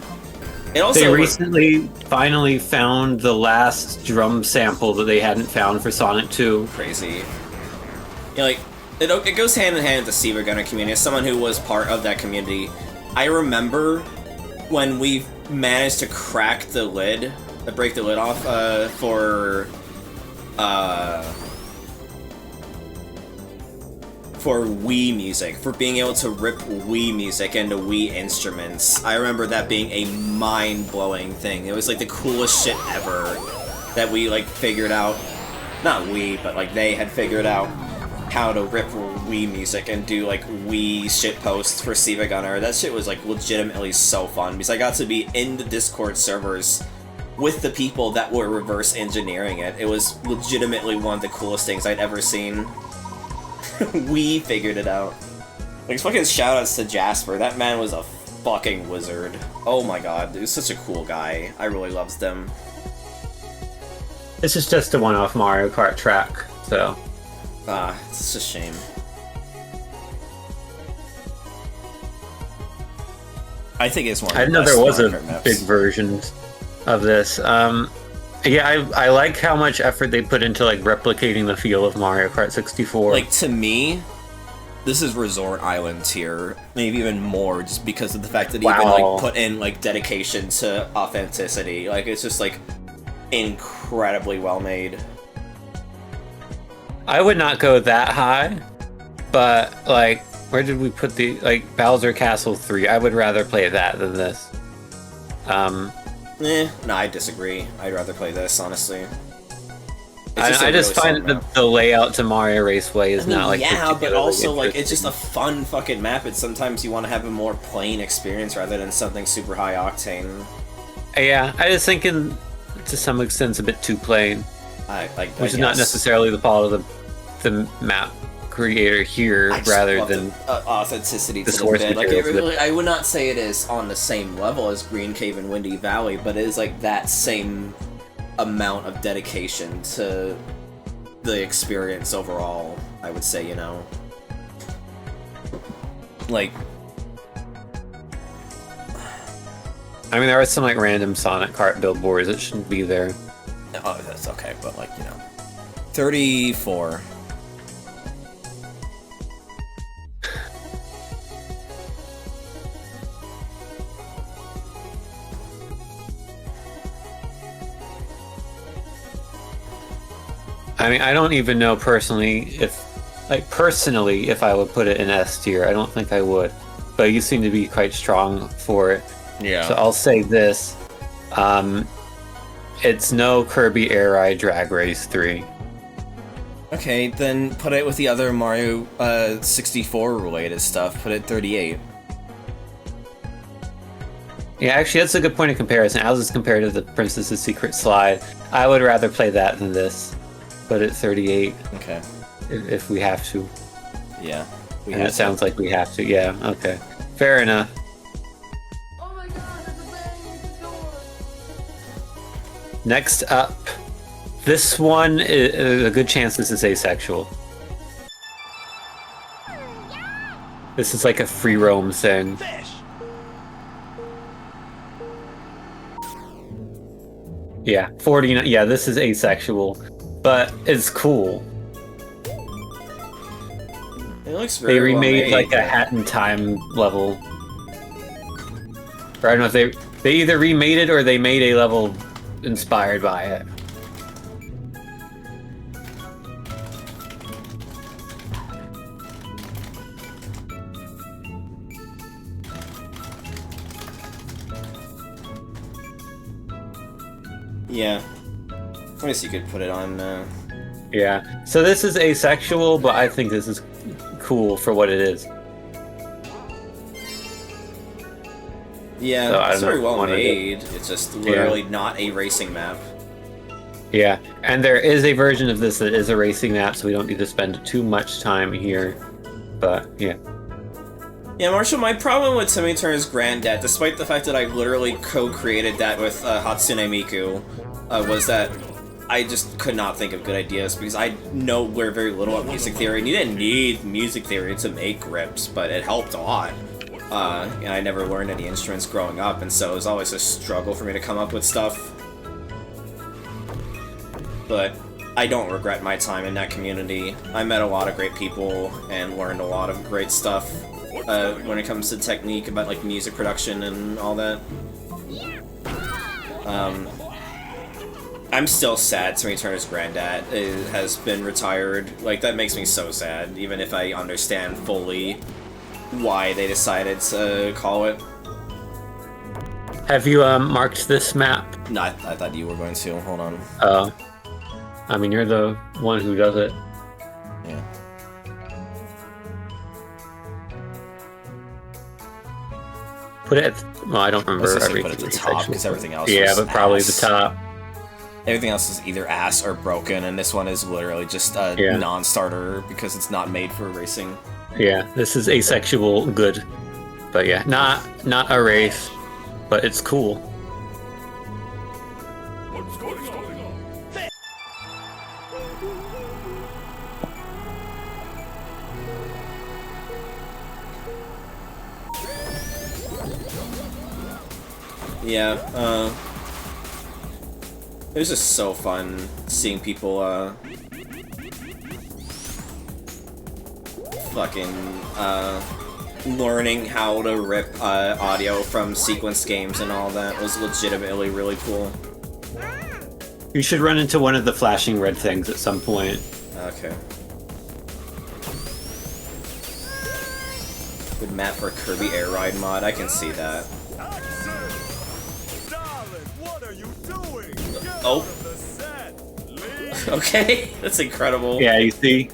S2: It also
S7: they recently finally found the last drum sample that they hadn't found for Sonic 2.
S2: Crazy. You know, like, it goes hand in hand with the Seaver Gunner community. As someone who was part of that community, I remember when we managed to crack the lid, break the lid off for Wii music, for being able to rip Wii music into Wii instruments. I remember that being a mind-blowing thing. It was like the coolest shit ever that we like figured out. Not we, but like they had figured out how to rip Wii music and do like Wii shitposts for Siva Gunner. That shit was like legitimately so fun because I got to be in the Discord servers with the people that were reverse engineering it. It was legitimately one of the coolest things I'd ever seen. We figured it out. Like, fucking shoutouts to Jasper. That man was a fucking wizard. Oh my god, he was such a cool guy. I really loved him.
S7: This is just a one-off Mario Kart track, so...
S2: Ah, it's just a shame. I think it's one of the
S7: I didn't know
S2: best
S7: there was
S2: Mario
S7: a
S2: Kart maps.
S7: big version of this. Yeah, I like how much effort they put into, like, replicating the feel of Mario Kart 64.
S2: Like, to me, this is Resort Island tier. Maybe even more, just because of the fact that he even, like, put in, like, dedication to authenticity. Like, it's just, like, incredibly well made.
S7: I would not go that high, but, like, where did we put the, like, Bowser Castle 3? I would rather play that than this.
S2: No, I disagree. I'd rather play this, honestly.
S7: I just find that the layout to Mario Raceway is not, like,
S2: yeah, but also, like, it's
S7: interesting.
S2: just a fun fucking map, and sometimes you want to have a more plain experience rather than something super high octane.
S7: Yeah, I just think to some extent it's a bit too plain. Which is not necessarily the fault of the map creator here, rather than
S2: authenticity
S7: the
S2: to
S7: source
S2: the bit. Like,
S7: materials.
S2: I would not say it is on the same level as Green Cave and Windy Valley, but it is like that same amount of dedication to the experience overall, I would say, you know. Like,
S7: I mean, there are some, like, random Sonic Kart billboards that shouldn't be there.
S2: oh, that's okay, but, like, you know. 34.
S7: I mean, I don't even know personally if I would put it in S tier. I don't think I would. But you seem to be quite strong for it.
S2: Yeah.
S7: So I'll say this. It's no Kirby Air Ride Drag Race 3.
S2: Okay, then put it with the other Mario 64 related stuff. Put it 38.
S7: Yeah, actually, that's a good point of comparison. As is compared to the Princess's Secret Slide, I would rather play that than this. Put it 38.
S2: Okay.
S7: If we have to.
S2: Yeah.
S7: And it sounds like we have to. Yeah, okay. Fair enough. Next up, this one is a good chance this is asexual. This is like a free roam thing. Yeah, 49. Yeah, this is asexual, but it's cool.
S2: It looks very
S7: They remade
S2: well
S7: like
S2: made.
S7: a Hat in Time level. Or I don't know if they either remade it or they made a level inspired by it.
S2: Yeah. I guess you could put it on.
S7: Yeah. So this is asexual, but I think this is cool for what it is.
S2: Yeah,
S7: So I
S2: it's
S7: don't know
S2: very
S7: if
S2: well
S7: you wanna do-
S2: made. It's just literally not a racing map.
S7: Yeah, and there is a version of this that is a racing map, so we don't need to spend too much time here. But yeah.
S2: Yeah, Marshall, my problem with Timmy Turner's Granddad, despite the fact that I literally co-created that with Hatsune Miku, was that I just could not think of good ideas because I know very little about music theory, and you didn't need music theory to make grips, but it helped a lot. And I never learned any instruments growing up, and so it was always a struggle for me to come up with stuff. But I don't regret my time in that community. I met a lot of great people and learned a lot of great stuff when it comes to technique about like music production and all that. I'm still sad Timmy Turner's granddad has been retired. Like, that makes me so sad, even if I understand fully why they decided to call it.
S7: Have you marked this map?
S2: No, I thought you were going to. Hold on.
S7: Oh. I mean, you're the one who does it.
S2: Yeah.
S7: Put it at... Well, I don't remember every
S2: put it at the top, because everything else
S7: Yeah,
S2: was
S7: but probably
S2: ass.
S7: the top.
S2: Everything else is either ass or broken, and this one is literally just a non-starter because it's not made for racing.
S7: Yeah, this is asexual good. But yeah, not a race, but it's cool.
S6: What's going on?
S2: Yeah, it was just so fun seeing people, learning how to rip, audio from sequence games and all that was legitimately really cool.
S7: You should run into one of the flashing red things at some point.
S2: Okay. Good map for a Kirby Air Ride mod, I can see that. Oh. Okay, that's incredible.
S7: Yeah, you see?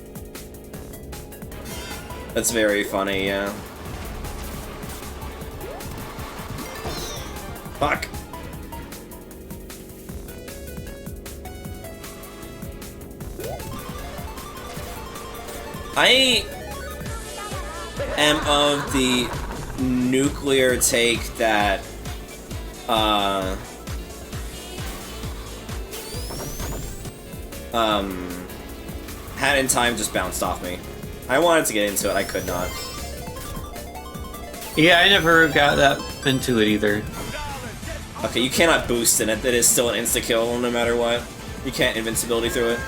S2: That's very funny, yeah. Fuck. I am of the nuclear take that, Hat in Time just bounced off me. I wanted to get into it, I could not.
S7: Yeah, I never got that into it either.
S2: Okay, you cannot boost in it. It is still an insta-kill no matter what. You can't invincibility through it.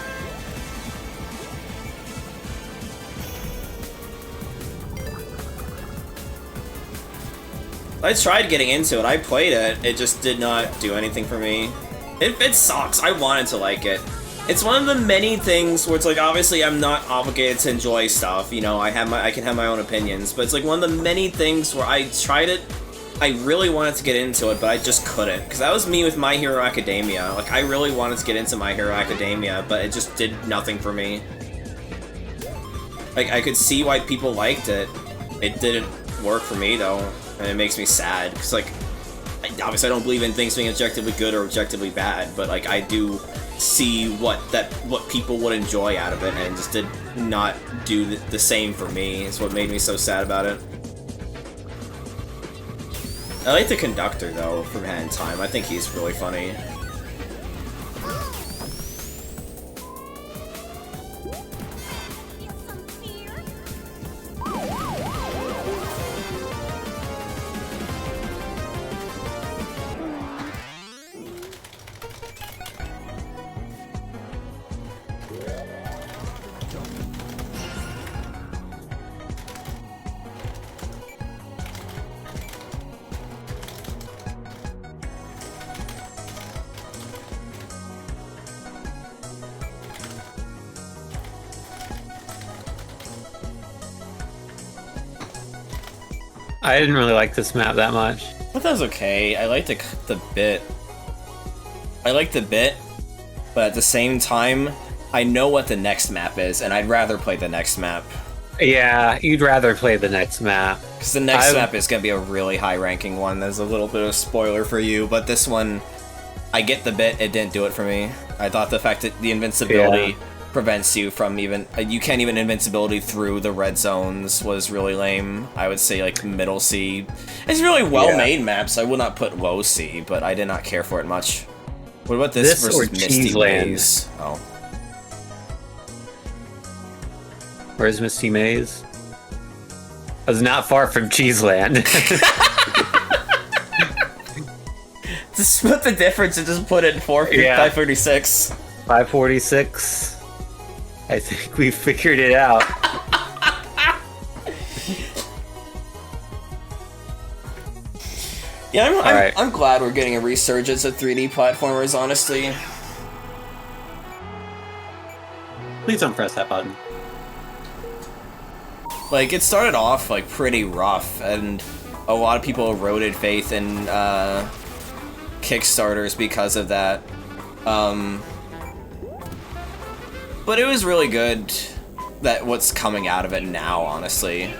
S2: I tried getting into it. I played it. It just did not do anything for me. It sucks. I wanted to like it. It's one of the many things where it's like, obviously I'm not obligated to enjoy stuff, you know, I can have my own opinions, but it's like one of the many things where I tried it, I really wanted to get into it, but I just couldn't, because that was me with My Hero Academia. Like, I really wanted to get into My Hero Academia, but it just did nothing for me. Like, I could see why people liked it. It didn't work for me, though, and it makes me sad, because, like, obviously I don't believe in things being objectively good or objectively bad, but, like, I do see what people would enjoy out of it, and just did not do the same for me. It's what made me so sad about it. I like the conductor, though, from Hat in Time. I think he's really funny.
S7: I didn't really like this map that much.
S2: I thought it was okay. I liked the bit. I liked the bit, but at the same time, I know what the next map is, and I'd rather play the next map.
S7: Yeah, you'd rather play the next map.
S2: Because the next map is going to be a really high-ranking one. There's a little bit of spoiler for you, but this one, I get the bit, it didn't do it for me. I thought the fact that the invincibility prevents you from even... you can't even invincibility through the red zones was really lame. I would say, like, middle C. It's really well-made maps. I would not put low C, but I did not care for it much. What about this versus Misty Maze? Oh.
S7: Where's Misty Maze? I was not far from Cheeseland.
S2: Just split the difference and just put it in 546.
S7: 546. I think we figured it out.
S2: Yeah, I'm glad we're getting a resurgence of 3D platformers, honestly.
S7: Please don't press that button.
S2: Like, it started off, like, pretty rough, and a lot of people eroded faith in, Kickstarters because of that. But it was really good that what's coming out of it now, honestly.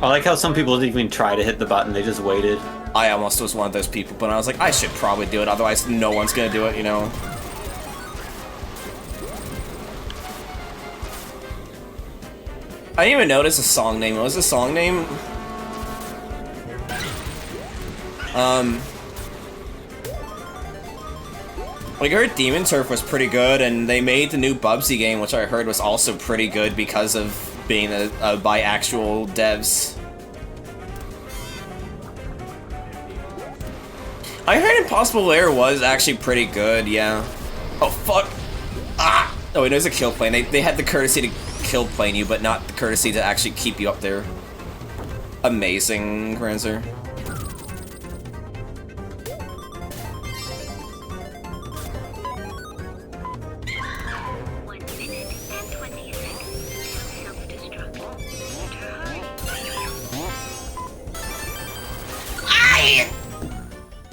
S7: I like how some people didn't even try to hit the button, they just waited.
S2: I almost was one of those people, but I was like, I should probably do it, otherwise no one's gonna do it, you know? I didn't even notice a song name. What was the song name? Like, I heard Demon Turf was pretty good, and they made the new Bubsy game, which I heard was also pretty good because of being by actual devs. I heard Impossible Lair was actually pretty good, yeah. Oh, fuck! Ah! Oh, wait, there's a kill plane. They had the courtesy to kill plane you, but not the courtesy to actually keep you up there. Amazing, Granzer.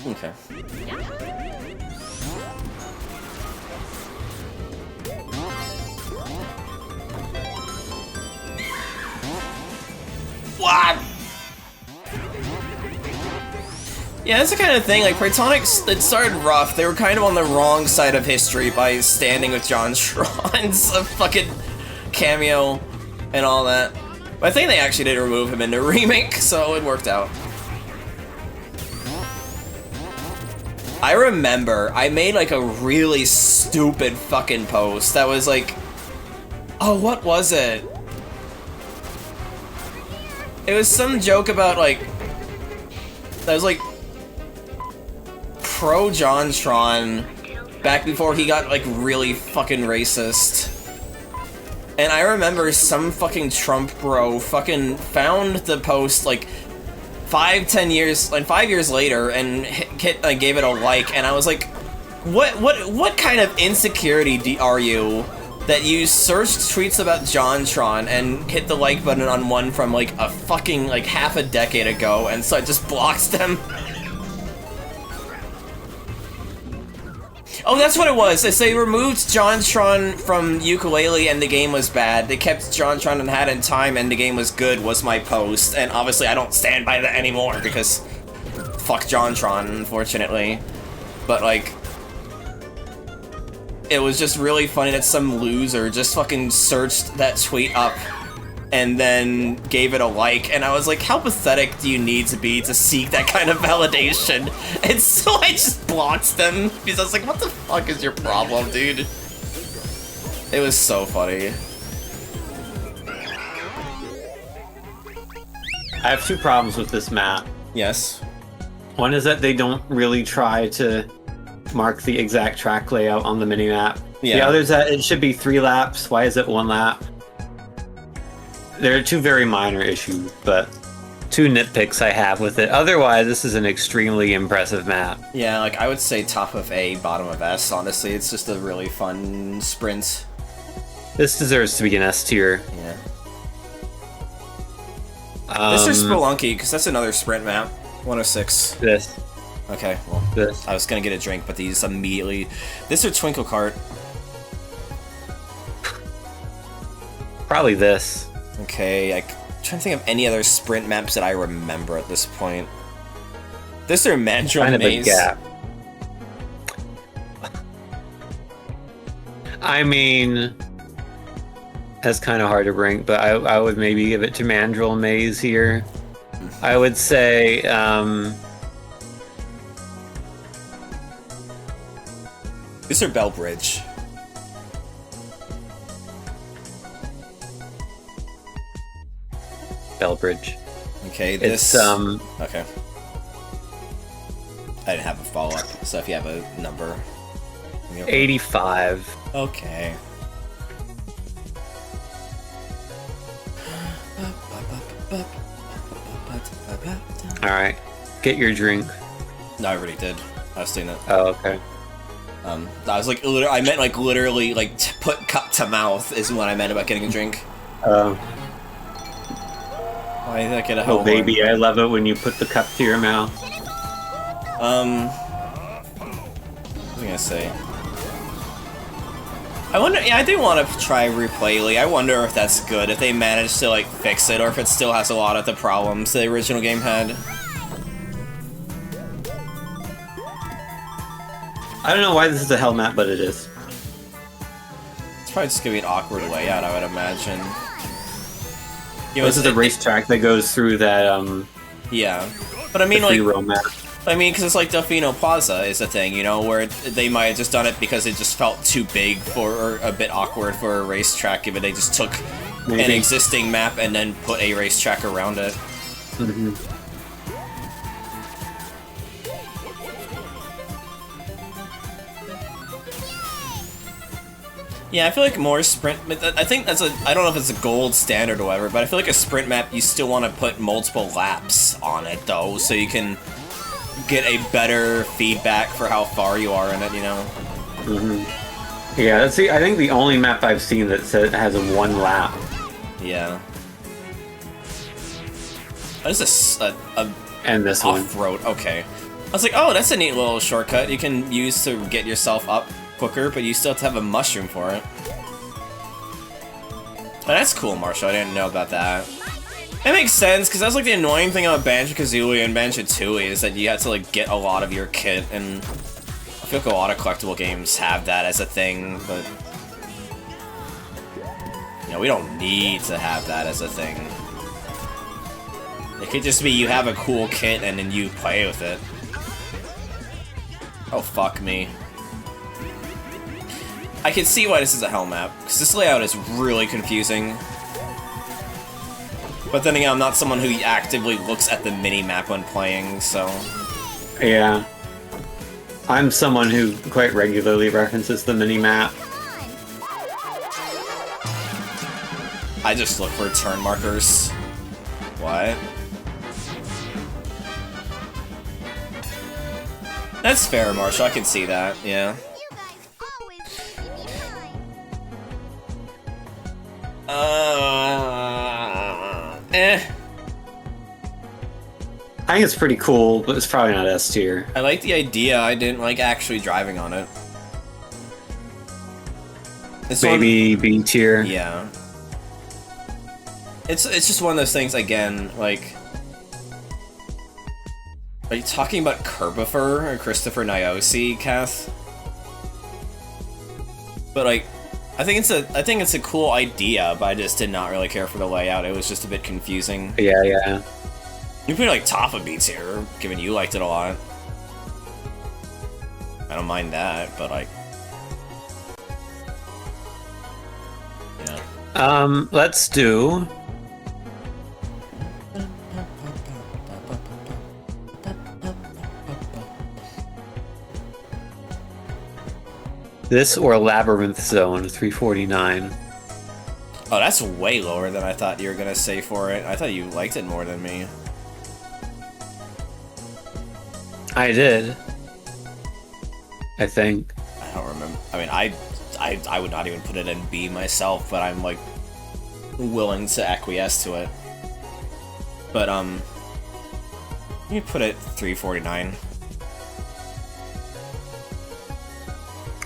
S2: Okay. What? Yeah, that's the kind of thing, like, Protonics, it started rough. They were kind of on the wrong side of history by standing with John Tron's fucking cameo and all that. But I think they actually did remove him in the remake, so it worked out. I remember I made like a really stupid fucking post that was like, oh, what was it? It was some joke about like, that was like pro JonTron back before he got like really fucking racist. And I remember some fucking Trump bro fucking found the post like 5 years later and gave it a like, and I was like, what kind of insecurity are you that you searched tweets about JonTron and hit the like button on one from like a fucking like half a decade ago, and so it just blocks them? Oh, that's what it was. They removed JonTron from Ukulele and the game was bad. They kept JonTron and Hat in Time and the game was good, was my post. And obviously I don't stand by that anymore because fuck JonTron, unfortunately. But like, it was just really funny that some loser just fucking searched that tweet up and then gave it a like, and I was like, how pathetic do you need to be to seek that kind of validation? And so I just blocked them, because I was like, what the fuck is your problem, dude? It was so funny.
S7: I have 2 problems with this map.
S2: Yes.
S7: One is that they don't really try to mark the exact track layout on the minimap.
S2: Yeah.
S7: The other is that it should be 3 laps. Why is it 1 lap? There are 2 very minor issues, but 2 nitpicks I have with it. Otherwise, this is an extremely impressive map.
S2: Yeah, like, I would say top of A, bottom of S, honestly. It's just a really fun sprint.
S7: This deserves to be an S tier.
S2: Yeah. This is Spelunky, because that's another sprint map. 106.
S7: This.
S2: Okay, well,
S7: this.
S2: I was gonna get a drink, but these immediately... This or Twinkle Kart?
S7: Probably this.
S2: Okay, I'm trying to think of any other sprint maps that I remember at this point. This or Mandrill
S7: kind
S2: Maze?
S7: Of a gap. I mean, that's kind of hard to rank, but I would maybe give it to Mandrill Maze here. I would say,
S2: This or Bell Bridge?
S7: Bellbridge.
S2: Okay, this... Okay. I didn't have a follow-up, so if you have a number...
S7: 85.
S2: Okay.
S7: Alright. Get your drink.
S2: No, I already did. I was doing it.
S7: Oh, okay.
S2: I was like, I meant like literally like put cup to mouth is what I meant about getting a drink. Why did I get a hell
S7: Oh baby, I love it when you put the cup to your mouth.
S2: What was I gonna say? I wonder, yeah, I do want to try Replayly. I wonder if that's good, if they managed to like fix it, or if it still has a lot of the problems the original game had.
S7: I don't know why this is a hell map, but it is.
S2: It's probably just gonna be an awkward layout, I would imagine.
S7: This is a racetrack that goes through that,
S2: yeah. But I mean, like...
S7: roam map.
S2: I mean, because it's like Delfino Plaza is a thing, you know, where they might have just done it because it just felt too big for, or a bit awkward for a racetrack, if they just took an existing map and then put a racetrack around it.
S7: Mm-hmm.
S2: Yeah, I feel like more sprint... I think that's a... I don't know if it's a gold standard or whatever, but I feel like a sprint map, you still want to put multiple laps on it, though, so you can get a better feedback for how far you are in it, you know?
S7: Mm-hmm. Yeah, that's I think the only map I've seen that has a 1 lap.
S2: Yeah. What is this?
S7: And this one.
S2: Off-road, okay. I was like, oh, that's a neat little shortcut you can use to get yourself up quicker, but you still have to have a mushroom for it. Oh, that's cool, Marshall. I didn't know about that. It makes sense, because that's like the annoying thing about Banjo-Kazooie and Banjo-Tooie is that you have to like get a lot of your kit, and I feel like a lot of collectible games have that as a thing, but you know, we don't need to have that as a thing. It could just be you have a cool kit and then you play with it. Oh, fuck me. I can see why this is a hell map, because this layout is really confusing. But then again, I'm not someone who actively looks at the mini-map when playing, so...
S7: Yeah. I'm someone who quite regularly references the mini-map.
S2: I just look for turn markers. What? That's fair, Marshall. I can see that, yeah.
S7: I think it's pretty cool, but it's probably not S tier.
S2: I like the idea, I didn't like actually driving on it.
S7: Maybe B tier.
S2: Yeah. It's just one of those things, again, like... Are you talking about Kerbifer or Christopher Niosi, Kath? But like, I think it's a cool idea, but I just did not really care for the layout. It was just a bit confusing.
S7: Yeah, yeah.
S2: You put like top of B tier, given you liked it a lot. I don't mind that, but like, yeah.
S7: Let's do. This or Labyrinth Zone 349.
S2: Oh, that's way lower than I thought you were gonna say for it. I thought you liked it more than me.
S7: I did. I think.
S2: I don't remember. I mean, I would not even put it in B myself, but I'm like willing to acquiesce to it. But you put it 349.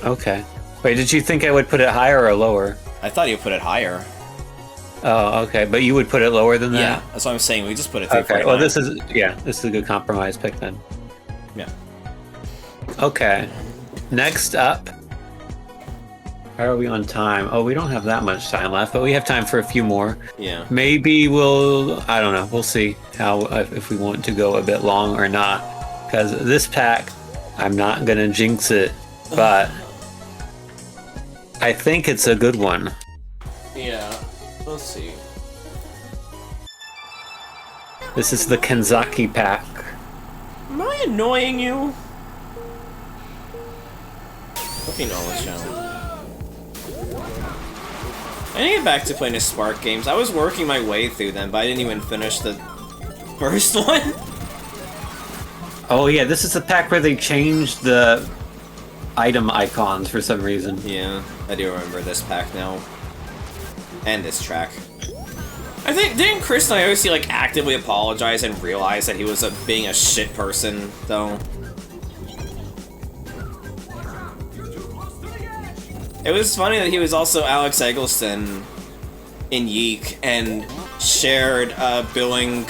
S7: Okay. Wait, did you think I would put it higher or lower?
S2: I thought you put it higher.
S7: Oh, okay. But you would put it lower than that?
S2: Yeah, that's what I'm saying. We just put it 349.
S7: Okay, well this is a good compromise pick then.
S2: Yeah.
S7: Okay. Next up. How are we on time? Oh, we don't have that much time left, but we have time for a few more.
S2: Yeah.
S7: Maybe we'll... I don't know. We'll see how if we want to go a bit long or not. Because this pack, I'm not going to jinx it, but I think it's a good one.
S2: Yeah. We'll see.
S7: This is the Kenzaki pack.
S2: Am I annoying you? Fucking knowledge challenge. I need to get back to playing the Spark games. I was working my way through them, but I didn't even finish the first one.
S7: Oh yeah, this is the pack where they changed the item icons for some reason.
S2: Yeah, I do remember this pack now. And this track. I think, didn't Chris and I always like actively apologize and realize that he was being a shit person, though? It was funny that he was also Alex Eggleston in Yeek and shared billing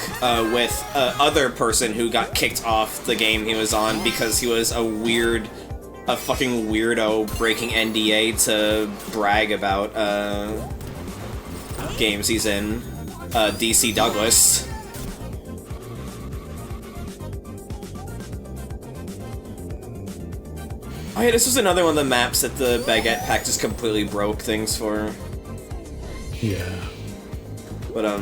S2: with other person who got kicked off the game he was on because he was a fucking weirdo breaking NDA to brag about games he's in. DC Douglas. Oh yeah, this was another one of the maps that the Baguette pack just completely broke things for.
S3: Yeah.
S2: But,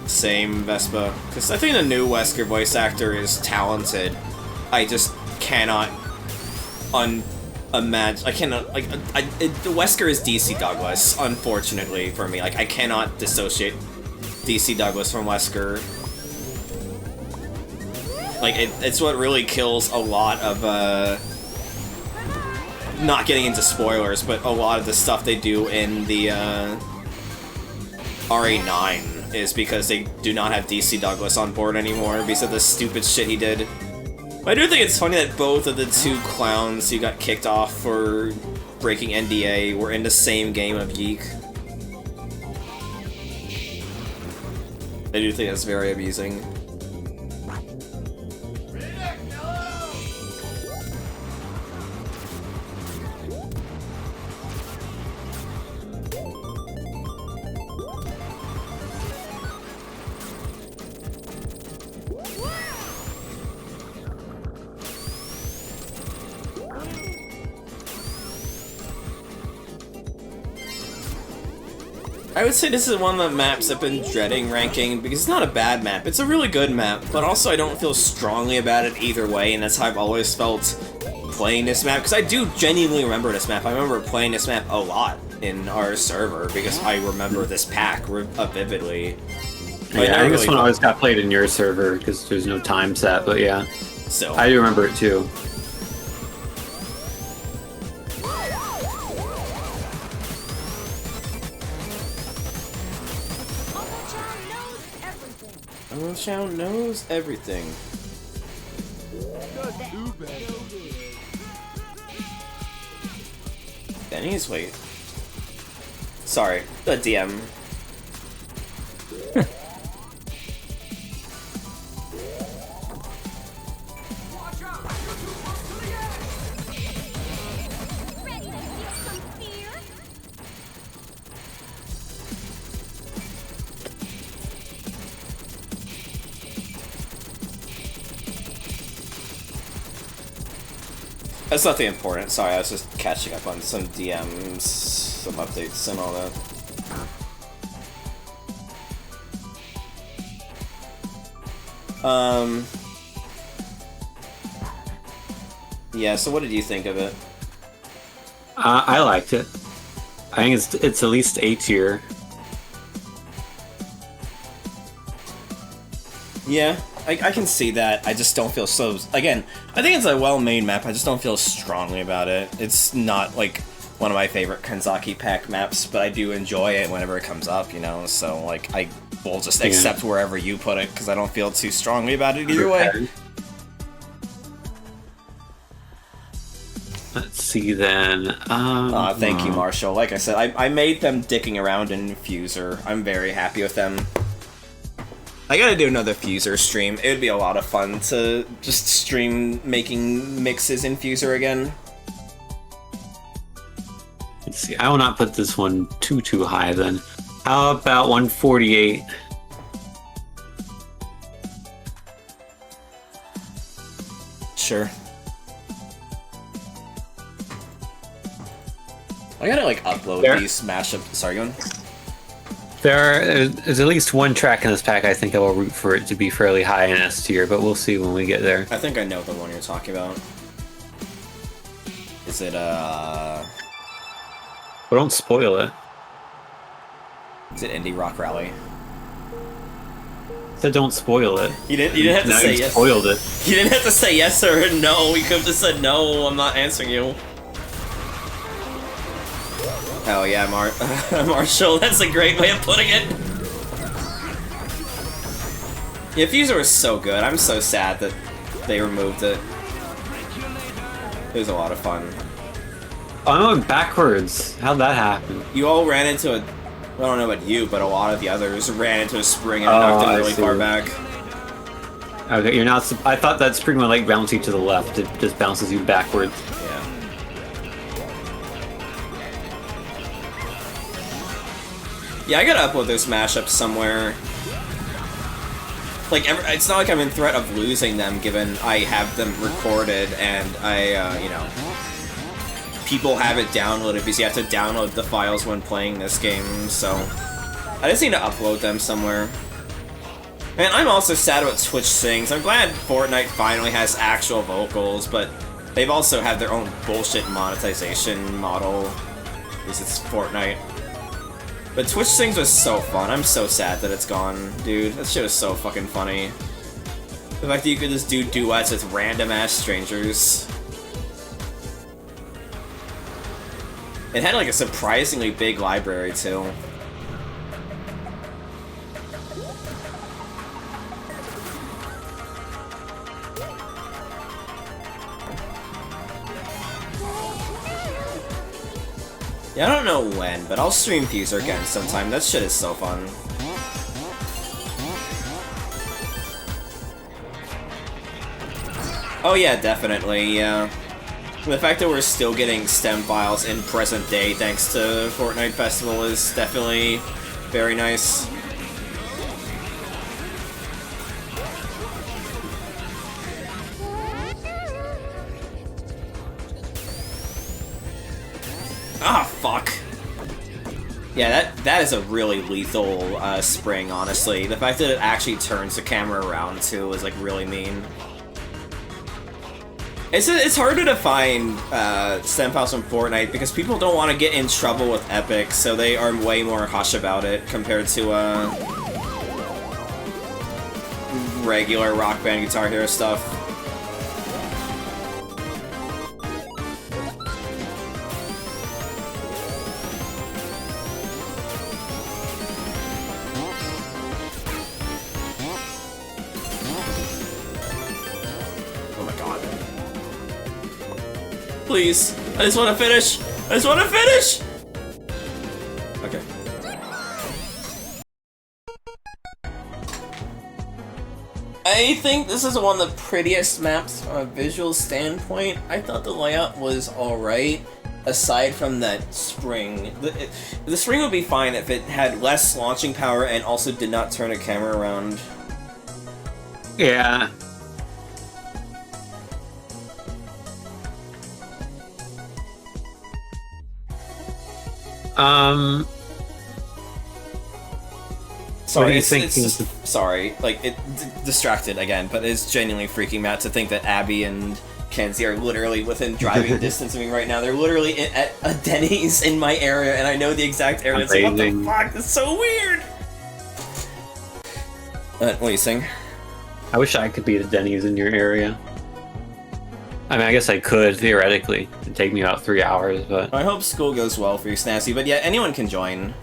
S2: same Vespa. Because I think the new Wesker voice actor is talented. I just cannot imagine. I cannot, like, the Wesker is DC Douglas, unfortunately for me. Like, I cannot dissociate DC Douglas from Wesker. Like, it's what really kills a lot of, not getting into spoilers, but a lot of the stuff they do in the, RA9 is because they do not have DC Douglas on board anymore because of the stupid shit he did. But I do think it's funny that both of the two clowns who got kicked off for breaking NDA were in the same game of Yeek. I do think that's very amusing. I would say this is one of the maps I've been dreading ranking, because it's not a bad map. It's a really good map, but also I don't feel strongly about it either way, and that's how I've always felt playing this map, because I do genuinely remember this map. I remember playing this map a lot in our server, because I remember this pack vividly.
S7: Yeah, I think this one always got played in your server, because there's no time set, but yeah.
S2: So
S7: I do remember it too.
S2: Chow knows everything. Benny's wait. Sorry, the DM. That's nothing important. Sorry, I was just catching up on some DMs, some updates, and all that. Yeah. So, what did you think of it?
S7: I liked it. I think it's at least A tier.
S2: Yeah. I can see that. I just don't feel so... Again, I think it's a well-made map. I just don't feel strongly about it. It's not, like, one of my favorite Kanzaki pack maps, but I do enjoy it whenever it comes up, you know? So, like, I will just accept wherever you put it, because I don't feel too strongly about it either way.
S7: Let's see, then.
S2: Thank you, Marshall. Like I said, I made them dicking around in Fuser. I'm very happy with them. I gotta do another Fuser stream. It would be a lot of fun to just stream making mixes in Fuser again.
S7: Let's see, I will not put this one too high then. How about 148?
S2: Sure. I gotta like upload these mashup. Sorry, going.
S7: There's at least one track in this pack I think I will root for it to be fairly high in S tier, but we'll see when we get there.
S2: I think I know the one you're talking about. Is it,
S7: Well, don't spoil it.
S2: Is it Indie Rock Rally?
S7: So don't spoil it.
S2: You didn't have to
S7: Now
S2: say
S7: you
S2: yes.
S7: spoiled it.
S2: You didn't have to say yes or no. You could have just said no. I'm not answering you. Oh yeah, Marshall. That's a great way of putting it. Yeah, Fuser was so good. I'm so sad that they removed it. It was a lot of fun.
S7: Oh, I went backwards. How'd that happen?
S2: You all ran into a... I don't know about you, but a lot of the others ran into a spring and knocked it really far back.
S7: Okay, you're not... I thought that spring would like bounce you to the left. It just bounces you backwards.
S2: Yeah. Yeah, I gotta upload those mashups somewhere. Like, it's not like I'm in threat of losing them, given I have them recorded and I, you know... People have it downloaded because you have to download the files when playing this game, so... I just need to upload them somewhere. And I'm also sad about Twitch Sings. I'm glad Fortnite finally has actual vocals, but they've also had their own bullshit monetization model, because it's Fortnite. But Twitch Sings was so fun. I'm so sad that it's gone, dude. That shit was so fucking funny. The fact that you could just do duets with random-ass strangers. It had like a surprisingly big library, too. Yeah, I don't know when, but I'll stream Fuser again sometime. That shit is so fun. Oh yeah, definitely, yeah. The fact that we're still getting STEM files in present day thanks to Fortnite Festival is definitely very nice. Ah, fuck. Yeah, that is a really lethal spring, honestly. The fact that it actually turns the camera around, too, is, like, really mean. It's harder to find STEM files from Fortnite because people don't want to get in trouble with Epic, so they are way more hush about it compared to regular Rock Band Guitar Hero stuff. Please. I just want to finish. I just want to finish! Okay. I think this is one of the prettiest maps from a visual standpoint. I thought the layout was alright, aside from that spring. The spring would be fine if it had less launching power and also did not turn a camera around.
S7: Yeah.
S2: Sorry, sorry, like, distracted again, but it's genuinely freaking me out to think that Abby and Kenzie are literally within driving distance of me right now. They're literally at a Denny's in my area, and I know the exact area. It's like, what the fuck? That's so weird! What are you saying?
S7: I wish I could be at a Denny's in your area. I mean, I guess I could, theoretically. It'd take me about 3 hours, but...
S2: I hope school goes well for you, Snazzy, but yeah, anyone can join.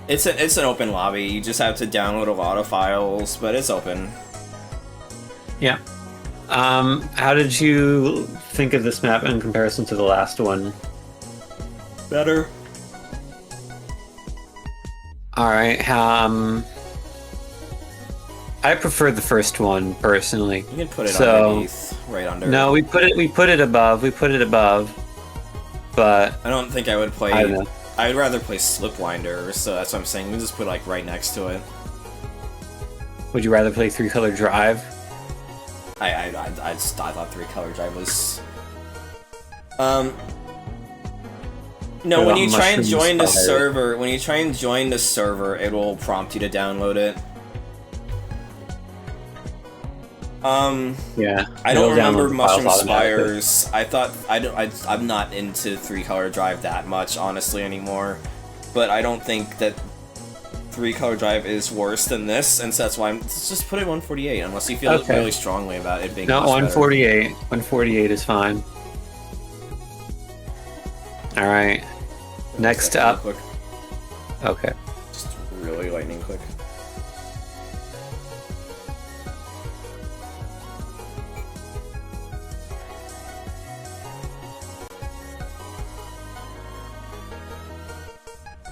S2: It's an open lobby, you just have to download a lot of files, but it's open.
S7: Yeah. How did you think of this map in comparison to the last one?
S2: Better.
S7: Alright, I prefer the first one, personally.
S2: You can put it underneath, right under.
S7: No, we put it above, but...
S2: I don't think I would play...
S7: I don't know.
S2: I'd rather play Slipwinder, so that's what I'm saying. We can just put, like, right next to it.
S7: Would you rather play 3-Color Drive?
S2: I thought 3-Color Drive was... No, when you try and join the server, it will prompt you to download it.
S7: Yeah.
S2: I don't remember Mushroom Spires. I'm not into 3-Color Drive that much, honestly, anymore. But I don't think that 3-color drive is worse than this, and so that's why let's just put it 148, unless you feel really strongly about it being
S7: No,
S2: much
S7: 148.
S2: better.
S7: 148 is fine. All right. Next up.
S2: Quick.
S7: Okay.
S2: Just really lightning quick.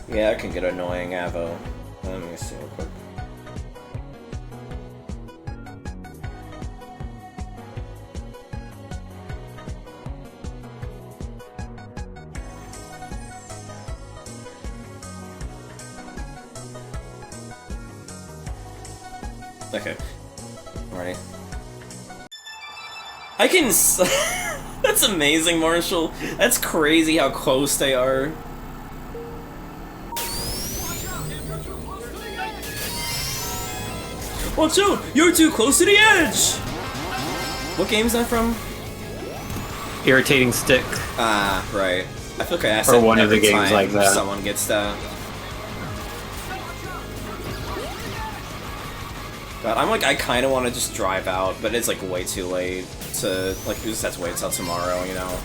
S2: Yeah, it can get annoying, Avo. Let me see real quick. Okay. Alrighty. I can That's amazing, Marshall. That's crazy how close they are. Watch out! You're too close to the edge! What game is that from?
S7: Irritating Stick.
S2: Ah, right. I feel like I asked
S7: Or
S2: that
S7: one of the
S2: every
S7: games
S2: time
S7: like that.
S2: someone gets that. God, I kind of want to just drive out, but it's like way too late to, like, we just have to wait until tomorrow, you know?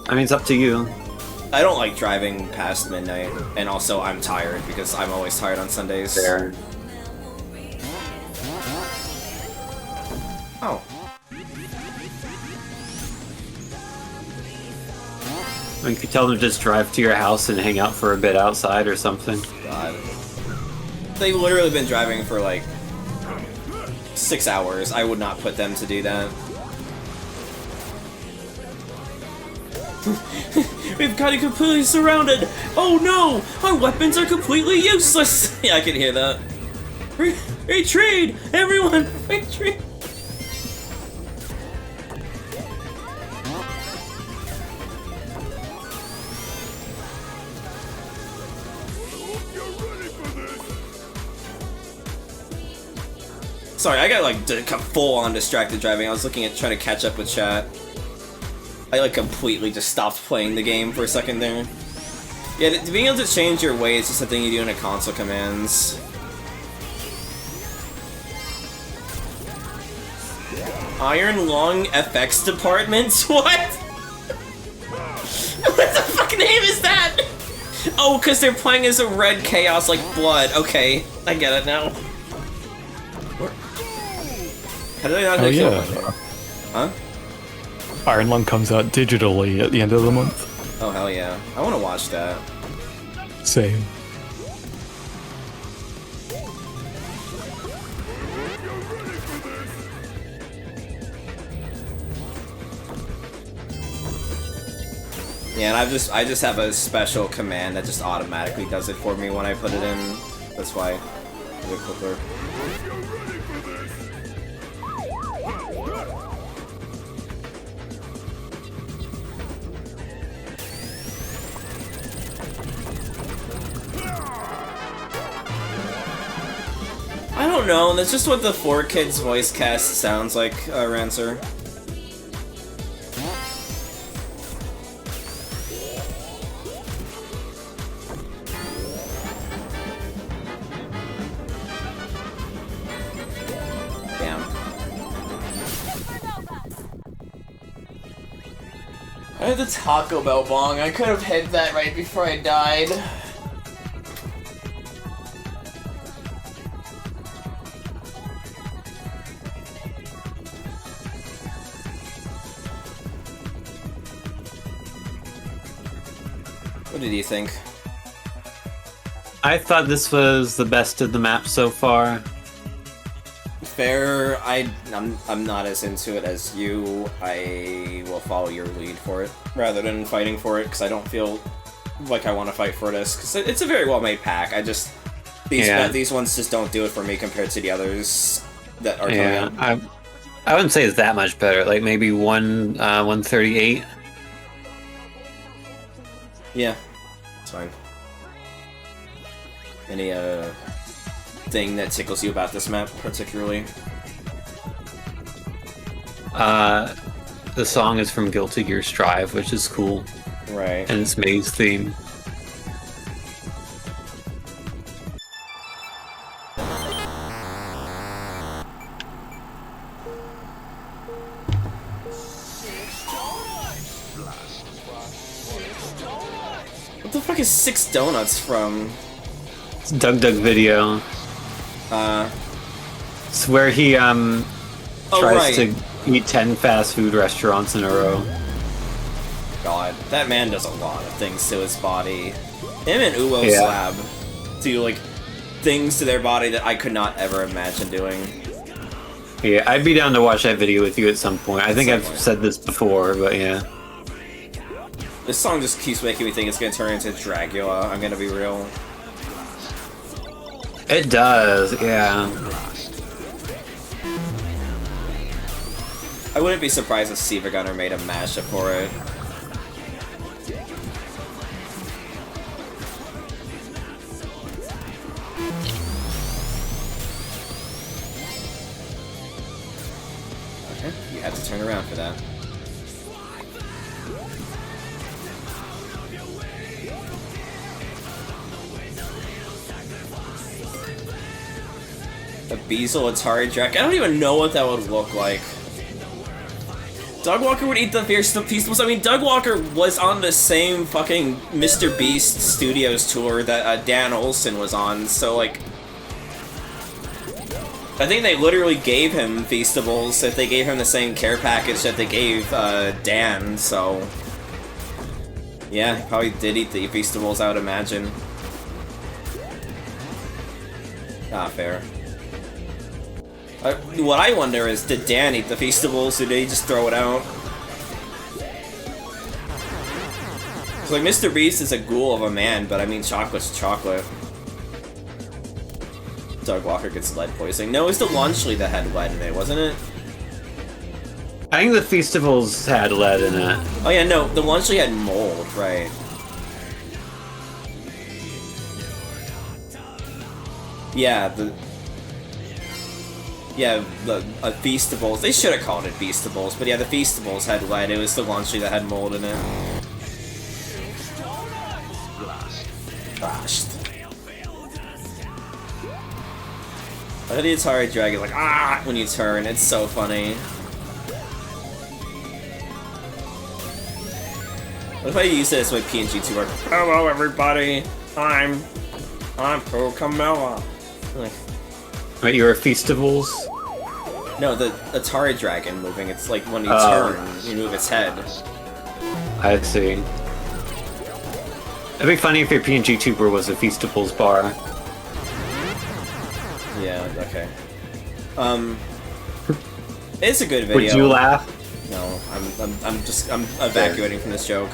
S7: I mean, it's up to you.
S2: I don't like driving past midnight, and also I'm tired because I'm always tired on Sundays.
S7: Fair.
S2: Oh.
S7: I mean, you could tell them to just drive to your house and hang out for a bit outside or something.
S2: God. They've literally been driving for like 6 hours. I would not put them to do that. We've got it completely surrounded! Oh no! Our weapons are completely useless! Yeah, I can hear that. Retreat! Everyone, retreat! Sorry, I got like full-on distracted driving. I was looking at trying to catch up with chat. I like completely just stopped playing the game for a second there. Yeah, being able to change your way is just a thing you do in a console commands. Iron Lung FX department? What? What the fuck name is that? Oh, because they're playing as a red chaos like blood. Okay, I get it now. How did I not
S3: Oh
S2: kill
S3: yeah.
S2: him? Huh?
S3: Iron Lung comes out digitally at the end of the month.
S2: Oh hell yeah. I want to watch that.
S3: Same.
S2: Yeah, and I just have a special command that just automatically does it for me when I put it in. That's why it's a bit quicker. I don't know, that's just what the 4Kids voice cast sounds like, Rancer. Damn. I had the Taco Bell bong. I could have hit that right before I died. What did you think?
S7: I thought this was the best of the map so far.
S2: Fair. I'm not as into it as you. I will follow your lead for it rather than fighting for it because I don't feel like I want to fight for this because it's a very well made pack. I just these ones just don't do it for me compared to the others that are coming out.
S7: I wouldn't say it's that much better. Like maybe 138.
S2: Yeah, it's fine. Any thing that tickles you about this map particularly?
S7: The song is from Guilty Gear Strive, which is cool.
S2: Right.
S7: And it's May's theme.
S2: What the fuck is 6 Donuts from?
S7: It's Doug video. It's where he tries to eat 10 fast food restaurants in a row.
S2: God, that man does a lot of things to his body. Him and Uwo Slab do like things to their body that I could not ever imagine doing.
S7: Yeah, I'd be down to watch that video with you at some point. I think I've said this before, but yeah.
S2: This song just keeps making me think it's gonna turn into Dracula, I'm gonna be real.
S7: It does, yeah.
S2: I wouldn't be surprised if Siva Gunner made a mashup for it. Okay, you had to turn around for that. The Beazle Atari Drac. I don't even know what that would look like. Doug Walker would eat the Feastables. I mean, Doug Walker was on the same fucking Mr. Beast Studios tour that Dan Olsen was on, so like... I think they literally gave him Feastables if they gave him the same care package that they gave Dan, so... Yeah, he probably did eat the Feastables, I would imagine. Ah, fair. What I wonder is, did Dan eat the Feastables, or did he just throw it out? It's like, Mr. Beast is a ghoul of a man, but I mean, chocolate's chocolate. Doug Walker gets lead poisoning. No, it was the Lunchley that had lead in it, wasn't it?
S7: I think the Feastables had lead in it.
S2: Oh yeah, no, the Lunchley had mold, right. Yeah, the Feastables. They should have called it Feastables, but yeah, the Feastables had lead. It was the Lunchley that had mold in it. Blast. I thought the Atari Dragon like, ah, when you turn. It's so funny. What if I use this with PNG tuber? Hello everybody, I'm Camilla. Like,
S7: wait, you're a Feastables?
S2: No, the Atari Dragon moving. It's like when you turn, you move its head.
S7: I see. It'd be funny if your PNG tuber was a Feastables bar.
S2: Yeah. Okay. It's a good video.
S7: Would you laugh?
S2: No, I'm evacuating from this joke.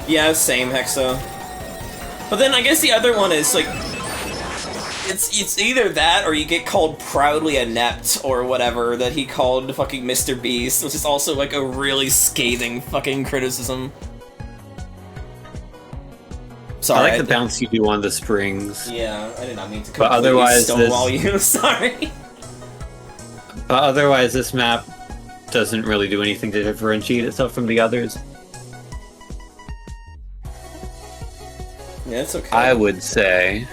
S2: Yeah, same, Hexa. But then I guess the other one is like, it's either that or you get called proudly inept or whatever that he called fucking Mr. Beast, which is also like a really scathing fucking criticism. Sorry,
S7: I like the bounce you do on the springs.
S2: Yeah, I did not mean to
S7: but otherwise
S2: stonewall you, sorry.
S7: But otherwise this map doesn't really do anything to differentiate itself from the others.
S2: Yeah, it's okay.
S7: I would say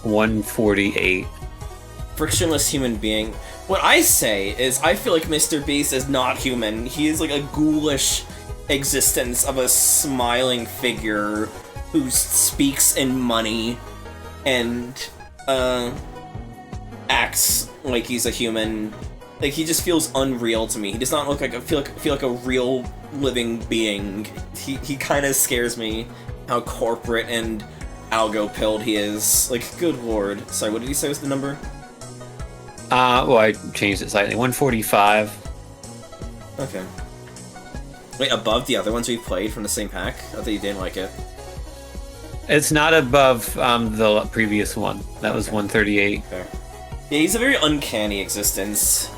S7: 148.
S2: Frictionless human being. What I say is, I feel like Mr. Beast is not human. He is like a ghoulish existence of a smiling figure who speaks in money and acts like he's a human. Like, he just feels unreal to me. He does not look like feel like a real living being. He kind of scares me how corporate and algo pilled he is. Like, good lord. Sorry, what did he say was the number?
S7: Well, I changed it slightly. 145.
S2: Okay. Wait, above the other ones we played from the same pack? I thought you didn't like it.
S7: It's not above the previous one. That was 138.
S2: Fair. Yeah, he's a very uncanny existence.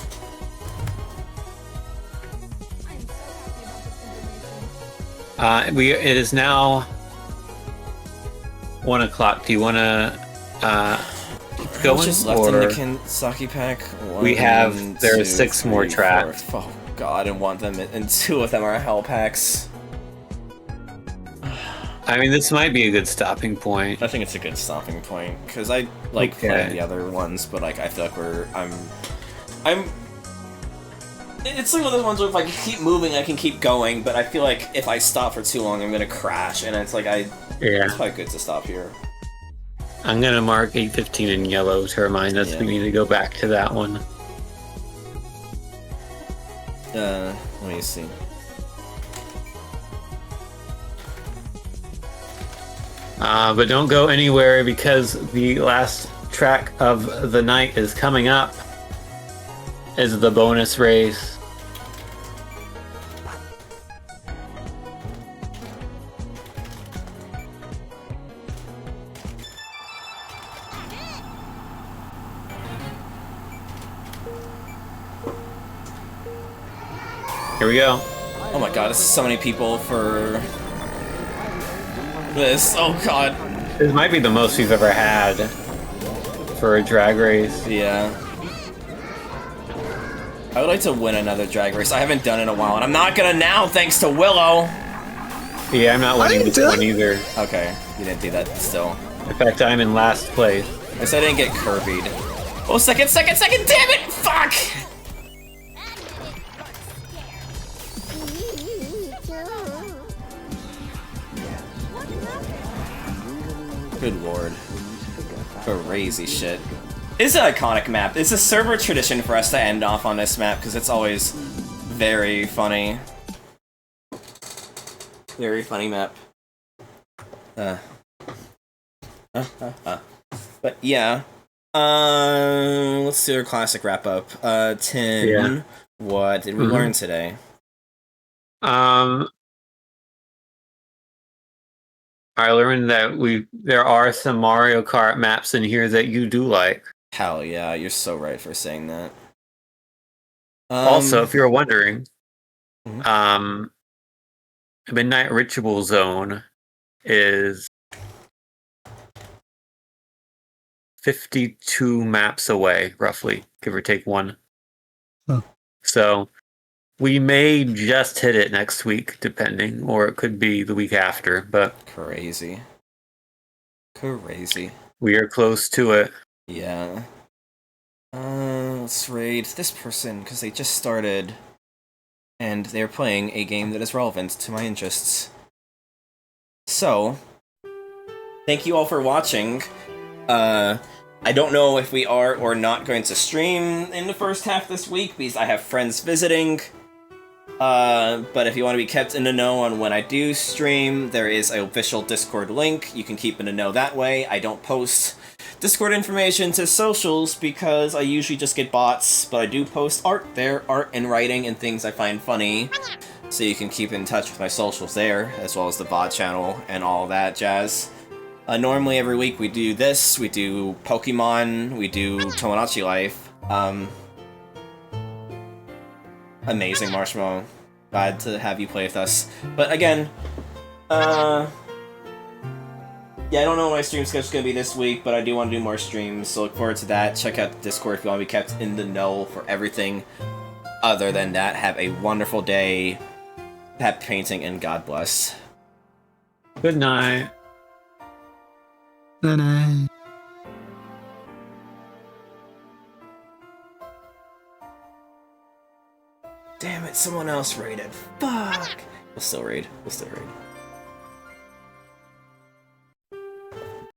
S7: It is now 1 o'clock. Do you want to keep going?
S2: Just left in the Kansaki pack.
S7: There are 6 more tracks.
S2: Oh god, I didn't want them, and 2 of them are hell packs.
S7: I mean, this might be a good stopping point.
S2: I think it's a good stopping point because I like playing the other ones, but like I feel like I'm. It's like one of those ones where if I can keep moving, I can keep going, but I feel like if I stop for too long, I'm gonna crash, and it's like it's quite good to stop here.
S7: I'm gonna mark 8:15 in yellow to remind us we need to go back to that one.
S2: Let me see.
S7: But don't go anywhere because the last track of the night is coming up. Is the bonus race. Here we go.
S2: Oh my god, this is so many people for this. Oh god.
S7: This might be the most we've ever had for a drag race.
S2: Yeah. I would like to win another drag race. I haven't done it in a while, and I'm not gonna now thanks to Willow.
S7: Yeah, I'm not winning this one either.
S2: Okay, you didn't do that still.
S7: In fact, I'm in last place.
S2: I guess I didn't get Kirby'd. Oh, second, damn it! Fuck! Good lord. Crazy shit. It's an iconic map. It's a server tradition for us to end off on this map because it's always very funny. Very funny map. But yeah. Let's do our classic wrap up. Tim,
S7: Yeah.
S2: What did we learn today?
S7: I learned that there are some Mario Kart maps in here that you do like.
S2: Hell yeah, you're so right for saying that.
S7: Also, if you're wondering, Midnight Ritual Zone is 52 maps away, roughly, give or take one.
S3: Huh.
S7: So we may just hit it next week, depending, or it could be the week after, but
S2: Crazy.
S7: We are close to it.
S2: Yeah. Let's raid this person, because they just started, and they're playing a game that is relevant to my interests. So, thank you all for watching. I don't know if we are or not going to stream in the first half this week, because I have friends visiting. But if you want to be kept in the know on when I do stream, there is an official Discord link. You can keep in the know that way. I don't post Discord information to socials because I usually just get bots, but I do post art there, art and writing and things I find funny. So you can keep in touch with my socials there, as well as the bot channel and all that jazz. Normally every week we do this, we do Pokemon, we do TomoLife. Amazing, Marshmallow. Glad to have you play with us. But again, yeah, I don't know when my stream schedule's gonna be this week, but I do want to do more streams, so look forward to that. Check out the Discord if you want to be kept in the know for everything. Other than that, have a wonderful day, happy painting, and God bless.
S7: Good night.
S3: Good night.
S2: Damn it, someone else raided. Fuck! We'll still raid.